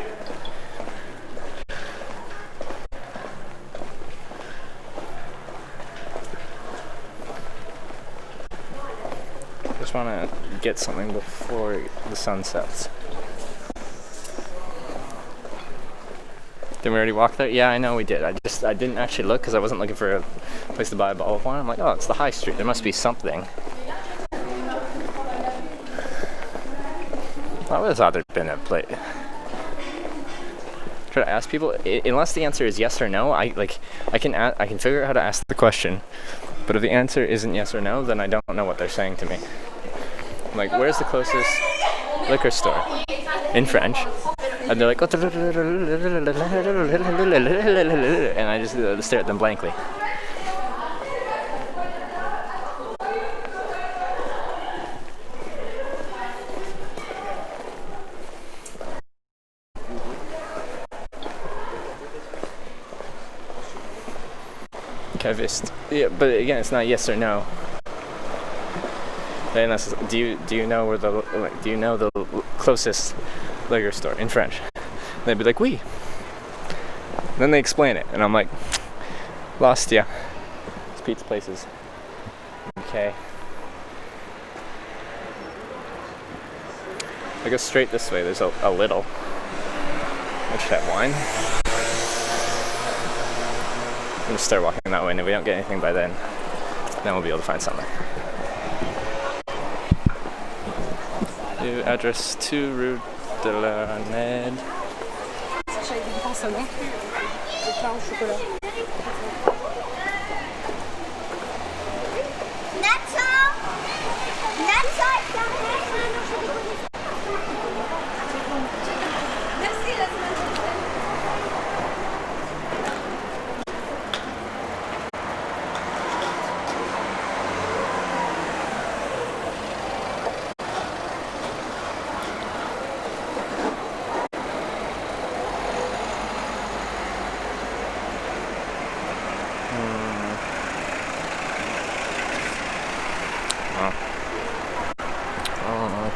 Just want to get something before the sun sets. Did we already walk there? Yeah, I know we did. I didn't actually look because I wasn't looking for a place to buy a bottle of wine. I'm like, oh, it's the high street. There must be something. I would have thought there'd been a place. Try to ask people. Unless the answer is yes or no, I can figure out how to ask the question. But if the answer isn't yes or no, then I don't know what they're saying to me. I'm like, where's the closest liquor store? In French. And they're like, and I just stare at them blankly. Caviste. Yeah, but again, it's not yes or no. And that's, do you know where the closest liquor store in French? And they'd be like, oui. Then they explain it, and I'm like, lost ya. It's pizza places. Okay. I go straight this way. There's a little. I should have wine. We'll just start walking that way, and if we don't get anything by then we'll be able to find something. New address 2 Rue de la Ned.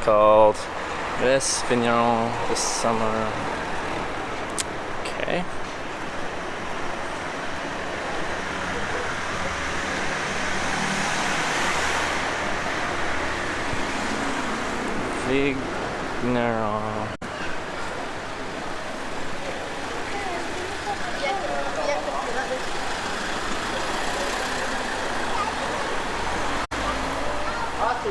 Called Les Vignerons this summer. Okay. Vigneron. So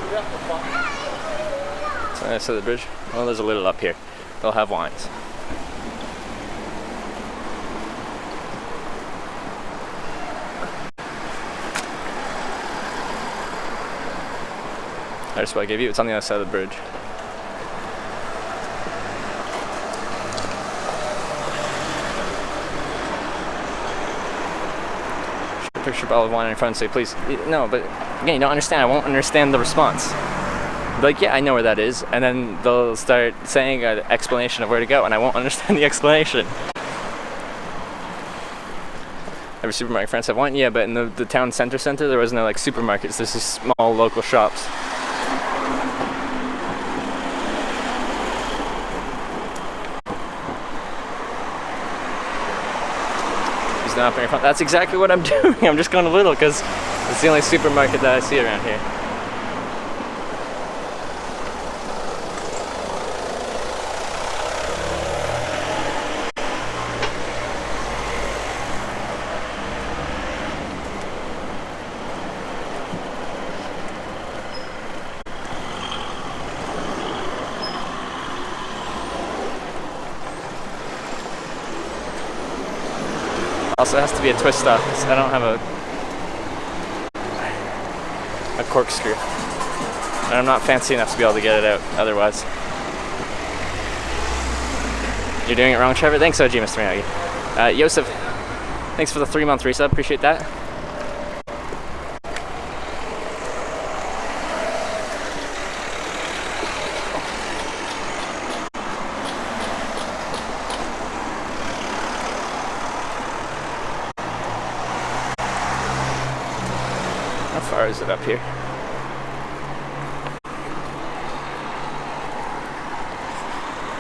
I saw the bridge. Well, there's a little up here. They'll have wines. That's what I gave you. It's on the other side of the bridge. Picture a bottle of wine in front and say, please. No, but again, you don't understand. I won't understand the response. Like, yeah, I know where that is. And then they'll start saying an explanation of where to go, and I won't understand the explanation. Every supermarket in France have wine? Yeah, but in the town center, there was no like supermarkets. There's these small local shops. Not very fun. That's exactly what I'm doing. I'm just going a little because it's the only supermarket that I see around here. Also, it has to be a twist stop because I don't have a corkscrew, and I'm not fancy enough to be able to get it out otherwise. You're doing it wrong, Trevor. Thanks, OG, Mr. Miyagi. Yosef, thanks for the 3-month resub. Appreciate that. How far is it up here?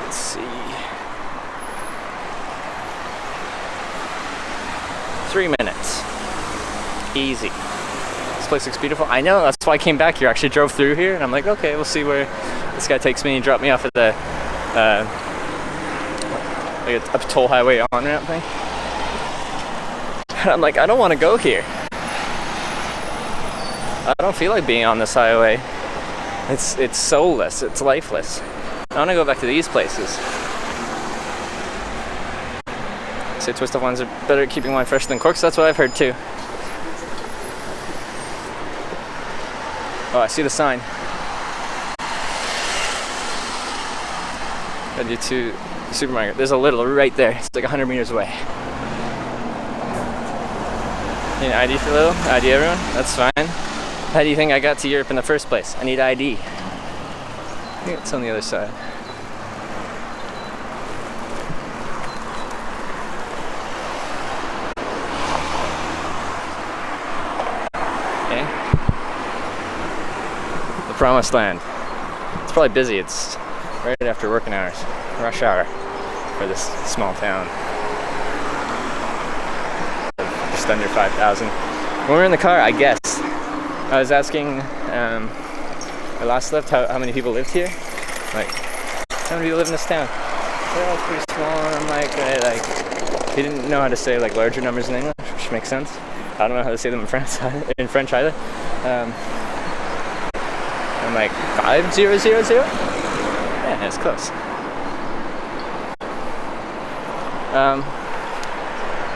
Let's see. 3 minutes. Easy. This place looks beautiful. I know, that's why I came back here. I actually drove through here and I'm like, okay, we'll see where this guy takes me and drop me off at the like a toll highway on-ramp thing. And I'm like, I don't want to go here. I don't feel like being on this highway. It's soulless, it's lifeless. I want to go back to these places. Say twist-off wines are better at keeping wine fresh than corks. That's what I've heard too. Oh, I see the sign. Gotta do to the supermarket. There's a little right there. It's like 100 meters away. You need ID for Little? ID everyone? That's fine. How do you think I got to Europe in the first place? I need ID. I think it's on the other side. Okay. The Promised Land. It's probably busy. It's right after working hours. Rush hour for this small town. Just under 5,000. When we were in the car, I guess. I was asking my last lift how many people lived here. Like, how many people live in this town? They're all pretty small. And I'm like, he didn't know how to say like larger numbers in English, which makes sense. I don't know how to say them in French either. I'm like 5000. Yeah, it's close.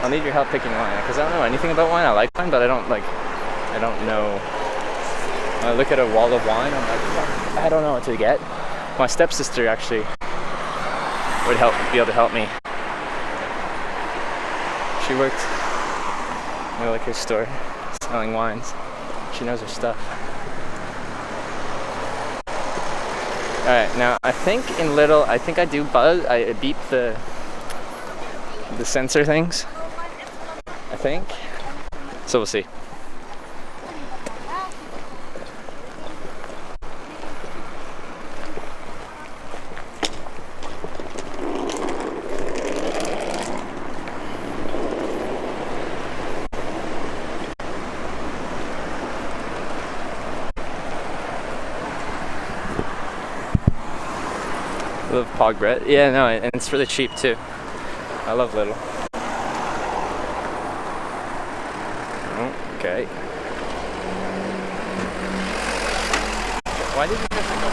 I'll need your help picking wine because I don't know anything about wine. I like wine, but I don't know. When I look at a wall of wine, I'm like, I don't know what to get. My stepsister actually would be able to help me. She worked in a liquor store selling wines. She knows her stuff. Alright, now I think in Little, I do buzz, I beep the sensor things. I think. So we'll see. I love pog bread. Yeah, no, and it's really cheap too. I love Little. Oh, okay. Why did you have to go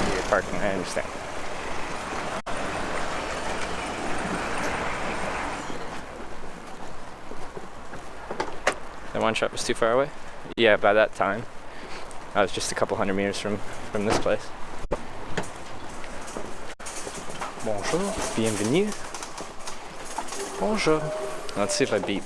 to your parking? I understand. The one shop was too far away? Yeah, by that time. I was just a couple hundred meters from this place. Bonjour, bienvenue. Bonjour. Let's see if I beep.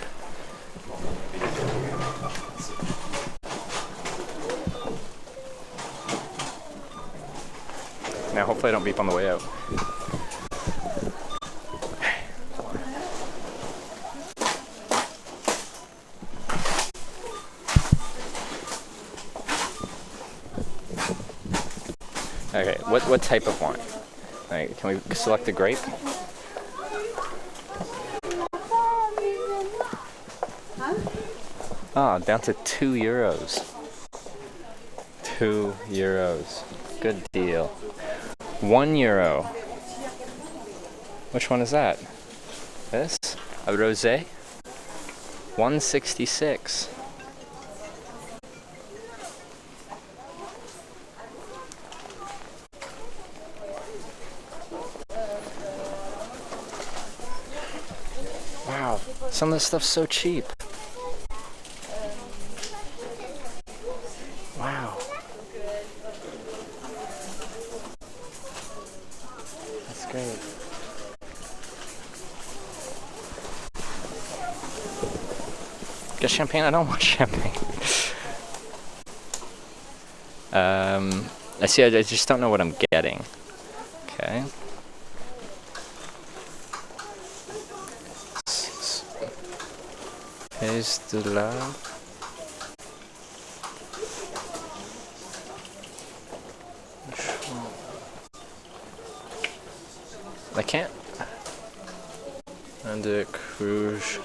Now, hopefully I don't beep on the way out. Okay, what type of wine? Like, can we select a grape? Ah, down to €2. €2. Good deal. €1. Which one is that? This? A rosé? 166. Wow, some of this stuff's so cheap. Wow. That's great. Get champagne? I don't want champagne. I see, I just don't know what I'm getting. Okay. Is de la... I can't. And the Rouge.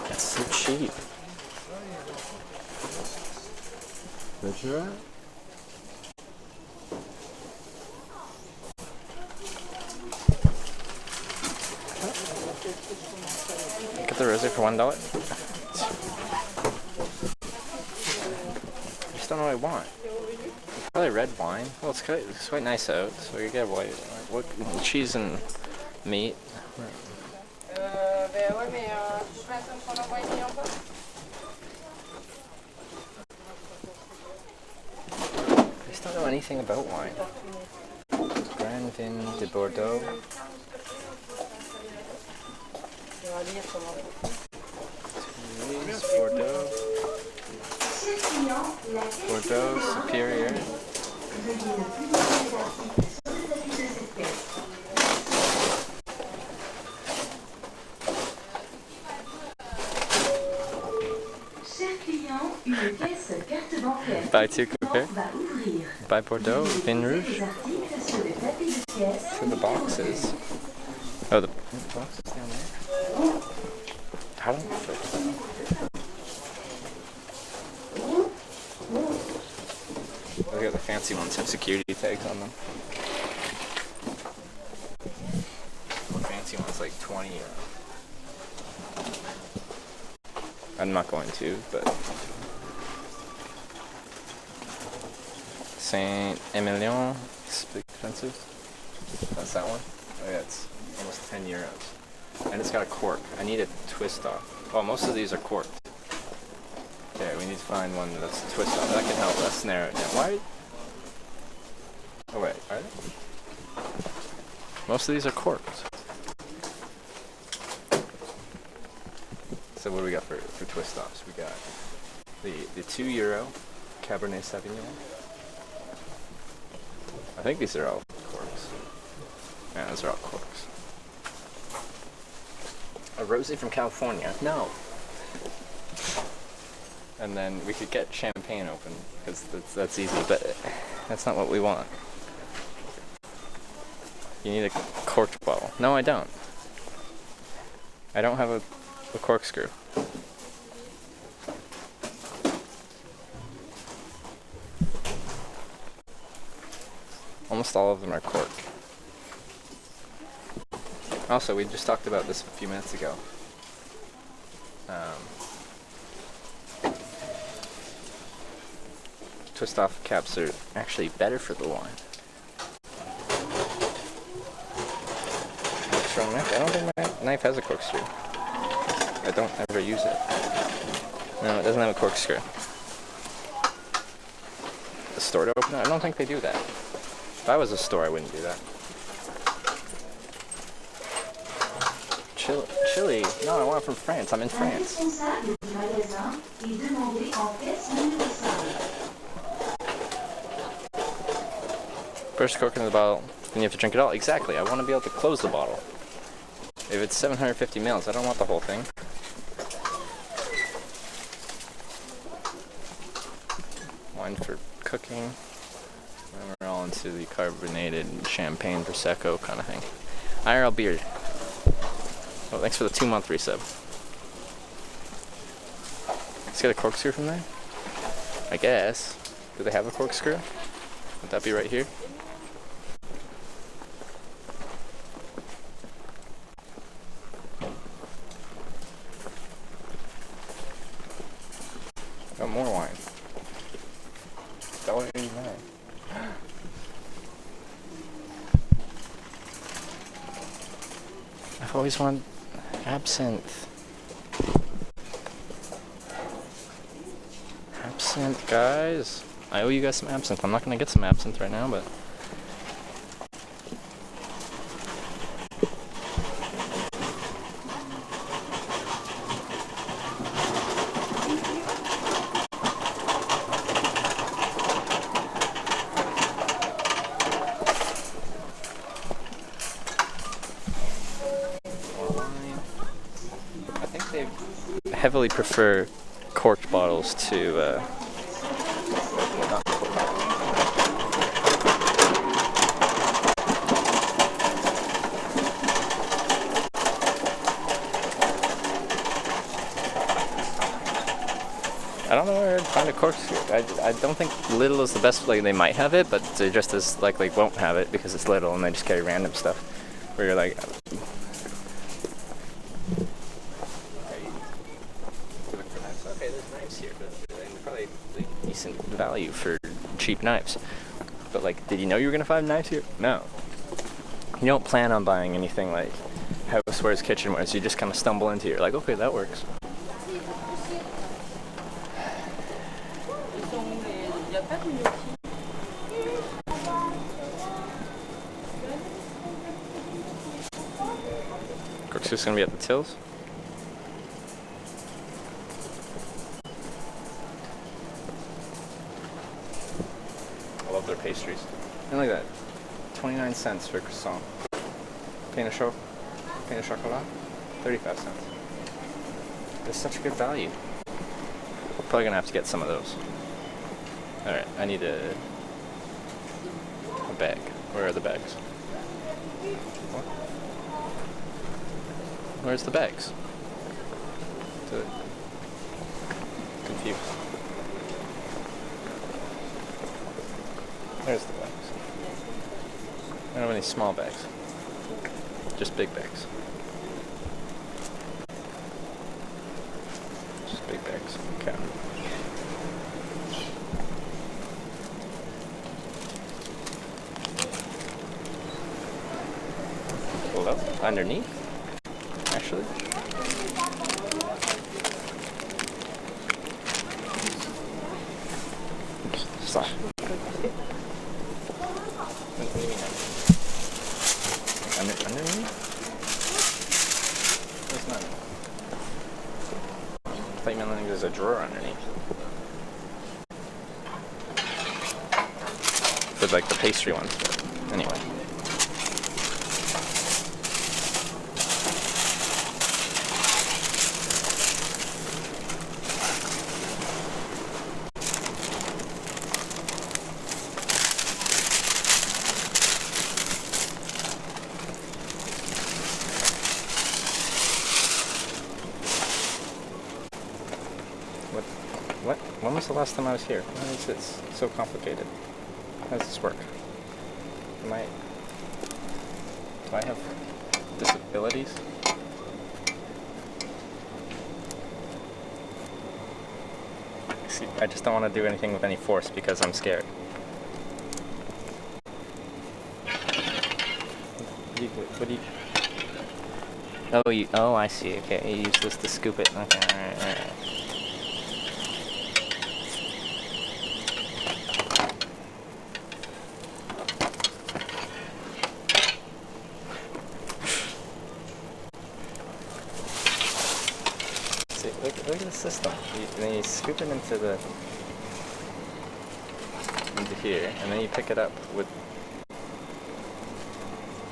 That's so cheap. Get the rosé for $1. I just don't know what I want. Probably red wine. Well, it's quite nice out, so you get white. What cheese and meat? I just don't know anything about wine. Grand Vin de Bordeaux. Bordeaux. Bordeaux Superior. Buy two compare. Buy Bordeaux, Vin Rouge. To the boxes. Oh, the boxes down there. How don't look at the fancy ones have security tags on them. The fancy one's like €20. I'm not going to, but Saint Emilion, it's expensive. That's that one. Oh yeah, it's almost €10. And it's got a cork. I need a twist off. Oh, most of these are corked. Okay, we need to find one that's a twist off. That can help us narrow it down. Why? Oh wait, are they? Most of these are corked. So what do we got for twist offs? We got the €2 Cabernet Sauvignon. I think these are all corks. Yeah, those are all corks. A rosé from California? No. And then we could get champagne open because that's easy, but that's not what we want. You need a corked bottle. No, I don't. I don't have a corkscrew. Almost all of them are cork. Also, we just talked about this a few minutes ago. Twist off caps are actually better for the wine. I don't think my knife has a corkscrew. I don't ever use it. No, it doesn't have a corkscrew. The store to open it? I don't think they do that. If I was a store, I wouldn't do that. Chili? No, I want it from France. I'm in France. First cork in the bottle, then you have to drink it all. Exactly. I want to be able to close the bottle. If it's 750 mils, I don't want the whole thing. Wine for cooking. And we're all into the carbonated champagne prosecco kind of thing. IRL beer. Oh, thanks for the 2-month resub. Let's get a corkscrew from there? I guess. Do they have a corkscrew? Would that be right here? Oh, more wine. $1.89. I've always wanted absinthe. Absinthe, guys. I owe you guys some absinthe. I'm not gonna get some absinthe right now, but heavily prefer corked bottles to I don't know where to find a corkscrew. I don't think Lidl is the best. Like, they might have it, but they just as likely won't have it because it's Lidl and they just carry random stuff where you're like, okay, there's knives here, but they're probably decent value for cheap knives. But like, did you know you were gonna find knives here? No. You don't plan on buying anything like housewares, kitchenwares. You just kind of stumble into it. You're like, okay, that works. Corkscrew's gonna be at the tills. I love their pastries. And look at that, 29 cents for croissant. Pain de chocolat, 35 cents. It's such a good value. Probably gonna have to get some of those. Alright, I need a bag. Where are the bags? What? Where's the bags? Confused. There's the bags. I don't have any small bags. Just big bags. Just big bags. Okay. Pull up underneath, actually. Sorry. Underneath? There's none. I thought you meant there's a drawer underneath. For like the pastry ones, but anyway. When was the last time I was here? Why is this so complicated? How does this work? Do I have disabilities. See, I just don't want to do anything with any force because I'm scared. What do you... Oh, I see. Okay, you use this to scoop it. Okay, alright. See, look at the system. Then you scoop it into here, and then you pick it up with...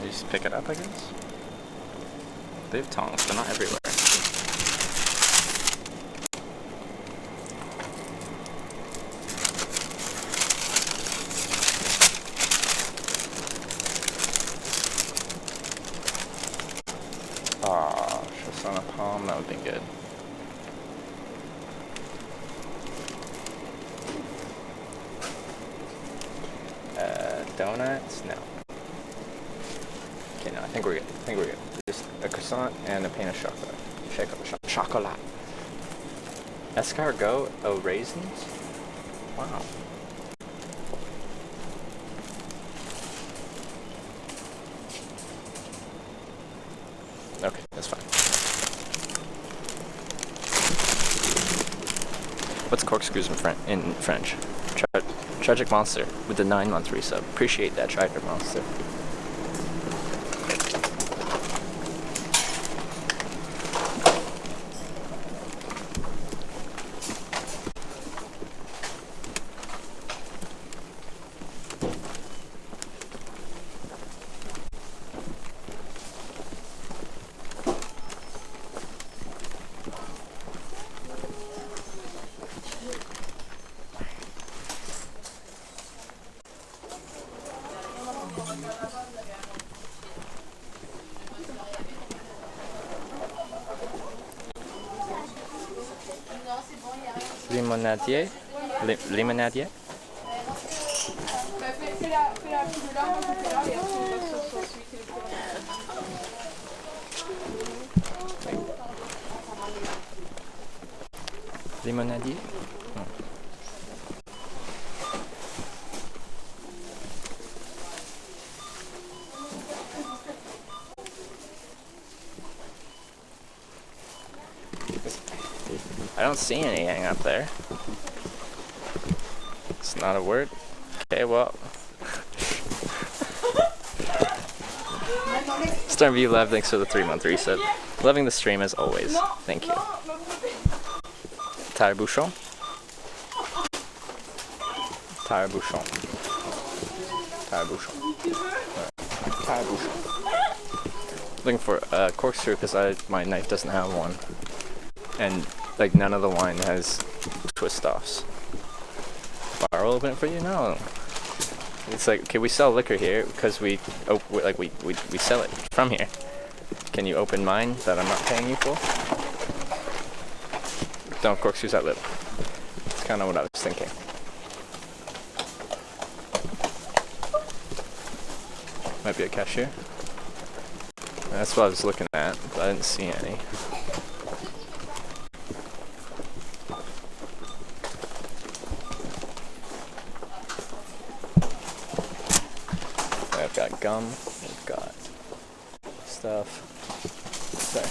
You just pick it up, I guess? They have tongs, they're not everywhere. Aw, just on a palm, that would be good. Donuts? No. Okay, no, I think we're good. Just a croissant and a pane of chocolate. Chocolat. Escargot? Oh, raisins? Wow. Okay, that's fine. What's corkscrews in French? Tragic Monster with the 9-month resub. Appreciate that, Tragic Monster. Limonadier? Limonadier? Limonadier? I don't see anything up there. It's not a word. Okay, well. Starview Love, thanks for the 3-month reset. Loving the stream as always. Thank you. Tire Bouchon. Tire Bouchon. Tire Bouchon. Tire Bouchon. Looking for a corkscrew because my knife doesn't have one. And like none of the wine has twist offs. Bar will open it for you? No. It's like, okay, we sell liquor here because we sell it from here. Can you open mine that I'm not paying you for? Don't corkscrews that little. That's kind of what I was thinking. Might be a cashier. That's what I was looking at, but I didn't see any. I've got gum, I've got stuff. Sorry.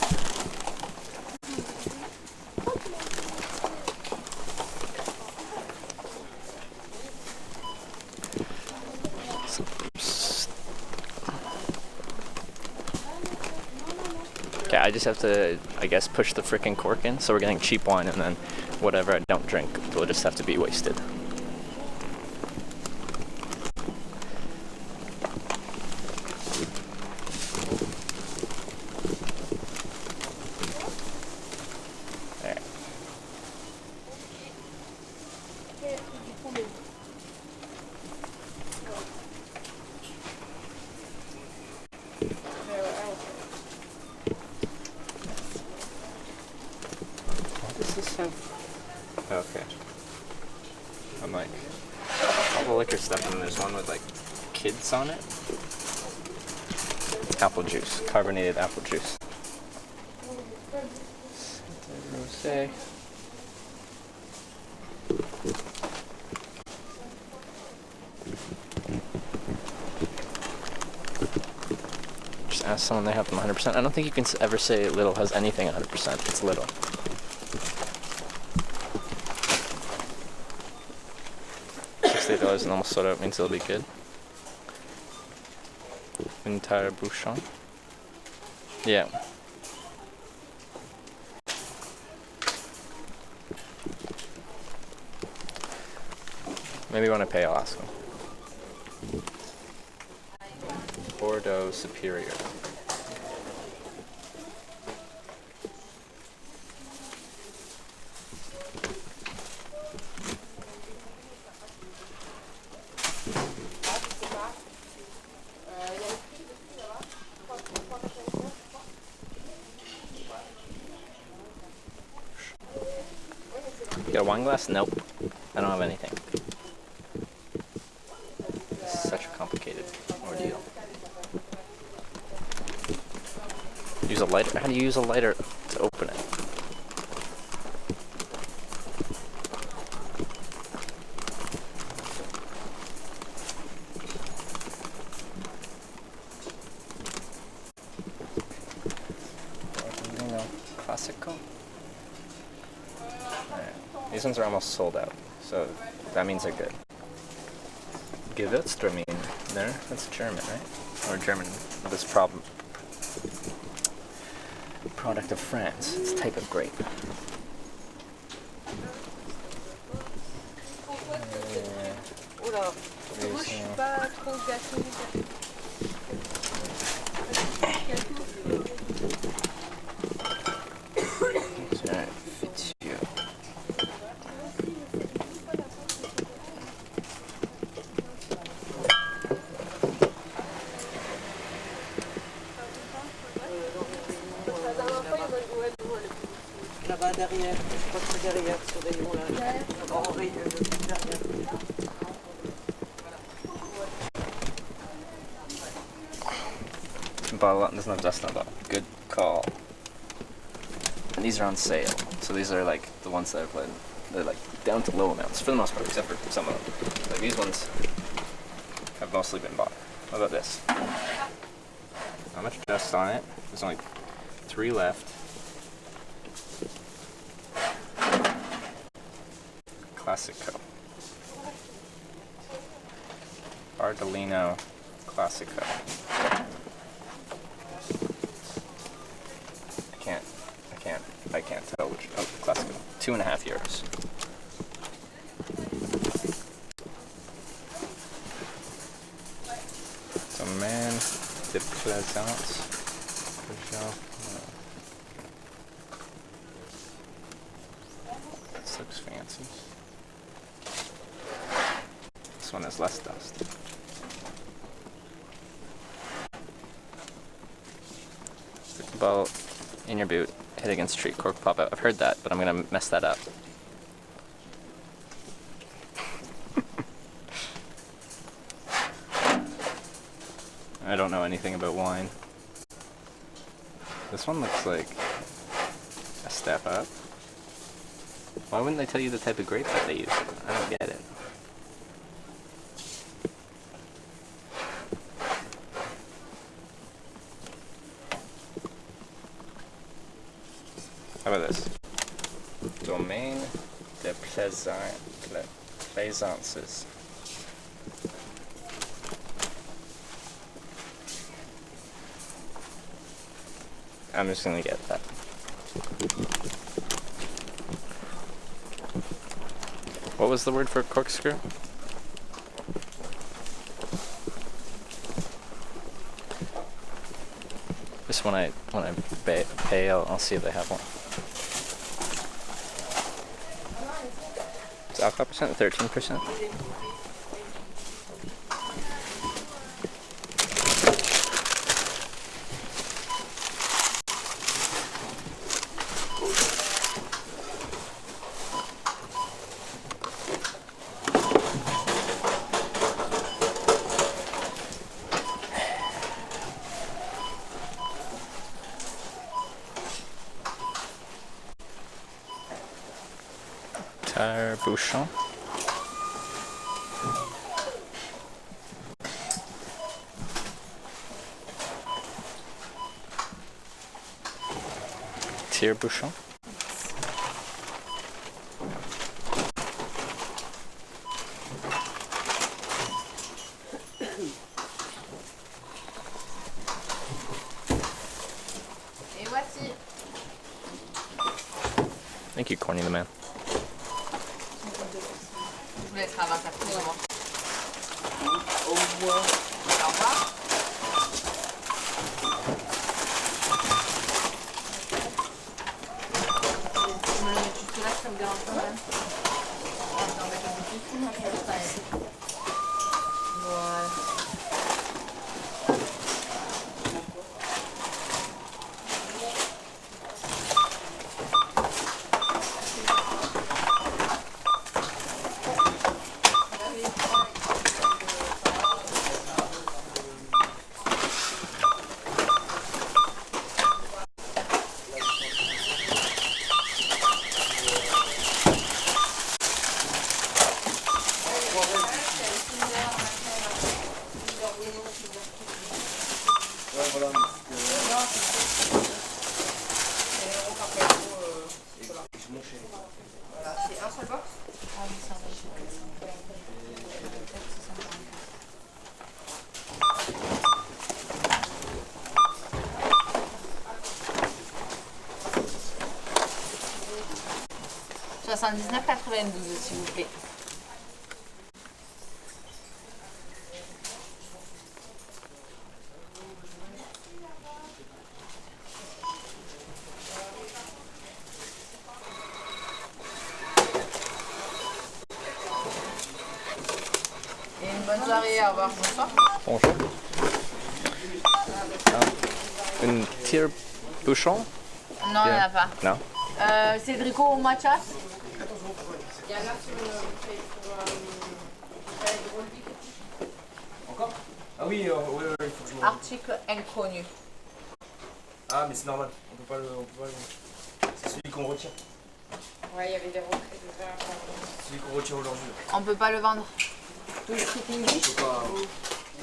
Okay, I just have to, I guess, push the frickin' cork in, so we're getting cheap wine, and then whatever I don't drink will just have to be wasted. Okay. I'm like, all the liquor stuff, and there's one with like kids on it. apple juice, carbonated apple juice. Rosé. Just ask someone they have them 100%. I don't think you can ever say Little has anything 100%. It's Little. $68 and almost sold out means it'll be good. Entire bouchon. Yeah. Maybe when I pay, I'll ask them. Bordeaux Superior. You got a wine glass? Nope. I don't have anything. This is such a complicated ordeal. Use a lighter? How do you use a lighter to open it? Classical? Alright. These ones are almost sold out, so that means they're good. Gewürztraminer, that's German, right? Or German, this product of France. It's a type of grape. Oula, moi je suis pas trop gâteau. Là-bas derrière, je crois que c'est derrière ce rayon-là. En rayon derrière. Bottle doesn't have dust on the bottom. Good call. And these are on sale, so these are like the ones that I've played. They're like down to low amounts for the most part, except for some of them. Like these ones have mostly been bought. How about this? Not much dust on it. There's only 3 left. Classico. Ardolino Classico. I can't tell which. Oh, Classico. €2.50. Domaine de Plaisance. This looks fancy. This one has less dust. Stick the ball in your boot, hit against a tree, cork pop out. I've heard that, but I'm gonna mess that up. I don't know anything about wine. This one looks like a step up. Why wouldn't they tell you the type of grape that they use? I don't get it. How about this? Domaine de Plaisances. I'm just gonna get that. What was the word for corkscrew? Just when I pay, I'll see if they have one. Is alcohol percent 13%? Tire-bouchon. Tire-bouchon. Et voici. Thank you, Corny the man. Je vous laisserai avoir ça plus ou moins. Au revoir. Au revoir. Je me le mets juste là, ça me dérange pas mal. On va en mettre un peu plus, moi, je vais pas. Voilà. 79,92 s'il vous plaît. Et une bonne soirée, au revoir, bonsoir. Bonjour. Une tire-bouchon? Non, il n'y en a pas. Non. Cédrico au matcha? Encore? Ah oui, il faut que je me... Article inconnu. Ah mais c'est normal, on peut pas le... C'est celui qu'on retire. Ouais, il y avait des retraits Celui qu'on retire aujourd'hui. On peut pas le vendre. Do you speak English? On peut pas...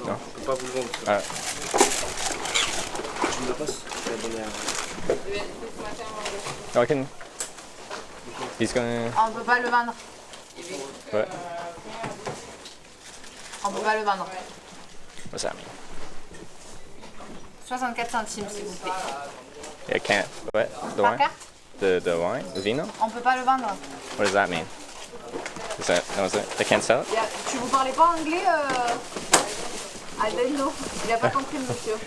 Non, on peut pas vous le vendre. Ah. Je me la passe, je vais la donner à... I can... He's gonna... On peut pas le vendre. What? On peut pas le vendre. What's that mean? 64 centimes s'il vous plaît. Yeah, can't... What? The Par wine? carte? The wine? The vino? On peut pas le vendre. What does that mean? Is that... No, is it? They can't sell it? Tu vous parlez pas anglais I don't know. Il a pas compris le monsieur.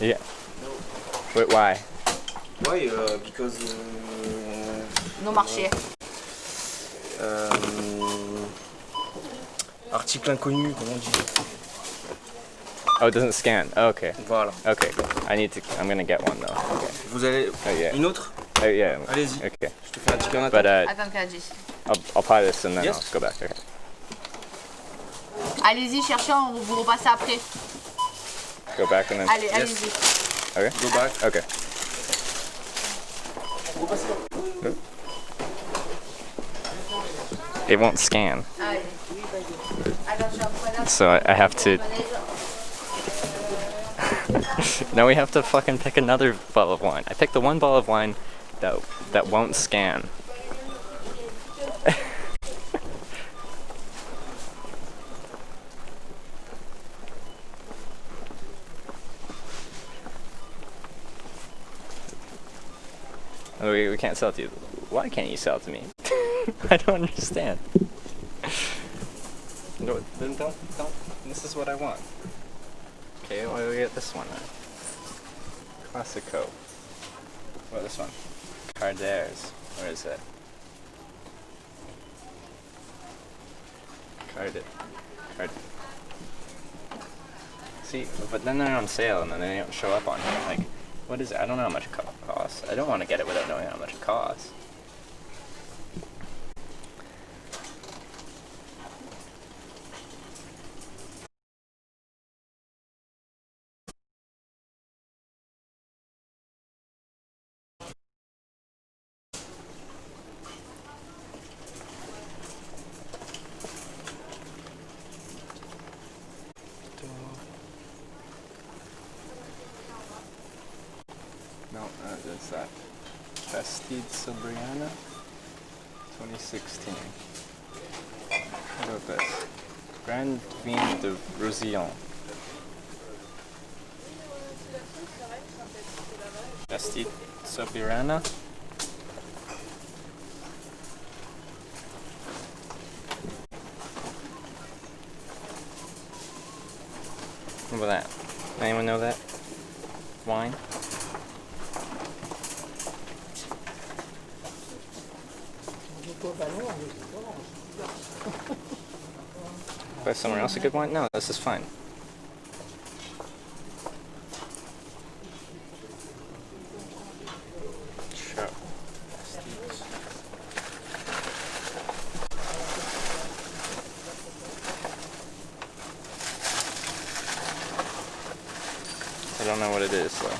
Yeah. Wait, why? Why? Because... No marché. Article inconnu, comment on dit? Oh, it doesn't scan. Oh, okay. Voilà. Okay. I'm gonna get one though. Okay. Vous allez... Oh, yeah. Une autre? Oh, yeah. Allez-y. Okay. Je te fais un ticket en But attente. Attends qu'elle dise. I'll buy this and then Yes. I'll go back. Okay. Allez-y, cherchez, on vous repassez après. Go back and then... Allez, allez-y. Okay. Go back. Okay. It won't scan. Allez. Attention, prenez So I have to... Now we have to fucking pick another bottle of wine. I picked the one bottle of wine that won't scan. We can't sell it to you. Why can't you sell it to me? I don't understand. No, then don't. This is what I want. Okay, why do we get this one then? Classico. What, this one? Cardares. Where is it? Card. See, but then they're on sale and then they don't show up on here. Like, what is it? I don't know how much it costs. I don't want to get it without knowing how much it costs. No, it's that. Bastide Sobriana, 2016. What about this? Grand Vin de Roussillon. Bastide Sobriana. What about that? Anyone know that wine? Buy somewhere else a good wine? No, this is fine. Sure. I don't know what it is though.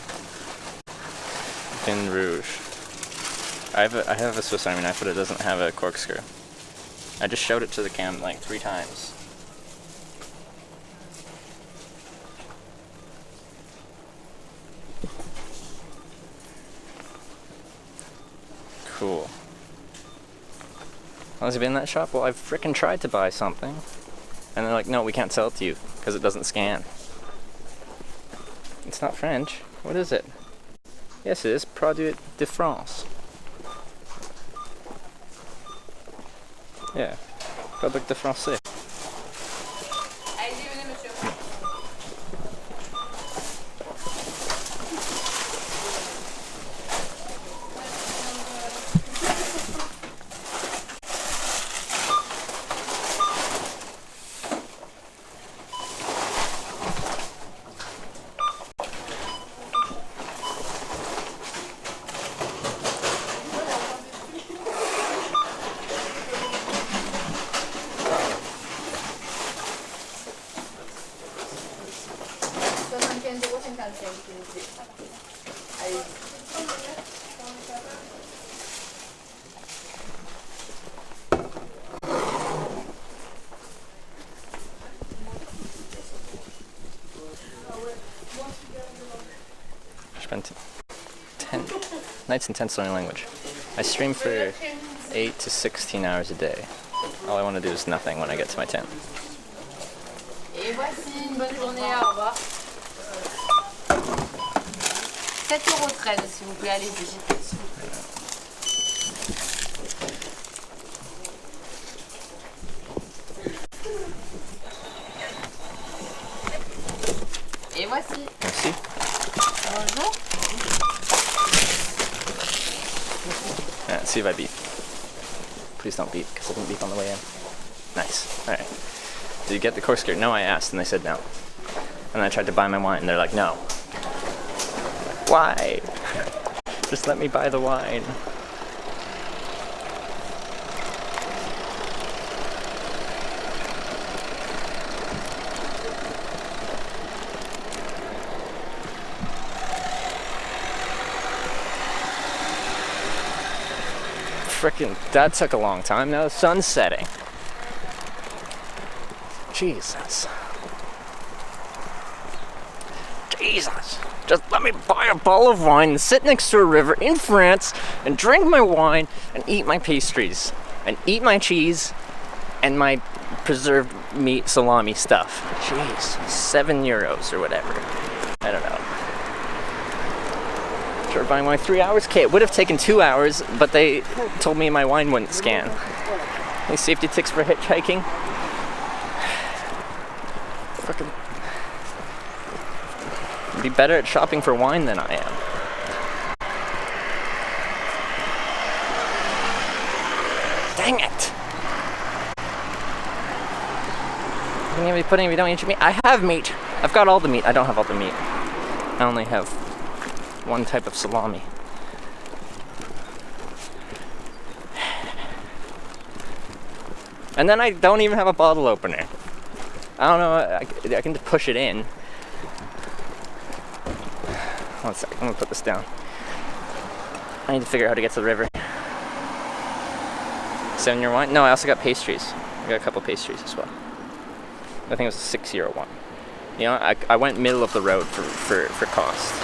Vin Rouge. I have a Swiss Army knife, but it doesn't have a corkscrew. I just showed it to the cam like 3 times. Cool. Has he been in that shop? Well, I've frickin' tried to buy something. And they're like, no, we can't sell it to you because it doesn't scan. It's not French. What is it? Yes, it is. Produit de France. Yeah. Produit de Français. Allez-y, venez, monsieur. Spent 10 nights intense learning language. I stream for 8 to 16 hours a day. All I want to do is nothing when I get to my tent. Et voici une bonne journée, au revoir. 7,13 € s'il vous plaît, allez-y. Et voici. Merci. Bonjour. Let's see if I beep. Please don't beep, because I didn't beep on the way in. Nice. Alright. Did you get the corkscrew? No, I asked, and they said no. And I tried to buy my wine, and they're like, no. Why? Just let me buy the wine. Frickin', that took a long time. Now the sun's setting. Jesus. Jesus. Just let me buy a bottle of wine and sit next to a river in France and drink my wine and eat my pastries and eat my cheese and my preserved meat salami stuff. Jeez, €7 or whatever. I don't know. Sure, buying wine 3 hours? Okay, it would have taken 2 hours, but they told me my wine wouldn't scan. Any safety tips for hitchhiking? Fucking be better at shopping for wine than I am. Dang it! You're gonna be putting if you don't eat your meat? I have meat! I've got all the meat. I don't have all the meat. I only have one type of salami. And then I don't even have a bottle opener. I don't know, I can just push it in. One sec, I'm gonna put this down. I need to figure out how to get to the river. €7 wine? No, I also got pastries. I got a couple pastries as well. I think it was a €6 one. You know, I went middle of the road for cost.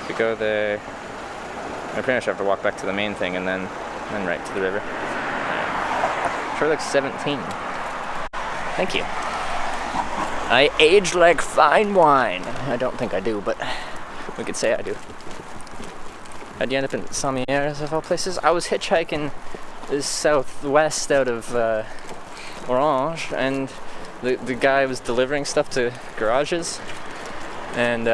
We go there. I pretty much have to walk back to the main thing and then right to the river. Sure looks 17. Thank you. I age like fine wine. I don't think I do, but we could say I do. How'd you end up in Sommières of all places? I was hitchhiking southwest out of Orange, and the guy was delivering stuff to garages, and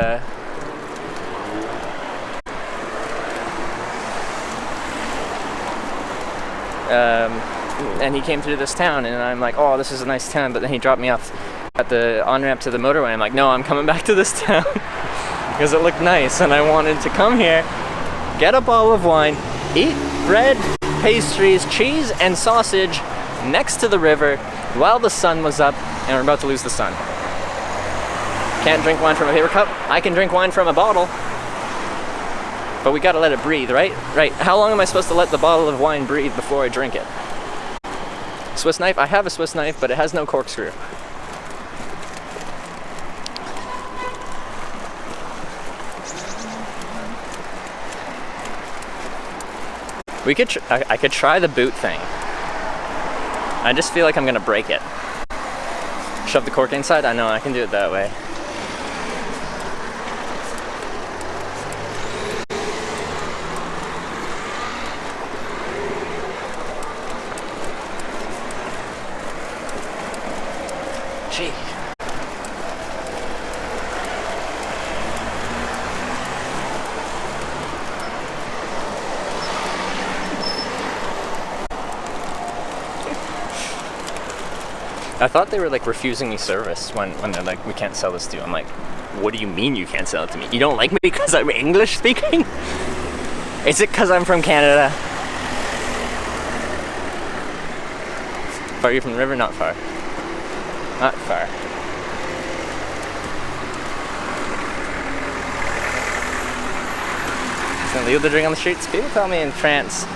he came through this town, and I'm like, oh, this is a nice town, but then he dropped me off at the on-ramp to the motorway. I'm like, no, I'm coming back to this town because it looked nice, and I wanted to come here, get a bottle of wine, eat bread, pastries, cheese, and sausage next to the river while the sun was up, and we're about to lose the sun. Can't drink wine from a paper cup. I can drink wine from a bottle, but we gotta let it breathe, right? Right. How long am I supposed to let the bottle of wine breathe before I drink it? Swiss knife? I have a Swiss knife, but it has no corkscrew. We could. I could try the boot thing. I just feel like I'm gonna break it. Shove the cork inside? I know I can do it that way. Gee. I thought they were like refusing me service when they're like, we can't sell this to you. I'm like, what do you mean you can't sell it to me? You don't like me because I'm English speaking? Is it because I'm from Canada? Far are you from the river? Not far. Not far. Is it illegal to drink on the streets? People tell me in France,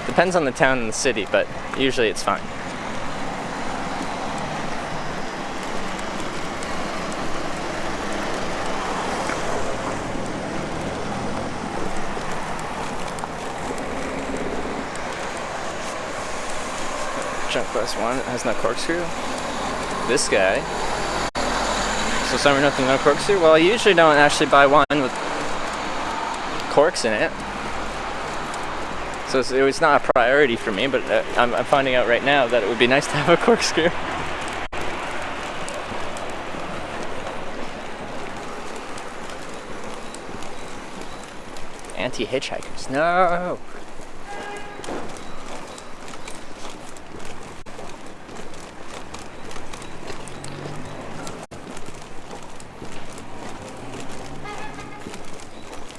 depends on the town and the city, but usually it's fine. Junk Quest 1 has no corkscrew. This guy. So summer nothing, no corkscrew? Well, I usually don't actually buy wine with corks in it. So it's not a priority for me, but I'm finding out right now that it would be nice to have a corkscrew. Anti-hitchhikers. No!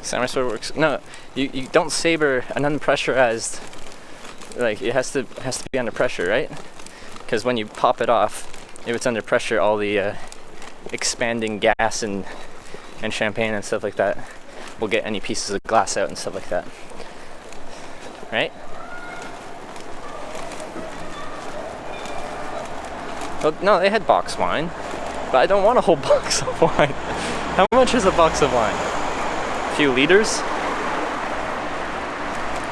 Samurai sword works. No, you don't saber an unpressurized. Like it has to be under pressure, right? Because when you pop it off, if it's under pressure, all the expanding gas and champagne and stuff like that will get any pieces of glass out and stuff like that. Right? Well, no, they had box wine, but I don't want a whole box of wine. How much is a box of wine? Few liters.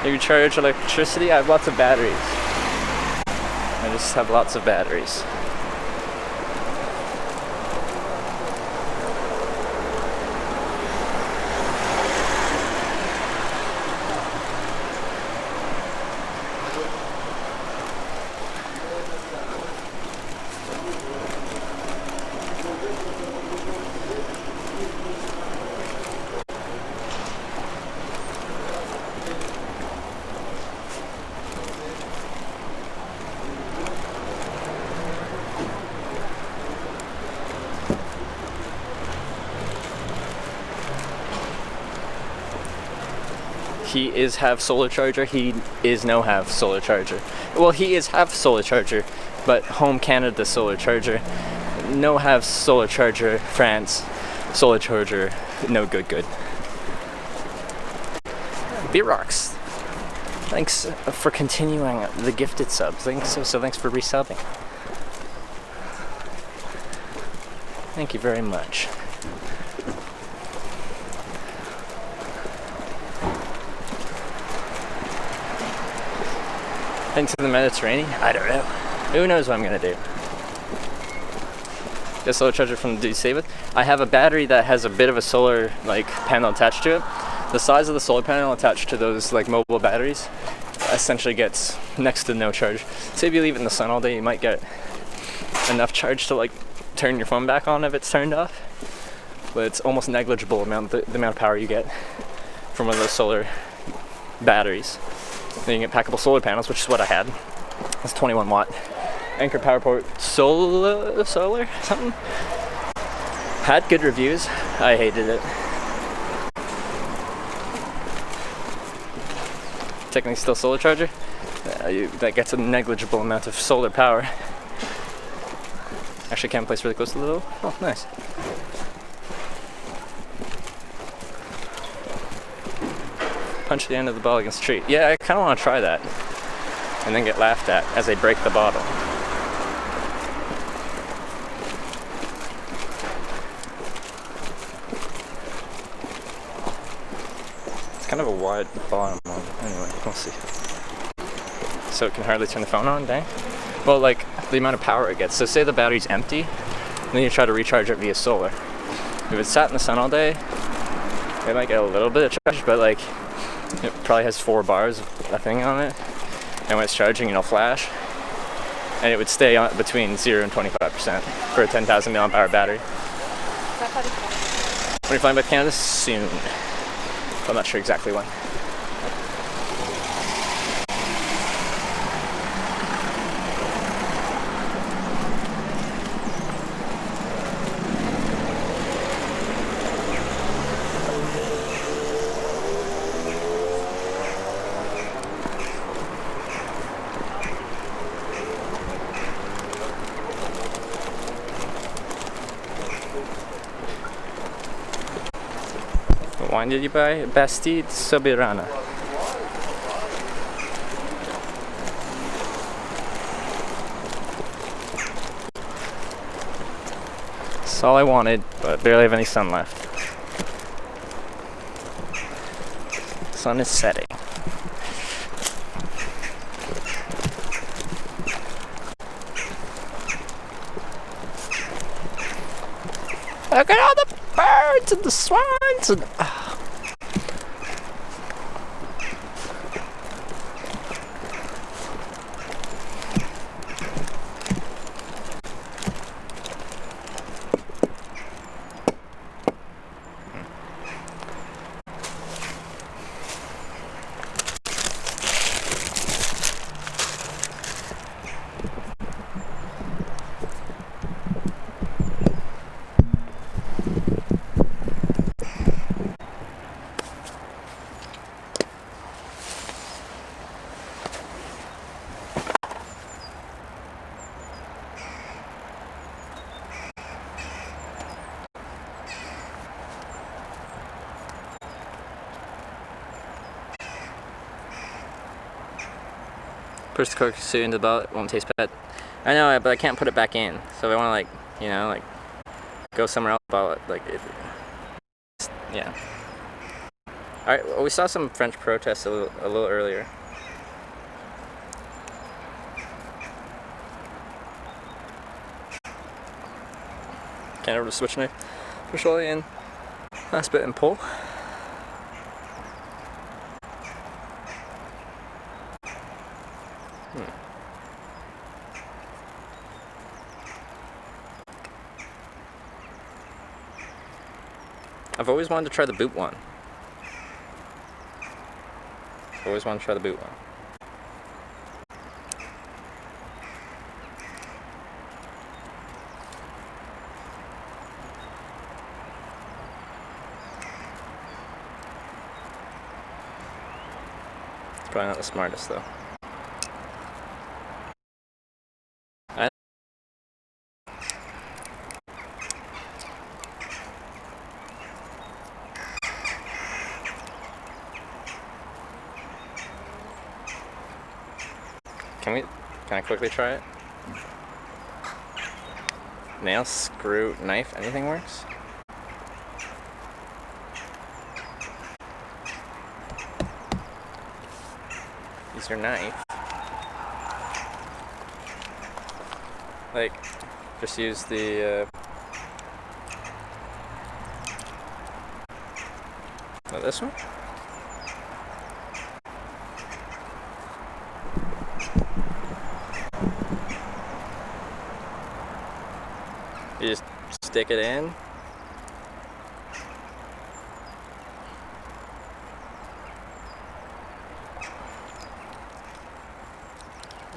You charge electricity. I have lots of batteries. I just have lots of batteries. He is half solar charger, he is no half solar charger. Well, he is half solar charger, but home Canada solar charger. No half solar charger, France solar charger, no good. Beer rocks. Thanks for continuing the gifted subs. Thanks for resubbing. Thank you very much. into the Mediterranean? I don't know. Who knows what I'm gonna do? Get solar charger from the dude save it. I have a battery that has a bit of a solar like panel attached to it. The size of the solar panel attached to those like mobile batteries essentially gets next to no charge. Say if you leave it in the sun all day, you might get enough charge to like turn your phone back on if it's turned off. But it's almost negligible amount the amount of power you get from one of those solar batteries. Then you get packable solar panels, which is what I had. It's 21 watt. Anchor PowerPort solar something. Had good reviews. I hated it. Technically still solar charger. That gets a negligible amount of solar power. Actually can't place really close to the little. Oh, nice. Punch the end of the ball against the tree. Yeah, I kind of want to try that. And then get laughed at as I break the bottle. It's kind of a wide bottom one. Anyway, we'll see. So it can hardly turn the phone on, dang. Well, like, the amount of power it gets. So say the battery's empty, then you try to recharge it via solar. If it's sat in the sun all day, it might get a little bit of charge, but like, it probably has 4 bars of a thing on it. And when it's charging, it'll flash. And it would stay on between 0 and 25% for a 10,000 mAh battery. When you're flying back to Canada? Soon. I'm not sure exactly when. What wine did you buy? Bastide Soberana. That's all I wanted, but barely have any sun left. Sun is setting. Look at all the birds and the swans and push the Coke suit into the bottle, it won't taste bad. I know, but I can't put it back in. So if I want to, like, you know, like, go somewhere else about it, like, yeah. Alright, well, we saw some French protests a little earlier. Can't over the switch knife. Push all the way in. Last bit and pull. I've always wanted to try the boot one. Always wanted to try the boot one. It's probably not the smartest though. Can I quickly try it? Nail, screw, knife, anything works? Use your knife. Like, just use the, oh, this one? You just stick it in.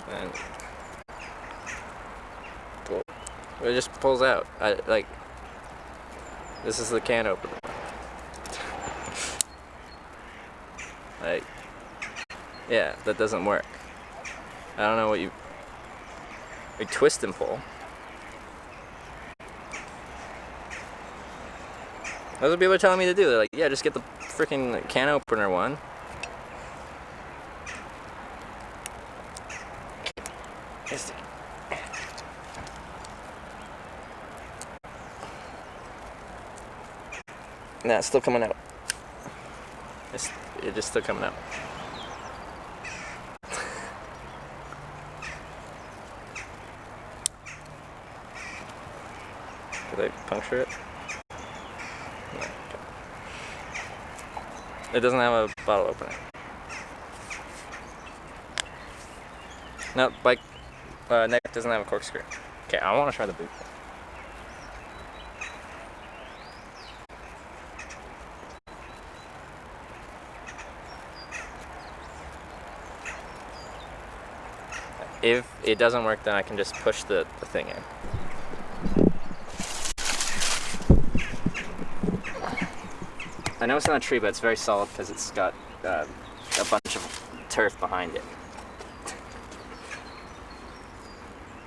And pull. It just pulls out. This is the can opener. Like, yeah, that doesn't work. I don't know what you... Like, twist and pull. That's what people are telling me to do. They're like, yeah, just get the freaking can opener one. Nah, it's still coming out. It's just still coming out. Did I puncture it? No. Okay. It doesn't have a bottle opener. No, bike neck doesn't have a corkscrew. Okay, I want to try the boot. If it doesn't work, then I can just push the thing in. I know it's not a tree, but it's very solid because it's got a bunch of turf behind it.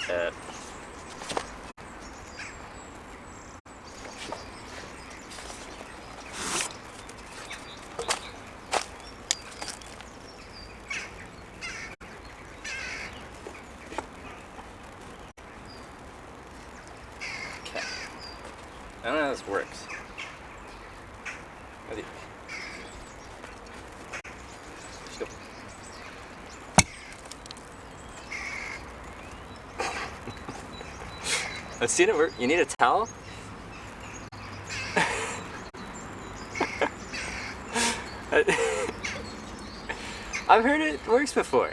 Okay. I don't know how this works. Just go. I've seen it work. You need a towel? I've heard it works before.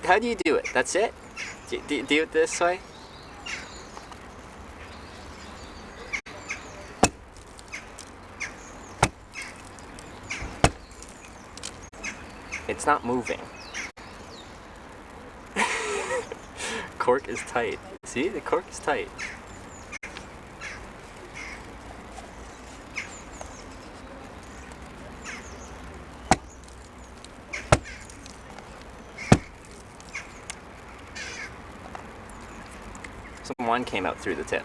How do you do it? That's it? Do you do it this way? It's not moving. Cork is tight. See, the cork is tight. Some wine came out through the tip.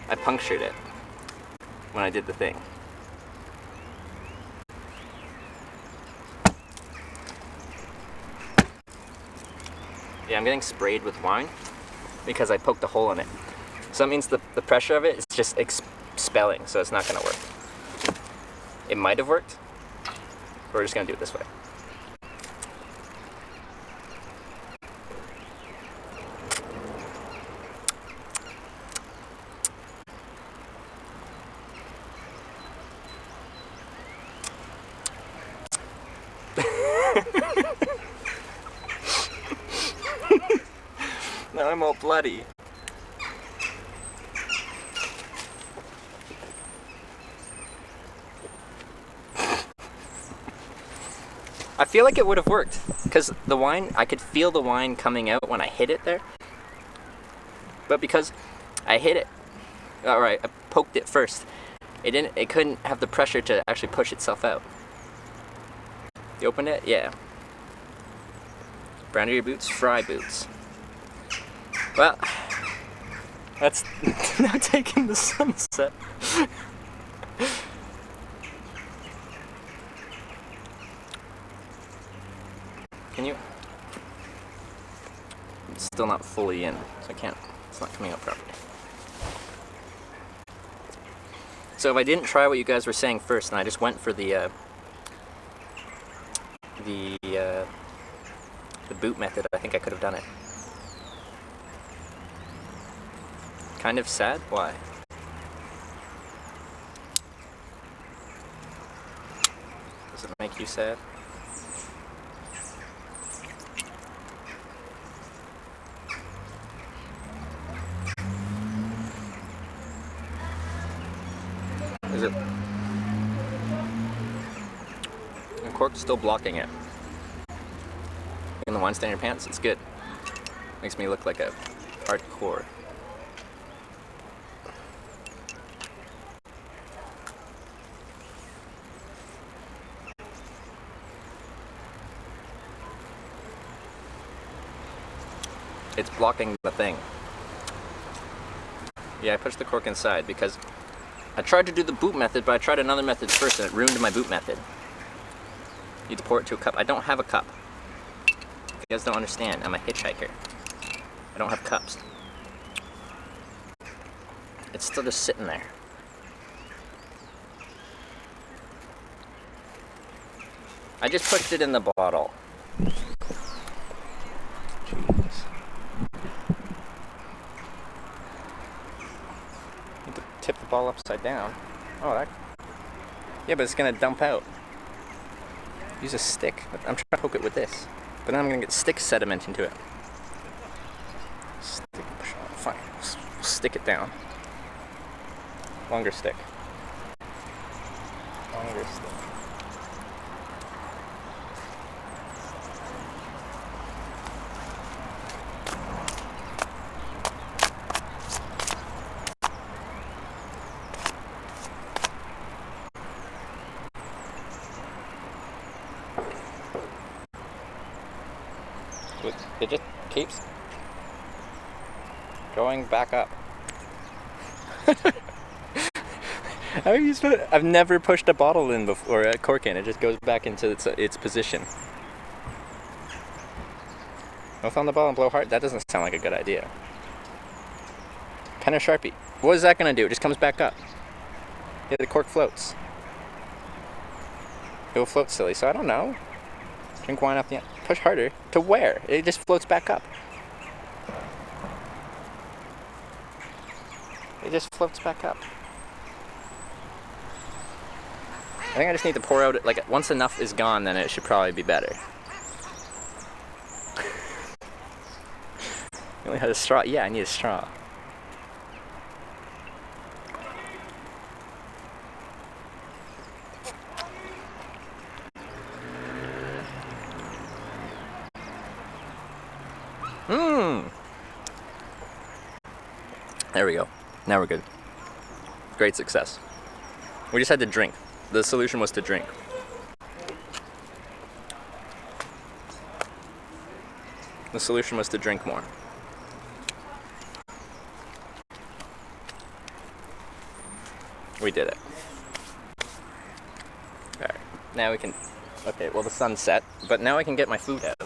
I punctured it when I did the thing. Yeah, I'm getting sprayed with wine because I poked a hole in it. So that means the pressure of it is just expelling, so it's not going to work. It might have worked, but we're just going to do it this way. Now I'm all bloody. I feel like it would have worked, because the wine, I could feel the wine coming out when I hit it there. But because I hit it, alright, I poked it first, it couldn't have the pressure to actually push itself out. You opened it? Yeah. Brand new boots, fry boots. Well, that's now taking the sunset. Can you? It's still not fully in, so I can't, it's not coming out properly. So if I didn't try what you guys were saying first, and I just went for the boot method, I think I could have done it. Kind of sad? Why? Does it make you sad? Is it? The cork's still blocking it. In the wine stain in your pants, it's good. Makes me look like a hardcore. It's blocking the thing. Yeah, I pushed the cork inside because I tried to do the boot method, but I tried another method first and it ruined my boot method. You need to pour it to a cup. I don't have a cup. You guys don't understand. I'm a hitchhiker. I don't have cups. It's still just sitting there. I just pushed it in the bottle. Jeez. Need to tip the ball upside down. Oh, that. Yeah, but it's gonna dump out. Use a stick. I'm trying to poke it with this. But then I'm gonna get stick sediment into it. Stick, fine. Stick it down. Longer stick. Longer stick. It just keeps going back up. I've never pushed a bottle in before, a cork in. It just goes back into its position. Mouth on the ball and blow hard? That doesn't sound like a good idea. Pen or Sharpie? What is that going to do? It just comes back up. Yeah, the cork floats. It will float silly, so I don't know. Drink wine off the end. Push harder. To where? It just floats back up. It just floats back up. I think I just need to pour out, like, once enough is gone, then it should probably be better. You only had a straw? Yeah, I need a straw. There we go. Now we're good. Great success. We just had to drink. The solution was to drink. The solution was to drink more. We did it. Alright, now we can... Okay, well the sun's set, but now I can get my food out.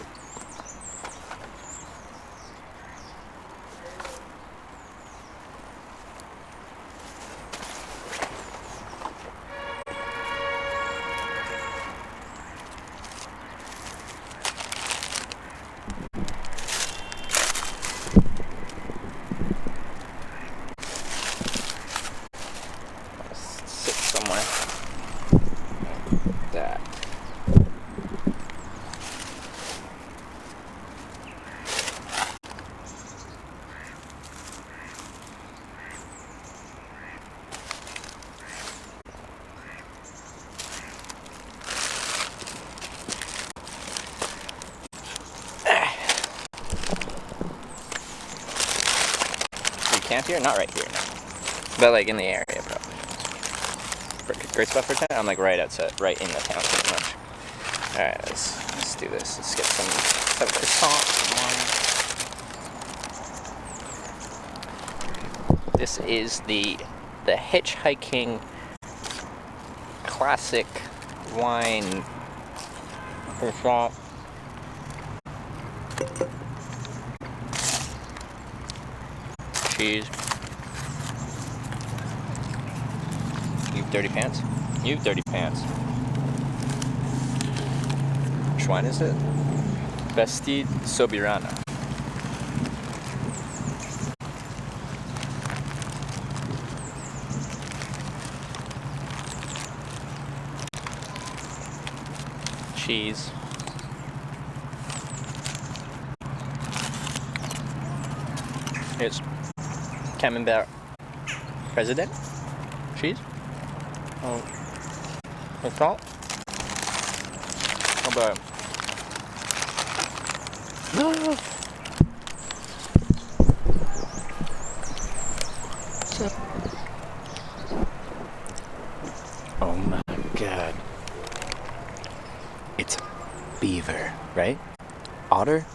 Camp here? Not right here, no. But like in the area, probably. Great spot for town? I'm like right outside, right in the town pretty much. Alright, let's do this. Let's get some croissant, some wine. This is the Hitchhiking classic wine croissant. Cheese. You have dirty pants? You have dirty pants. Which wine is it? Vestid Sobirana. Cheese. It's Camembert President cheese. What's salt? How about Oh my god. It's beaver, right? Otter?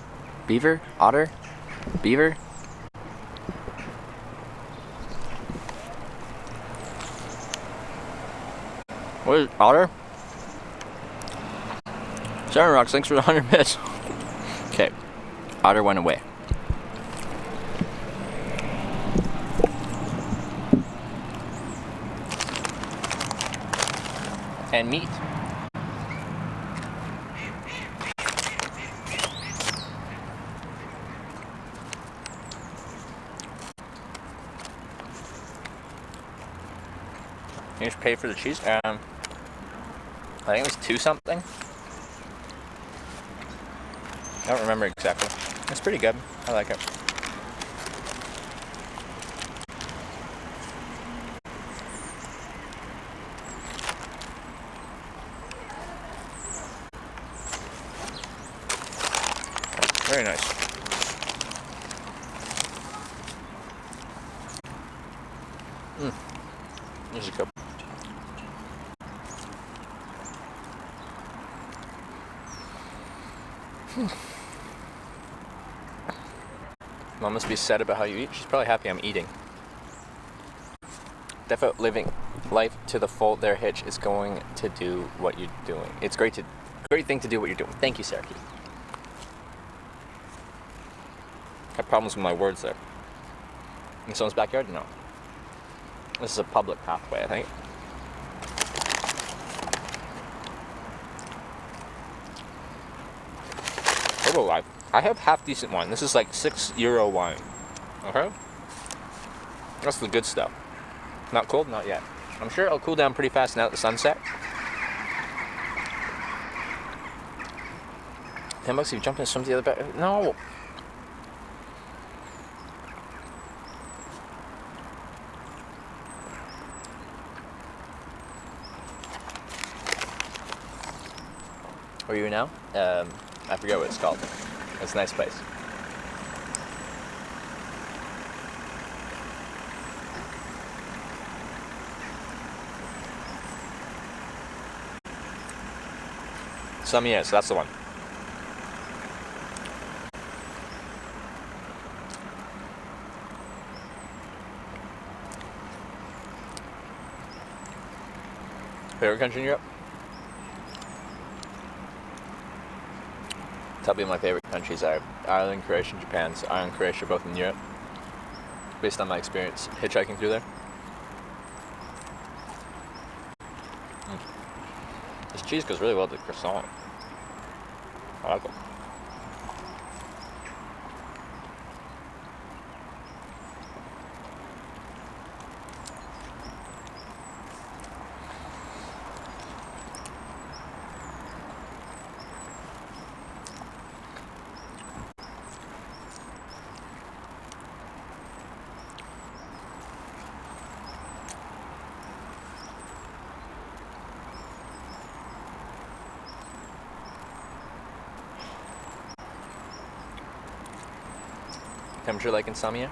Beaver? Otter? Beaver? What is otter? Sharon Rocks, thanks for the 100 bits. Okay, otter went away. And meat. You just pay for the cheese. I think it was 2 something. I don't remember exactly. It's pretty good. I like it. Very nice. This is good. Mom must be sad about how you eat. She's probably happy I'm eating. Defo living life to the full. Their Hitch is going to do what you're doing. It's great thing to do what you're doing. Thank you, Sarah. Have problems with my words there. In someone's backyard? No. This is a public pathway, I think. Life. I have half decent wine. This is like €6 wine. Okay? That's the good stuff. Not cold? Not yet. I'm sure it'll cool down pretty fast now that the sun's set. $10 if you jump into some of the other back. No! Where are you now? I forget what it's called. It's a nice place. Some years, that's the one. Favorite country in Europe? Probably my favorite countries are Ireland, Croatia, and Japan. So Ireland and Croatia are both in Europe. Based on my experience hitchhiking through there. This cheese goes really well with the croissant. I like it. Temperature like in Samia?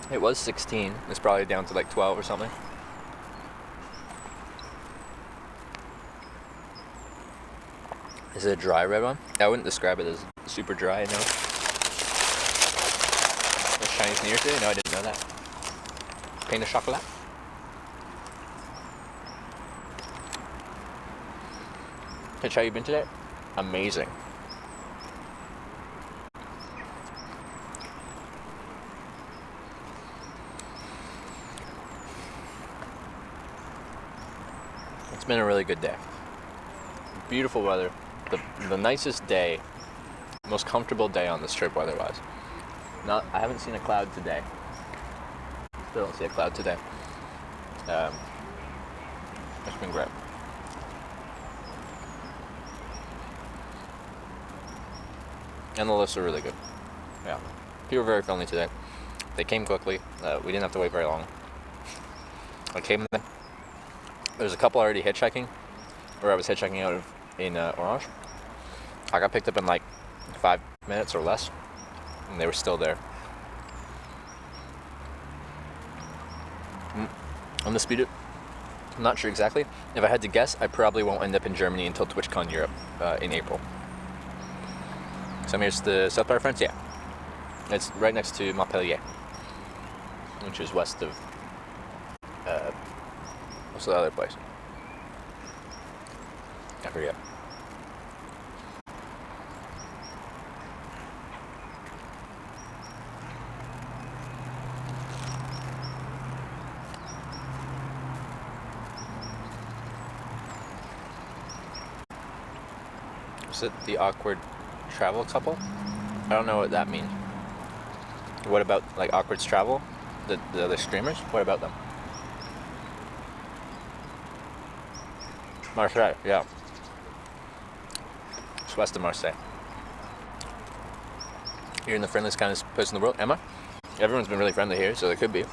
It was 16. It's probably down to like 12 or something. Is it a dry red one? I wouldn't describe it as super dry, no. It's Chinese New Year today? No, I didn't know that. Pain de chocolat? Hitch, how you been today? Amazing. It's been a really good day. Beautiful weather. The nicest day Most comfortable day on this trip weather-wise. I haven't seen a cloud today. Still don't see a cloud today. It's been great. And the lifts are really good. Yeah. People were very friendly today. They came quickly. We didn't have to wait very long. I came there. There's a couple already hitchhiking, where I was hitchhiking out in Orange. I got picked up in like 5 minutes or less, and they were still there. Undisputed. I'm not sure exactly. If I had to guess, I probably won't end up in Germany until TwitchCon Europe in April. So here's the South part of France. Yeah, it's right next to Montpellier, which is west of what's the other place? I forget. Is it the awkward travel couple? I don't know what that means. What about like awkward travel? The other streamers? What about them? Marseille, yeah. It's west of Marseille. You're in the friendliest, kindest place in the world. Emma? Everyone's been really friendly here, so they could be.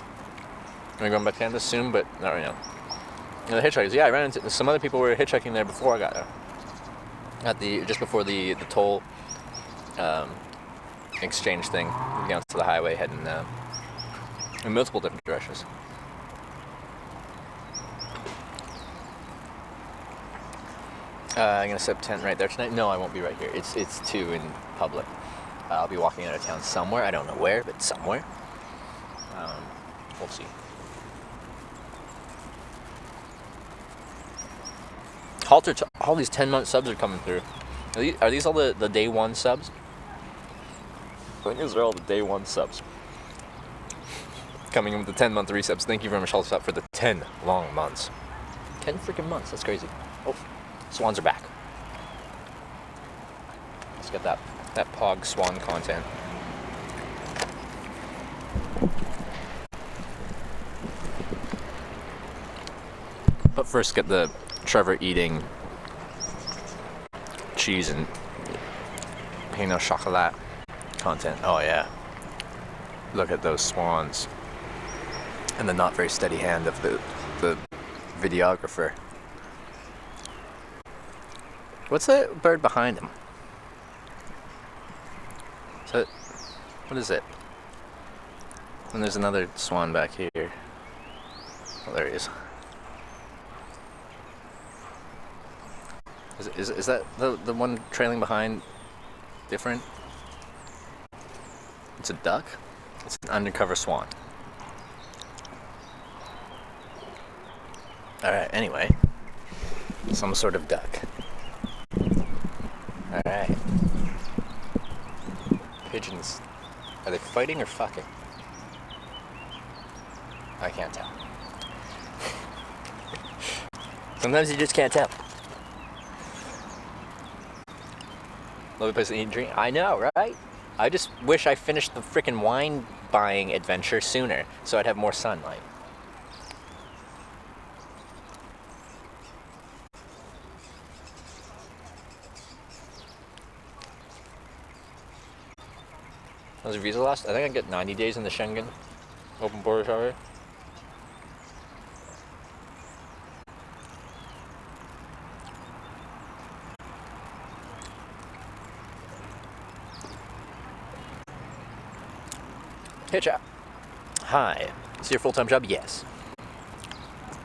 I'm going back to Canada soon, but not right now. And the hitchhikers, yeah, I ran into some other people were hitchhiking there before I got there. Just before the toll exchange thing, down to the highway heading in multiple different directions. I'm gonna set up tent right there tonight. No, I won't be right here. It's too in public. I'll be walking out of town somewhere. I don't know where, but somewhere. We'll see. All these 10-month subs are coming through. Are these all the day one subs? I think these are all the day one subs. Coming in with the 10-month resubs. Thank you very much, Hulk, for the 10 long months. 10 freaking months. That's crazy. Oh, swans are back. Let's get that Pog Swan content. But first, get the Trevor eating cheese and pain au chocolat content. Oh yeah. Look at those swans. And the not very steady hand of the videographer. What's that bird behind him? What is it? And there's another swan back here. Oh, there he is. Is that the one trailing behind different? It's a duck? It's an undercover swan. Alright, anyway. Some sort of duck. Alright. Pigeons. Are they fighting or fucking? I can't tell. Sometimes you just can't tell. Love a place to eat and drink. I know, right? I just wish I finished the frickin' wine buying adventure sooner, so I'd have more sunlight. Was your visa lost? I think I get 90 days in the Schengen open border travel. Hitchhike. Hi. Is your full-time job? Yes.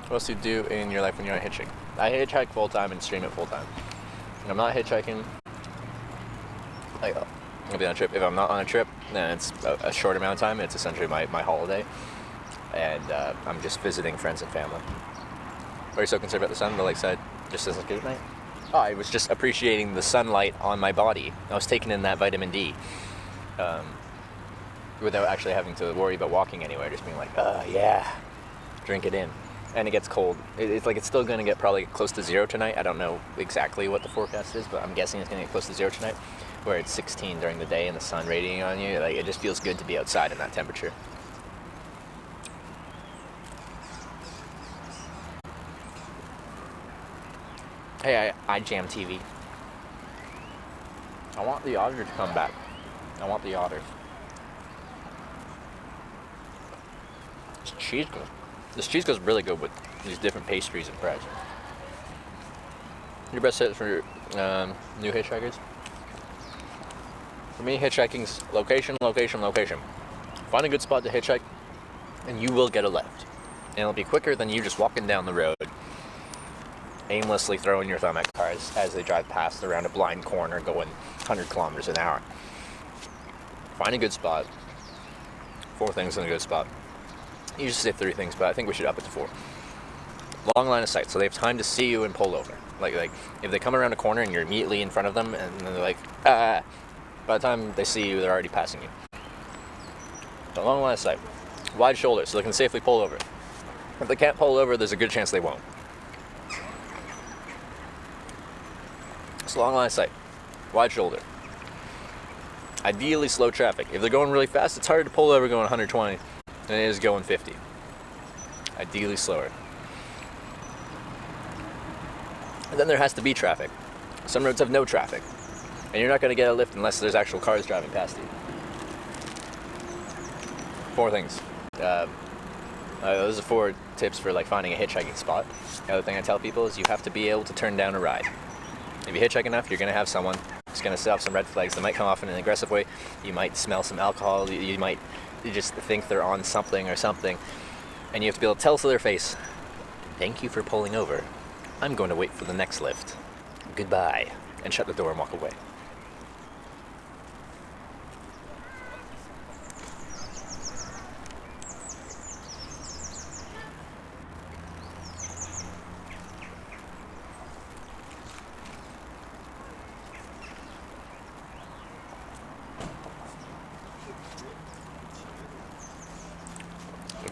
What else do you do in your life when you're not hitching? I hitchhike full-time and stream it full-time. When I'm not hitchhiking, I'll be on a trip. If I'm not on a trip, then it's a short amount of time. It's essentially my holiday. And I'm just visiting friends and family. Why are you so concerned about the sun? The lakeside just doesn't good at night? Oh, I was just appreciating the sunlight on my body. I was taking in that vitamin D. Without actually having to worry about walking anywhere, just being like, yeah, drink it in. and it gets cold. It's like it's still going to get probably close to 0 tonight. I don't know exactly what the forecast is, but I'm guessing it's going to get close to 0 tonight, where it's 16 during the day and the sun radiating on you. Like, it just feels good to be outside in that temperature. Hey, I Jam TV. I want the otter to come back. I want the otter. This cheese goes really good with these different pastries and breads. Your best tip for new hitchhikers? For me, hitchhiking's location, location, location. Find a good spot to hitchhike, and you will get a left. And it'll be quicker than you just walking down the road, aimlessly throwing your thumb at cars as they drive past around a blind corner going 100 kilometers an hour. Find a good spot. 4 things in a good spot. You just say 3 things, but I think we should up it to 4. Long line of sight, so they have time to see you and pull over. Like if they come around a corner and you're immediately in front of them, and they're like, ah, by the time they see you, they're already passing you. So long line of sight. Wide shoulders, so they can safely pull over. If they can't pull over, there's a good chance they won't. So long line of sight. Wide shoulder. Ideally slow traffic. If they're going really fast, it's harder to pull over going 120 than it is going 50. Ideally slower. And then there has to be traffic. Some roads have no traffic, and you're not going to get a lift unless there's actual cars driving past you. 4 things. Those are 4 tips for like finding a hitchhiking spot. The other thing I tell people is you have to be able to turn down a ride. If you hitchhike enough, you're going to have someone who's going to set off some red flags. They might come off in an aggressive way. You might smell some alcohol. You might just think they're on something or something. And you have to be able to tell to their face, "Thank you for pulling over. I'm going to wait for the next lift. Goodbye." And shut the door and walk away.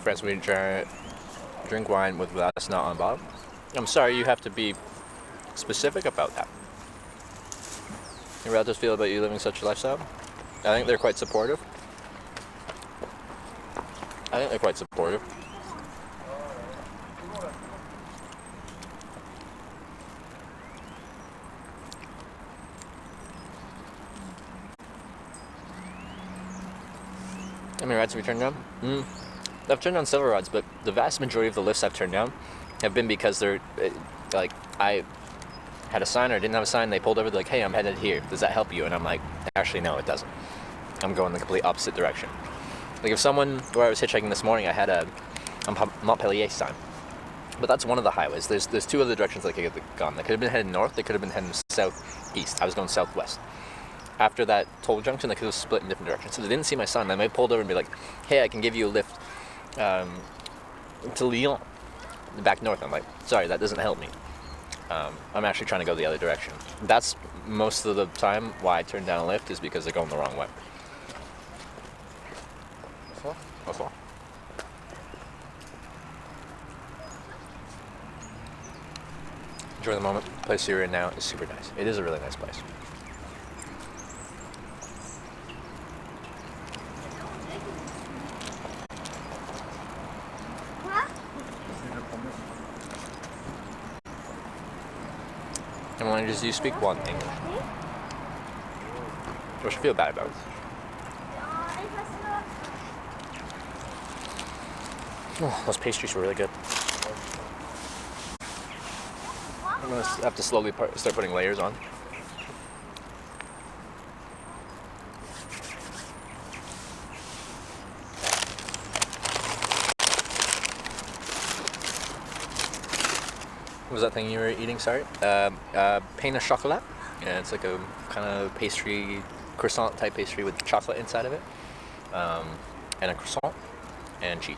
Friends, we drink wine with glass not on bottom. I'm sorry, you have to be specific about that. Your relatives feel about you living such a lifestyle? I think they're quite supportive. How many rides have we turned down? I've turned down several rides, but the vast majority of the lifts I've turned down have been because they're, like, I had a sign or I didn't have a sign, they pulled over, they're like, "Hey, I'm headed here. Does that help you?" And I'm like, actually, no, it doesn't. I'm going the complete opposite direction. Like, if someone, where I was hitchhiking this morning, I had a Montpellier sign. But that's one of the highways. There's 2 other directions they could have gone. They could have been heading north, they could have been heading southeast. I was going southwest. After that toll junction, they could have split in different directions. So they didn't see my sign. They might have pulled over and be like, "Hey, I can give you a lift to Lyon, back north." I'm like, "Sorry, that doesn't help me. I'm actually trying to go the other direction." That's most of the time why I turn down a lift, is because they're going the wrong way. That's all. Enjoy the moment. The place you're in now is super nice. It is a really nice place. And when you speak one English, what you feel bad about it? Oh, those pastries were really good. I'm gonna have to slowly start putting layers on. What was that thing you were eating? Sorry. Pain au chocolat. Yeah, it's like a kind of pastry, croissant type pastry with chocolate inside of it, and a croissant and cheese.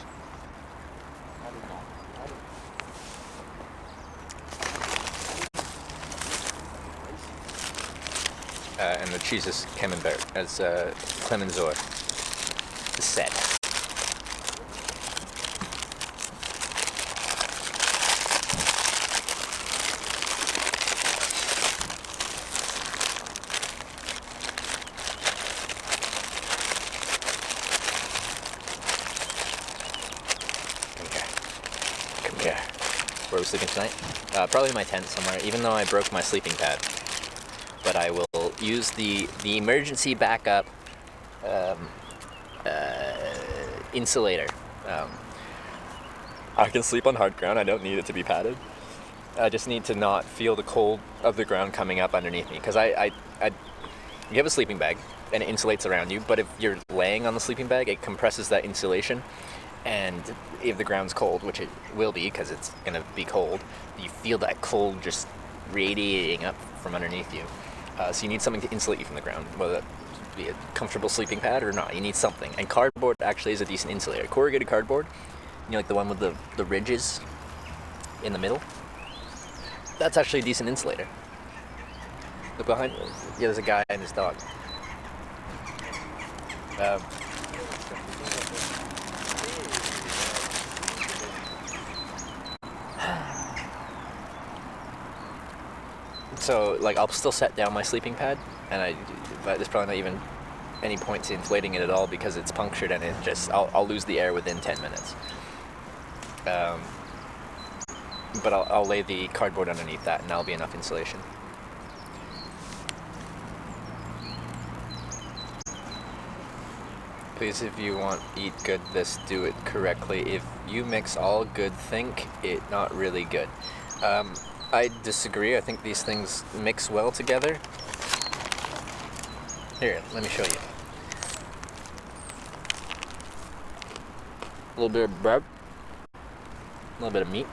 And the cheese is camembert, as Clemenceau said. where we're sleeping tonight. Probably my tent somewhere, even though I broke my sleeping pad. But I will use the emergency backup insulator. I can sleep on hard ground. I don't need it to be padded. I just need to not feel the cold of the ground coming up underneath me, because you have a sleeping bag and it insulates around you, but if you're laying on the sleeping bag, it compresses that insulation, and if the ground's cold, which it will be because it's going to be cold, you feel that cold just radiating up from underneath you. So you need something to insulate you from the ground, whether that be a comfortable sleeping pad or not. You need something, and cardboard actually is a decent insulator. Corrugated cardboard, you know, like the one with the ridges in the middle, that's actually a decent insulator. Look behind. Yeah, there's a guy and his dog. So, like, I'll still set down my sleeping pad, but there's probably not even any point to inflating it at all because it's punctured, and I'll lose the air within 10 minutes. But I'll lay the cardboard underneath that, and that'll be enough insulation. Please, if you want eat good this, do it correctly. If you mix all good, think it not really good. I disagree. I think these things mix well together. Here, let me show you. A little bit of bread, a little bit of meat.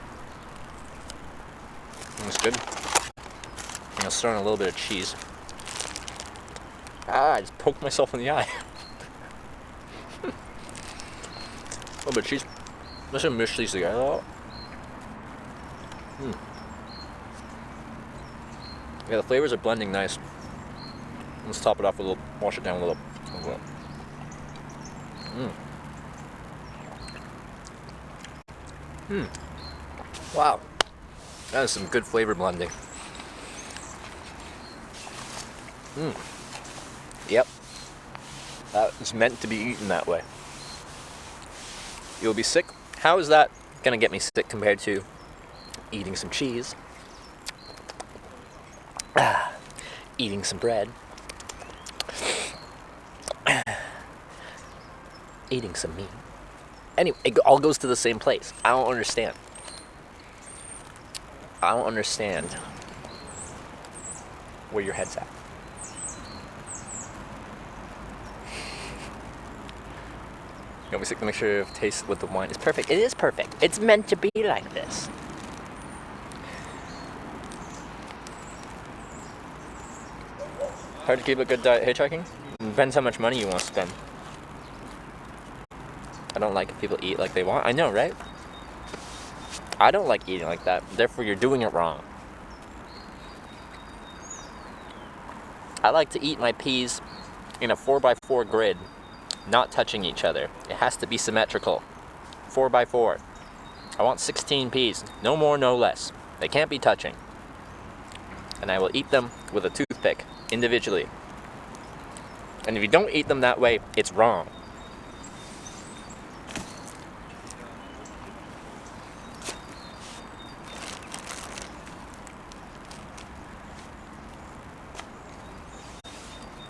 That's good. I'm gonna throw in a little bit of cheese. I just poked myself in the eye. A little bit of cheese. Let's just mix these together. Yeah, the flavors are blending nice. Let's top it off with a little, wash it down a little. Wow. That is some good flavor blending. Yep. That is meant to be eaten that way. You'll be sick. How is that gonna get me sick compared to eating some cheese? Eating some bread. Eating some meat. Anyway, it all goes to the same place. I don't understand. I don't understand where your head's at. You want me to make sure if taste with the wine is perfect. It is perfect. It's meant to be like this. Hard to keep a good diet hitchhiking? Depends how much money you want to spend. I don't like if people eat like they want. I know, right? I don't like eating like that. Therefore, you're doing it wrong. I like to eat my peas in a 4x4 grid, not touching each other. It has to be symmetrical. 4x4. I want 16 peas. No more, no less. They can't be touching. And I will eat them with a toothpick, individually. And if you don't eat them that way, it's wrong.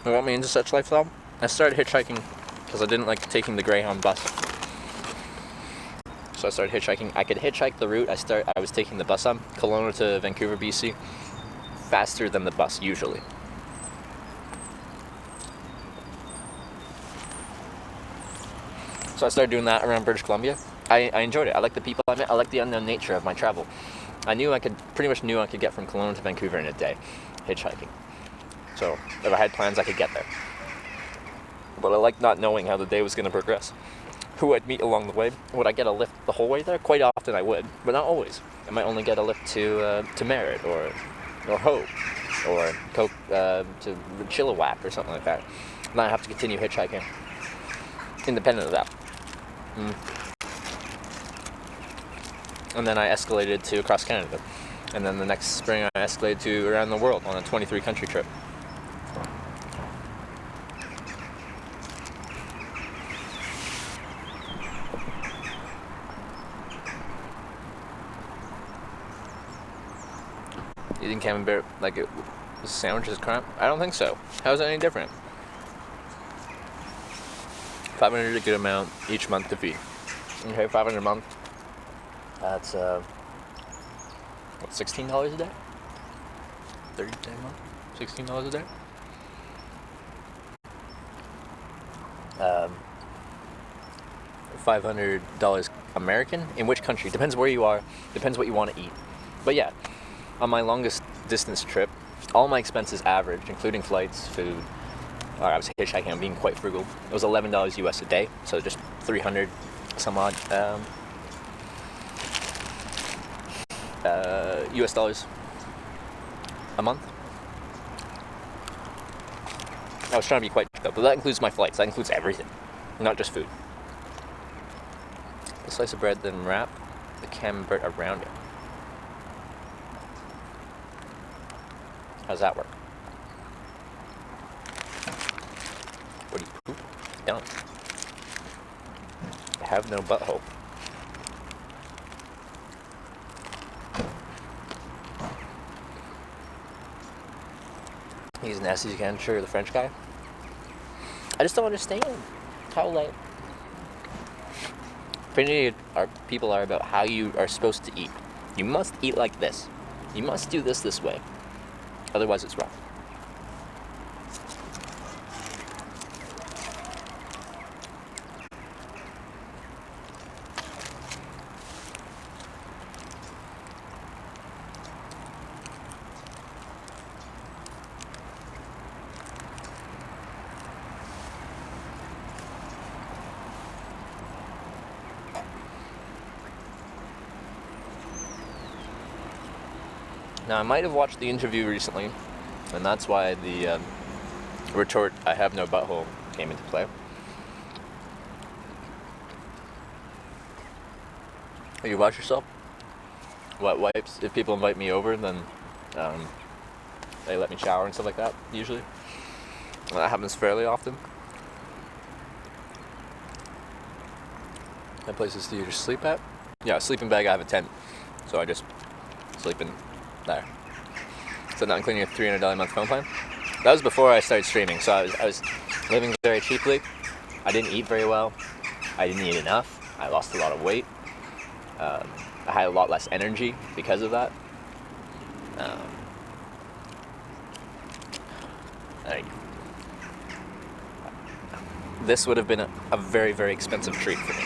What got me into such lifestyle? I started hitchhiking because I didn't like taking the Greyhound bus. So I started hitchhiking. I could hitchhike the route I was taking the bus on, Kelowna to Vancouver, BC, faster than the bus usually. So I started doing that around British Columbia. I enjoyed it. I liked the people I met. I liked the unknown nature of my travel. Pretty much knew I could get from Kelowna to Vancouver in a day, hitchhiking. So if I had plans, I could get there. But I liked not knowing how the day was going to progress. Who I'd meet along the way. Would I get a lift the whole way there? Quite often I would, but not always. I might only get a lift to Merritt or Hope or to Chilliwack or something like that. And I have to continue hitchhiking, independent of that. And then I escalated to across Canada. And then the next spring I escalated to around the world on a 23 country trip. Eating camembert like it was sandwiches crap? I don't think so. How is that any different? 500 is a good amount each month to feed. Okay, 500 a month. That's what, $16 a day? 30 day a month? $16 a day? $500 American? In which country? Depends where you are. Depends what you want to eat. But yeah, on my longest distance trip, all my expenses averaged, including flights, food, or I was hitchhiking, I'm being quite frugal. It was $11 US a day, so just 300 some odd US dollars a month. I was trying to be quite cheap, but that includes my flights. That includes everything, not just food. A slice of bread, then wrap the camembert around it. How's that work? What do you poop? Don't. I have no butthole. He's nasty as you can, sure, the French guy. I just don't understand how, like, opinionated people are about how you are supposed to eat. You must eat like this. You must do this way. Otherwise, it's wrong. Now, I might have watched the interview recently, and that's why the retort, "I have no butthole," came into play. You wash yourself? Wet wipes. If people invite me over, then they let me shower and stuff like that, usually. And that happens fairly often. And places do you just sleep at? Yeah, sleeping bag, I have a tent, so I just sleep in there. So not including a $300 a month phone plan. That was before I started streaming, so I was living very cheaply. I didn't eat very well. I didn't eat enough. I lost a lot of weight. I had a lot less energy because of that. This would have been a very, very expensive treat for me.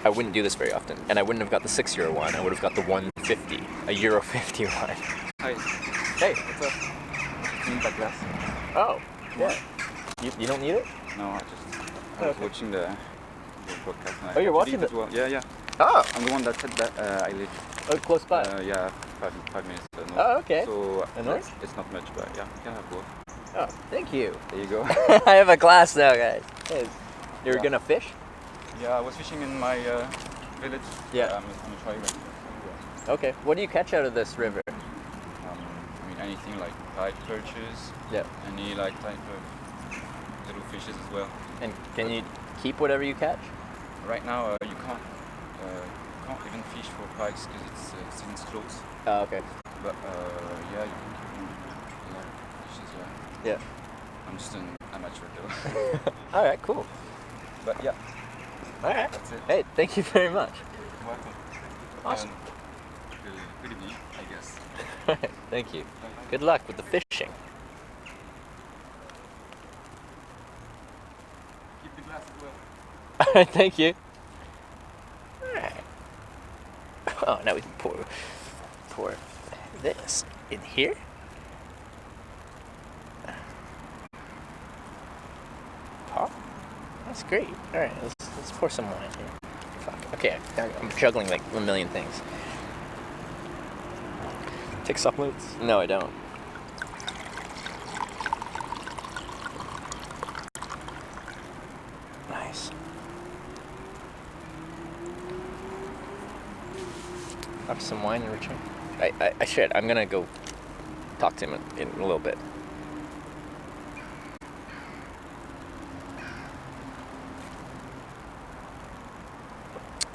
I wouldn't do this very often, and I wouldn't have got the €6 one. I would have got the €1.50, a €1.50 one. Hi. Hey. What's up? You need that glass? Oh, yeah. You don't need it? No, I was watching the podcast. Oh, you're watching it? Well. Yeah, yeah. Oh. I'm the one that said that I live. Oh, close by? Yeah, 5 minutes. North. Oh, okay. So nice. It's not much, but yeah, you can have both. Oh, thank you. There you go. I have a glass now, guys. Hey, you're gonna fish? Yeah, I was fishing in my village. Yeah. I'm gonna try right now. Okay. What do you catch out of this river? I mean, anything like tide perches. Yeah. Any like type of little fishes as well. And can you keep whatever you catch? Right now, you can't even fish for pikes because it's season's closed. Oh, okay. But yeah, you can keep a lot of fishes. Yeah. I'm just an amateur though. All right. Cool. But yeah. All right. That's it. Hey, thank you very much. You're welcome. Awesome. Good evening, I guess. Thank you. Good luck with the fishing. Keep the glass as well. All right. Thank you. All right. Oh, now we can pour this in here. Pop. That's great. All right, let's pour some wine here. Fuck. Okay, I'm juggling like a million things. Take supplements? No, I don't. Nice. Have some wine in return. I should. I'm gonna go talk to him in a little bit.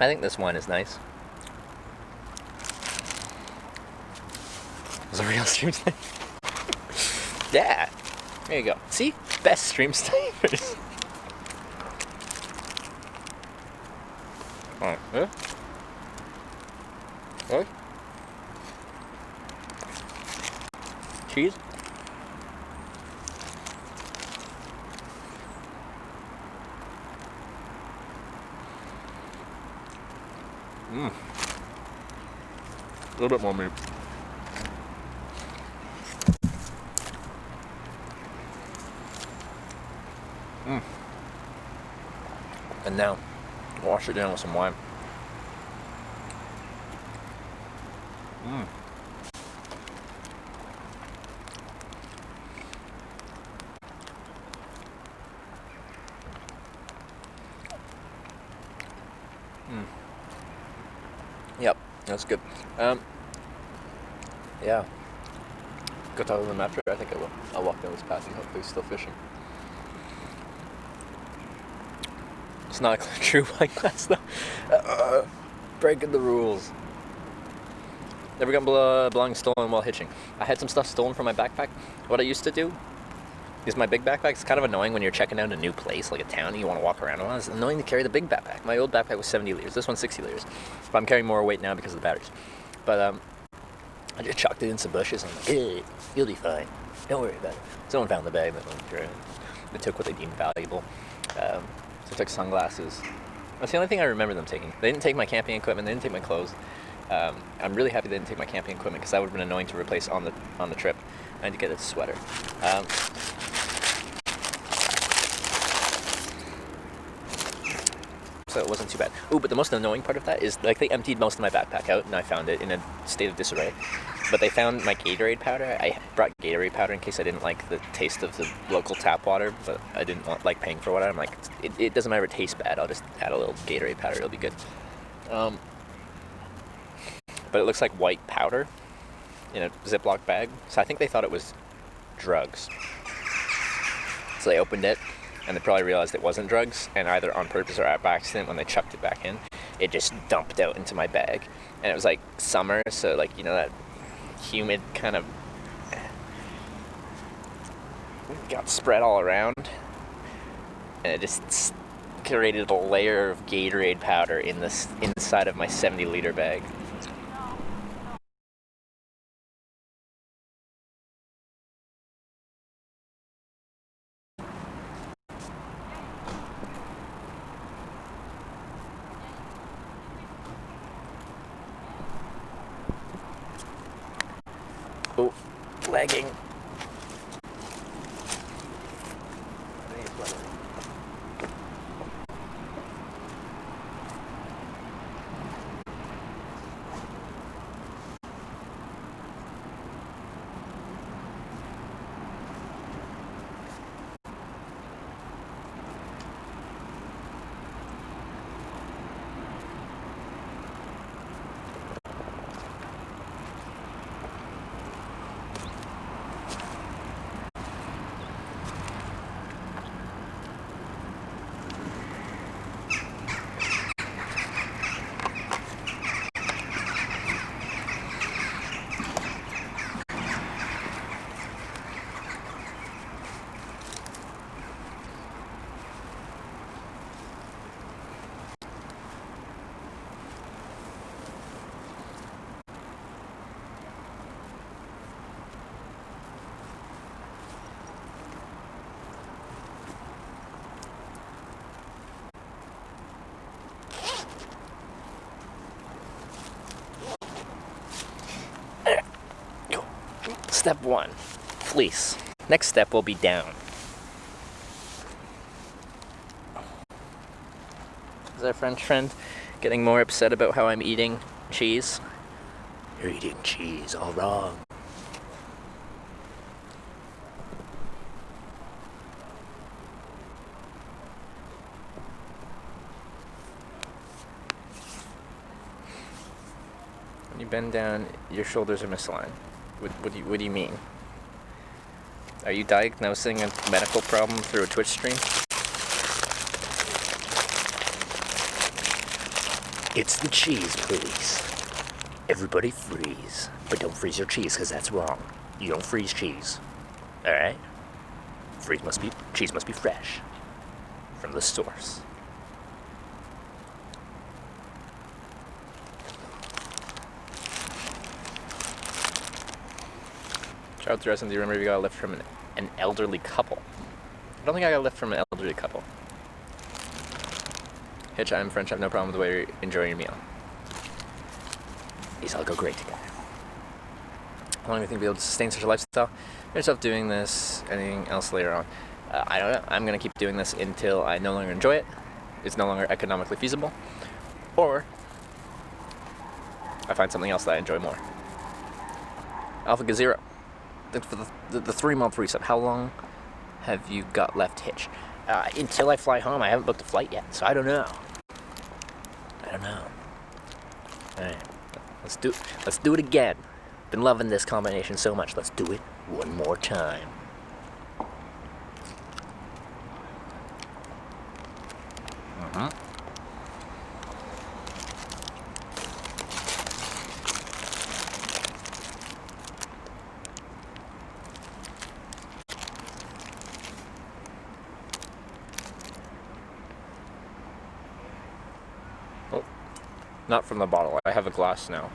I think this wine is nice. was a real stream sniper. Yeah, there you go. See, best stream snipers. Alright, yeah. What? Cheese? Mmm. A little bit more meat. Mmm. And now, wash it down with some wine. Mmm. Mmm. Yep, that's good. Yeah. Go talk to them after. I think I will. I'll walk down this path and hopefully he's still fishing. It's not a true wine glass though. Breaking the rules. Never got belongings stolen while hitching. I had some stuff stolen from my backpack. What I used to do is my big backpack. It's kind of annoying when you're checking out a new place, like a town, and you want to walk around. Well, it's annoying to carry the big backpack. My old backpack was 70 liters. This one's 60 liters. But I'm carrying more weight now because of the batteries. But I just chucked it in some bushes. I'm like, hey, you'll be fine. Don't worry about it. Someone found the bag. They took what they deemed valuable. So I took sunglasses. That's the only thing I remember them taking. They didn't take my camping equipment. They didn't take my clothes. I'm really happy they didn't take my camping equipment because that would have been annoying to replace on the trip. I had to get a sweater. So it wasn't too bad. Ooh, but the most annoying part of that is like they emptied most of my backpack out and I found it in a state of disarray. But they found my Gatorade powder. I brought Gatorade powder in case I didn't like the taste of the local tap water, but I didn't like paying for water. I'm like, it doesn't matter if it tastes bad. I'll just add a little Gatorade powder. It'll be good. But it looks like white powder in a Ziploc bag. So I think they thought it was drugs. So they opened it, and they probably realized it wasn't drugs, and either on purpose or by accident, when they chucked it back in, it just dumped out into my bag. And it was like summer, so like, you know, that humid kind of got spread all around, and it just created a layer of Gatorade powder in this inside of my 70-liter bag. Oh, lagging. Step 1, fleece. Next step will be down. Is our French friend getting more upset about how I'm eating cheese? You're eating cheese all wrong. When you bend down, your shoulders are misaligned. What do you mean? Are you diagnosing a medical problem through a Twitch stream? It's the cheese police. Everybody freeze, but don't freeze your cheese because that's wrong. You don't freeze cheese. All right? Cheese must be fresh from the source. Shout out to the rest of the room. Maybe got a lift from an elderly couple. I don't think I got a lift from an elderly couple. Hitch, I'm French. I have no problem with the way you're enjoying your meal. These all go great together. How long do you think you'll be able to sustain such a lifestyle? Yourself doing this, anything else later on? I don't know. I'm going to keep doing this until I no longer enjoy it. It's no longer economically feasible. Or I find something else that I enjoy more. Alpha Gazero. For the 3-month reset, how long have you got left, Hitch? Until I fly home. I haven't booked a flight yet, so I don't know. Alright. Let's do it again. Been loving this combination so much. Let's do it one more time. Oh, not from the bottle. I have a glass now.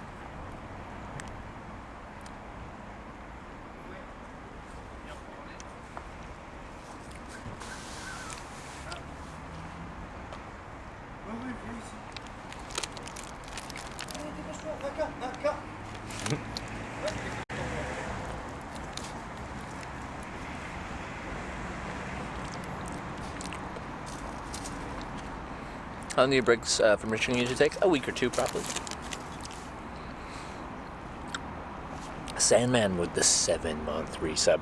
How many breaks from Richmond usually take? A week or two, probably. Sandman with the 7-month resub.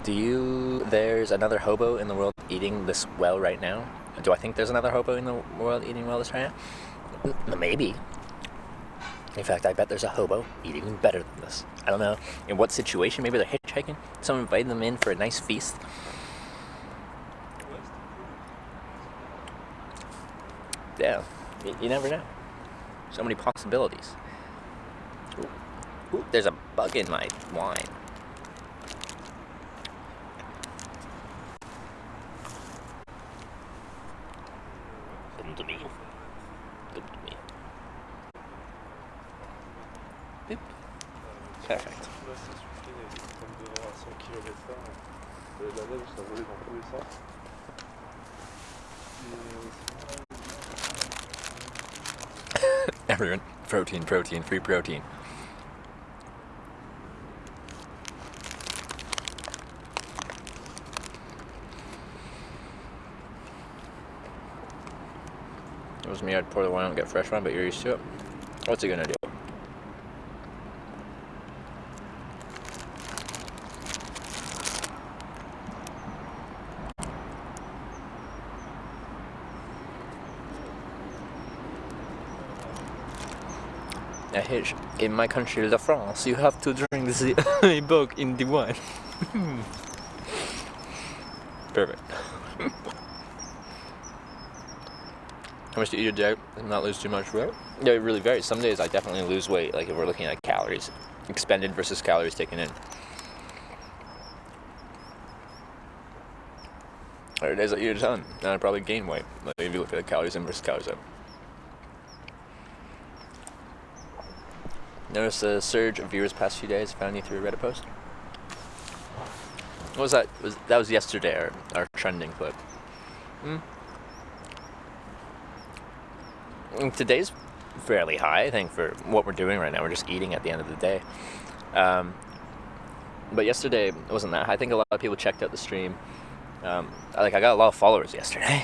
There's another hobo in the world eating this well right now? Do I think there's another hobo in the world eating well this right now? Maybe. In fact, I bet there's a hobo eating better than this. I don't know in what situation. Maybe they're hitchhiking. Someone invited them in for a nice feast. Yeah, you never know. So many possibilities. Ooh, there's a bug in my wine. Come to me. Come to me. Boop. Perfect. Là, ça suffit, il y a des systèmes de vent à 100 km/h. La neige, ça volait dans tous les sens. Everyone, protein, free protein. It was me, I'd pour the wine out and get fresh wine, but you're used to it. What's he gonna do? Hitch, in my country, La France, you have to drink the book in the wine. Perfect. How much to eat a day and not lose too much weight? Yeah, it really varies. Some days I definitely lose weight, like if we're looking at calories expended versus calories taken in. Other days I eat a ton, and I probably gain weight. Like if you look at the calories in versus calories out. Notice a surge of viewers past few days. Found you through a Reddit post. What was that? That was yesterday, our trending clip. Today's fairly high, I think, for what we're doing right now. We're just eating at the end of the day. But yesterday it wasn't that high. I think a lot of people checked out the stream. I got a lot of followers yesterday.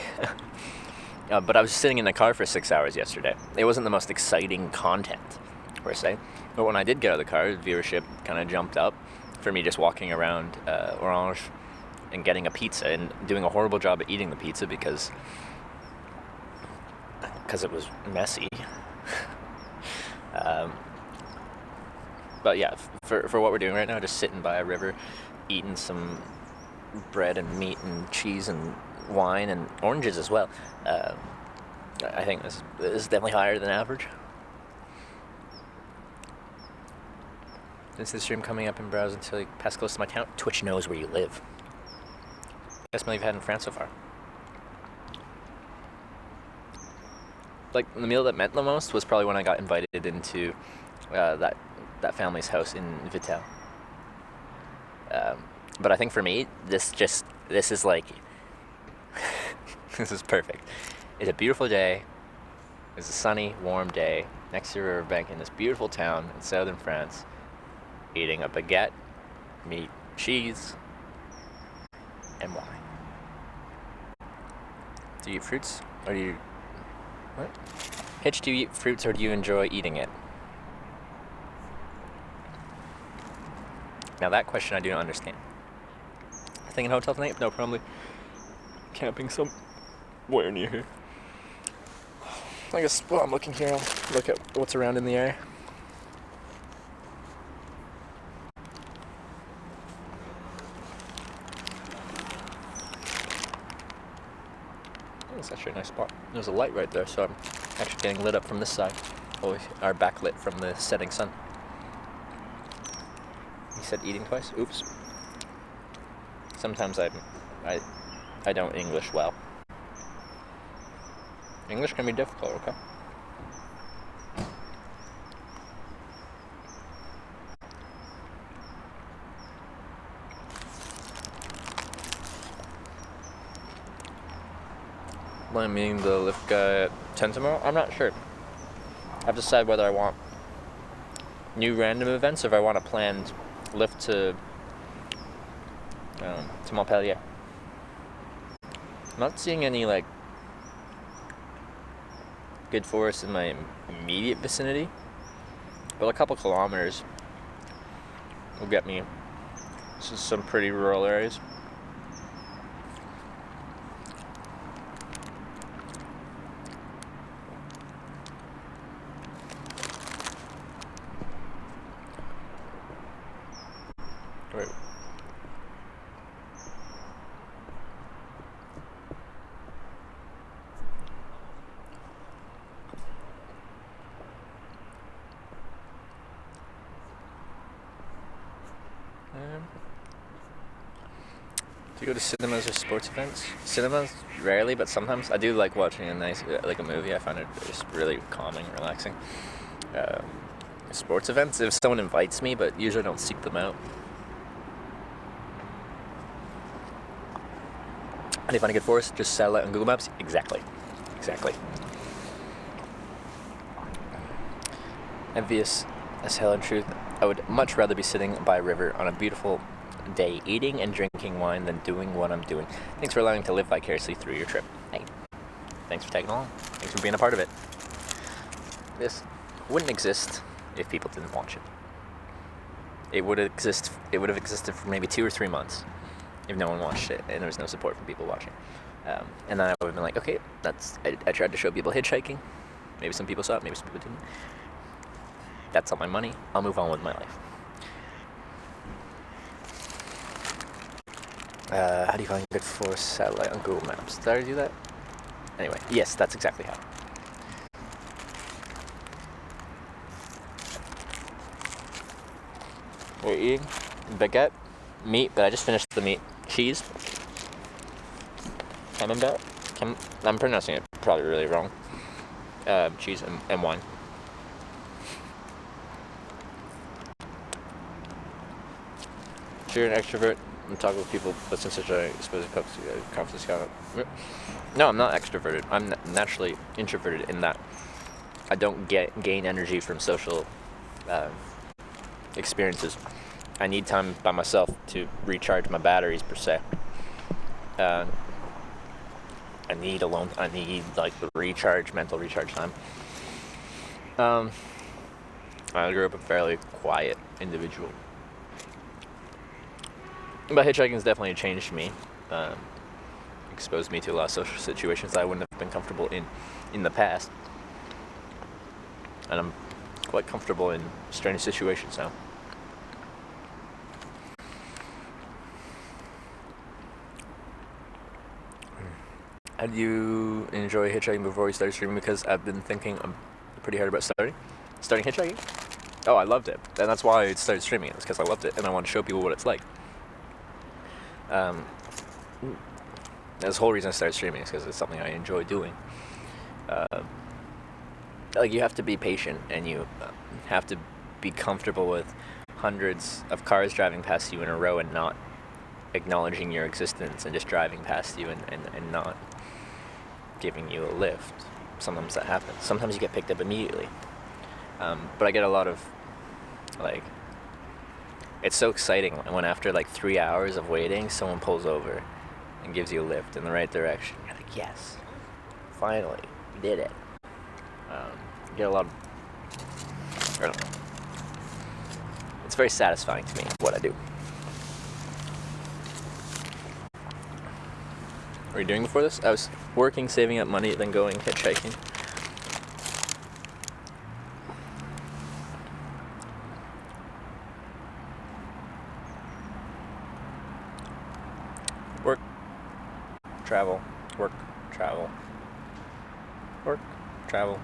But I was sitting in the car for 6 hours yesterday. It wasn't the most exciting content, per se. But when I did get out of the car, viewership kind of jumped up for me just walking around Orange and getting a pizza and doing a horrible job at eating the pizza because it was messy. But yeah, for what we're doing right now, just sitting by a river, eating some bread and meat and cheese and wine and oranges as well. I think this is definitely higher than average. Is the stream coming up and browse until you pass close to my town? Twitch knows where you live. Best meal you've had in France so far? Like, the meal that meant the most was probably when I got invited into that family's house in Vitel. But I think for me, this is like, this is perfect. It's a beautiful day. It's a sunny, warm day next to a riverbank in this beautiful town in southern France. Eating a baguette, meat, cheese, and wine. Do you eat fruits, or do you... What? Hitch, do you eat fruits, or do you enjoy eating it? Now that question I do not understand. Thinking hotel tonight? No, probably camping somewhere near here. I guess while I'm looking here, I'll look at what's around in the area. It's actually a nice spot. There's a light right there, so I'm actually getting lit up from this side. Oh, our backlit from the setting sun. He said eating twice? Oops. Sometimes I don't English well. English can be difficult, okay? I'm meeting the lift guy at 10 tomorrow? I'm not sure. I have to decide whether I want new random events or if I want a planned lift to Montpellier. I'm not seeing any like good forests in my immediate vicinity, but a couple kilometers will get me to some pretty rural areas. Right. Do you go to cinemas or sports events? Cinemas, rarely, but sometimes. I do like watching a nice, like a movie. I find it just really calming, relaxing. Sports events, if someone invites me, but usually I don't seek them out. How do you find a good forest? Just satellite on Google Maps? Exactly. Envious as hell in truth. I would much rather be sitting by a river on a beautiful day eating and drinking wine than doing what I'm doing. Thanks for allowing me to live vicariously through your trip. Hey, thanks for tagging along. Thanks for being a part of it. This wouldn't exist if people didn't watch it. It would have existed for maybe 2 or 3 months if no one watched it and there was no support from people watching. And then I would have been like, okay, I tried to show people hitchhiking. Maybe some people saw it, maybe some people didn't. That's all my money. I'll move on with my life. How do you find good forest satellite on Google Maps? Did I already do that? Anyway, yes, that's exactly how. We're eating baguette, meat, but I just finished the meat. Cheese, camembert. I'm pronouncing it probably really wrong. Cheese and wine. So you're an extrovert and talk with people, but since such a supposed confidence count. No, I'm not extroverted. I'm naturally introverted in that I don't gain energy from social experiences. I need time by myself to recharge my batteries per se. I need like the mental recharge time. I grew up a fairly quiet individual. But hitchhiking has definitely changed me. Exposed me to a lot of social situations that I wouldn't have been comfortable in the past. And I'm quite comfortable in strange situations now. How do you enjoy hitchhiking before you started streaming? Because I've been thinking pretty hard about starting hitchhiking. Oh, I loved it, and that's why I started streaming it. It's because I loved it, and I want to show people what it's like. That's the whole reason I started streaming is because it's something I enjoy doing. Like, you have to be patient, and you have to be comfortable with hundreds of cars driving past you in a row and not acknowledging your existence and just driving past you and not giving you a lift. Sometimes that happens. Sometimes you get picked up immediately. But I get a lot of, like, it's so exciting when after like 3 hours of waiting, someone pulls over and gives you a lift in the right direction. You're like, yes, finally, we did it. You get a lot of, I don't know. It's very satisfying to me, what I do. What were you doing before this? I was working, saving up money, then going hitchhiking. Work, travel, work, travel, work, travel,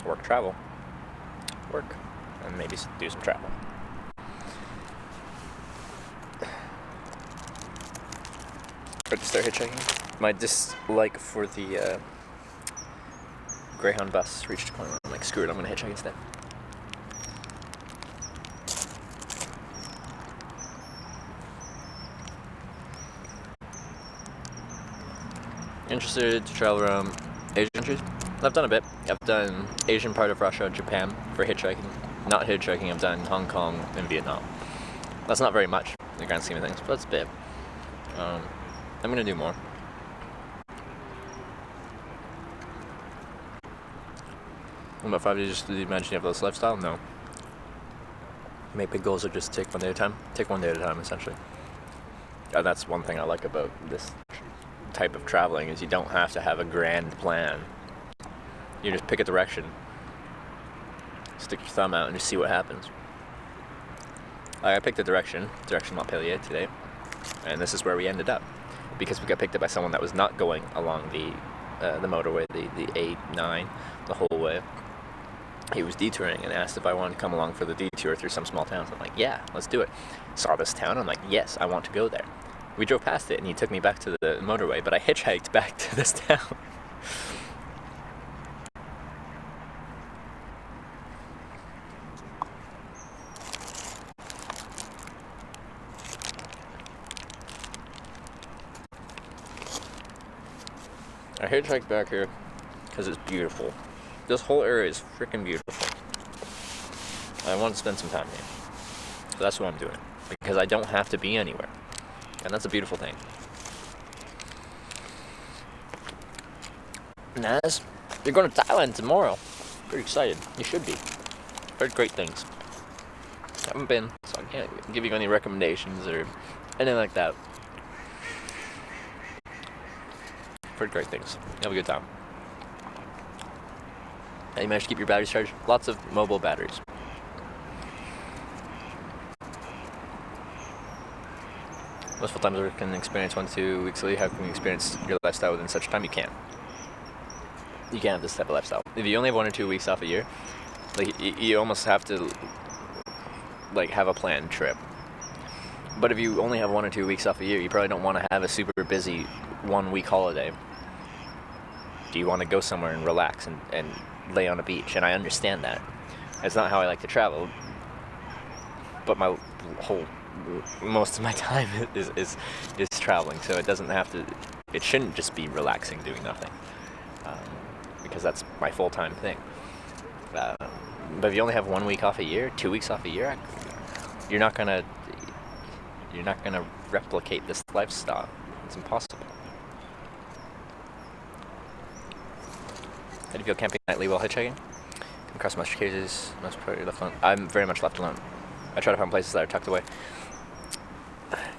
work, travel, work, and maybe do some travel. Or to start hitchhiking. My dislike for the Greyhound bus reached a point where I'm like, screw it, I'm gonna hitchhike instead. Interested to travel around Asian countries? I've done a bit. I've done Asian part of Russia, Japan for hitchhiking. Not hitchhiking, I've done Hong Kong and Vietnam. That's not very much in the grand scheme of things, but it's a bit. I'm gonna do more. In about 5 years, do you imagine you have this lifestyle? No. Make big goals or just take one day at a time? Take one day at a time, essentially. And that's one thing I like about this type of traveling, is you don't have to have a grand plan. You just pick a direction, stick your thumb out, and just see what happens. I picked a direction Montpellier today, and this is where we ended up. Because we got picked up by someone that was not going along the motorway, the A9, the whole way. He was detouring and asked if I wanted to come along for the detour through some small towns. I'm like, yeah, let's do it. Saw this town, I'm like, yes, I want to go there. We drove past it and he took me back to the motorway, but I hitchhiked back to this town. I hitchhiked back here because it's beautiful. This whole area is freaking beautiful. I want to spend some time here. So that's what I'm doing. Because I don't have to be anywhere. And that's a beautiful thing. Naz, you're going to Thailand tomorrow. Pretty excited. You should be. Heard great things. Haven't been, so I can't give you any recommendations or anything like that. Heard great things. Have a good time. And you managed to keep your batteries charged? Lots of mobile batteries. Most full-timers can experience 1 to 2 weeks a week. How can you experience your lifestyle within such time? You can't. You can't have this type of lifestyle. If you only have 1 or 2 weeks off a year, like you almost have to like have a planned trip. But if you only have 1 or 2 weeks off a year, you probably don't want to have a super busy 1 week holiday. Do you want to go somewhere and relax and lay on a beach? And I understand that. It's not how I like to travel. But most of my time is traveling, so it doesn't have to. It shouldn't just be relaxing, doing nothing, because that's my full-time thing. But if you only have 1 week off a year, 2 weeks off a year, you're not gonna replicate this lifestyle. It's impossible. How do you feel camping nightly while hitchhiking? Come across most cases, most probably left alone. I'm very much left alone. I try to find places that are tucked away.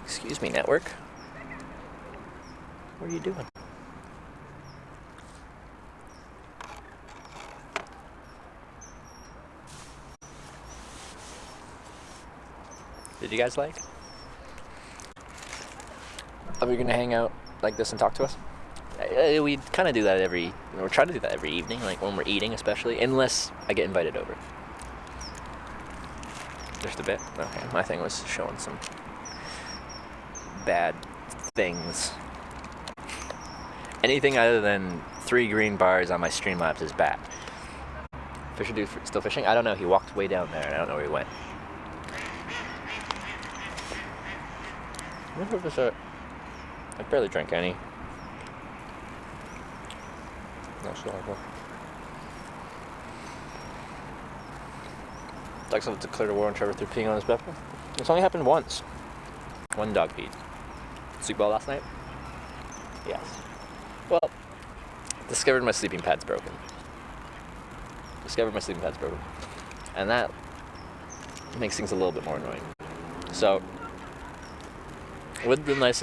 Excuse me, network. What are you doing? Did you guys like? Are we gonna hang out like this and talk to us? We kind of do that we're trying to do that every evening, like when we're eating especially, unless I get invited over. Just a bit? Okay, my thing was showing some bad things. Anything other than 3 green bars on my Streamlabs is bad. Fisher dude still fishing? I don't know. He walked way down there and I don't know where he went. I wonder if it's I barely drank any. Not sure. Dogs have declared a war on Trevor through peeing on his bed. It's only happened once. One dog peed. Sleep well last night? Yes. Well, discovered my sleeping pad's broken. And that makes things a little bit more annoying. So, with the nice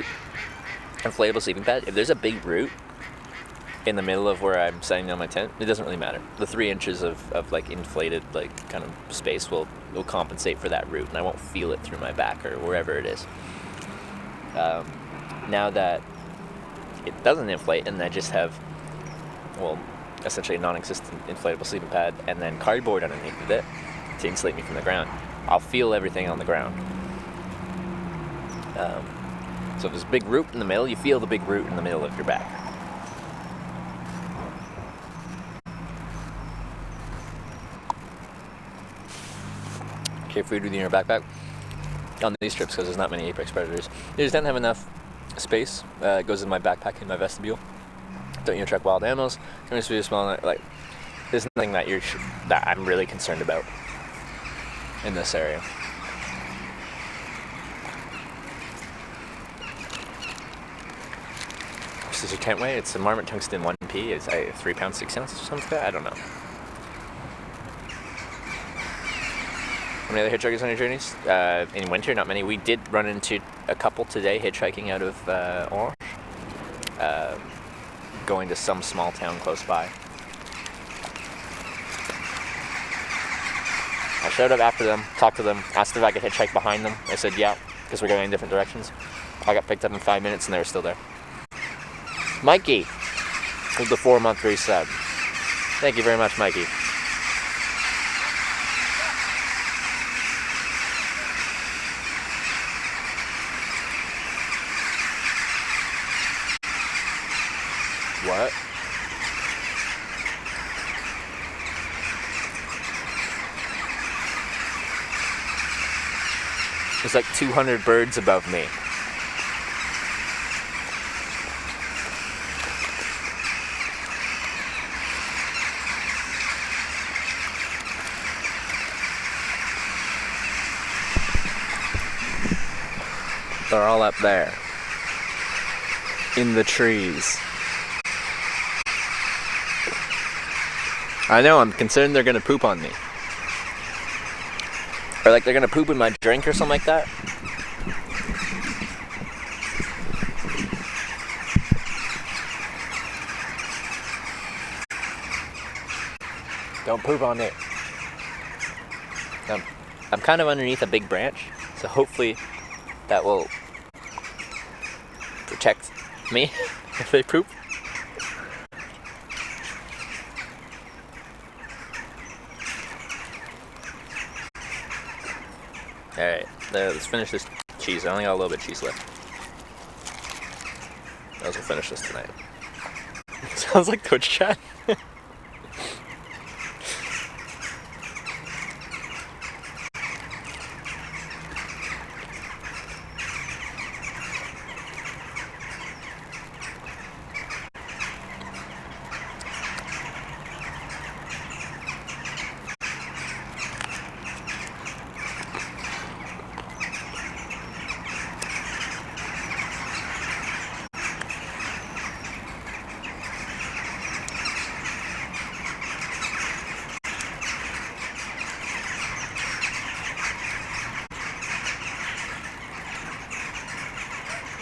inflatable sleeping pad, if there's a big root in the middle of where I'm setting down my tent, it doesn't really matter. The 3 inches of like inflated like kind of space will compensate for that root, and I won't feel it through my back or wherever it is. Now that it doesn't inflate and I just have, well, essentially a non-existent inflatable sleeping pad and then cardboard underneath of it to insulate me from the ground, I'll feel everything on the ground. So if there's a big root in the middle, you feel the big root in the middle of your back. Okay, food within your backpack on these trips because there's not many apex predators. You just don't have enough space. It goes in my backpack in my vestibule. Don't you track wild animals? Don't you small, like there's nothing that I'm really concerned about in this area. This is your tent weight. It's a Marmot Tungsten 1P. It's 3 pounds 6 ounces or something like that. I don't know. How many other hitchhikers on your journeys? In winter, not many. We did run into a couple today hitchhiking out of Orange, going to some small town close by. I showed up after them, talked to them, asked if I could hitchhike behind them. They said yeah, because we're going in different directions. I got picked up in 5 minutes and they were still there. Mikey with the 4-month resub. Thank you very much, Mikey. What? There's like 200 birds above me. They're all up there in the trees. I know, I'm concerned they're gonna poop on me. Or like they're gonna poop in my drink or something like that. Don't poop on it. I'm kind of underneath a big branch, so hopefully that will protect me if they poop. Alright, let's finish this cheese. I only got a little bit of cheese left. I was gonna finish this tonight. Sounds like Twitch chat.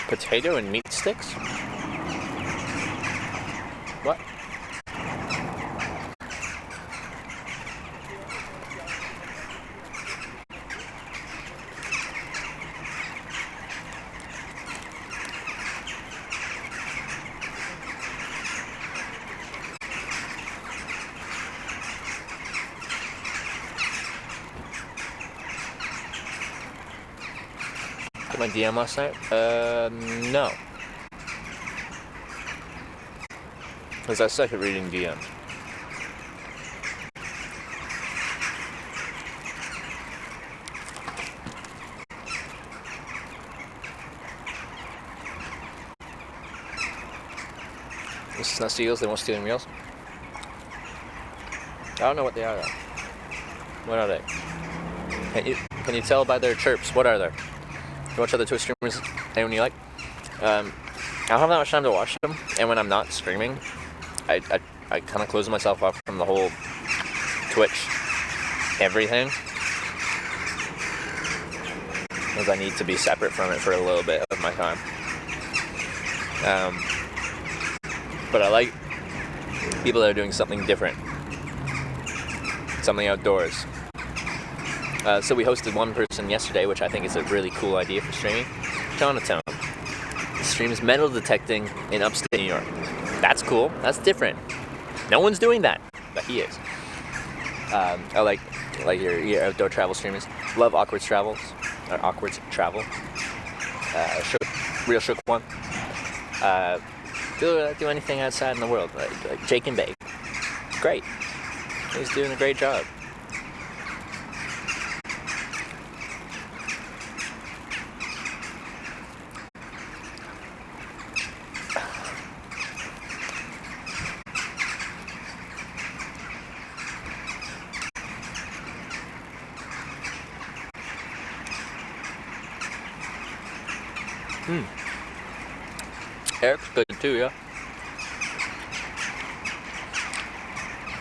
Potato and meat sticks? What? Look at my DM last night? No. Because I suck at reading DMs. This is not seals, they won't steal any meals. I don't know what they are though. What are they? Can you tell by their chirps? What are they? You watch other Twitch streamers, anyone you like? I don't have that much time to watch them, and when I'm not streaming, I kind of close myself off from the whole Twitch everything, because I need to be separate from it for a little bit of my time. But I like people that are doing something different, something outdoors. So we hosted one person yesterday, which I think is a really cool idea for streaming. Jonathan streams metal detecting in upstate New York. That's cool. That's different. No one's doing that, but he is. I like your outdoor travel streamers. Love awkward travel. Real shook one. Do anything outside in the world, like Jake and Bake. Great. He's doing a great job. Eric's good too, yeah.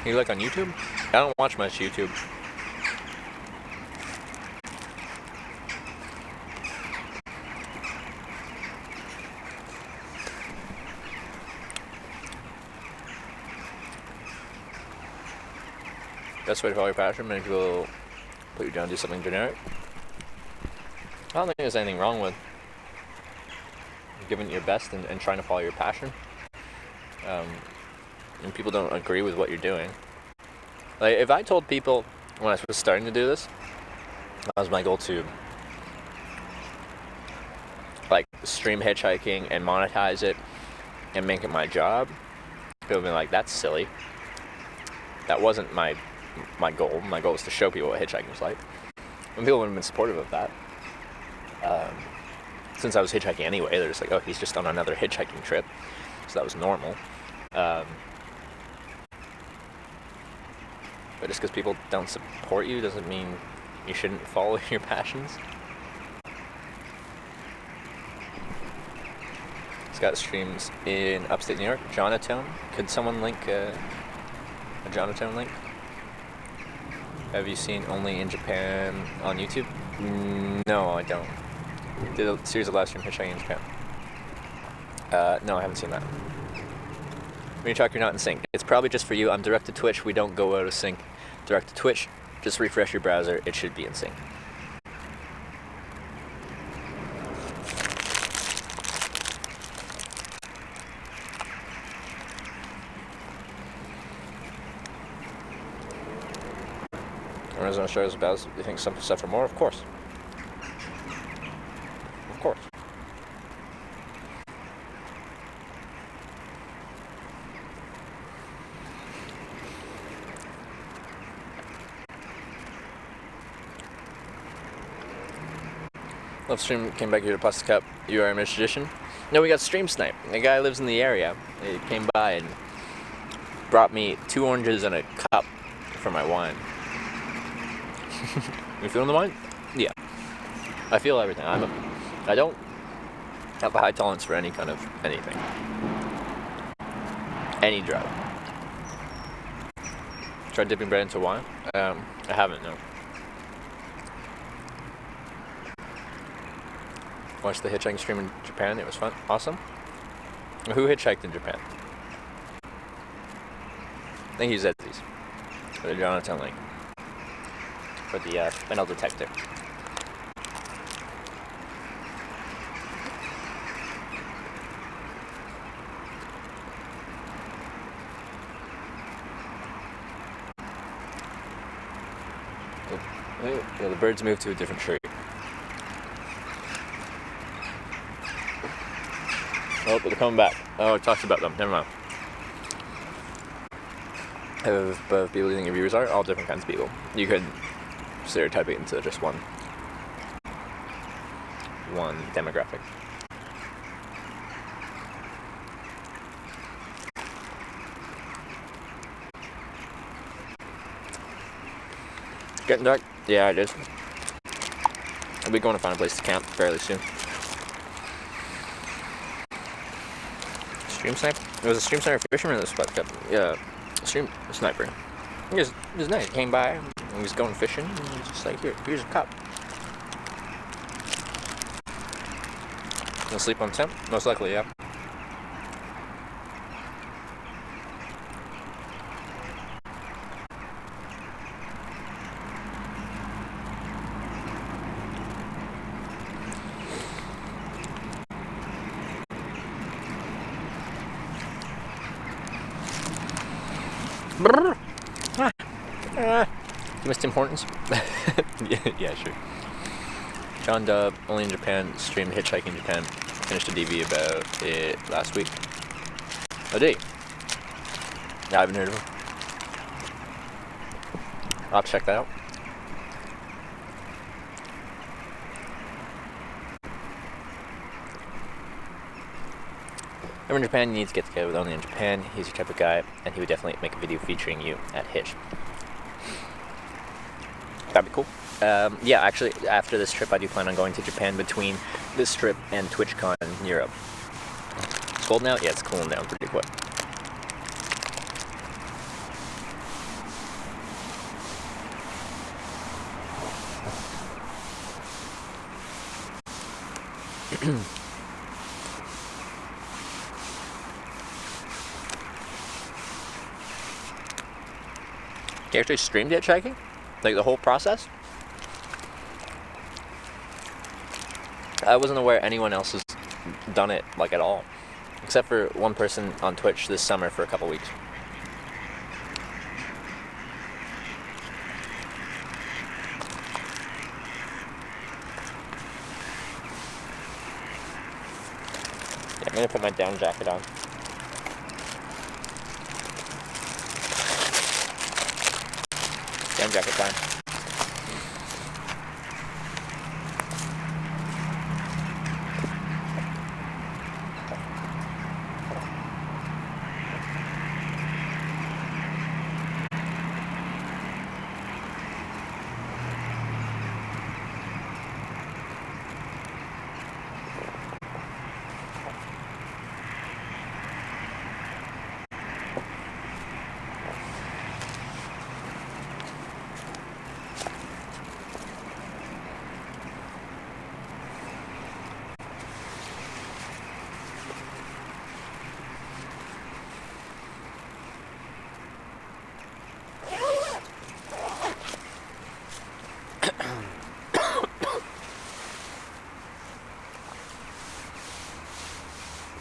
You like on YouTube? I don't watch much YouTube. Best way to follow your passion, many people put you down to do something generic. I don't think there's anything wrong with giving it your best and trying to follow your passion. And people don't agree with what you're doing. Like, if I told people when I was starting to do this, that was my goal to like stream hitchhiking and monetize it and make it my job, people would be like, that's silly. That wasn't my goal. My goal was to show people what hitchhiking was like. And people would have been supportive of that. Since I was hitchhiking anyway, they're just like, oh, he's just on another hitchhiking trip. So that was normal. But just because people don't support you doesn't mean you shouldn't follow your passions. Scott streams in upstate New York, Jonathan. Could someone link a Jonathan link? Have you seen Only in Japan on YouTube? No, I don't. Did a series of live stream hitchhiking in Japan. No, I haven't seen that. When you talk, you're not in sync. It's probably just for you. I'm direct to Twitch. We don't go out of sync. Direct to Twitch. Just refresh your browser. It should be in sync. Arizona shows about. Do you think some stuff for more? Of course. Of course. Love stream came back here to Pasta Cup. You are a magician. No, we got Stream Snipe. The guy lives in the area. He came by and brought me 2 oranges and a cup for my wine. You feeling the wine? Yeah. I feel everything. I don't have a high tolerance for any kind of anything. Any drug. Tried dipping bread into wine? I haven't, no. Watched the hitchhiking stream in Japan. It was fun. Awesome. Who hitchhiked in Japan? I think he's Etsy's. For the Jonathan link. For the metal detector. Yeah, the birds moved to a different tree. but they're coming back. Oh, it talks about them. Never mind. Of both people you think your viewers are, all different kinds of people. You could stereotype it into just one demographic. Getting dark? Yeah, it is. I'll be going to find a place to camp fairly soon. Stream sniper? It was a stream sniper fisherman that spot kept. Yeah, stream sniper. It was nice. He came by, and he was going fishing, and he was just like, here's a cup. You'll sleep on tent? Most likely, yeah. You miss Tim Hortons? yeah, sure. John Dub, only in Japan, streamed Hitchhiking in Japan. Finished a DV about it last week. Oh, did he? Yeah, I haven't heard of him. I'll check that out. If in Japan, you need to get together with Only in Japan. He's your type of guy, and he would definitely make a video featuring you at Hitch. That'd be cool. Yeah, actually, after this trip, I do plan on going to Japan between this trip and TwitchCon in Europe. It's cold now? Yeah, it's cooling down pretty quick. You actually streamed hitchhiking? Like the whole process? I wasn't aware anyone else has done it like at all. Except for one person on Twitch this summer for a couple weeks. Yeah, I'm gonna put my down jacket on. Down jacket time.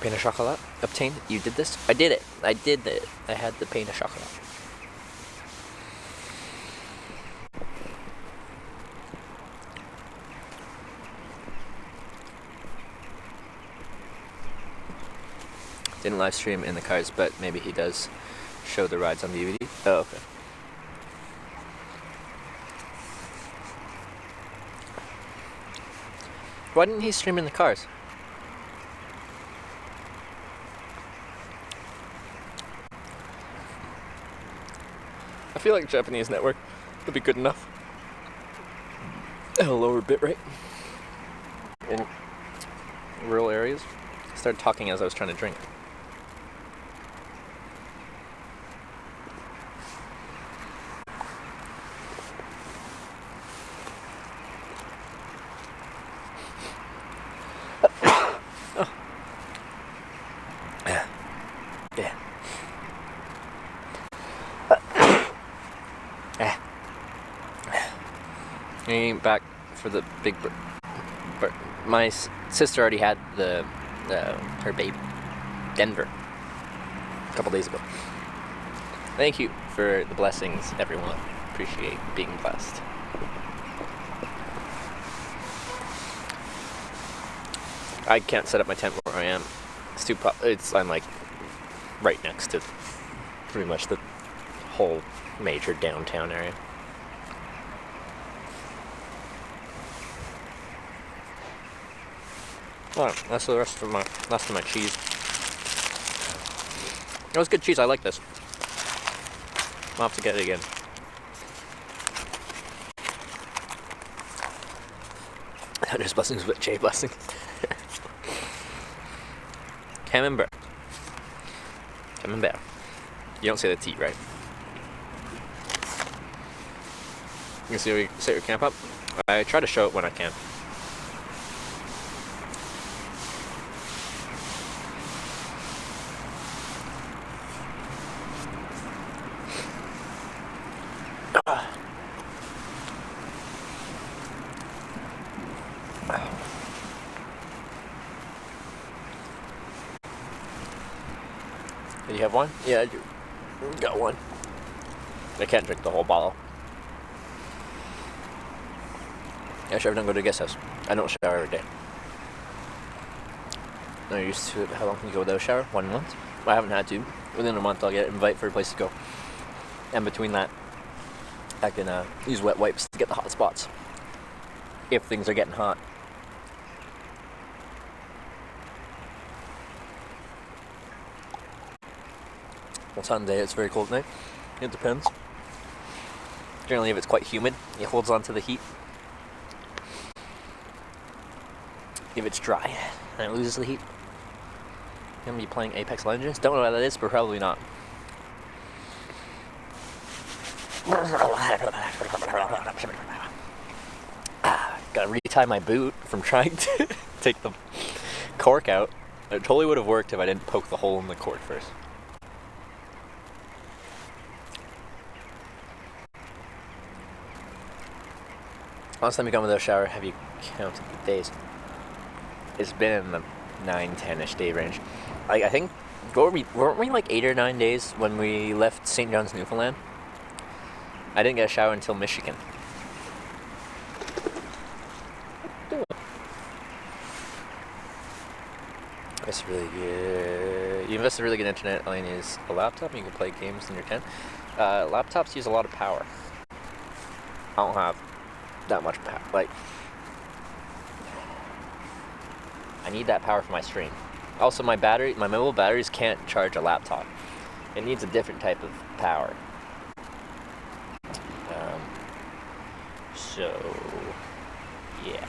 Pain au chocolat obtained. You did this? I did it. I did it. I had the pain au chocolat. Didn't live stream in the cars, but maybe he does show the rides on DVD. Oh, okay. Why didn't he stream in the cars? I feel like Japanese network would be good enough. At a lower bitrate. In rural areas. I started talking as I was trying to drink. Back for the big my sister already had her baby Denver a couple days ago. Thank you for the blessings, everyone. Appreciate being blessed. I can't set up my tent where I am, I'm like right next to pretty much the whole major downtown area. Alright, that's the rest of my cheese. It was good cheese, I like this. I'll have to get it again. There's blessings with J blessings. Camembert. Camembert. You don't say the T, right? You see, set your camp up. I try to show it when I can. Did you have one? Yeah, I do. Got one. I can't drink the whole bottle. Yeah, sure, I don't go to a guest house. I don't shower every day. I'm used to it. How long can you go without a shower? 1 month? I haven't had to. Within a month, I'll get an invite for a place to go. And between that, I can use wet wipes to get the hot spots. If things are getting hot. Well, Sunday it's very cold at night. It depends. Generally, if it's quite humid, it holds on to the heat. If it's dry and it loses the heat, I'm gonna be playing Apex Legends. Don't know what that is, but probably not. Gotta retie my boot from trying to take the cork out. It totally would have worked if I didn't poke the hole in the cork first. Last time you got without a shower, have you counted the days? It's been in the 9-10ish day range. I think, weren't we like 8 or 9 days when we left St. John's, Newfoundland? I didn't get a shower until Michigan. That's really good. You invest in really good internet. All you need is a laptop and you can play games in your tent. Laptops use a lot of power. I don't have that much power. Like, I need that power for my stream. Also, my mobile batteries can't charge a laptop. It needs a different type of power. So, yeah.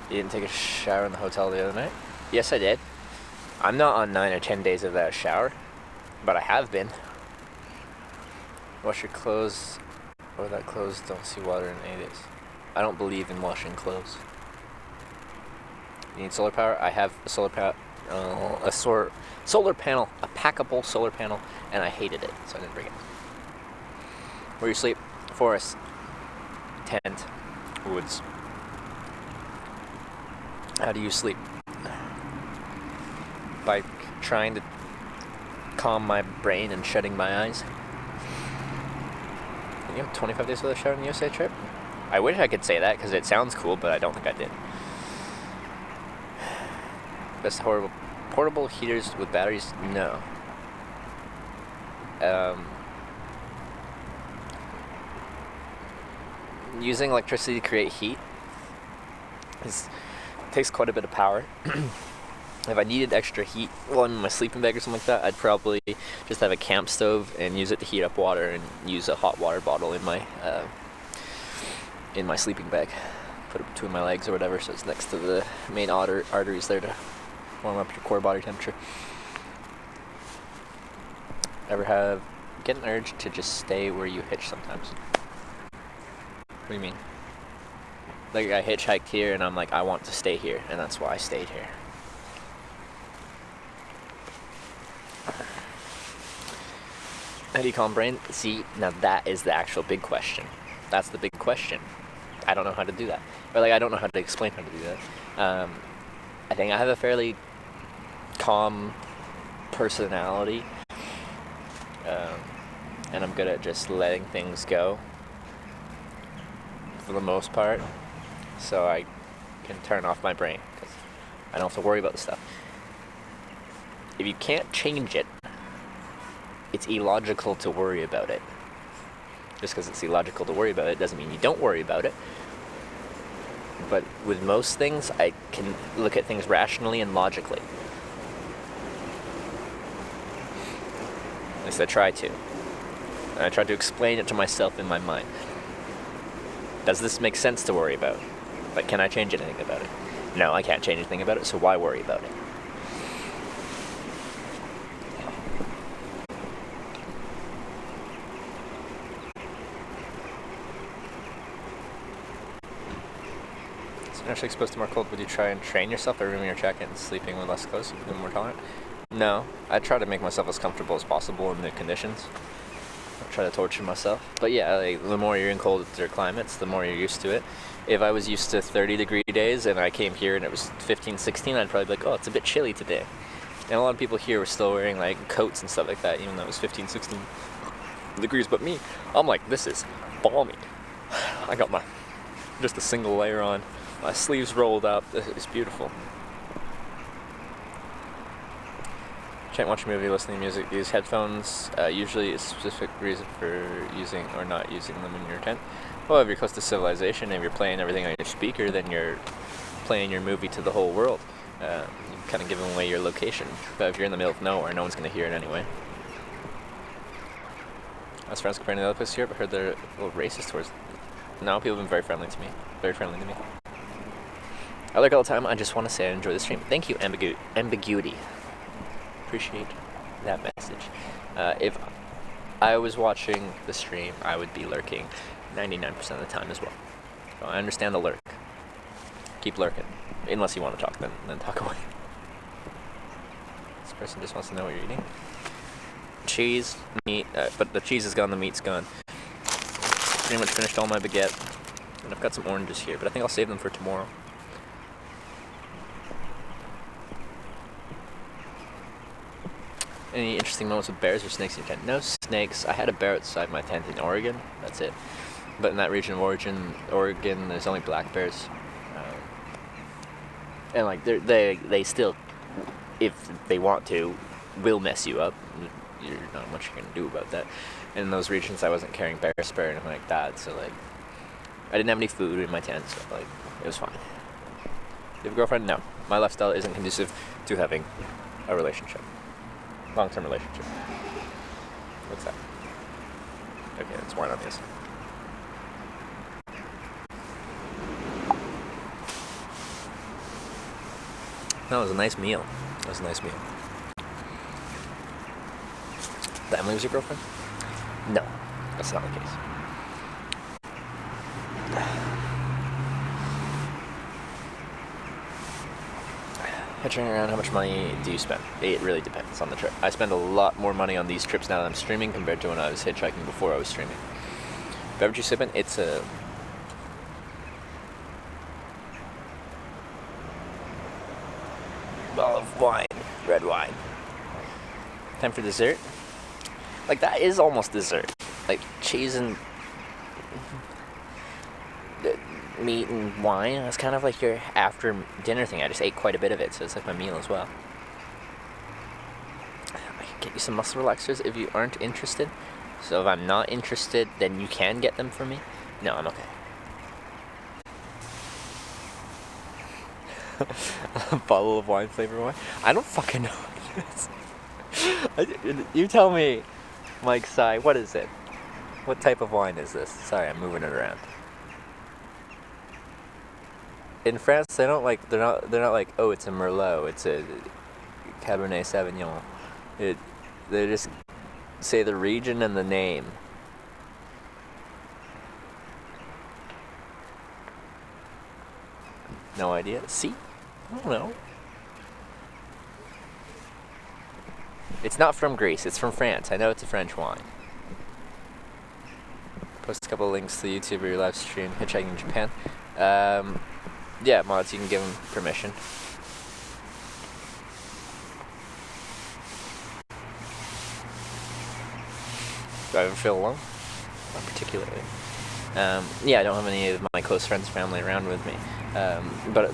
You didn't take a shower in the hotel the other night? Yes, I did. I'm not on 9 or 10 days without a shower, but I have been. Wash your clothes, or that clothes don't see water in 8 days. I don't believe in washing clothes. You need solar power? I have a solar power, solar panel, a packable solar panel, and I hated it, so I didn't bring it. Where you sleep? Forest, tent, woods. How do you sleep? By trying to calm my brain and shutting my eyes. You have 25 days without a shower on the USA trip? I wish I could say that because it sounds cool, but I don't think I did. Best horrible portable heaters with batteries? No. Using electricity to create heat takes quite a bit of power. If I needed extra heat while I'm in my sleeping bag or something like that, I'd probably just have a camp stove and use it to heat up water and use a hot water bottle in my sleeping bag. Put it between my legs or whatever, so it's next to the main arteries there to warm up your core body temperature. Ever get an urge to just stay where you hitch sometimes? What do you mean? Like, I hitchhiked here and I'm like, I want to stay here, and that's why I stayed here. How do you calm brain? See, now that is the actual big question. That's the big question. I don't know how to do that. Or like, I don't know how to explain how to do that. I think I have a fairly calm personality. And I'm good at just letting things go. for the most part, so I can turn off my brain because I don't have to worry about the stuff. If you can't change it, it's illogical to worry about it. Just because it's illogical to worry about it doesn't mean you don't worry about it. But with most things, I can look at things rationally and logically. At least I try to. And I try to explain it to myself in my mind. Does this make sense to worry about? But can I change anything about it? No, I can't change anything about it, so why worry about it? Actually exposed to more cold, would you try and train yourself by removing your jacket and sleeping with less clothes to become more tolerant? No, I try to make myself as comfortable as possible in the conditions. I try to torture myself. But yeah, like, the more you're in colder climates, the more you're used to it. If I was used to 30-degree days and I came here and it was 15, 16, I'd probably be like, oh, it's a bit chilly today. And a lot of people here were still wearing like coats and stuff like that, even though it was 15, 16 degrees. But me, I'm like, this is balmy. I got just a single layer on. My sleeves rolled up. It's beautiful. Can't watch a movie, listening to music. Use headphones. Usually a specific reason for using or not using them in your tent. Well, if you're close to civilization, if you're playing everything on your speaker, then you're playing your movie to the whole world. You're kind of giving away your location. But if you're in the middle of nowhere, no one's going to hear it anyway. I was friends comparing to the other places here, but heard they're a little racist towards... No, people have been very friendly to me. Very friendly to me. I like all the time. I just want to say I enjoy the stream. Thank you, Ambiguity. Appreciate that message. If I was watching the stream, I would be lurking 99% of the time as well. So I understand the lurk. Keep lurking. Unless you want to talk, then talk away. This person just wants to know what you're eating. Cheese, meat, but the cheese is gone, the meat's gone. Pretty much finished all my baguette. And I've got some oranges here, but I think I'll save them for tomorrow. Any interesting moments with bears or snakes in your tent? No snakes. I had a bear outside my tent in Oregon. That's it. But in that region of Oregon, there's only black bears. And like they still, if they want to, will mess you up. You're not much you're gonna do about that. And in those regions, I wasn't carrying bear spray or anything like that. So like, I didn't have any food in my tent, so like, it was fine. Do you have a girlfriend? No. My lifestyle isn't conducive to having a relationship. Long-term relationship. What's that? Okay, that's wine on this. That was a nice meal. That was a nice meal. The Emily was your girlfriend? No, that's not the case. Hitchhiking around, how much money do you spend? It really depends on the trip. I spend a lot more money on these trips now that I'm streaming compared to when I was hitchhiking before I was streaming. Beverage you sipping? It's a... bottle of wine. Red wine. Time for dessert? Like, that is almost dessert. Like, cheese and... meat and wine. It's kind of like your after dinner thing. I just ate quite a bit of it, so it's like my meal as well. I can get you some muscle relaxers if you aren't interested. So if I'm not interested, then you can get them for me. No, I'm okay. A bottle of wine, flavored wine? I don't fucking know what it is. You tell me, Mike Sai, what is it? What type of wine is this? Sorry, I'm moving it around. In France, they don't like. They're not like. Oh, it's a Merlot. It's a Cabernet Sauvignon. They just say the region and the name. No idea. See, I don't know. It's not from Greece. It's from France. I know it's a French wine. Post a couple of links to YouTube of your live stream hitchhiking in Japan. Yeah, mods, you can give them permission. Do I ever feel alone? Not particularly. Yeah, I don't have any of my close friends, family around with me. But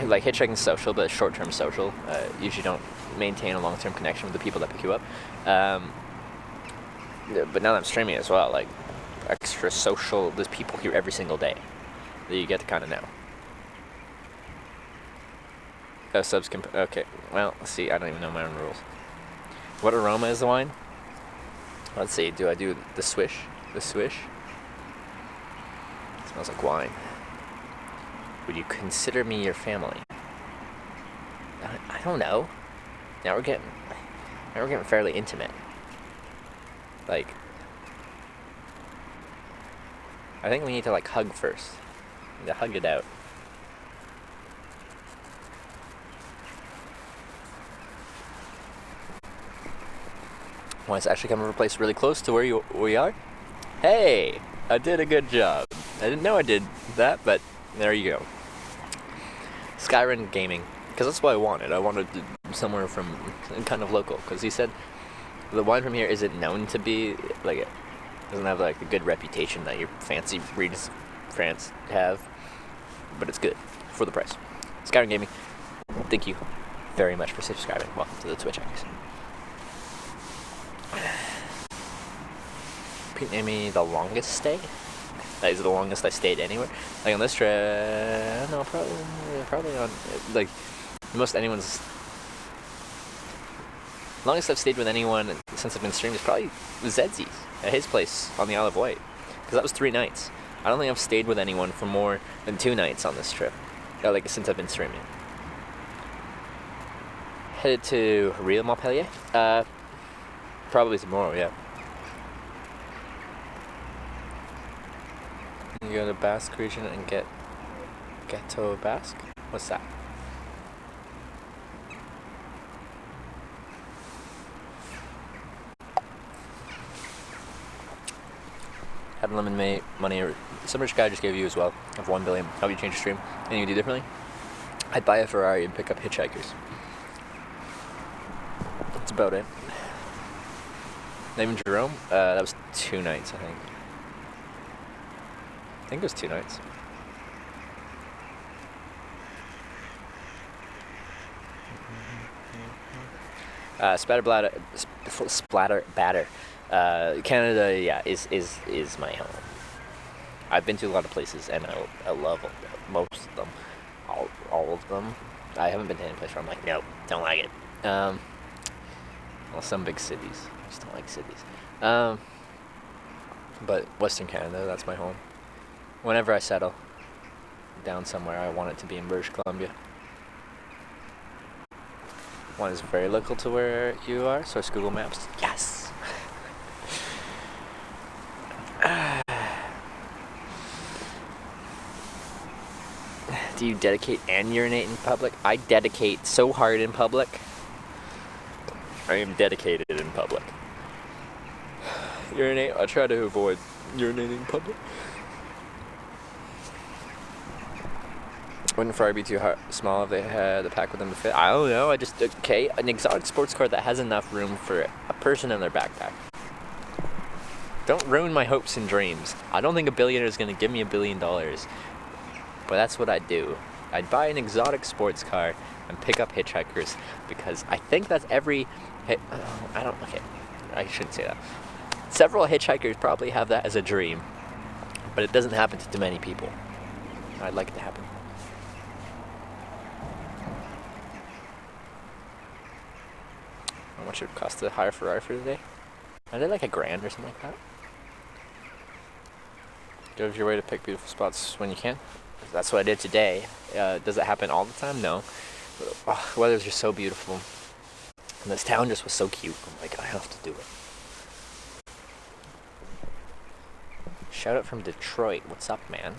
like hitchhiking is social, but short-term social. Usually don't maintain a long-term connection with the people that pick you up. But now that I'm streaming as well, like extra social, there's people here every single day that you get to kind of know. Oh, subs okay, well, let's see, I don't even know my own rules. What aroma is the wine? Let's see, do I do the swish? The swish? It smells like wine. Would you consider me your family? I don't know. Now we're getting fairly intimate. Like, I think we need to like hug first. We need to hug it out. Well, it's actually coming from a place really close to where we are. Hey, I did a good job. I didn't know I did that, but there you go. Skyrim Gaming, because that's what I wanted. I wanted somewhere from kind of local, because he said the wine from here isn't known to be like it doesn't have like a good reputation that your fancy regions of France have, but it's good for the price. Skyrim Gaming, thank you very much for subscribing. Welcome to the Twitch X. Can you name me the longest stay? That is the longest I stayed anywhere. Like on this trip, no, probably on like most anyone's. Longest I've stayed with anyone since I've been streaming is probably Zedzy's at his place on the Isle of Wight, because that was 3 nights. I don't think I've stayed with anyone for more than 2 nights on this trip, like since I've been streaming. Headed to Real Montpellier? Probably tomorrow, yeah. You go to Basque region and get Ghetto Basque? What's that? Had lemon money, or some rich guy just gave you as well, of 1 billion. How would you change your stream? Anything you do differently? I'd buy a Ferrari and pick up hitchhikers. That's about it. Name and Jerome? That was 2 nights, I think. I think it was 2 nights. Splatter batter. Canada, yeah, is my home. I've been to a lot of places, and I love most of them, all of them. I haven't been to any place where I'm like, no, don't like it. Well, some big cities, I just don't like cities. But Western Canada, that's my home. Whenever I settle down somewhere, I want it to be in British Columbia. One is very local to where you are, so it's Google Maps. Yes! Do you dedicate and urinate in public? I dedicate so hard in public. I am dedicated in public. Urinate, I try to avoid urinating in public. Wouldn't Ferrari be too small if they had a pack with them to fit? I don't know, okay, an exotic sports car that has enough room for a person in their backpack. Don't ruin my hopes and dreams. I don't think a billionaire is going to give me $1 billion. But that's what I'd do. I'd buy an exotic sports car and pick up hitchhikers, because I think that's every... I shouldn't say that. Several hitchhikers probably have that as a dream, but it doesn't happen to too many people. I'd like it to happen. How much it would cost to hire a Ferrari for the day? Are they like $1,000 or something like that? Go out of your way to pick beautiful spots when you can. That's what I did today. Does it happen all the time? No. But, weather's just so beautiful. And this town just was so cute. I'm like, I have to do it. Shout out from Detroit. What's up, man?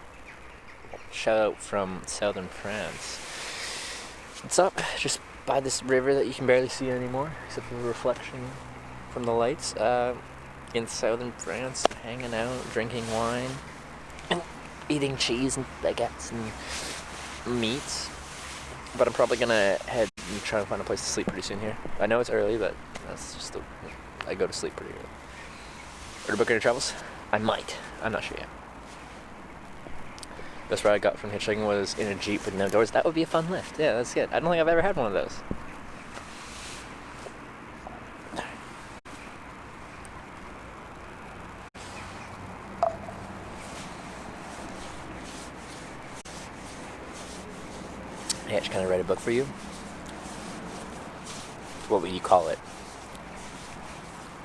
Shout out from southern France. What's up? Just by this river that you can barely see anymore, except for the reflection from the lights. In southern France, hanging out, drinking wine, and eating cheese and baguettes and meats. But I'm probably gonna head and try to find a place to sleep pretty soon here. I know it's early, but that's just I go to sleep pretty early. Or to book any travels? I might. I'm not sure yet. Best ride I got from hitchhiking was in a Jeep with no doors. That would be a fun lift. Yeah, that's good. I don't think I've ever had one of those. Hey, I just kind of read a book for you. What would you call it?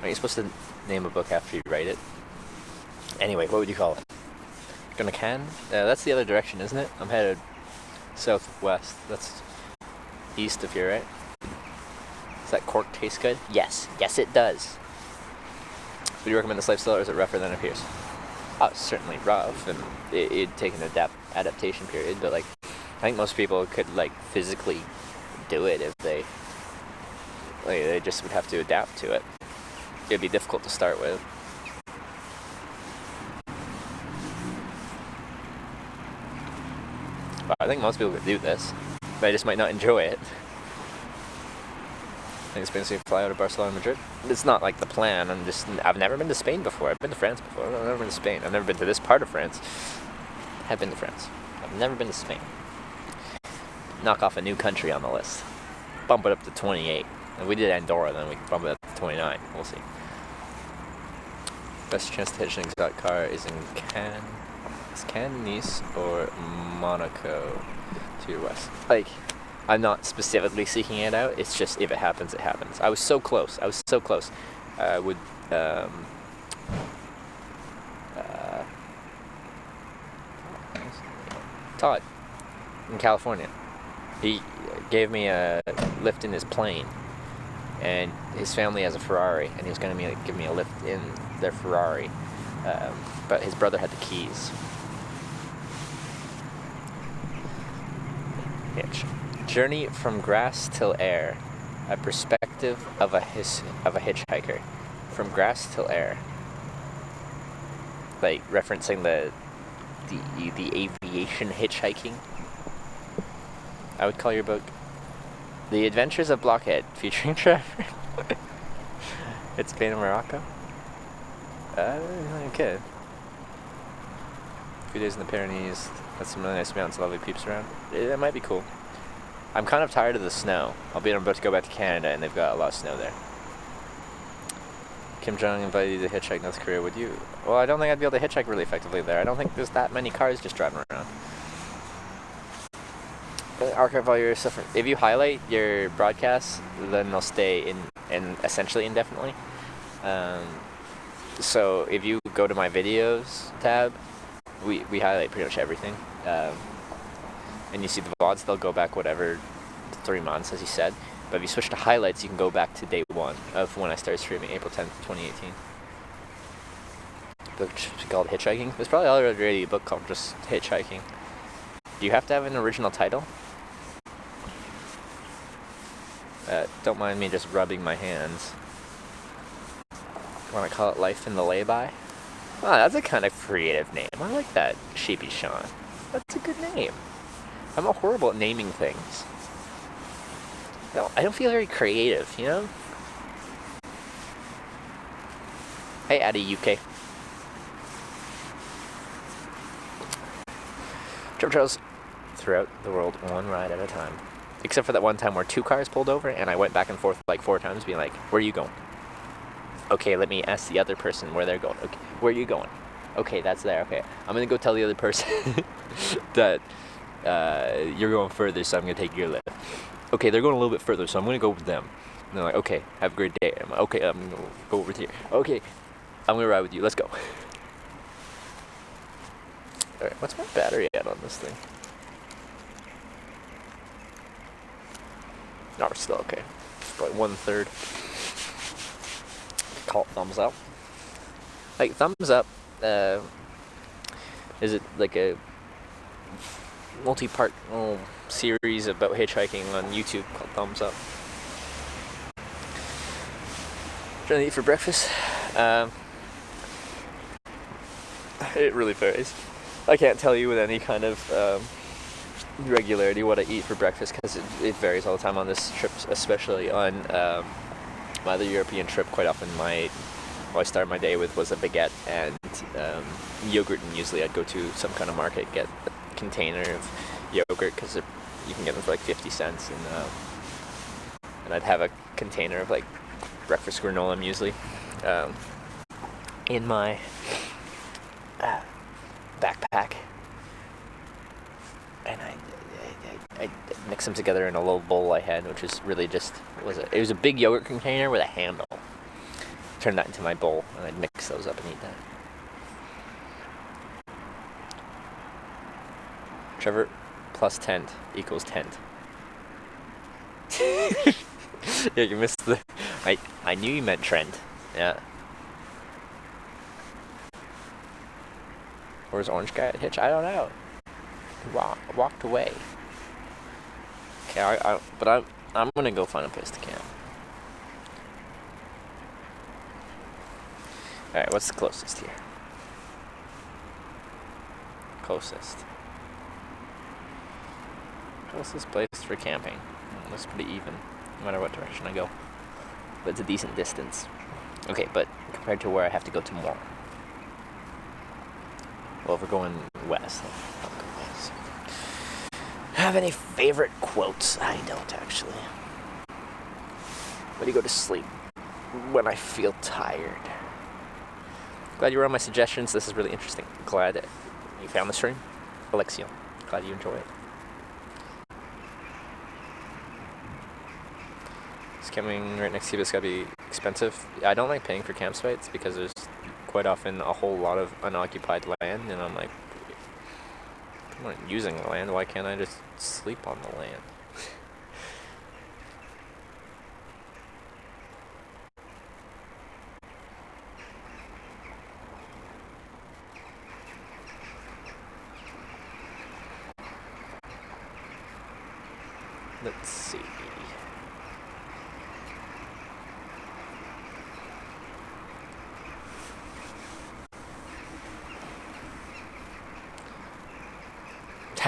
Are you supposed to name a book after you write it? Anyway, what would you call it? Gonna Cannes? That's the other direction, isn't it? I'm headed southwest. That's east of here, right? Does that cork taste good? Yes. Yes, it does. Would you recommend this lifestyle, or is it rougher than it appears? Oh, it's certainly rough, and it'd take an adaptation period, but like, I think most people could like physically do it if they just would have to adapt to it. It'd be difficult to start with. But I think most people could do this. They just might not enjoy it. I think it's been to fly out of Barcelona and Madrid. It's not like the plan. I've never been to Spain before. I've been to France before. I've never been to Spain. I've never been to this part of France. I've been to France. I've never been to Spain. Knock off a new country on the list. Bump it up to 28. If we did Andorra, then we can bump it up to 29. We'll see. Best chance to hitch an exotic car is in Cannes. Is Cannes, Nice, or Monaco to your west? Like, I'm not specifically seeking it out. It's just if it happens, it happens. I was so close. Would Todd in California. He gave me a lift in his plane, and his family has a Ferrari, and he was going to give me a lift in their Ferrari, but his brother had the keys. Hitch. Journey from grass till air, a perspective of a hitchhiker. From grass till air. Like referencing the aviation hitchhiking. I would call your book The Adventures of Blockhead, featuring Trevor. It's Spain and Morocco. Okay. A few days in the Pyrenees. That's some really nice mountains, lovely peeps around. It might be cool. I'm kind of tired of the snow. I'm about to go back to Canada, and they've got a lot of snow there. Kim Jong invited you to hitchhike North Korea, would you? Well, I don't think I'd be able to hitchhike really effectively there. I don't think there's that many cars just driving around. Archive all your stuff. If you highlight your broadcasts, then they'll stay in essentially indefinitely. So if you go to my videos tab, we highlight pretty much everything. And you see the VODs, they'll go back whatever 3 months, as you said. But if you switch to highlights, you can go back to day 1 of when I started streaming, April 10th, 2018. Book called Hitchhiking. There's probably already a book called just Hitchhiking. Do you have to have an original title? Don't mind me just rubbing my hands. Want to call it Life in the Lay-By? Oh, that's a kind of creative name. I like that, Sheepy Sean. That's a good name. I'm horrible at naming things. No, I don't feel very creative, you know? Hey, Addy UK. Trip trails throughout the world, one ride at a time. Except for that one time where 2 cars pulled over, and I went back and forth like 4 times, being like, where are you going? Okay, let me ask the other person where they're going. Okay, where are you going? Okay, that's there. Okay, I'm gonna go tell the other person that you're going further, so I'm gonna take your lift. Okay, they're going a little bit further, so I'm gonna go with them. And they're like, okay, have a great day. I'm like, okay, I'm gonna go over here. Okay, I'm gonna ride with you. Let's go. All right, what's my battery at on this thing? No, we're still okay. Probably 1/3. Call it thumbs up. Like, thumbs up, is it like a multi-part series about hitchhiking on YouTube called Thumbs Up? Trying to eat for breakfast? It really varies. I can't tell you with any kind of regularity what I eat for breakfast because it varies all the time on this trip, especially on my other European trip. Quite often what I started my day with was a baguette and yogurt, and usually I'd go to some kind of market, get container of yogurt because you can get them for like 50 cents, and I'd have a container of like breakfast granola muesli in my backpack, and I mix them together in a little bowl I had, which was really just it was a big yogurt container with a handle. Turn that into my bowl, and I'd mix those up and eat that. Trevor plus tent equals tent. Yeah, you missed the. I knew you meant trend. Yeah. Where's Orange Guy at Hitch? I don't know. He walked away. Okay, but I'm gonna go find a place to camp. All right, what's the closest here? Closest place for camping. Looks pretty even, no matter what direction I go. But it's a decent distance. Okay, but compared to where I have to go tomorrow. Well, if we're going west, I'll go west. Have any favorite quotes? I don't actually. When do you go to sleep? When I feel tired. Glad you were on my suggestions. This is really interesting. Glad that you found the stream. Alexion, glad you enjoy it. It's coming right next to you, but it's gotta be expensive. I don't like paying for campsites because there's quite often a whole lot of unoccupied land, and I'm like, I'm not using the land, why can't I just sleep on the land? Let's see.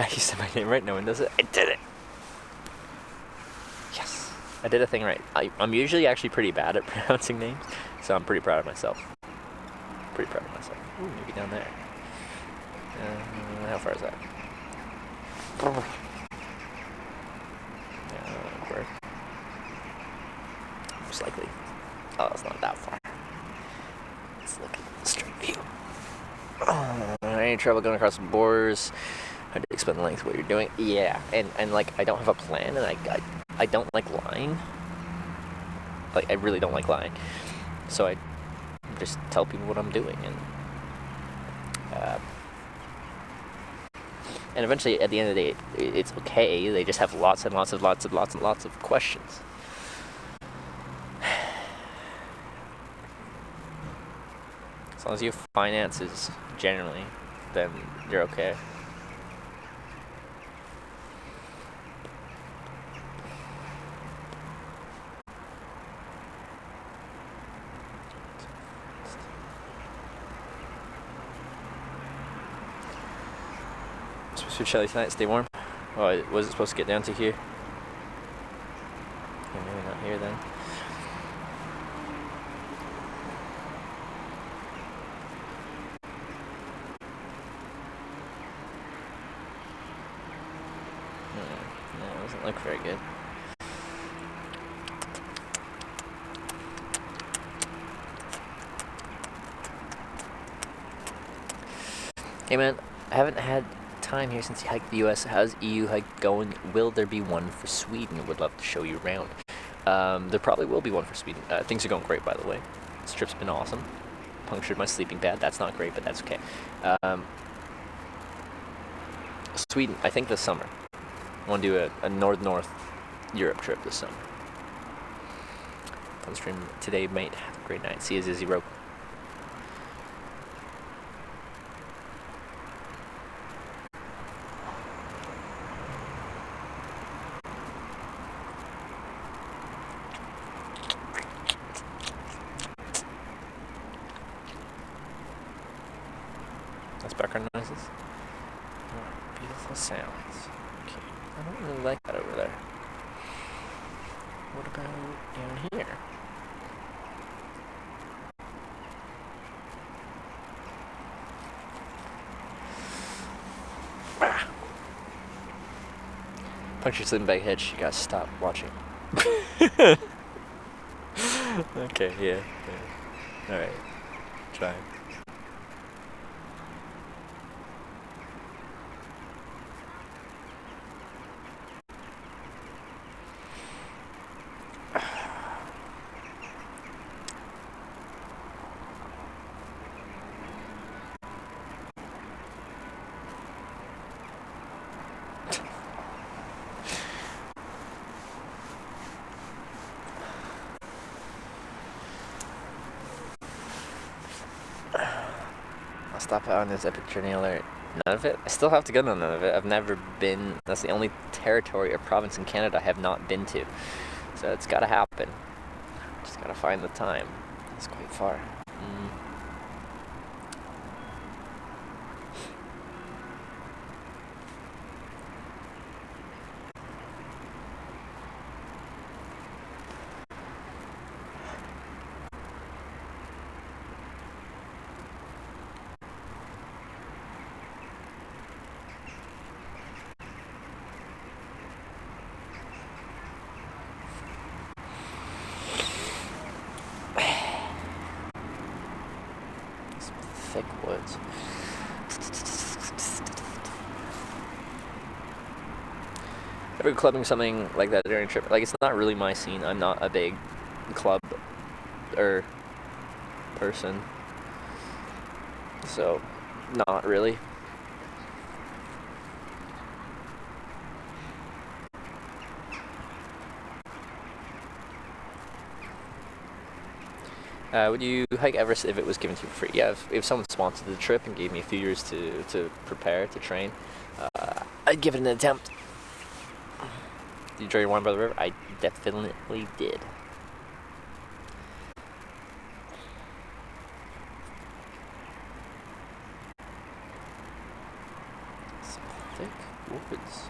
You said my name right, no one does it. I did it! Yes! I did a thing right. I'm usually actually pretty bad at pronouncing names, so I'm pretty proud of myself. Ooh, maybe down there. How far is that? Where? Most likely. Oh, it's not that far. Let's look at the street view. Any trouble going across the borders? How to explain the length of what you're doing? Yeah, and like I don't have a plan, and I don't like lying. Like I really don't like lying, so I just tell people what I'm doing, and eventually at the end of the day, it's okay. They just have lots and lots of questions. As long as you have finances generally, then you're okay. Supposed to be chilly tonight, stay warm. Oh, was it supposed to get down to here? Yeah, maybe not here then. No, it doesn't look very good. Hey man, I haven't had time here since you hiked the US. How's EU hike going? Will there be one for Sweden? Would love to show you around. There probably will be one for Sweden. Things are going great, by the way. This trip's been awesome. Punctured my sleeping pad. That's not great, but that's okay. Sweden, I think this summer. I want to do a north Europe trip this summer. Fun stream today, mate. Have a great night. See you, Zizzy Rope. That's background noises. Oh, beautiful sounds. Okay, I don't really like that over there. What about down here? Puncture sleeping bag hitch. You gotta stop watching. Okay, yeah. Alright. Try. I'll stop out on this epic journey alert. None of it? I still have to go on none of it. I've never been. That's the only territory or province in Canada I have not been to. So it's gotta happen. Just gotta find the time. It's quite far. Thick woods. Ever clubbing something like that during a trip? Like, it's not really my scene. I'm not a big club or person, so not really. Would you hike Everest if it was given to you for free? Yeah, if someone sponsored the trip and gave me a few years to prepare, to train, I'd give it an attempt. Did you enjoy your Warm by the River? I definitely did. Some thick woods.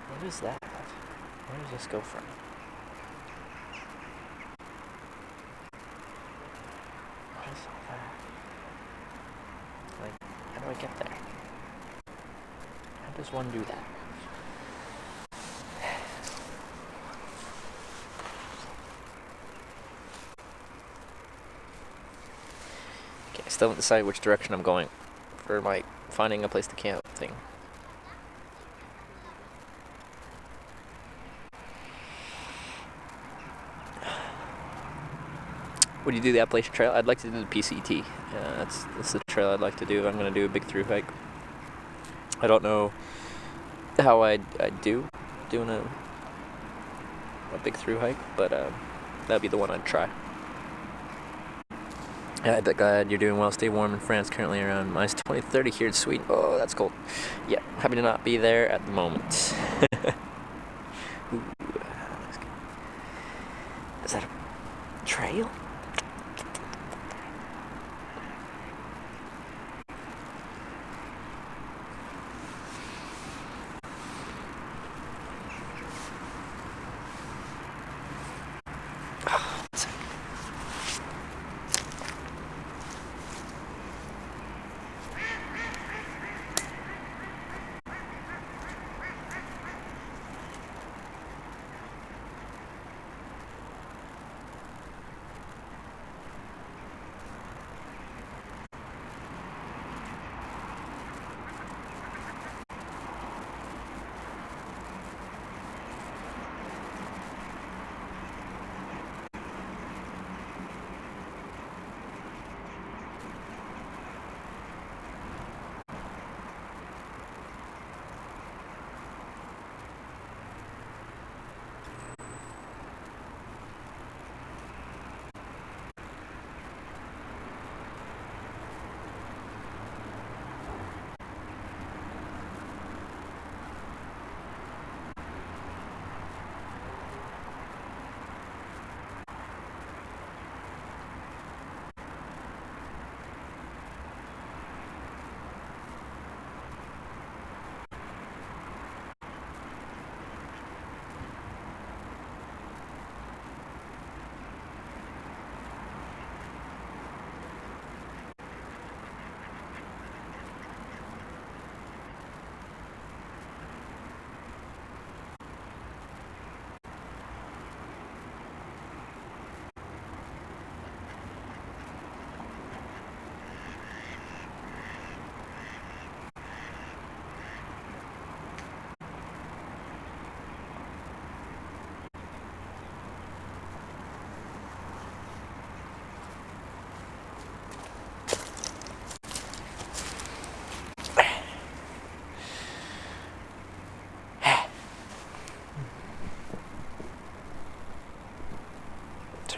What is that? Where does this go from? What is all that? Like, how do I get there? How does one do that? Okay, I still haven't decided which direction I'm going for my finding a place to camp thing. Would you do the Appalachian Trail? I'd like to do the PCT. That's the trail I'd like to do if I'm going to do a big through hike. I don't know how I'd do doing a big through hike, but that'd be the one I'd try. Yeah, I'm glad you're doing well. Stay warm in France. Currently around minus 20, 30 here in Sweden. Oh, that's cold. Yeah, happy to not be there at the moment. Ooh, is that a trail?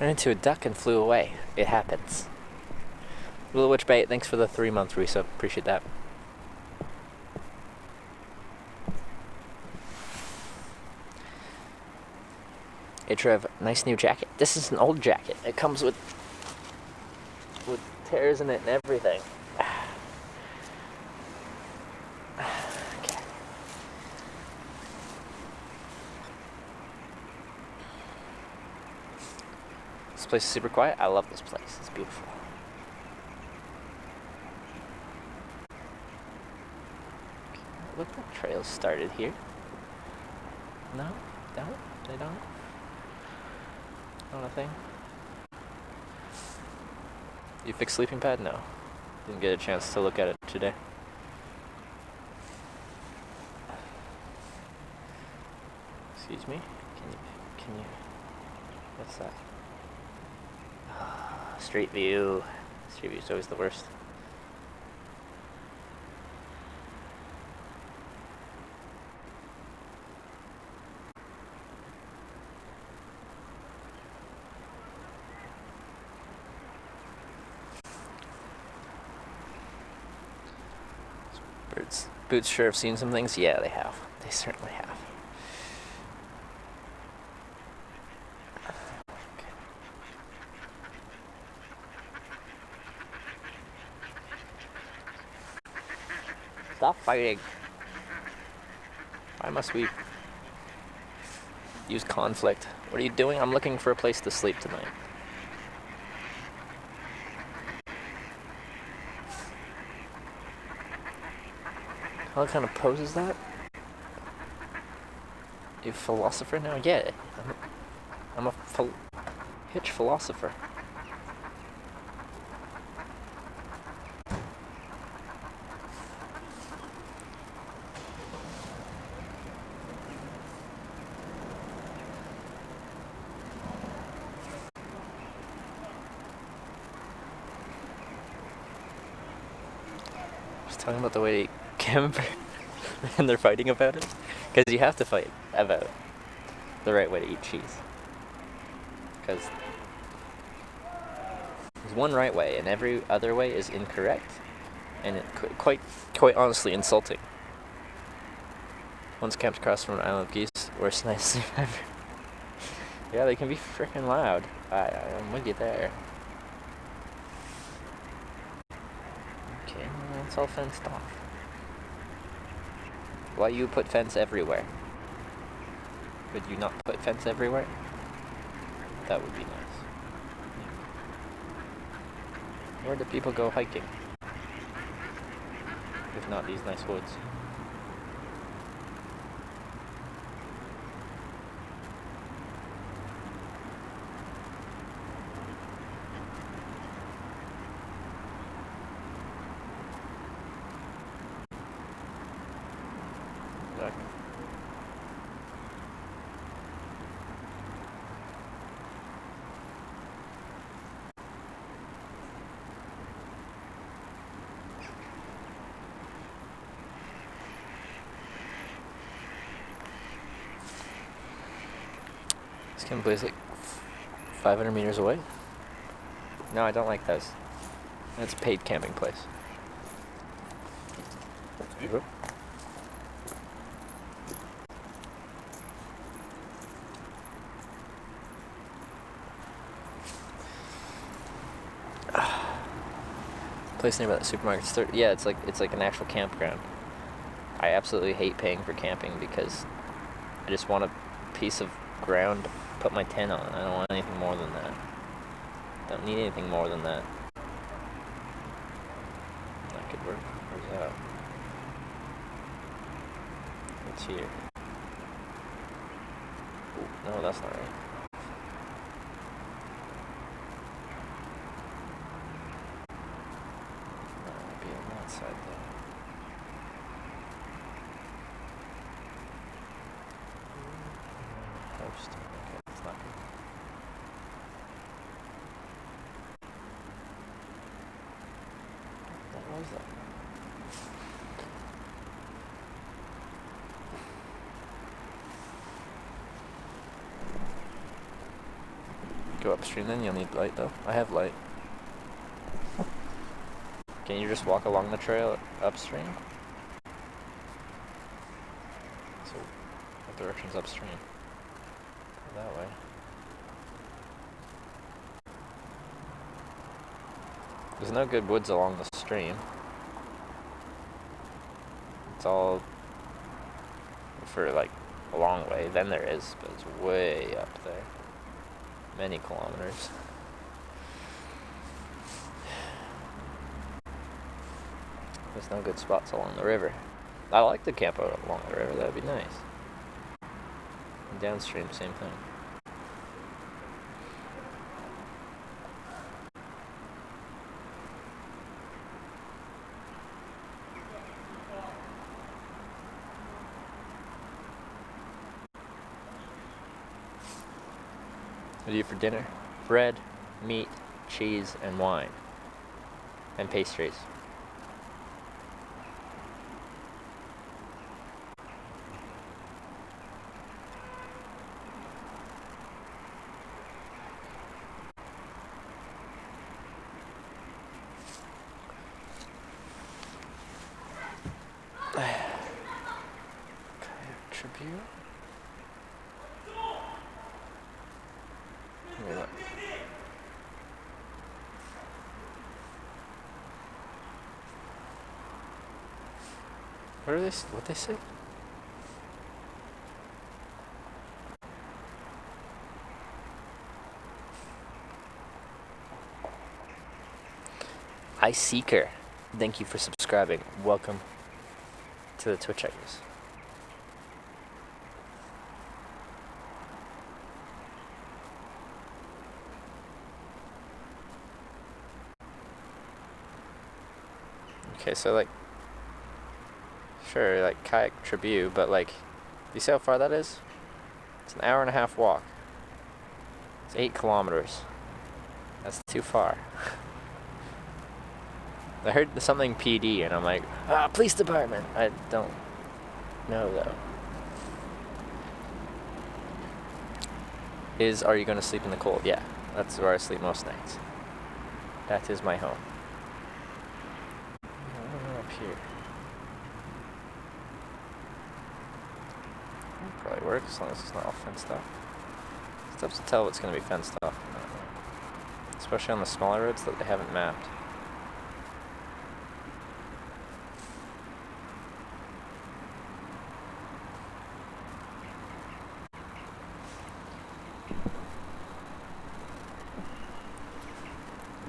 Turned into a duck and flew away. It happens. Little Witch Bait, thanks for the 3-month resub. Appreciate that. Hey Trev, nice new jacket. This is an old jacket. It comes with tears in it and everything. Okay. This place is super quiet. I love this place. It's beautiful. Look, the trails started here. No? Don't? They don't? Not a thing? You fixed sleeping pad? No. Didn't get a chance to look at it today. Excuse me? Can you, what's that? Street view. Street view is always the worst. Boots sure have seen some things? Yeah, they have. They certainly have. Okay. Stop fighting. Why must we use conflict? What are you doing? I'm looking for a place to sleep tonight. What kind of pose is that? You a philosopher now? Yeah, I'm a hitch philosopher. Just talking about the way camper and they're fighting about it, because you have to fight about the right way to eat cheese, because there's one right way and every other way is incorrect, and it quite honestly insulting. Once camped across from an island of geese, worst night sleep ever. Yeah, they can be freaking loud. I'm with you there. Okay, well, it's all fenced off. Why you put fence everywhere? Could you not put fence everywhere? That would be nice. Where do people go hiking? If not these nice woods. This camping place like 500 meters away? No, I don't like those. That's a paid camping place. Place nearby the supermarket. Yeah, it's like an actual campground. I absolutely hate paying for camping because I just want a piece of ground to put my tent on. I don't want anything more than that. Don't need anything more than that. That could work. Where's that? What's here? Ooh, no, that's not right. Side there. Post. Okay, it's not good. What was that? Go upstream then, you'll need light though. I have light. Can you just walk along the trail upstream? So, what direction's upstream? That way. There's no good woods along the stream. It's all for like a long way, then there is, but it's way up there. Many kilometers. There's no good spots along the river. I like to camp out along the river, that'd be nice. And downstream, same thing. What do you eat for dinner? Bread, meat, cheese, and wine. And pastries. Tribute? What are they? What they say? Hi Seeker, thank you for subscribing. Welcome to the Twitch Hitchhikers. Okay, so like, sure, like kayak Tribute, but like, you see how far that is? It's an hour and a half walk. It's 8 kilometers. That's too far. I heard something PD and I'm like, police department. I don't know though. Are you gonna sleep in the cold? Yeah, that's where I sleep most nights. That is my home. Up here. It'll probably work as long as it's not all fenced off. It's tough to tell what's gonna be fenced off. Especially on the smaller roads that they haven't mapped.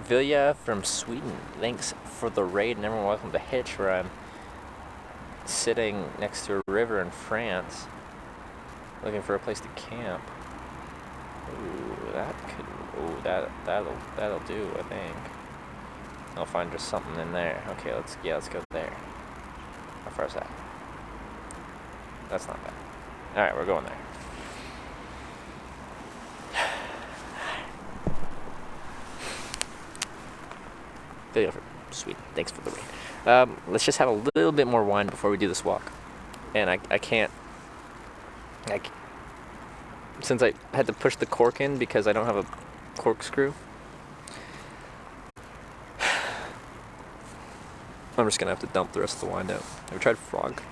Vilja from Sweden, thanks for the raid and everyone welcome to Hitch, where I'm sitting next to a river in France looking for a place to camp. Ooh, that'll do, I think. I'll find just something in there. Okay, let's go there. How far is that? That's not bad. Alright, we're going there. Sweet, thanks for the raid. Let's just have a little bit more wine before we do this walk. And I can't, since I had to push the cork in because I don't have a corkscrew, I'm just gonna have to dump the rest of the wine out. Have you tried frog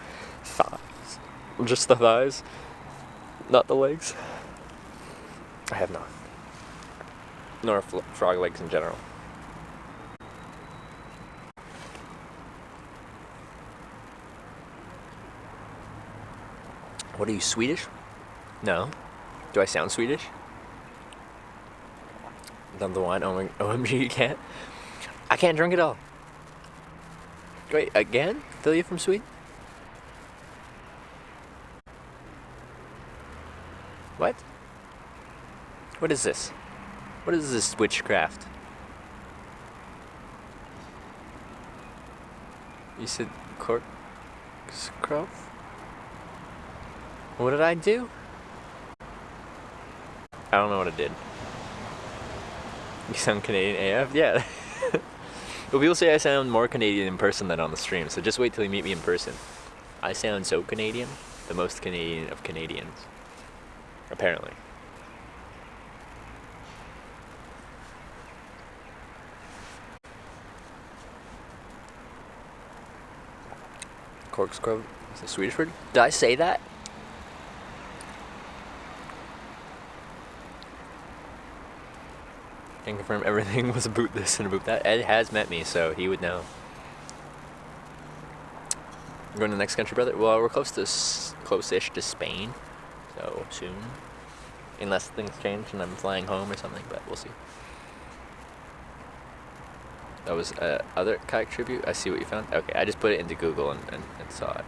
thighs? Just the thighs, not the legs? I have not. Nor frog legs in general. What are you, Swedish? No. Do I sound Swedish? Dump the wine. OMG, you can't? I can't drink it all. Wait, again? Philia from Sweden? What? What is this? What is this witchcraft? You said corkscrew? What did I do? I don't know what I did. You sound Canadian AF? Yeah. But people say I sound more Canadian in person than on the stream, so just wait till you meet me in person. I sound so Canadian. The most Canadian of Canadians. Apparently. Corkscrew is a Swedish word. Did I say that? Can confirm everything was about this and about that. Ed has met me, so he would know. We're going to the next country, brother. Well, we're close-ish to Spain, so soon. Unless things change and I'm flying home or something, but we'll see. That was other kayak tribute. I see what you found. Okay, I just put it into Google and saw it.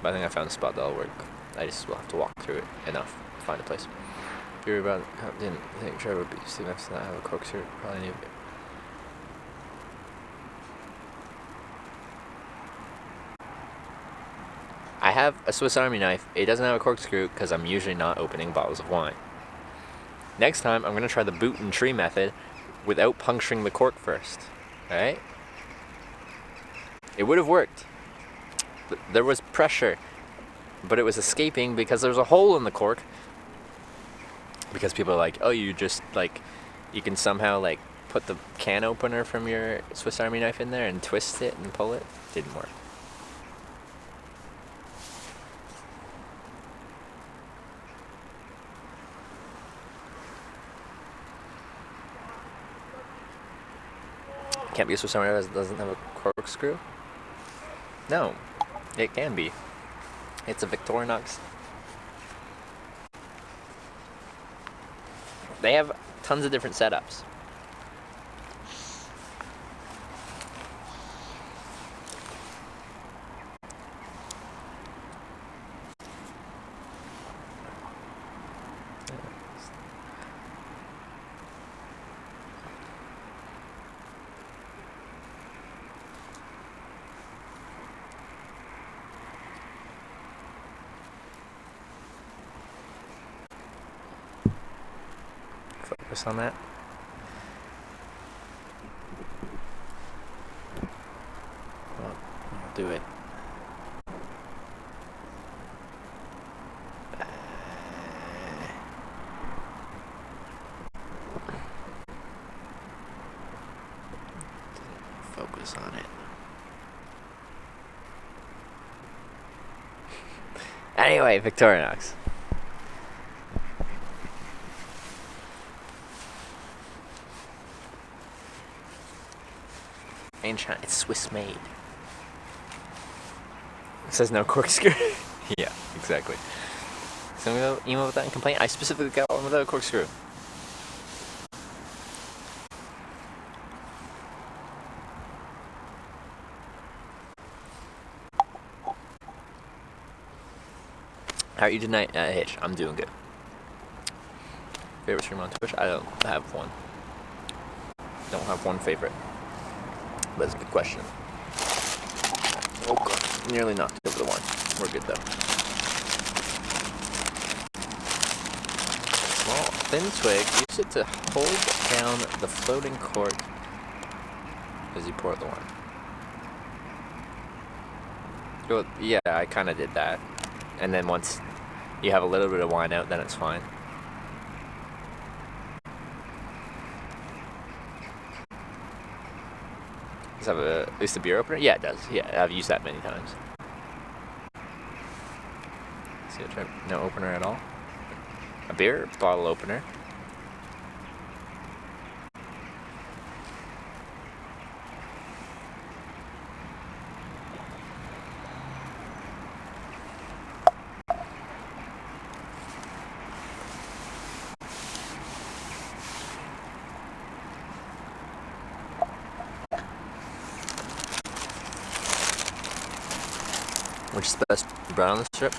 But I think I found a spot that'll work. I just will have to walk through it enough to find a place. You're about didn't think Trevor would be Steve next to that have a corkscrew. Probably need it. I have a Swiss Army knife. It doesn't have a corkscrew because I'm usually not opening bottles of wine. Next time, I'm going to try the boot and tree method without puncturing the cork first. Alright? It would have worked. There was pressure, but it was escaping because there was a hole in the cork. Because people are like, oh, you just, like, you can somehow, like, put the can opener from your Swiss Army knife in there and twist it and pull it. Didn't work. Can't be a Swiss Army knife that doesn't have a corkscrew? No, it can be. It's a Victorinox. They have tons of different setups. Focus on that. Well, I'll do it. Focus on it. Anyway, Victorinox. China. It's Swiss made. It says no corkscrew. Yeah, exactly. Someone go email with that and complain. I specifically got one without a corkscrew. How are you tonight, Hitch? I'm doing good. Favorite streamer on Twitch? I don't have one. Don't have one favorite. But it's a good question. Oh god, nearly knocked over the one. We're good though. Small, thin twig. Use it to hold down the floating cork as you pour the wine. Well, yeah, I kind of did that. And then once you have a little bit of wine out, then it's fine. Does it have at least a beer opener? Yeah, it does. Yeah, I've used that many times. See, I tried no opener at all. A beer bottle opener. Which is the best bread on the strip?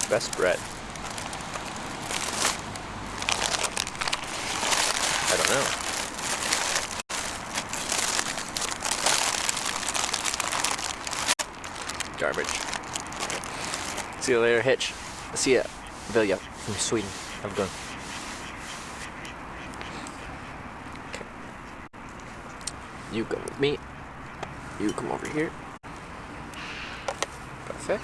Best bread. I don't know. Garbage. See you later, Hitch. See ya, Vilja from Sweden. Have a good one. Okay. You go with me. You come over here. Perfect.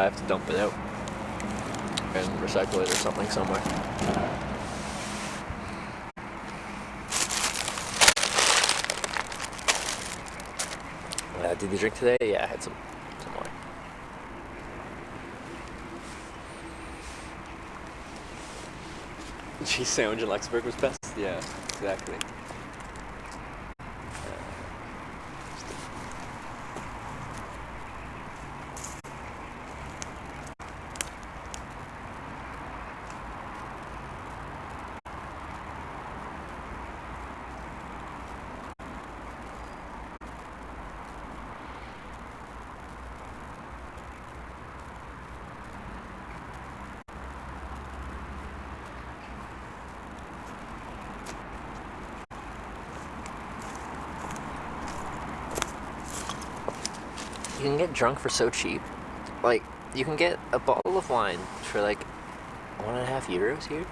I have to dump it out and recycle it or something somewhere. Did you drink today? Yeah, I had some wine. Cheese sandwich in Luxembourg was best? Yeah, exactly. You can get drunk for so cheap. Like, you can get a bottle of wine for like €1.50 here.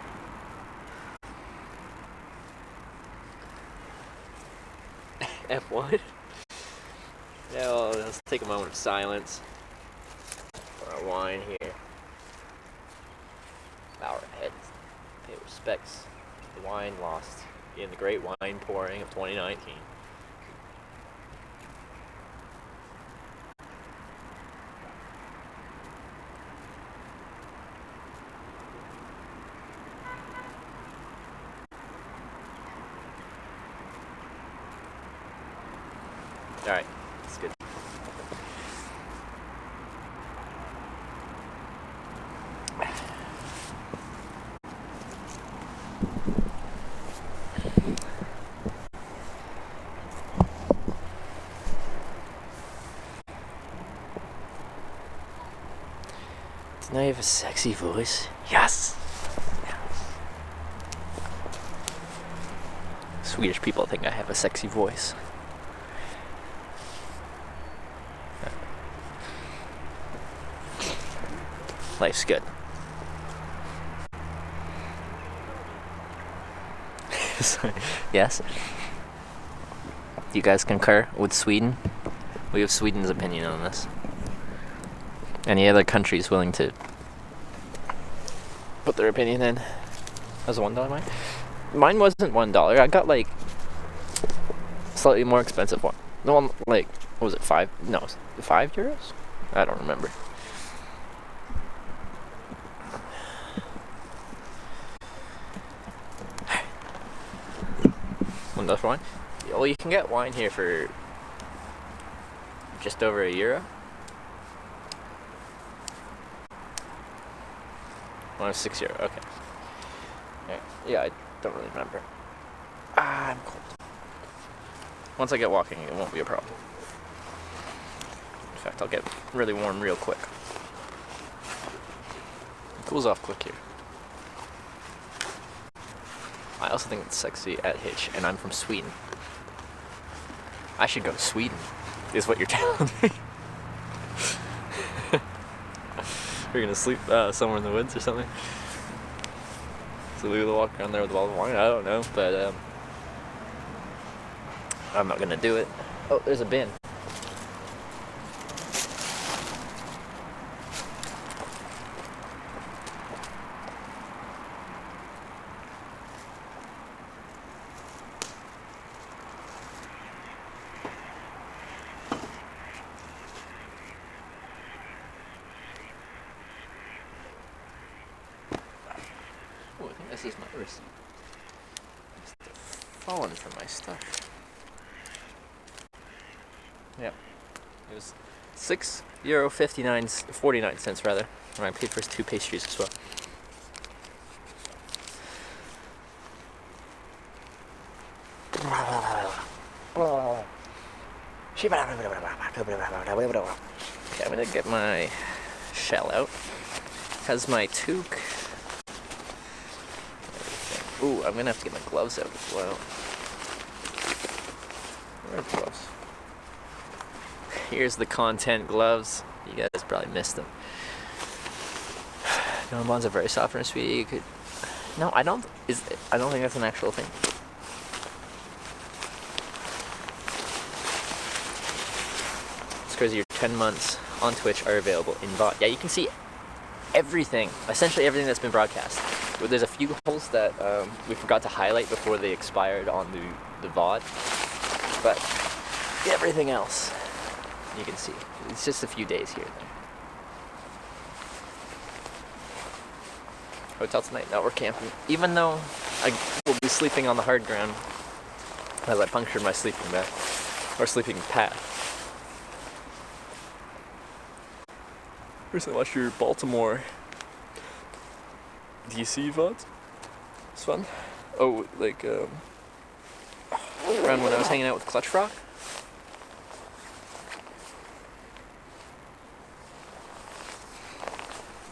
F1? Yeah, let's take a moment of silence for our wine here. Bow our heads, pay respects to the wine lost in the great wine pouring of 2019. Alright, that's good. Now you have a sexy voice. Yes! Swedish people think I have a sexy voice. Life's good. Yes? You guys concur with Sweden? We have Sweden's opinion on this. Any other countries willing to put their opinion in? That was a $1 mine? Mine wasn't $1. I got like slightly more expensive one. The one like, what was it, €5? I don't remember. $1 wine? Well, you can get wine here for just over €1. Oh, €6. Okay. Yeah, I don't really remember. I'm cold. Once I get walking, it won't be a problem. In fact, I'll get really warm real quick. It cools off quick here. I also think it's sexy at Hitch, and I'm from Sweden. I should go to Sweden, is what you're telling me. We're gonna sleep somewhere in the woods or something. So we will walk around there with a bottle of wine. I don't know, but I'm not gonna do it. Oh, there's a bin. Oh, I think this is my receipt. It's fallen from my stuff. Yep. It was €6.49 rather. And I paid for 2 pastries as well. Okay, I'm gonna get my shell out. Has my toque. Ooh, I'm gonna have to get my gloves out as well. Where are the gloves? Here's the content gloves. You guys probably missed them. No, ones are very soft and sweet. You could. No, I don't. I don't think that's an actual thing. It's crazy. You're 10 months on Twitch are available in VOD. Yeah, you can see everything, essentially everything that's been broadcast. There's a few holes that we forgot to highlight before they expired on the VOD, but everything else you can see. It's just a few days here and there. Hotel tonight, no, we're camping. Even though I will be sleeping on the hard ground as I punctured my sleeping bag, or sleeping pad. Recently watched your Baltimore DC VOD. It's fun. Oh, like around when I was hanging out with Clutch Rock.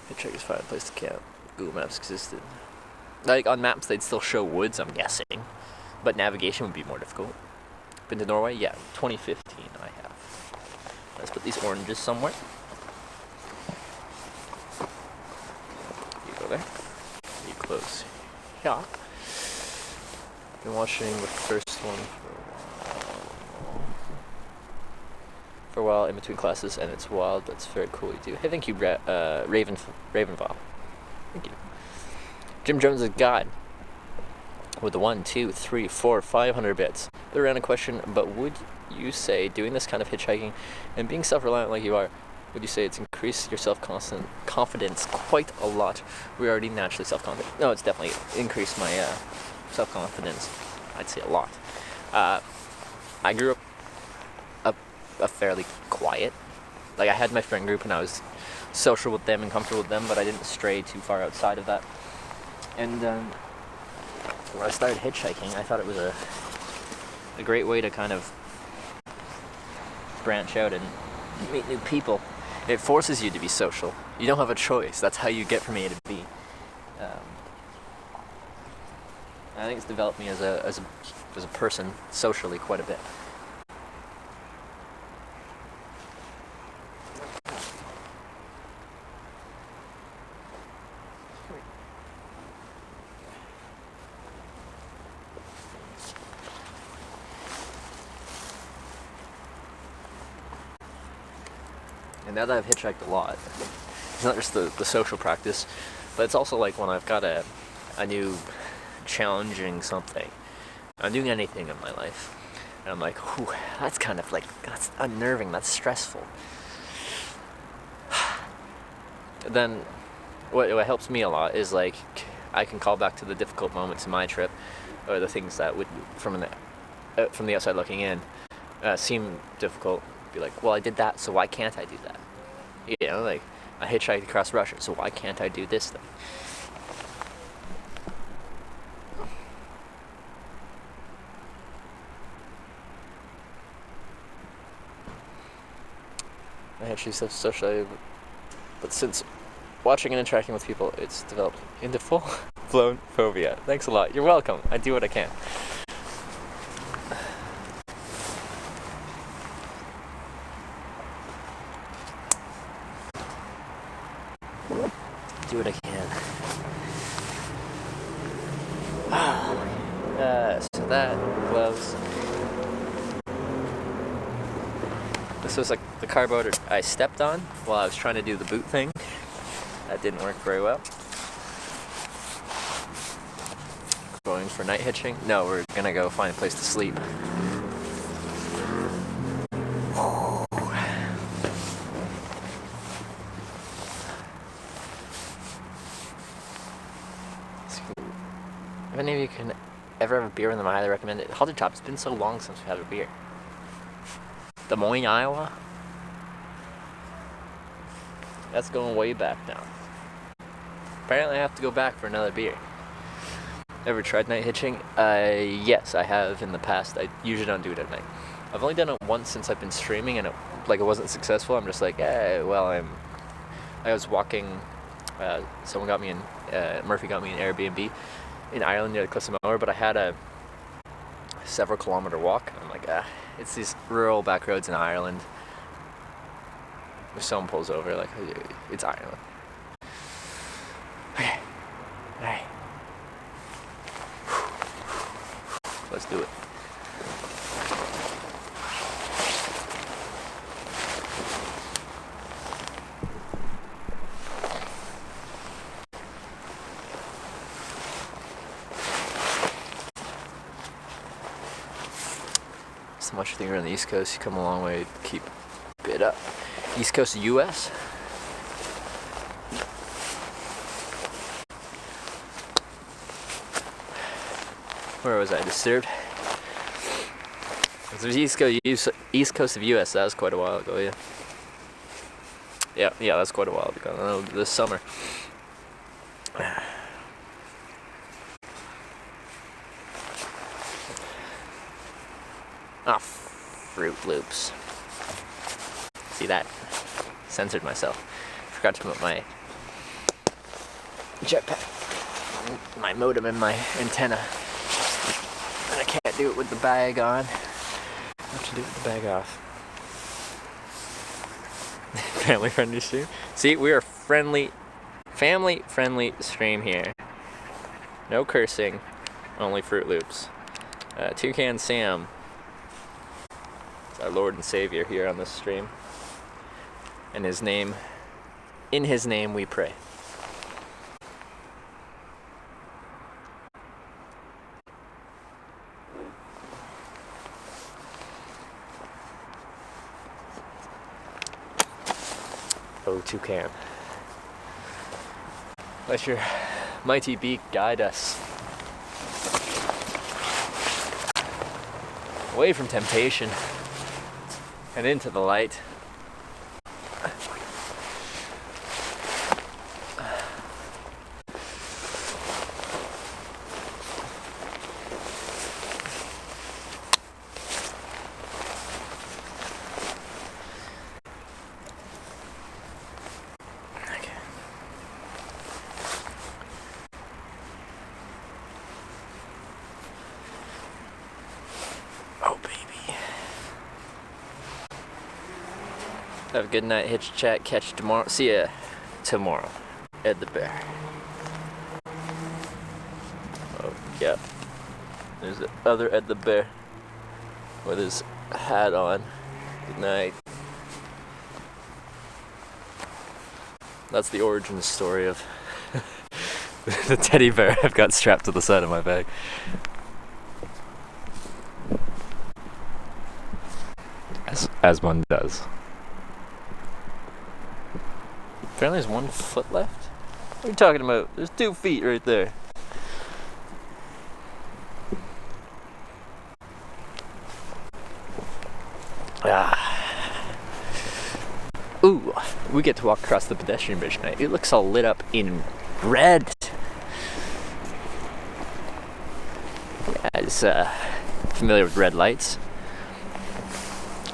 Hitchhiker's find a place to camp. Google Maps existed. Like on maps, they'd still show woods, I'm guessing, but navigation would be more difficult. Been to Norway? Yeah, 2015 I have. Let's put these oranges somewhere. You go there. You close. Yeah. Been watching the first one for a while in between classes, and it's wild, but it's very cool you do. Hey, thank you, Ravenval. Thank you. Jim Jones is God. With the 1, 2, 3, 4, 500 bits. The random question, but would you say doing this kind of hitchhiking and being self-reliant like you are, would you say it's increased your self-confidence quite a lot? We're already naturally self-confident. No, it's definitely increased my self-confidence. I'd say a lot. I grew up a fairly quiet. Like I had my friend group and I was social with them and comfortable with them, but I didn't stray too far outside of that. And when I started hitchhiking, I thought it was a great way to kind of branch out and meet new people. It forces you to be social. You don't have a choice. That's how you get from A to B. I think it's developed me as a person socially quite a bit. And now that I've hitchhiked a lot, it's not just the social practice, but it's also like when I've got a new challenging something. I'm doing anything in my life, and I'm like, whew, that's kind of like, that's unnerving, that's stressful. Then what helps me a lot is like, I can call back to the difficult moments in my trip, or the things that would, from the outside looking in, seem difficult. Be like, well, I did that, so why can't I do that? You know, like, I hitchhiked across Russia, so why can't I do this thing? I actually said socially, but since watching and interacting with people, it's developed into full-blown phobia. Thanks a lot. You're welcome. I do what I can. Do what I can. So that, gloves. This was like the car boat I stepped on while I was trying to do the boot thing. That didn't work very well. Going for night hitching? No, we're gonna go find a place to sleep. If any of you can ever have a beer with them, I highly recommend it. Halter Top, it's been so long since we've had a beer. Des Moines, Iowa? That's going way back now. Apparently I have to go back for another beer. Ever tried night hitching? Yes, I have in the past. I usually don't do it at night. I've only done it once since I've been streaming, and it wasn't successful. I'm just like, well, I was walking, someone got me Murphy got me an Airbnb in Ireland near the Cliffs of Moher, but I had a several kilometer walk. I'm like, it's these rural back roads in Ireland. If someone pulls over, like, it's Ireland. Okay. Alright. Let's do it. much you think you're on the East Coast, you come a long way to keep it up. East Coast of US. Where was I? Disturbed? It was East Coast of US. That was quite a while ago, yeah. Yeah, that's quite a while ago. This summer. Ah, Fruit Loops. See that? Censored myself. Forgot to put my jetpack, my modem and my antenna. And I can't do it with the bag on. I have to do it with the bag off. Family friendly stream. See, we are friendly, family friendly stream here. No cursing, only Fruit Loops. Toucan Sam is our Lord and Savior here on this stream. In his name we pray. Oh, Toucan. Let your mighty beak guide us away from temptation and into the light. Have a good night, Hitch Chat. Catch you tomorrow. See ya tomorrow. Ed the Bear. Oh, yeah. There's the other Ed the Bear with his hat on. Good night. That's the origin story of the teddy bear I've got strapped to the side of my bag. As one does. Apparently there's 1 foot left? What are you talking about? There's 2 feet right there. Ooh, we get to walk across the pedestrian bridge tonight. It looks all lit up in red. Guys, familiar with red lights?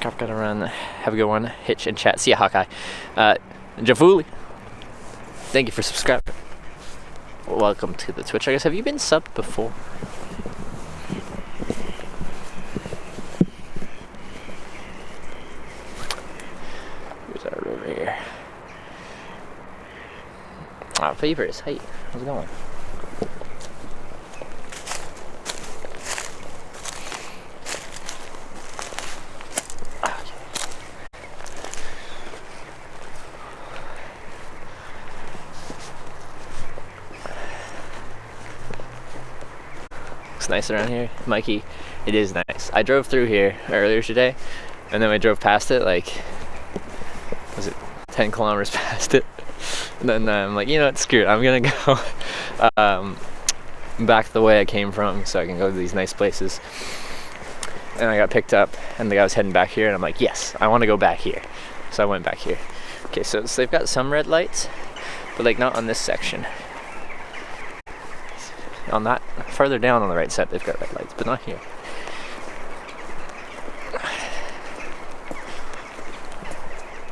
I've got to run. Have a good one. Hitch and Chat. See ya, Hawkeye. Javuli, thank you for subscribing. Welcome to the Twitch. I guess, have you been subbed before? Here's our river here. Ah, Papers. Hey, how's it going? Nice around here, Mikey. It is nice. I drove through here earlier today, and then I drove past it, like, was it 10 kilometers past it? And then I'm like, you know what, screw it. I'm gonna go back the way I came from, so I can go to these nice places. And I got picked up, and the guy was heading back here, and I'm like, yes, I want to go back here. So I went back here. Okay, so they've got some red lights, but like not on this section. On that, further down on the right side, they've got red lights, but not here.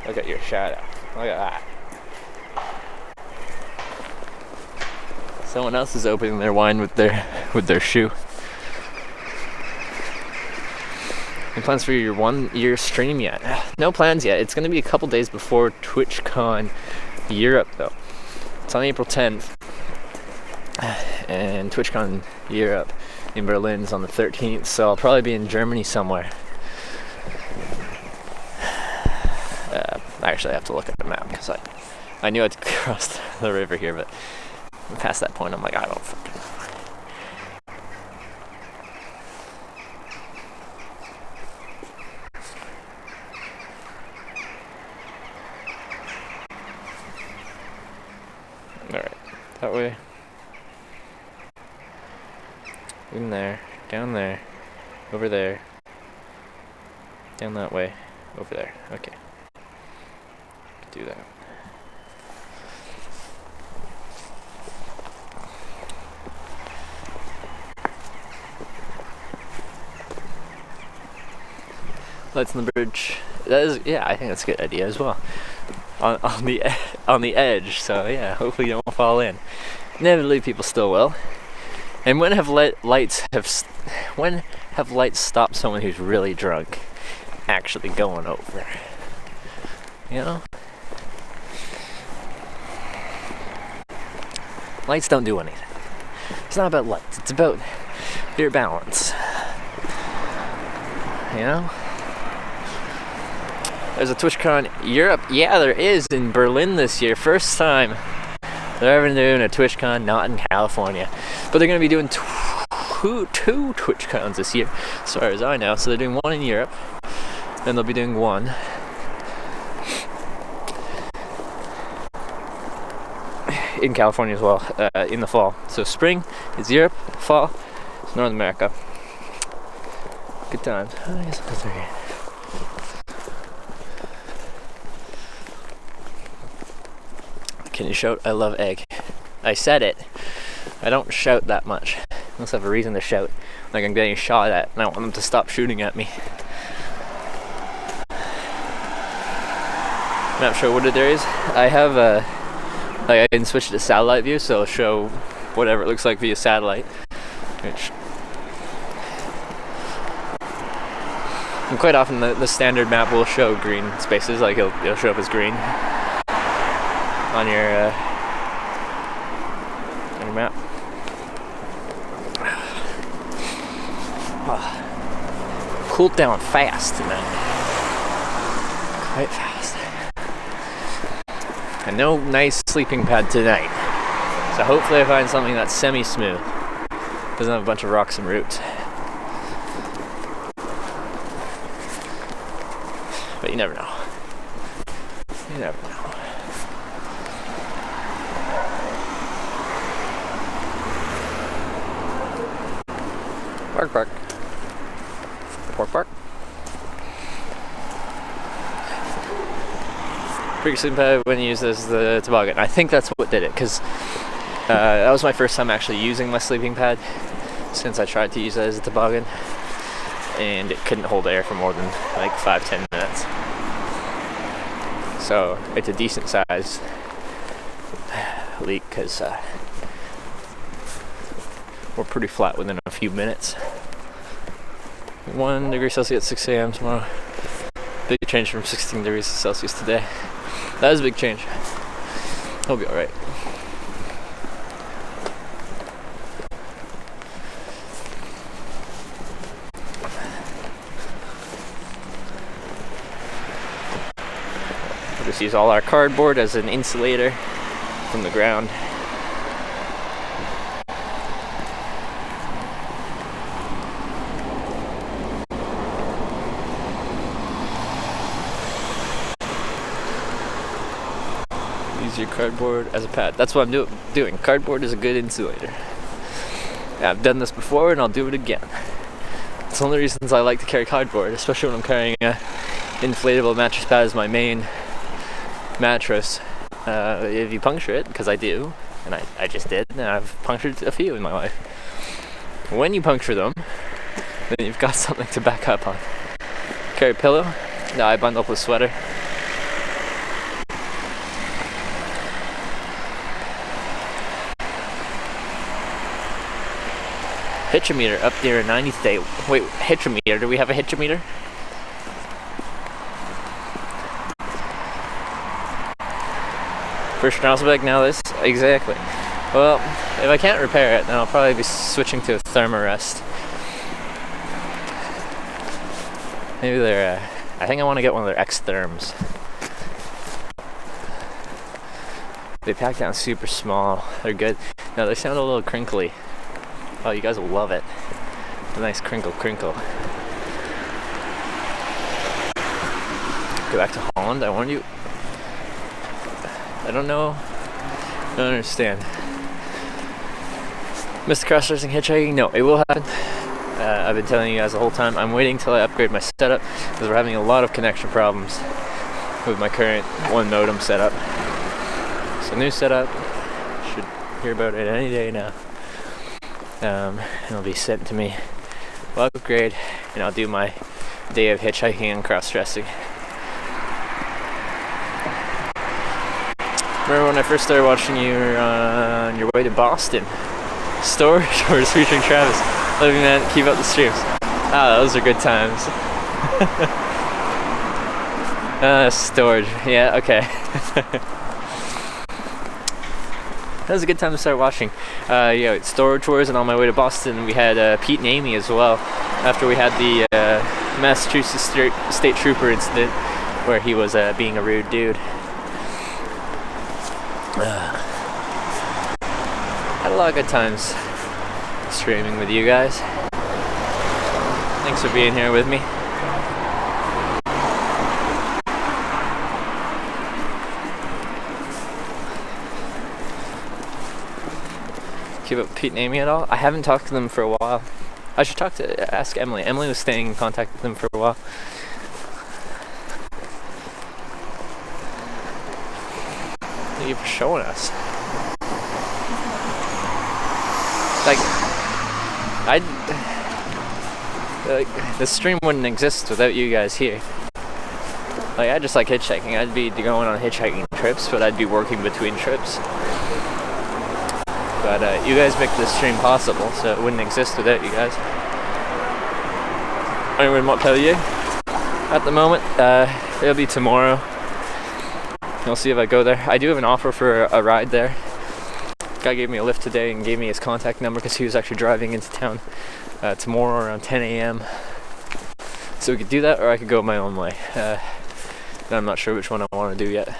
Look at your shadow. Look at that. Someone else is opening their wine with their shoe. Any plans for your 1-year stream yet? No plans yet. It's going to be a couple days before TwitchCon Europe, though. It's on April 10th. And TwitchCon Europe in Berlin is on the 13th, so I'll probably be in Germany somewhere. Actually, I have to look at the map because I knew I had to cross the river here, but past that point, I'm like, I don't fucking know. way. In there, down there, over there, down that way, over there. Okay. Do that. Lights on the bridge. That is, yeah, I think that's a good idea as well. On the edge, so yeah, hopefully you don't fall in. Inevitably, people still will. And when have lights stopped someone who's really drunk actually going over? You know? Lights don't do anything. It's not about lights, it's about your balance. You know? There's a TwitchCon Europe. Yeah, there is in Berlin this year. First time they're ever doing a TwitchCon not in California. But they're going to be doing two TwitchCons this year, as far as I know. So they're doing one in Europe, and they'll be doing one in California as well, in the fall. So spring is Europe, fall is North America. Good times. I guess that's okay. Can you shout, I love egg? I said it. I don't shout that much. I must have a reason to shout. Like I'm getting shot at and I want them to stop shooting at me. I'm not sure what it is. I have I can switch to satellite view, so it'll show whatever it looks like via satellite. Which, and quite often the standard map will show green spaces, like it'll show up as green on your map. Cooled down fast tonight. Quite fast. And no nice sleeping pad tonight. So hopefully I find something that's semi-smooth. Doesn't have a bunch of rocks and roots. But you never know. You never know. Bark, bark. Pork, bark. Pretty sleeping pad when you use this as the toboggan. I think that's what did it, because that was my first time actually using my sleeping pad since I tried to use it as a toboggan, and it couldn't hold air for more than like 5-10 minutes. So it's a decent size leak because we're pretty flat within a few minutes. 1 degree Celsius at 6 a.m. tomorrow. Big change from 16 degrees Celsius today. That is a big change. I'll be alright. We'll just use all our cardboard as an insulator from the ground. Your cardboard as a pad. That's what I'm doing. Cardboard is a good insulator. Yeah, I've done this before and I'll do it again. It's one of the reasons I like to carry cardboard, especially when I'm carrying a inflatable mattress pad as my main mattress. If you puncture it, because I do, and I just did, and I've punctured a few in my life. When you puncture them, then you've got something to back up on. Carry a pillow. No, I bundle up with a sweater. Hitchometer up there in 90th day. Wait, hitchometer? Do we have a hitchometer? For Strausbeck now this? Exactly. Well, if I can't repair it, then I'll probably be switching to a Thermarest. Maybe they're, I think I want to get one of their X-Therms. They pack down super small. They're good. No, they sound a little crinkly. Oh, you guys will love it. A nice crinkle. Go back to Holland, I warned you. I don't know. I don't understand. Mr. Cross-dressing hitchhiking? No, it will happen. I've been telling you guys the whole time. I'm waiting till I upgrade my setup because we're having a lot of connection problems with my current one modem setup. So new setup, should hear about it any day now. It'll be sent to me. I'll upgrade and I'll do my day of hitchhiking and cross-dressing. Remember when I first started watching you on your way to Boston? Storage or just featuring Travis? Living man, keep up the streams. Ah, those are good times. Storage, yeah, okay. That was a good time to start watching. Yeah, Storage Wars, and on my way to Boston we had Pete and Amy as well. After we had the Massachusetts State Trooper incident where he was being a rude dude. Had a lot of good times streaming with you guys. Thanks for being here with me. Keep up with Pete and Amy at all? I haven't talked to them for a while. I should ask Emily. Emily was staying in contact with them for a while. Thank you for showing us. Like, the stream wouldn't exist without you guys here. Like, I just like hitchhiking. I'd be going on hitchhiking trips, but I'd be working between trips. But you guys make this stream possible, so it wouldn't exist without you guys. I'm in Montpellier at the moment. It'll be tomorrow. We'll see if I go there. I do have an offer for a ride there. Guy gave me a lift today and gave me his contact number because he was actually driving into town tomorrow around 10 a.m. So we could do that, or I could go my own way. I'm not sure which one I want to do yet.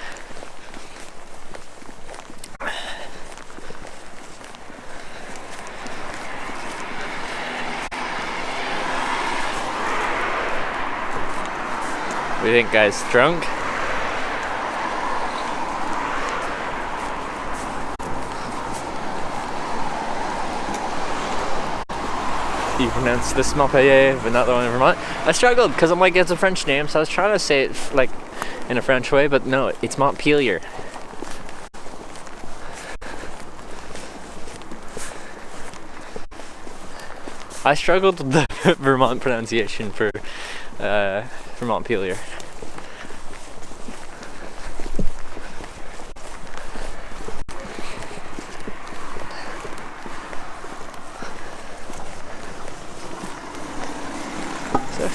What do you think, guys? Drunk? You pronounce this Montpellier, but not the one in Vermont. I struggled because I'm like, it's a French name, so I was trying to say it like in a French way, but no, it's Montpelier. I struggled with the Vermont pronunciation for Montpelier.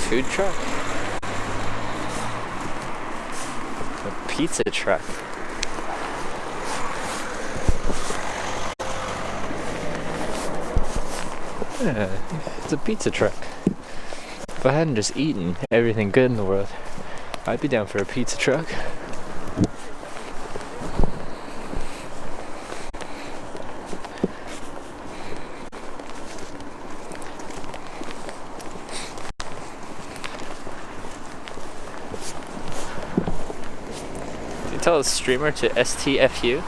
Food truck. A pizza truck. Yeah, it's a pizza truck. If I hadn't just eaten everything good in the world, I'd be down for a pizza truck. Tell a streamer to STFU.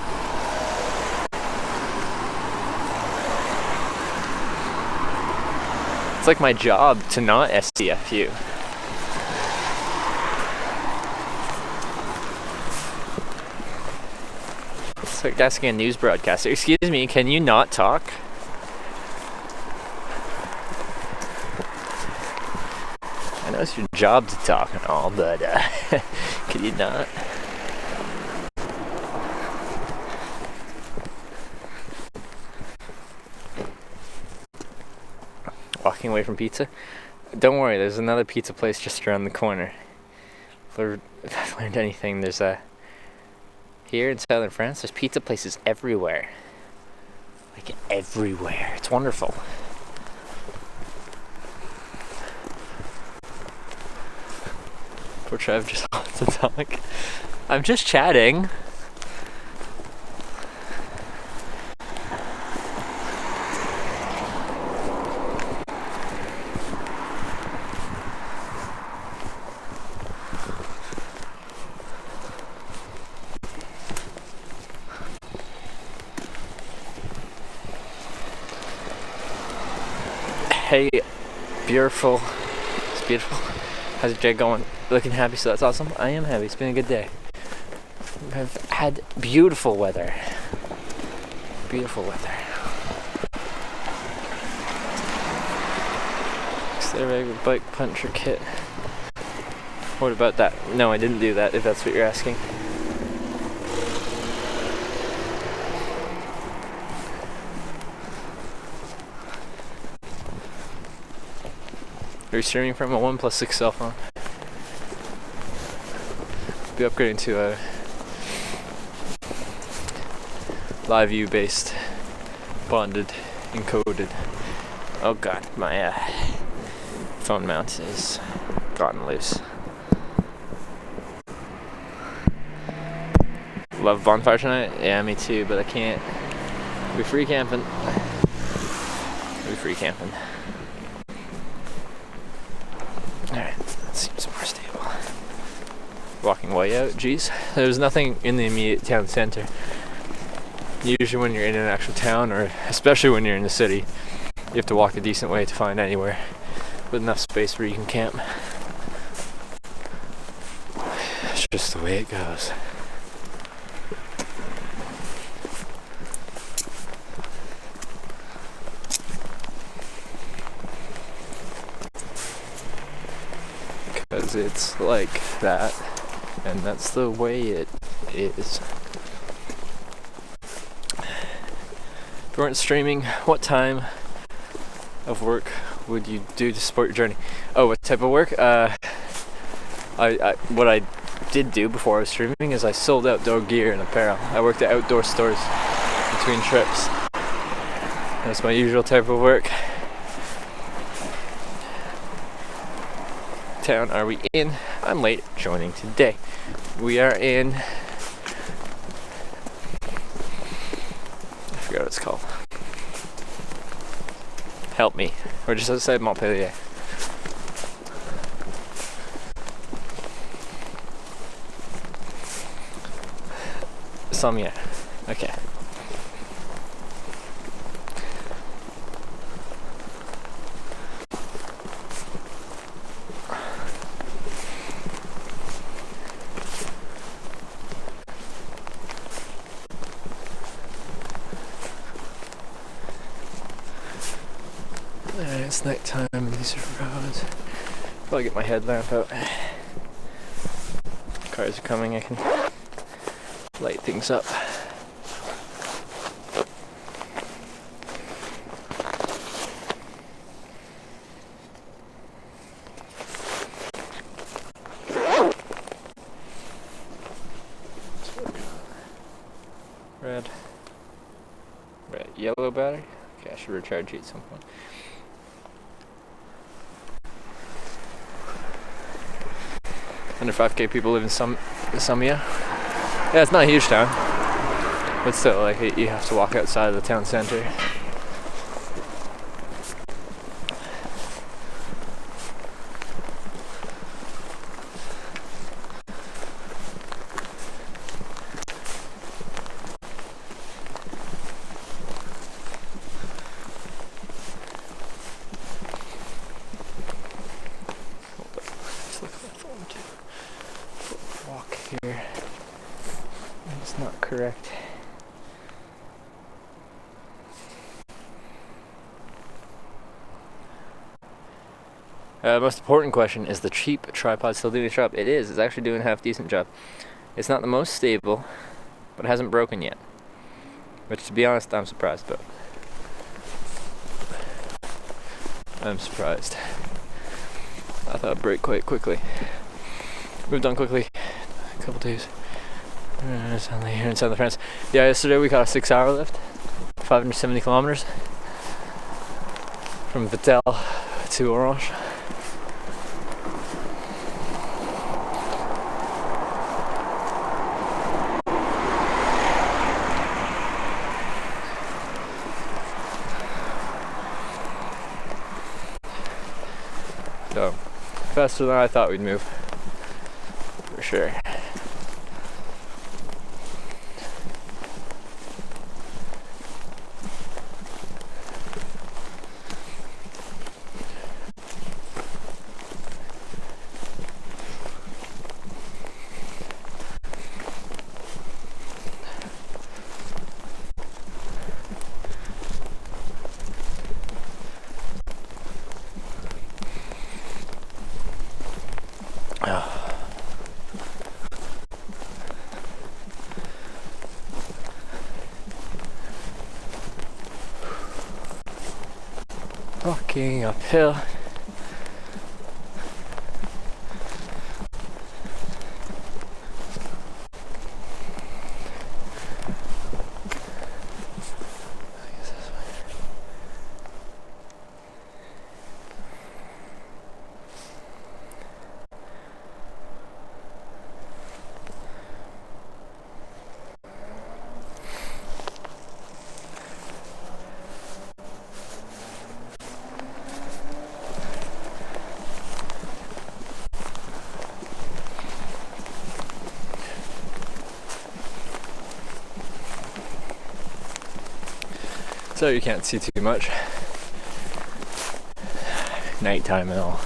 It's like my job to not STFU. It's like asking a news broadcaster, excuse me, can you not talk? I know it's your job to talk and all, but can you not? Walking away from pizza? Don't worry, there's another pizza place just around the corner. If I've learned anything, there's here in southern France, there's pizza places everywhere. Like everywhere. It's wonderful. Poor Trev just wants to talk. I'm just chatting. Hey, beautiful. It's beautiful. How's your day going? Looking happy, so that's awesome. I am happy. It's been a good day. I've had beautiful weather. Beautiful weather. Accelerated bike puncher kit. What about that? No, I didn't do that, if that's what you're asking. Are you streaming from a OnePlus 6 cell phone? Be upgrading to a live view based, bonded, encoded. Oh god, my phone mount is gotten loose. Love bonfire tonight? Yeah, me too, but I can't. Be free camping. Be free camping. Alright, that seems more stable. Walking way out, geez. There's nothing in the immediate town center. Usually when you're in an actual town, or especially when you're in the city, you have to walk a decent way to find anywhere with enough space where you can camp. It's just the way it goes. Because it's like that, and that's the way it is. If you weren't streaming, what time of work would you do to support your journey? Oh, what type of work? What I did do before I was streaming is I sold outdoor gear and apparel. I worked at outdoor stores between trips. That's my usual type of work. Town are we in? I'm late joining today. We are in, I forgot what it's called. Help me. We're just outside Montpellier. Sommier. Okay. It's nighttime and these are roads. Probably get my headlamp out. Cars are coming, I can light things up. Red, yellow battery. Okay, I should recharge it at some point. Under 5k people live in Sommier. Yeah, it's not a huge town, but still, like, you have to walk outside of the town center. Here. It's not correct. Most important question, is the cheap tripod still doing its job? It is. It's actually doing a half decent job. It's not the most stable, but it hasn't broken yet. Which, to be honest, I'm surprised about. I'm surprised. I thought it'd break quite quickly. Moved on quickly. A couple days. Suddenly here in southern France. Yeah, yesterday we got a 6-hour lift. 570 kilometers. From Vittel to Orange. So, faster than I thought we'd move. For sure. walking uphill. So you can't see too much. Nighttime and all.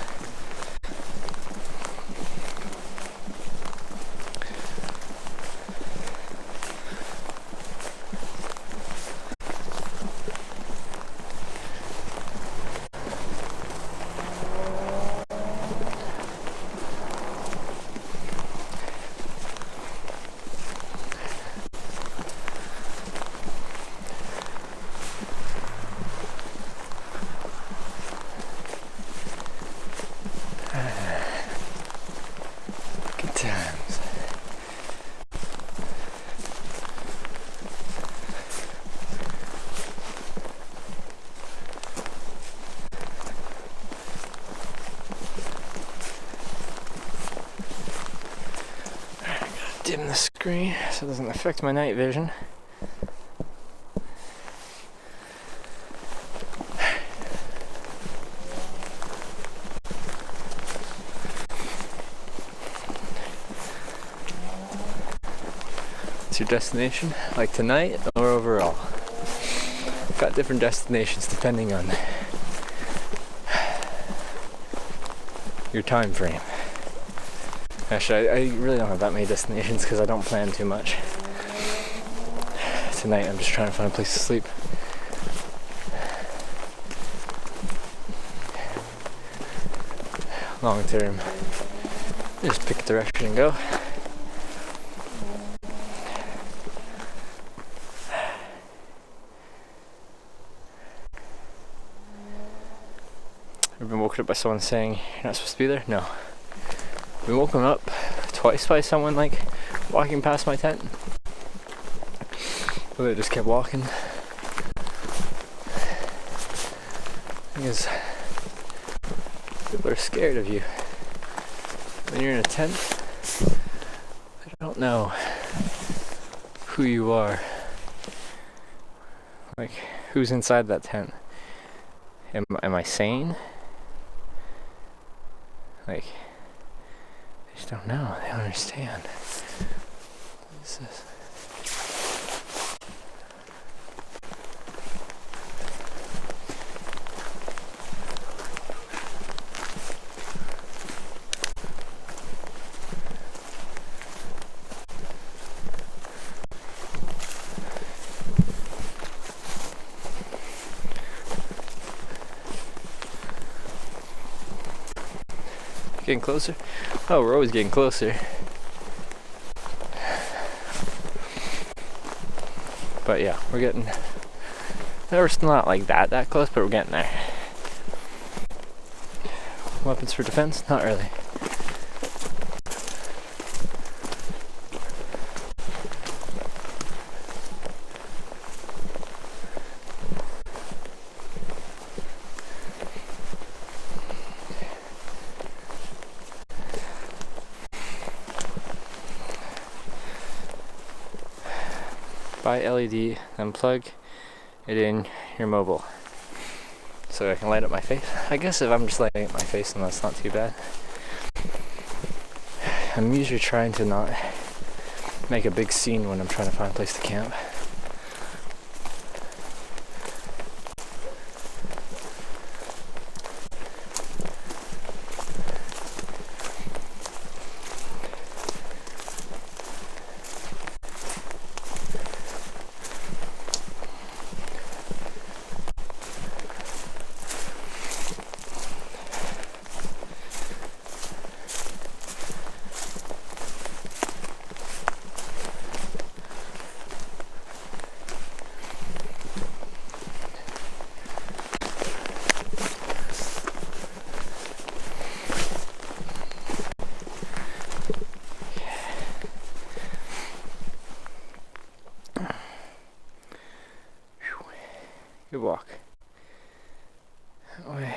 Good times. Dim the screen so it doesn't affect my night vision. Your destination, like tonight or overall? Got different destinations depending on your time frame. Actually, I really don't have that many destinations because I don't plan too much. Tonight I'm just trying to find a place to sleep. Long term, just pick a direction and go. I've been woken up by someone saying you're not supposed to be there. No. I've been woken up twice by someone like walking past my tent. But they just kept walking. Because people are scared of you. When you're in a tent, I don't know who you are. Like, who's inside that tent? Am I sane? Like, I just don't know. I don't understand. What is this? Getting closer? Oh, we're always getting closer. But yeah, we're getting... We're still not like that close, but we're getting there. Weapons for defense? Not really. Buy LED, then plug it in your mobile so I can light up my face. I guess if I'm just lighting up my face, then that's not too bad. I'm usually trying to not make a big scene when I'm trying to find a place to camp. walk. Away.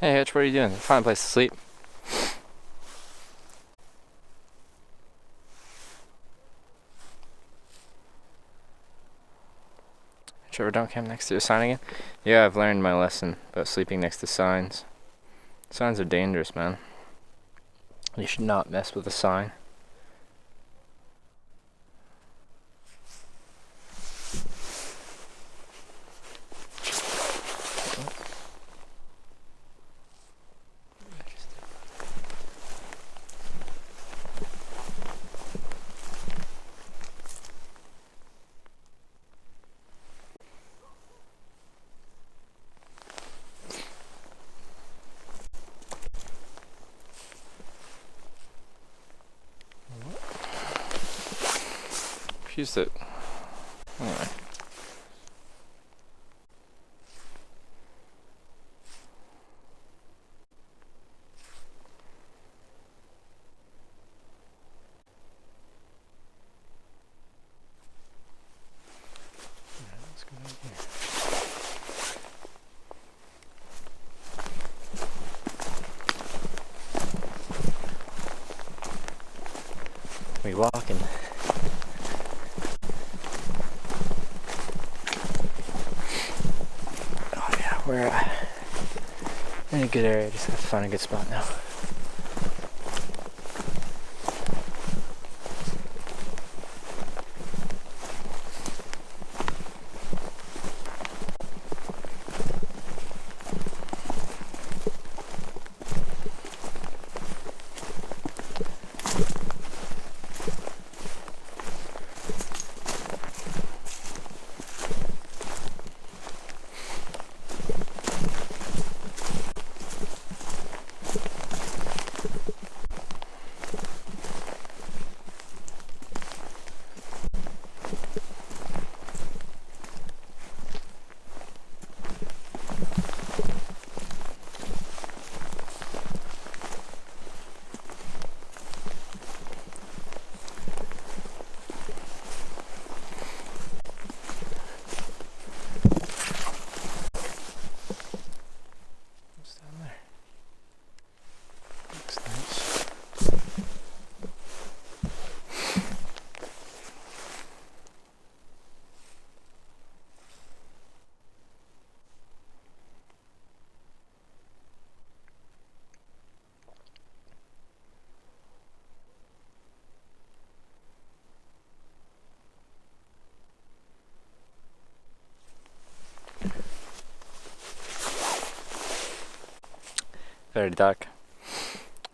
Hey Hitch, what are you doing? Find a place to sleep. Trevor, don't camp next to a sign again? Yeah, I've learned my lesson about sleeping next to signs. Signs are dangerous, man. You should not mess with a sign. Used it. Anyway. We walking. We're in a good area, just have to find a good spot now. Very dark.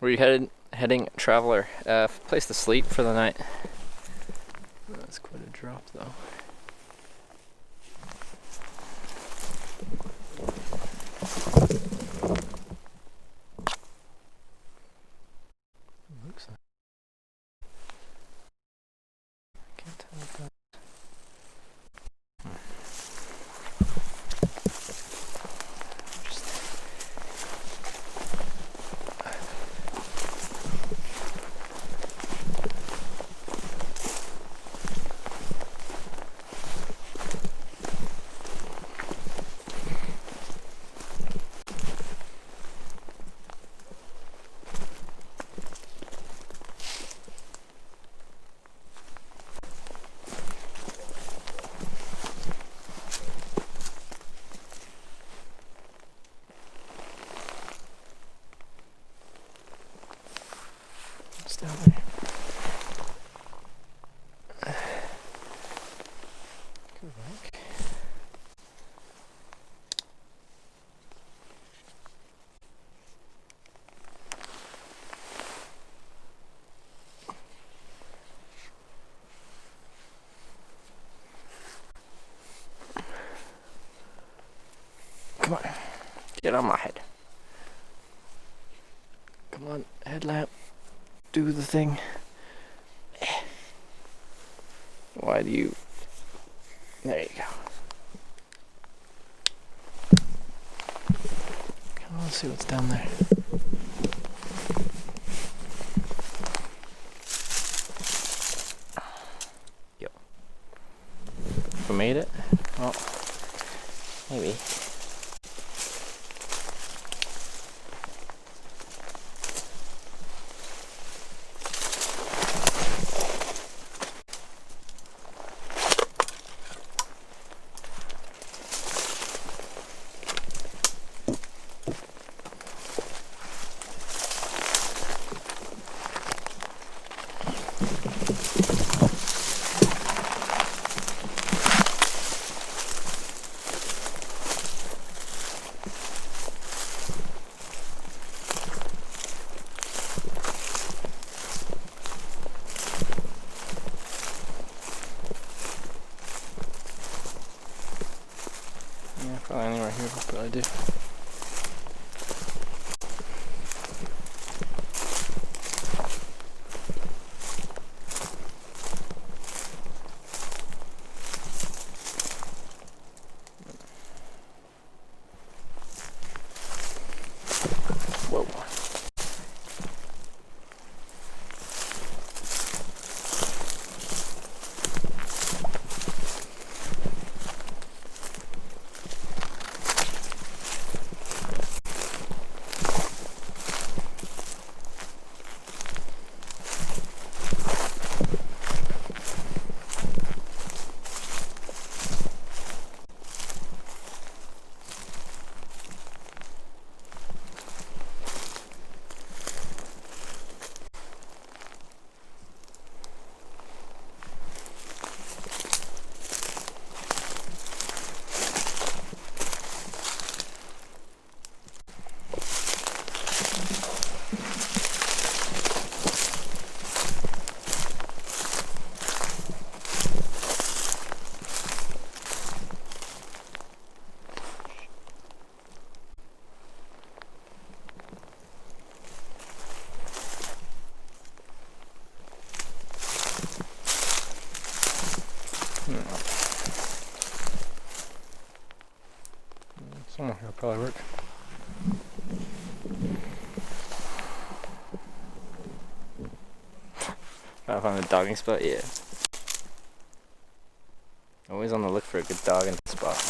Where are you heading, traveler? Place to sleep for the night. That's quite a drop, though. Come on, get on my head. Come on, headlamp, do the thing. Why do you... There you go. Come on, see what's down there. Yo. We made it? Well, maybe. Yeah, probably anywhere here would probably do. Whoa. Somewhere here will probably work. I found a dogging spot, yeah. Always on the look for a good dogging spot.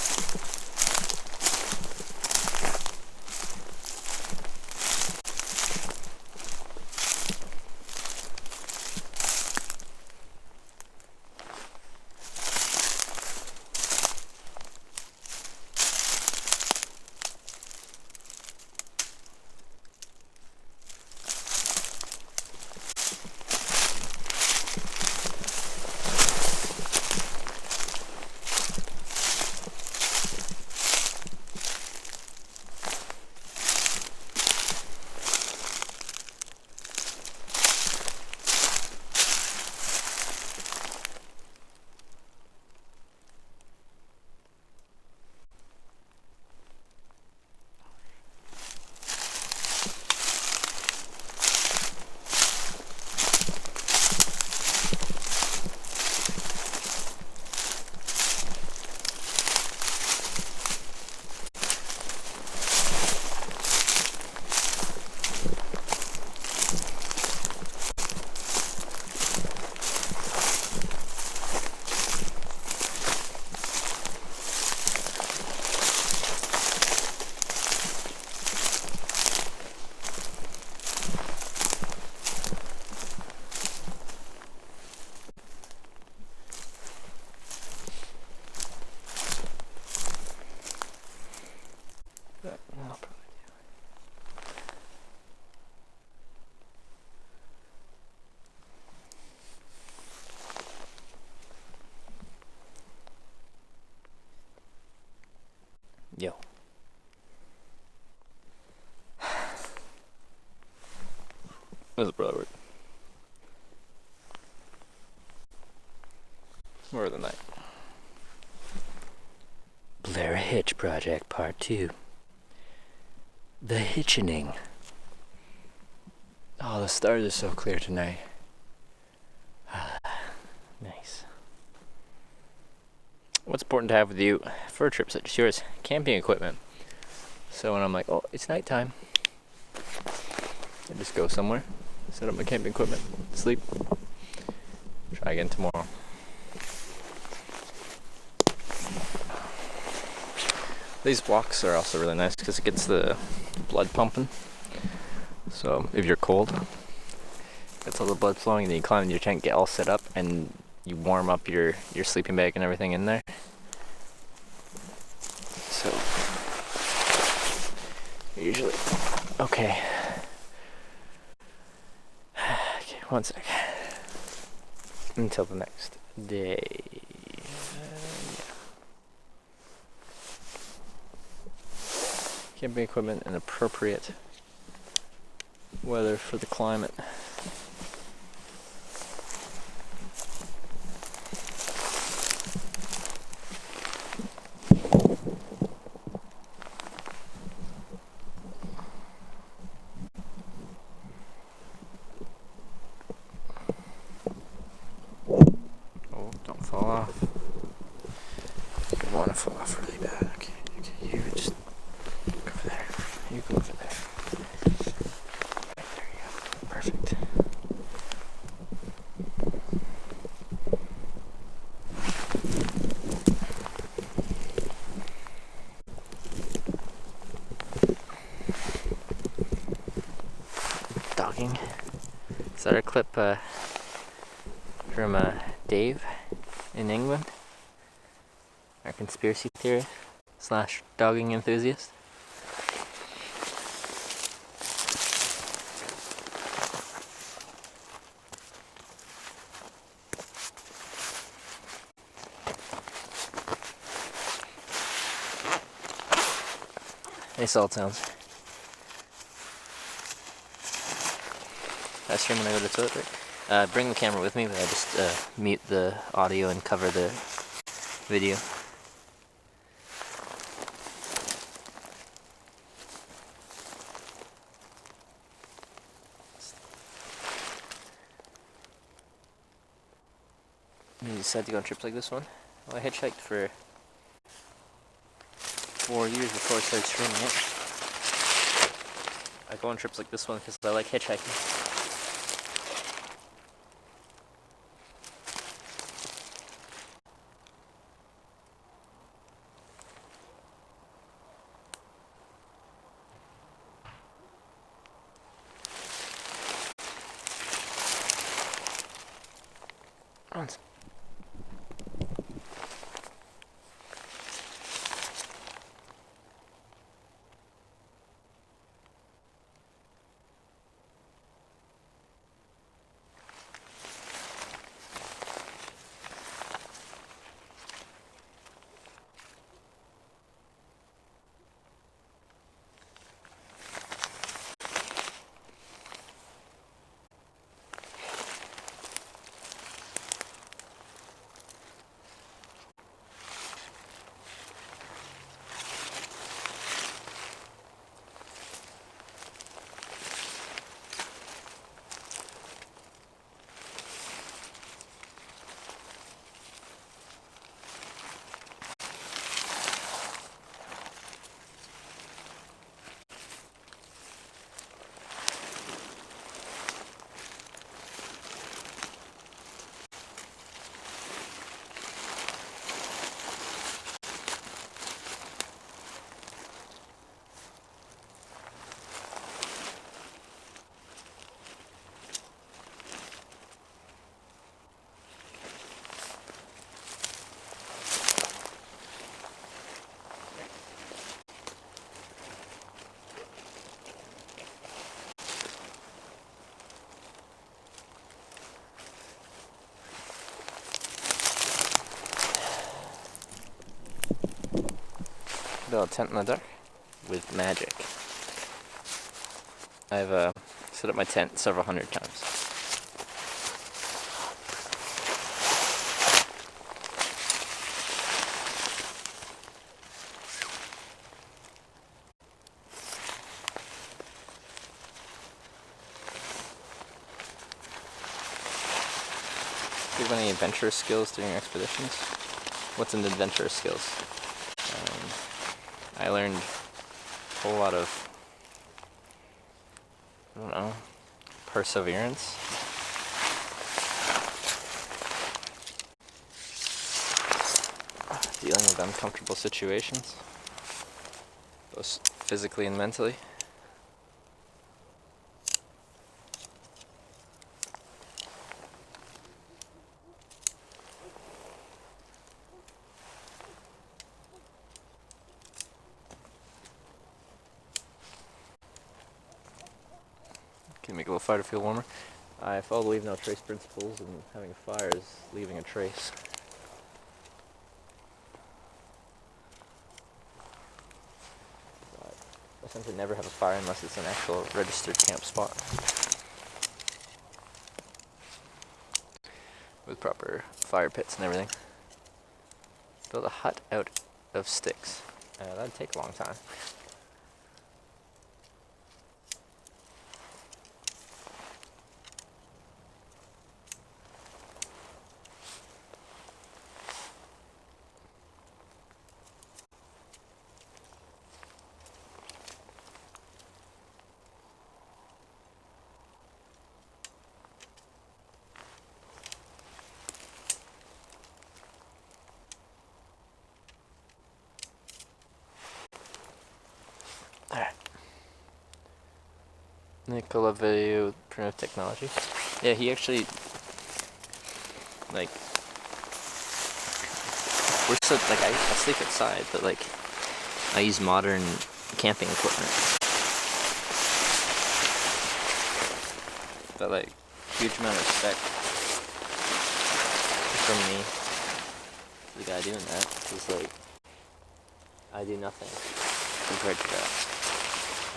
Yo. This is brother. More of the night. Blair Hitch Project Part 2. The Hitchening. Oh, the stars are so clear tonight. Nice. What's important to have with you for a trip such as yours? Camping equipment. So when I'm like, oh, it's nighttime, I just go somewhere, set up my camping equipment, sleep, try again tomorrow. These walks are also really nice because it gets the blood pumping. So if you're cold, gets all the blood flowing, and then you climb in your tent, get all set up, and you warm up your sleeping bag and everything in there. So usually okay. Okay, one sec. Until the next day. Camping equipment and appropriate weather for the climate. Oh, don't fall off. You want to fall off really bad. Okay, you just go over there. You go over there. Right, there you go. Perfect. Dogging. Is that a clip from Dave in England? Our conspiracy theorist / dogging enthusiast. Hey, salt sounds. I stream when I go to the toilet break. Bring the camera with me, but I just mute the audio and cover the video. You decided to go on trips like this one? Well, I hitchhiked for 4 years before I started streaming it. I go on trips like this one because I like hitchhiking. Once. build a tent in the dark with magic. I've set up my tent several hundred times. Do you have any adventurous skills during expeditions? What's an adventurous skills? I learned a whole lot of, I don't know, perseverance. Dealing with uncomfortable situations, both physically and mentally. Can make a little fire to feel warmer. I follow the leave no trace principles, and having a fire is leaving a trace. I essentially never have a fire unless it's an actual registered camp spot with proper fire pits and everything. Build a hut out of sticks. That'd take a long time. Nicola video with primitive technology. Yeah, he actually, like, we're so, like, I sleep outside, but, like, I use modern camping equipment. But, like, huge amount of respect from me, the guy doing that, because, like, I do nothing compared to that.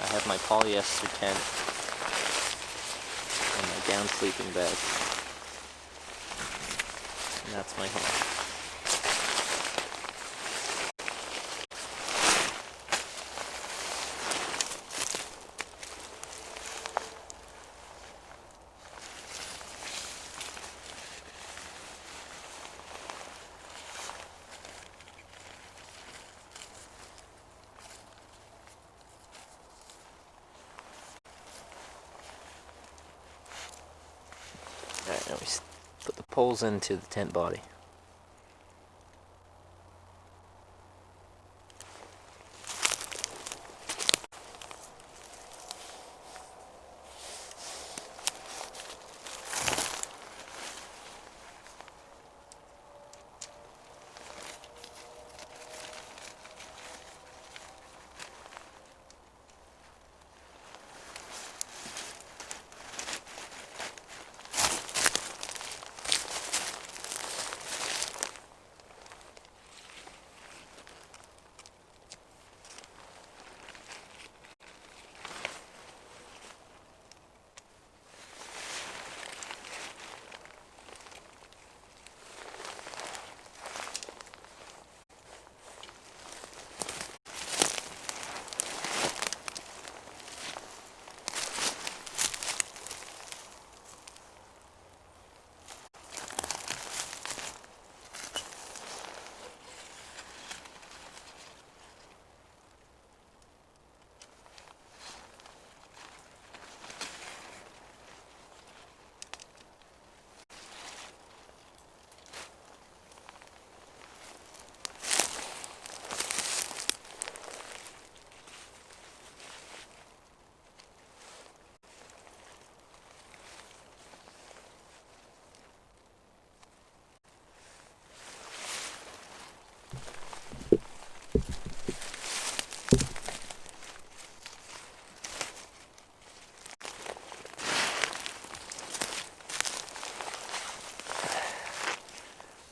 I have my polyester tent and my down sleeping bag, and that's my home. Alright, now we put the poles into the tent body.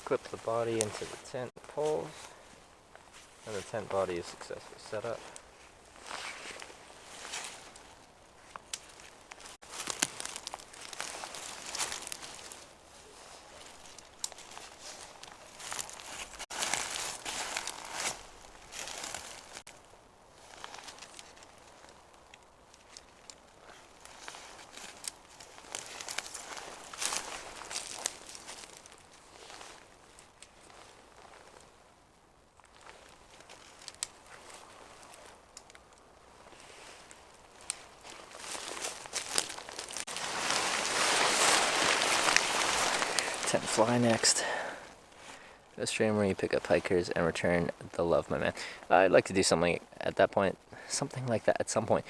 Clip the body into the tent poles. And the tent body is successfully set up. Tent fly next. A stream where you pick up hikers and return the love, my man. I'd like to do something at that point, something like that at some point.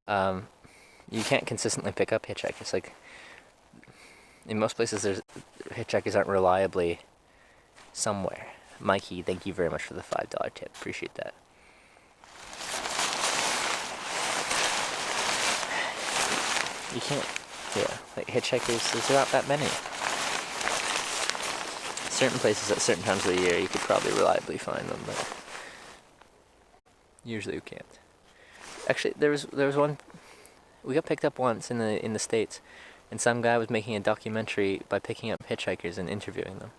You can't consistently pick up hitchhikers. Like in most places, there's hitchhikers aren't reliably somewhere. Mikey, thank you very much for the $5 tip. Appreciate that. You can't, yeah, like hitchhikers, there's not that many. Certain places at certain times of the year you could probably reliably find them, but usually you can't. Actually, there was one, we got picked up once in the States, and some guy was making a documentary by picking up hitchhikers and interviewing them.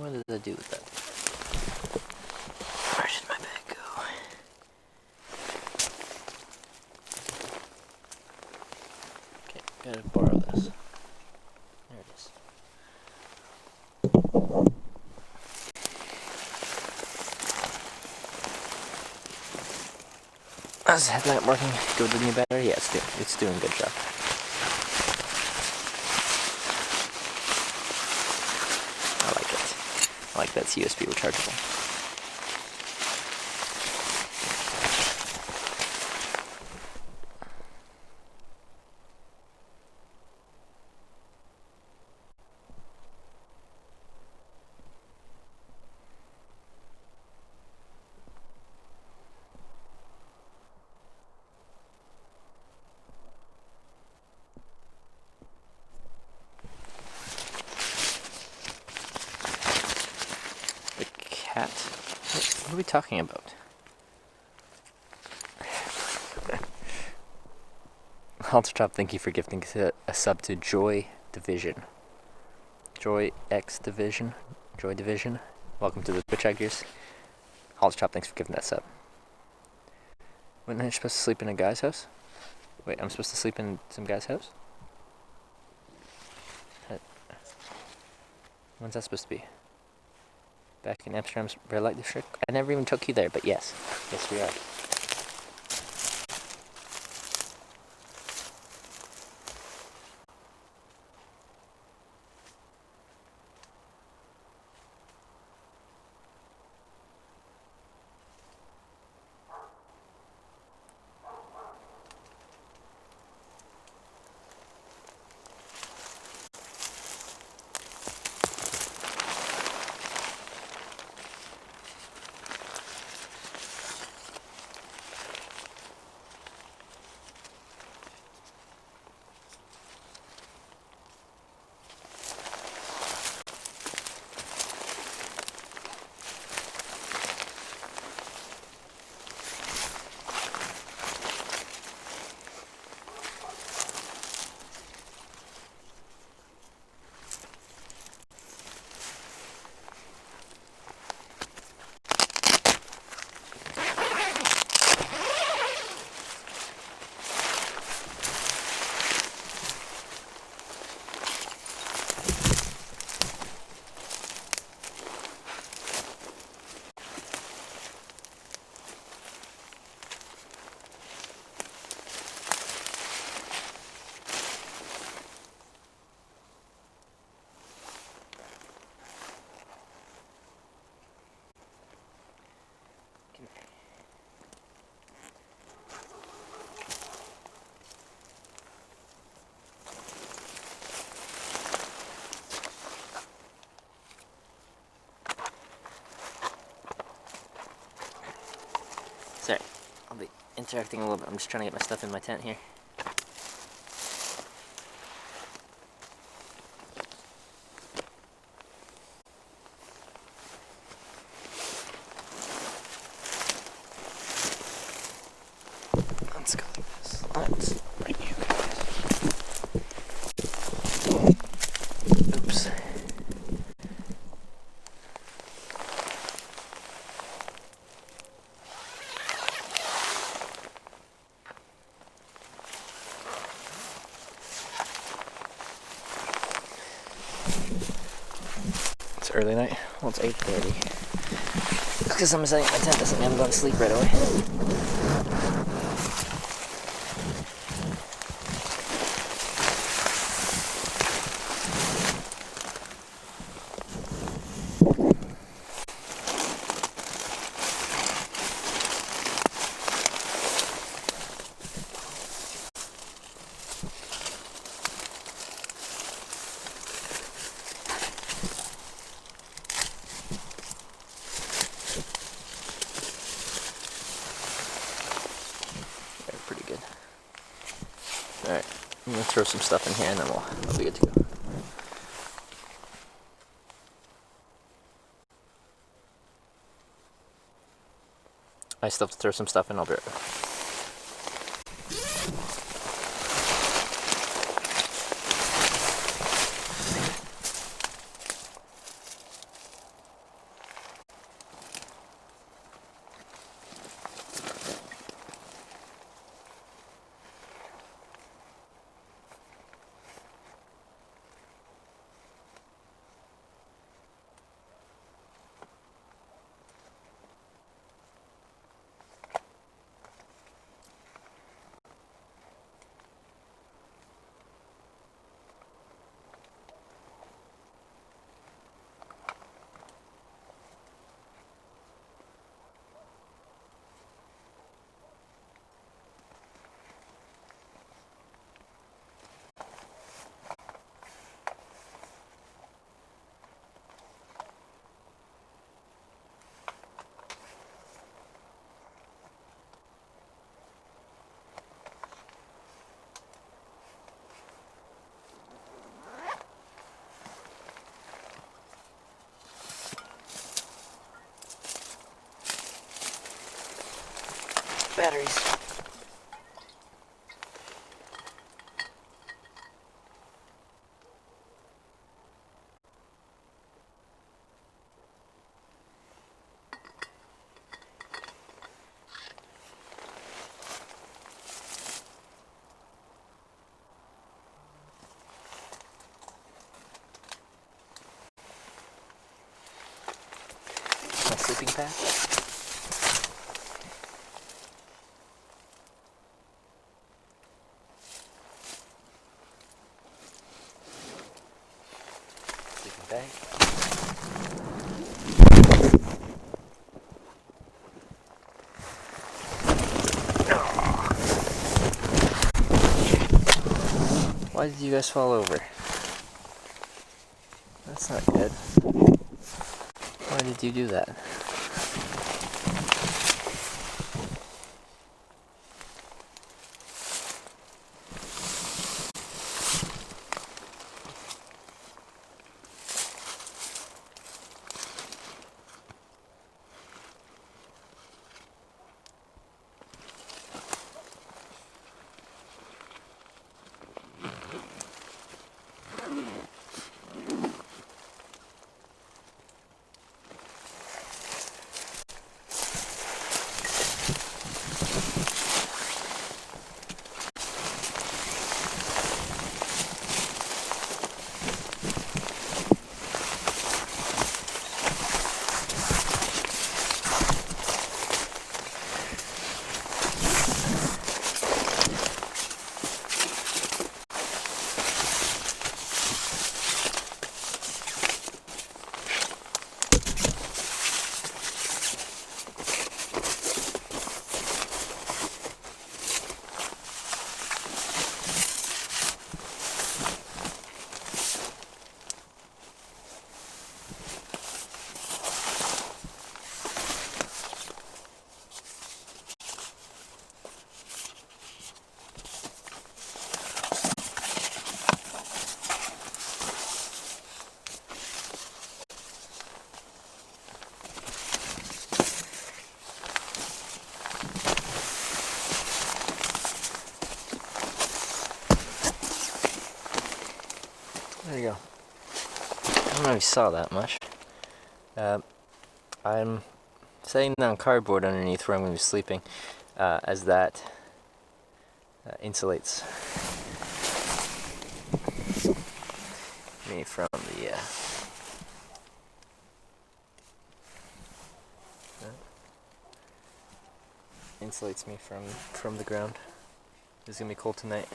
What did I do with that? Where did my bag go? Okay, gotta borrow this. There it is. How's the headlamp working? Good any better? Yeah, it's doing a good job. Like that's USB rechargeable. What are we talking about? Haltertop, thank you for gifting a sub to Joy Division. Joy X Division. Joy Division. Welcome to the Hitchhikers. Haltertop, thanks for giving that sub. When are you supposed to sleep in a guy's house? Wait, I'm supposed to sleep in some guy's house? When's that supposed to be? Back in Amsterdam's red light district? I never even took you there, but yes. Yes, we are. interacting a little bit. I'm just trying to get my stuff in my tent here. Let's go like this. Let's bring you guys. Oops. It's early night. Well, it's 8:30. Because I'm setting up my tent doesn't mean I'm going to sleep right away. Pretty good. Alright, I'm going to throw some stuff in here and then we'll be good to go. I still have to throw some stuff in, I'll be right back. Batteries. My sleeping pad. Bag. Why did you guys fall over? That's not good. Why did you do that? you go. I don't know if you saw that much. I'm setting down cardboard underneath where I'm going to be sleeping, as that insulates me from the insulates me from the ground. It's gonna be cold tonight.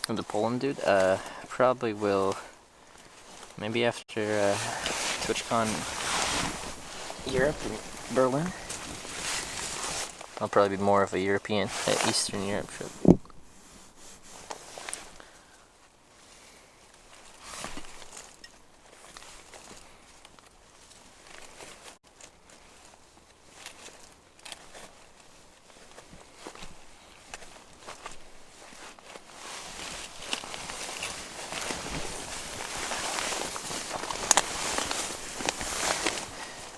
The Poland dude, probably will, maybe after TwitchCon Europe in Berlin. I'll probably be more of a European, Eastern Europe trip.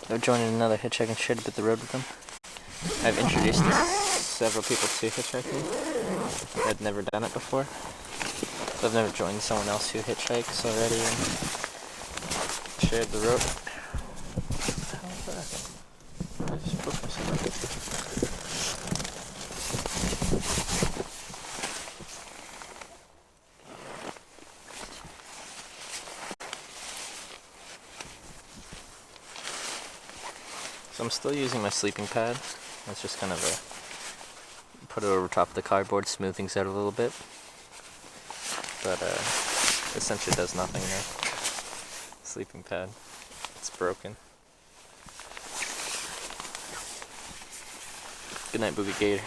I've joined another hitchhiking shed to the road with them. I've introduced several people to hitchhiking. I'd never done it before. So I've never joined someone else who hitchhikes already and shared the road. How was that? I just broke myself. So I'm still using my sleeping pad. It's just kind of put it over top of the cardboard, smooth things out a little bit. But essentially does nothing there. Sleeping pad. It's broken. Good night, Boogie Gator.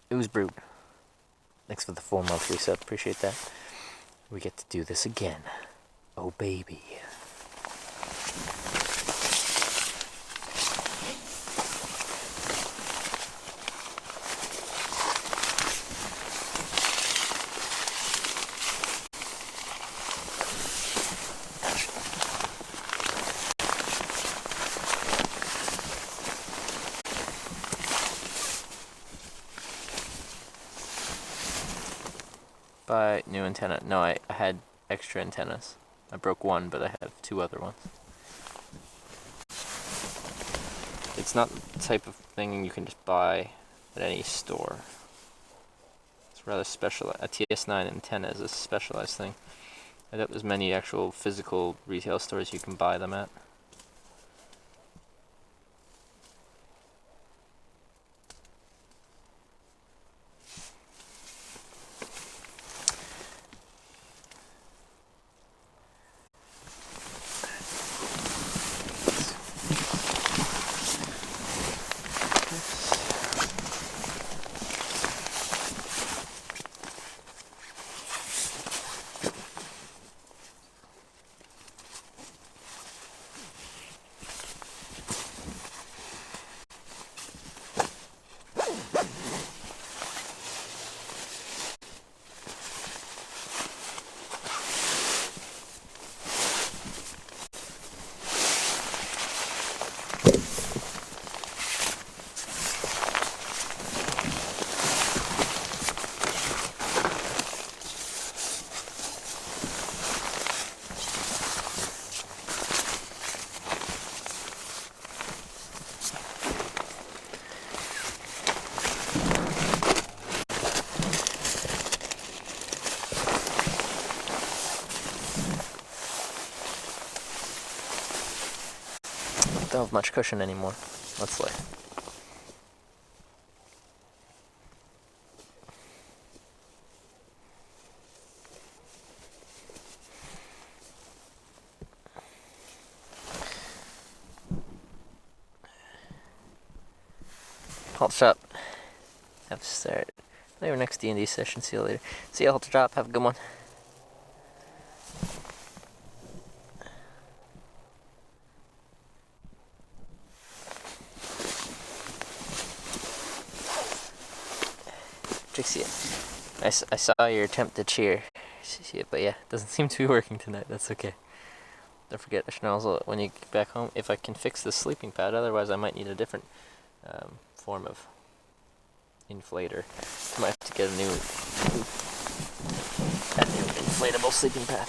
It was brewed. Thanks for the 4-month resub. Appreciate that. We get to do this again. Oh, baby. Buy new antenna. No, I had extra antennas. I broke one, but I have 2 other ones. It's not the type of thing you can just buy at any store. It's rather special. A TS9 antenna is a specialized thing. I doubt there's many actual physical retail stores you can buy them at. Don't have much cushion anymore. Let's lay. Halt Shop. Have to start. Maybe next D&D session. See you later. See you, Halt Shop. Have a good one. Trixie, I saw your attempt to cheer. See it, but yeah, it doesn't seem to be working tonight. That's okay. Don't forget to schnozzle it when you get back home. If I can fix the sleeping pad, otherwise I might need a different form of inflator. I might have to get a new inflatable sleeping pad.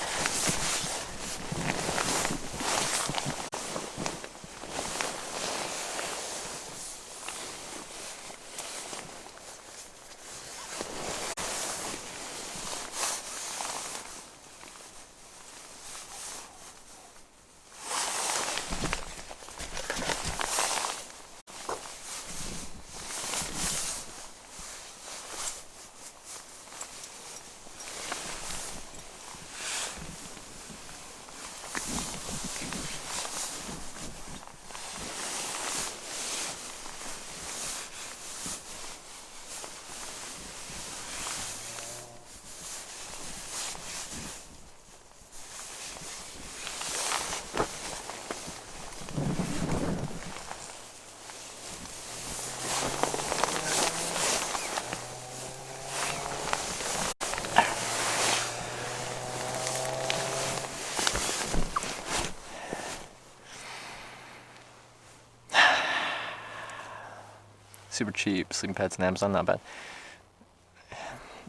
Super cheap sleeping pads on Amazon, not bad.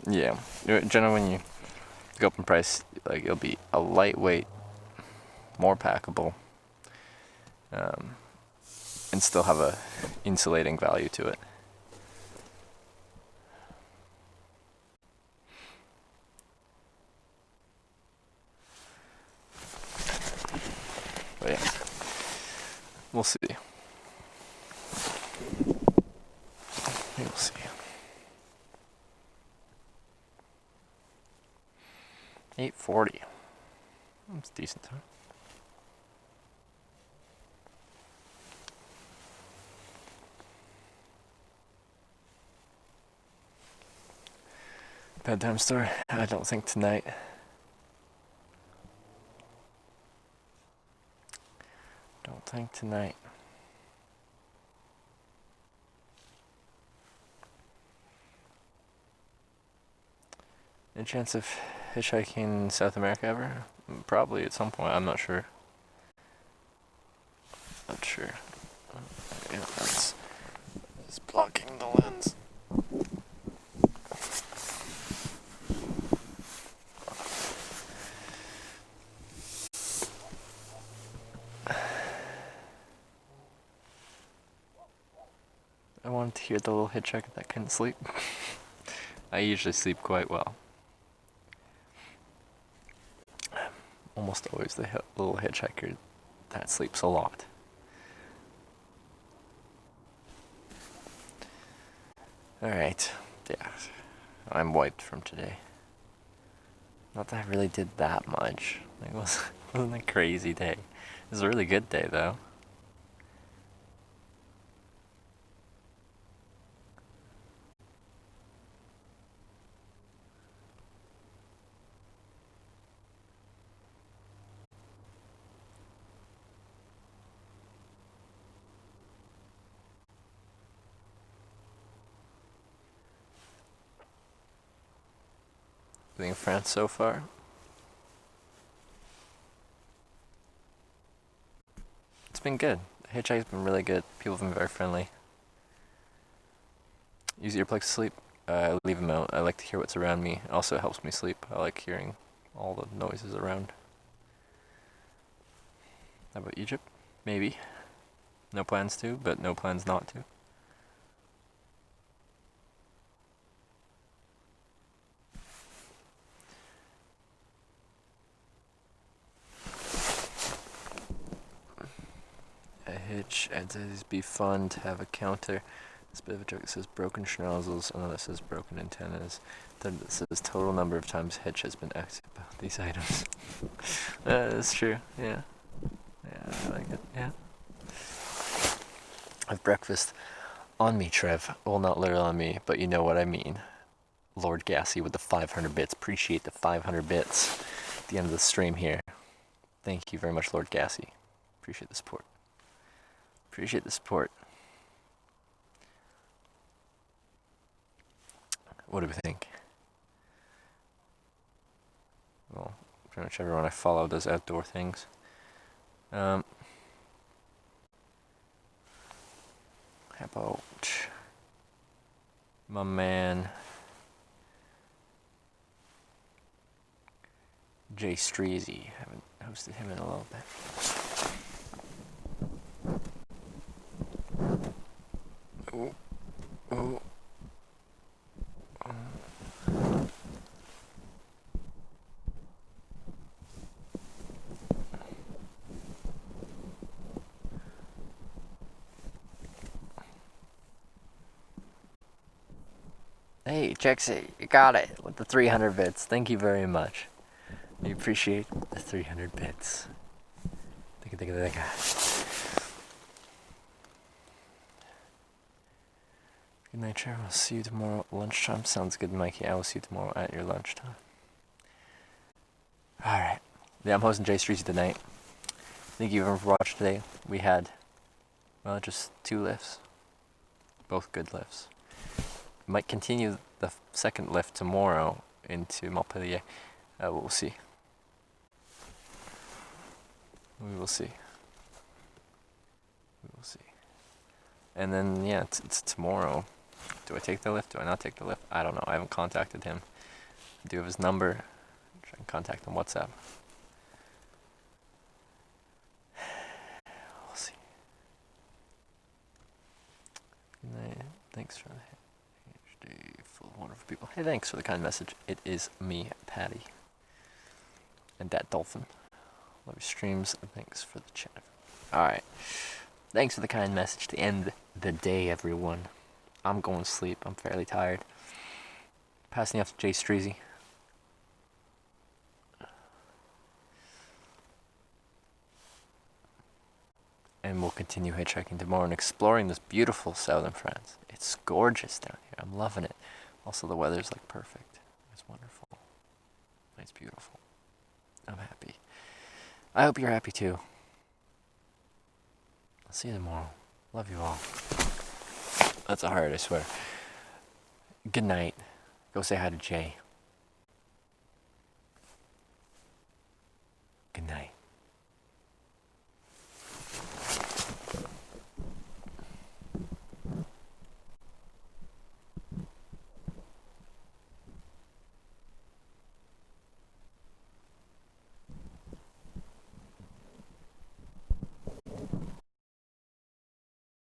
Yeah, generally when you go up in price, like it'll be a lightweight, more packable, and still have a insulating value to it. But yeah, we'll see. We'll see. 8:40. That's decent time. Bedtime story? I don't think tonight. Don't think tonight. Any chance of hitchhiking in South America ever? Probably at some point, I'm not sure. Not sure. Yeah, that's blocking the lens. I wanted to hear the little hitchhiker that couldn't sleep. I usually sleep quite well. Almost always the little hitchhiker that sleeps a lot. Alright, yeah, I'm wiped from today. Not that I really did that much. It wasn't a crazy day. It was a really good day though. In France so far? It's been good. Hitchhike's been really good. People have been very friendly. Use earplugs to sleep. I leave them out. I like to hear what's around me. It also helps me sleep. I like hearing all the noises around. How about Egypt? Maybe. No plans to, but no plans not to. Hitch, and it'd be fun to have a counter. It's a bit of a joke. It says broken schnozzles, another says broken antennas. Then it says total number of times Hitch has been asked about these items. That's true, yeah. Yeah, I like it, yeah. I have breakfast On me, Trev. Well, not literally on me, but you know what I mean. Lord Gassy with the 500 bits. Appreciate the 500 bits at the end of the stream here. Thank you very much, Lord Gassy. Appreciate the support. Appreciate the support. What do we think? Well, pretty much everyone I follow does outdoor things. How about my man Jay Streezy? Haven't hosted him in a little bit. Oh, oh. Hey, Chexy, you got it with the 300 bits. Thank you very much. We appreciate the 300 bits. Thank you. Good night, Trevor. I'll see you tomorrow at lunchtime. Sounds good, Mikey. I will see you tomorrow at your lunchtime. Alright. Yeah, I'm hosting Jay Streezy tonight. Thank you everyone for watching today. We had, well, just 2 lifts. Both good lifts. Might continue the second lift tomorrow into Montpellier. We'll see. We will see. And then, yeah, it's tomorrow. Do I take the lift? Do I not take the lift? I don't know. I haven't contacted him. I do have his number. Try and contact him on WhatsApp. We'll see. Good night. Thanks for the full of wonderful people. Hey, thanks for the kind message. It is me, Patty. And that dolphin. Love your streams. And thanks for the chat. Alright. Thanks for the kind message to end the day, everyone. I'm going to sleep. I'm fairly tired. Passing off to Jay Streezy. And we'll continue hitchhiking tomorrow and exploring this beautiful southern France. It's gorgeous down here. I'm loving it. Also, the weather's like perfect. It's wonderful. It's beautiful. I'm happy. I hope you're happy too. I'll see you tomorrow. Love you all. That's a heart, I swear. Good night. Go say hi to Jay.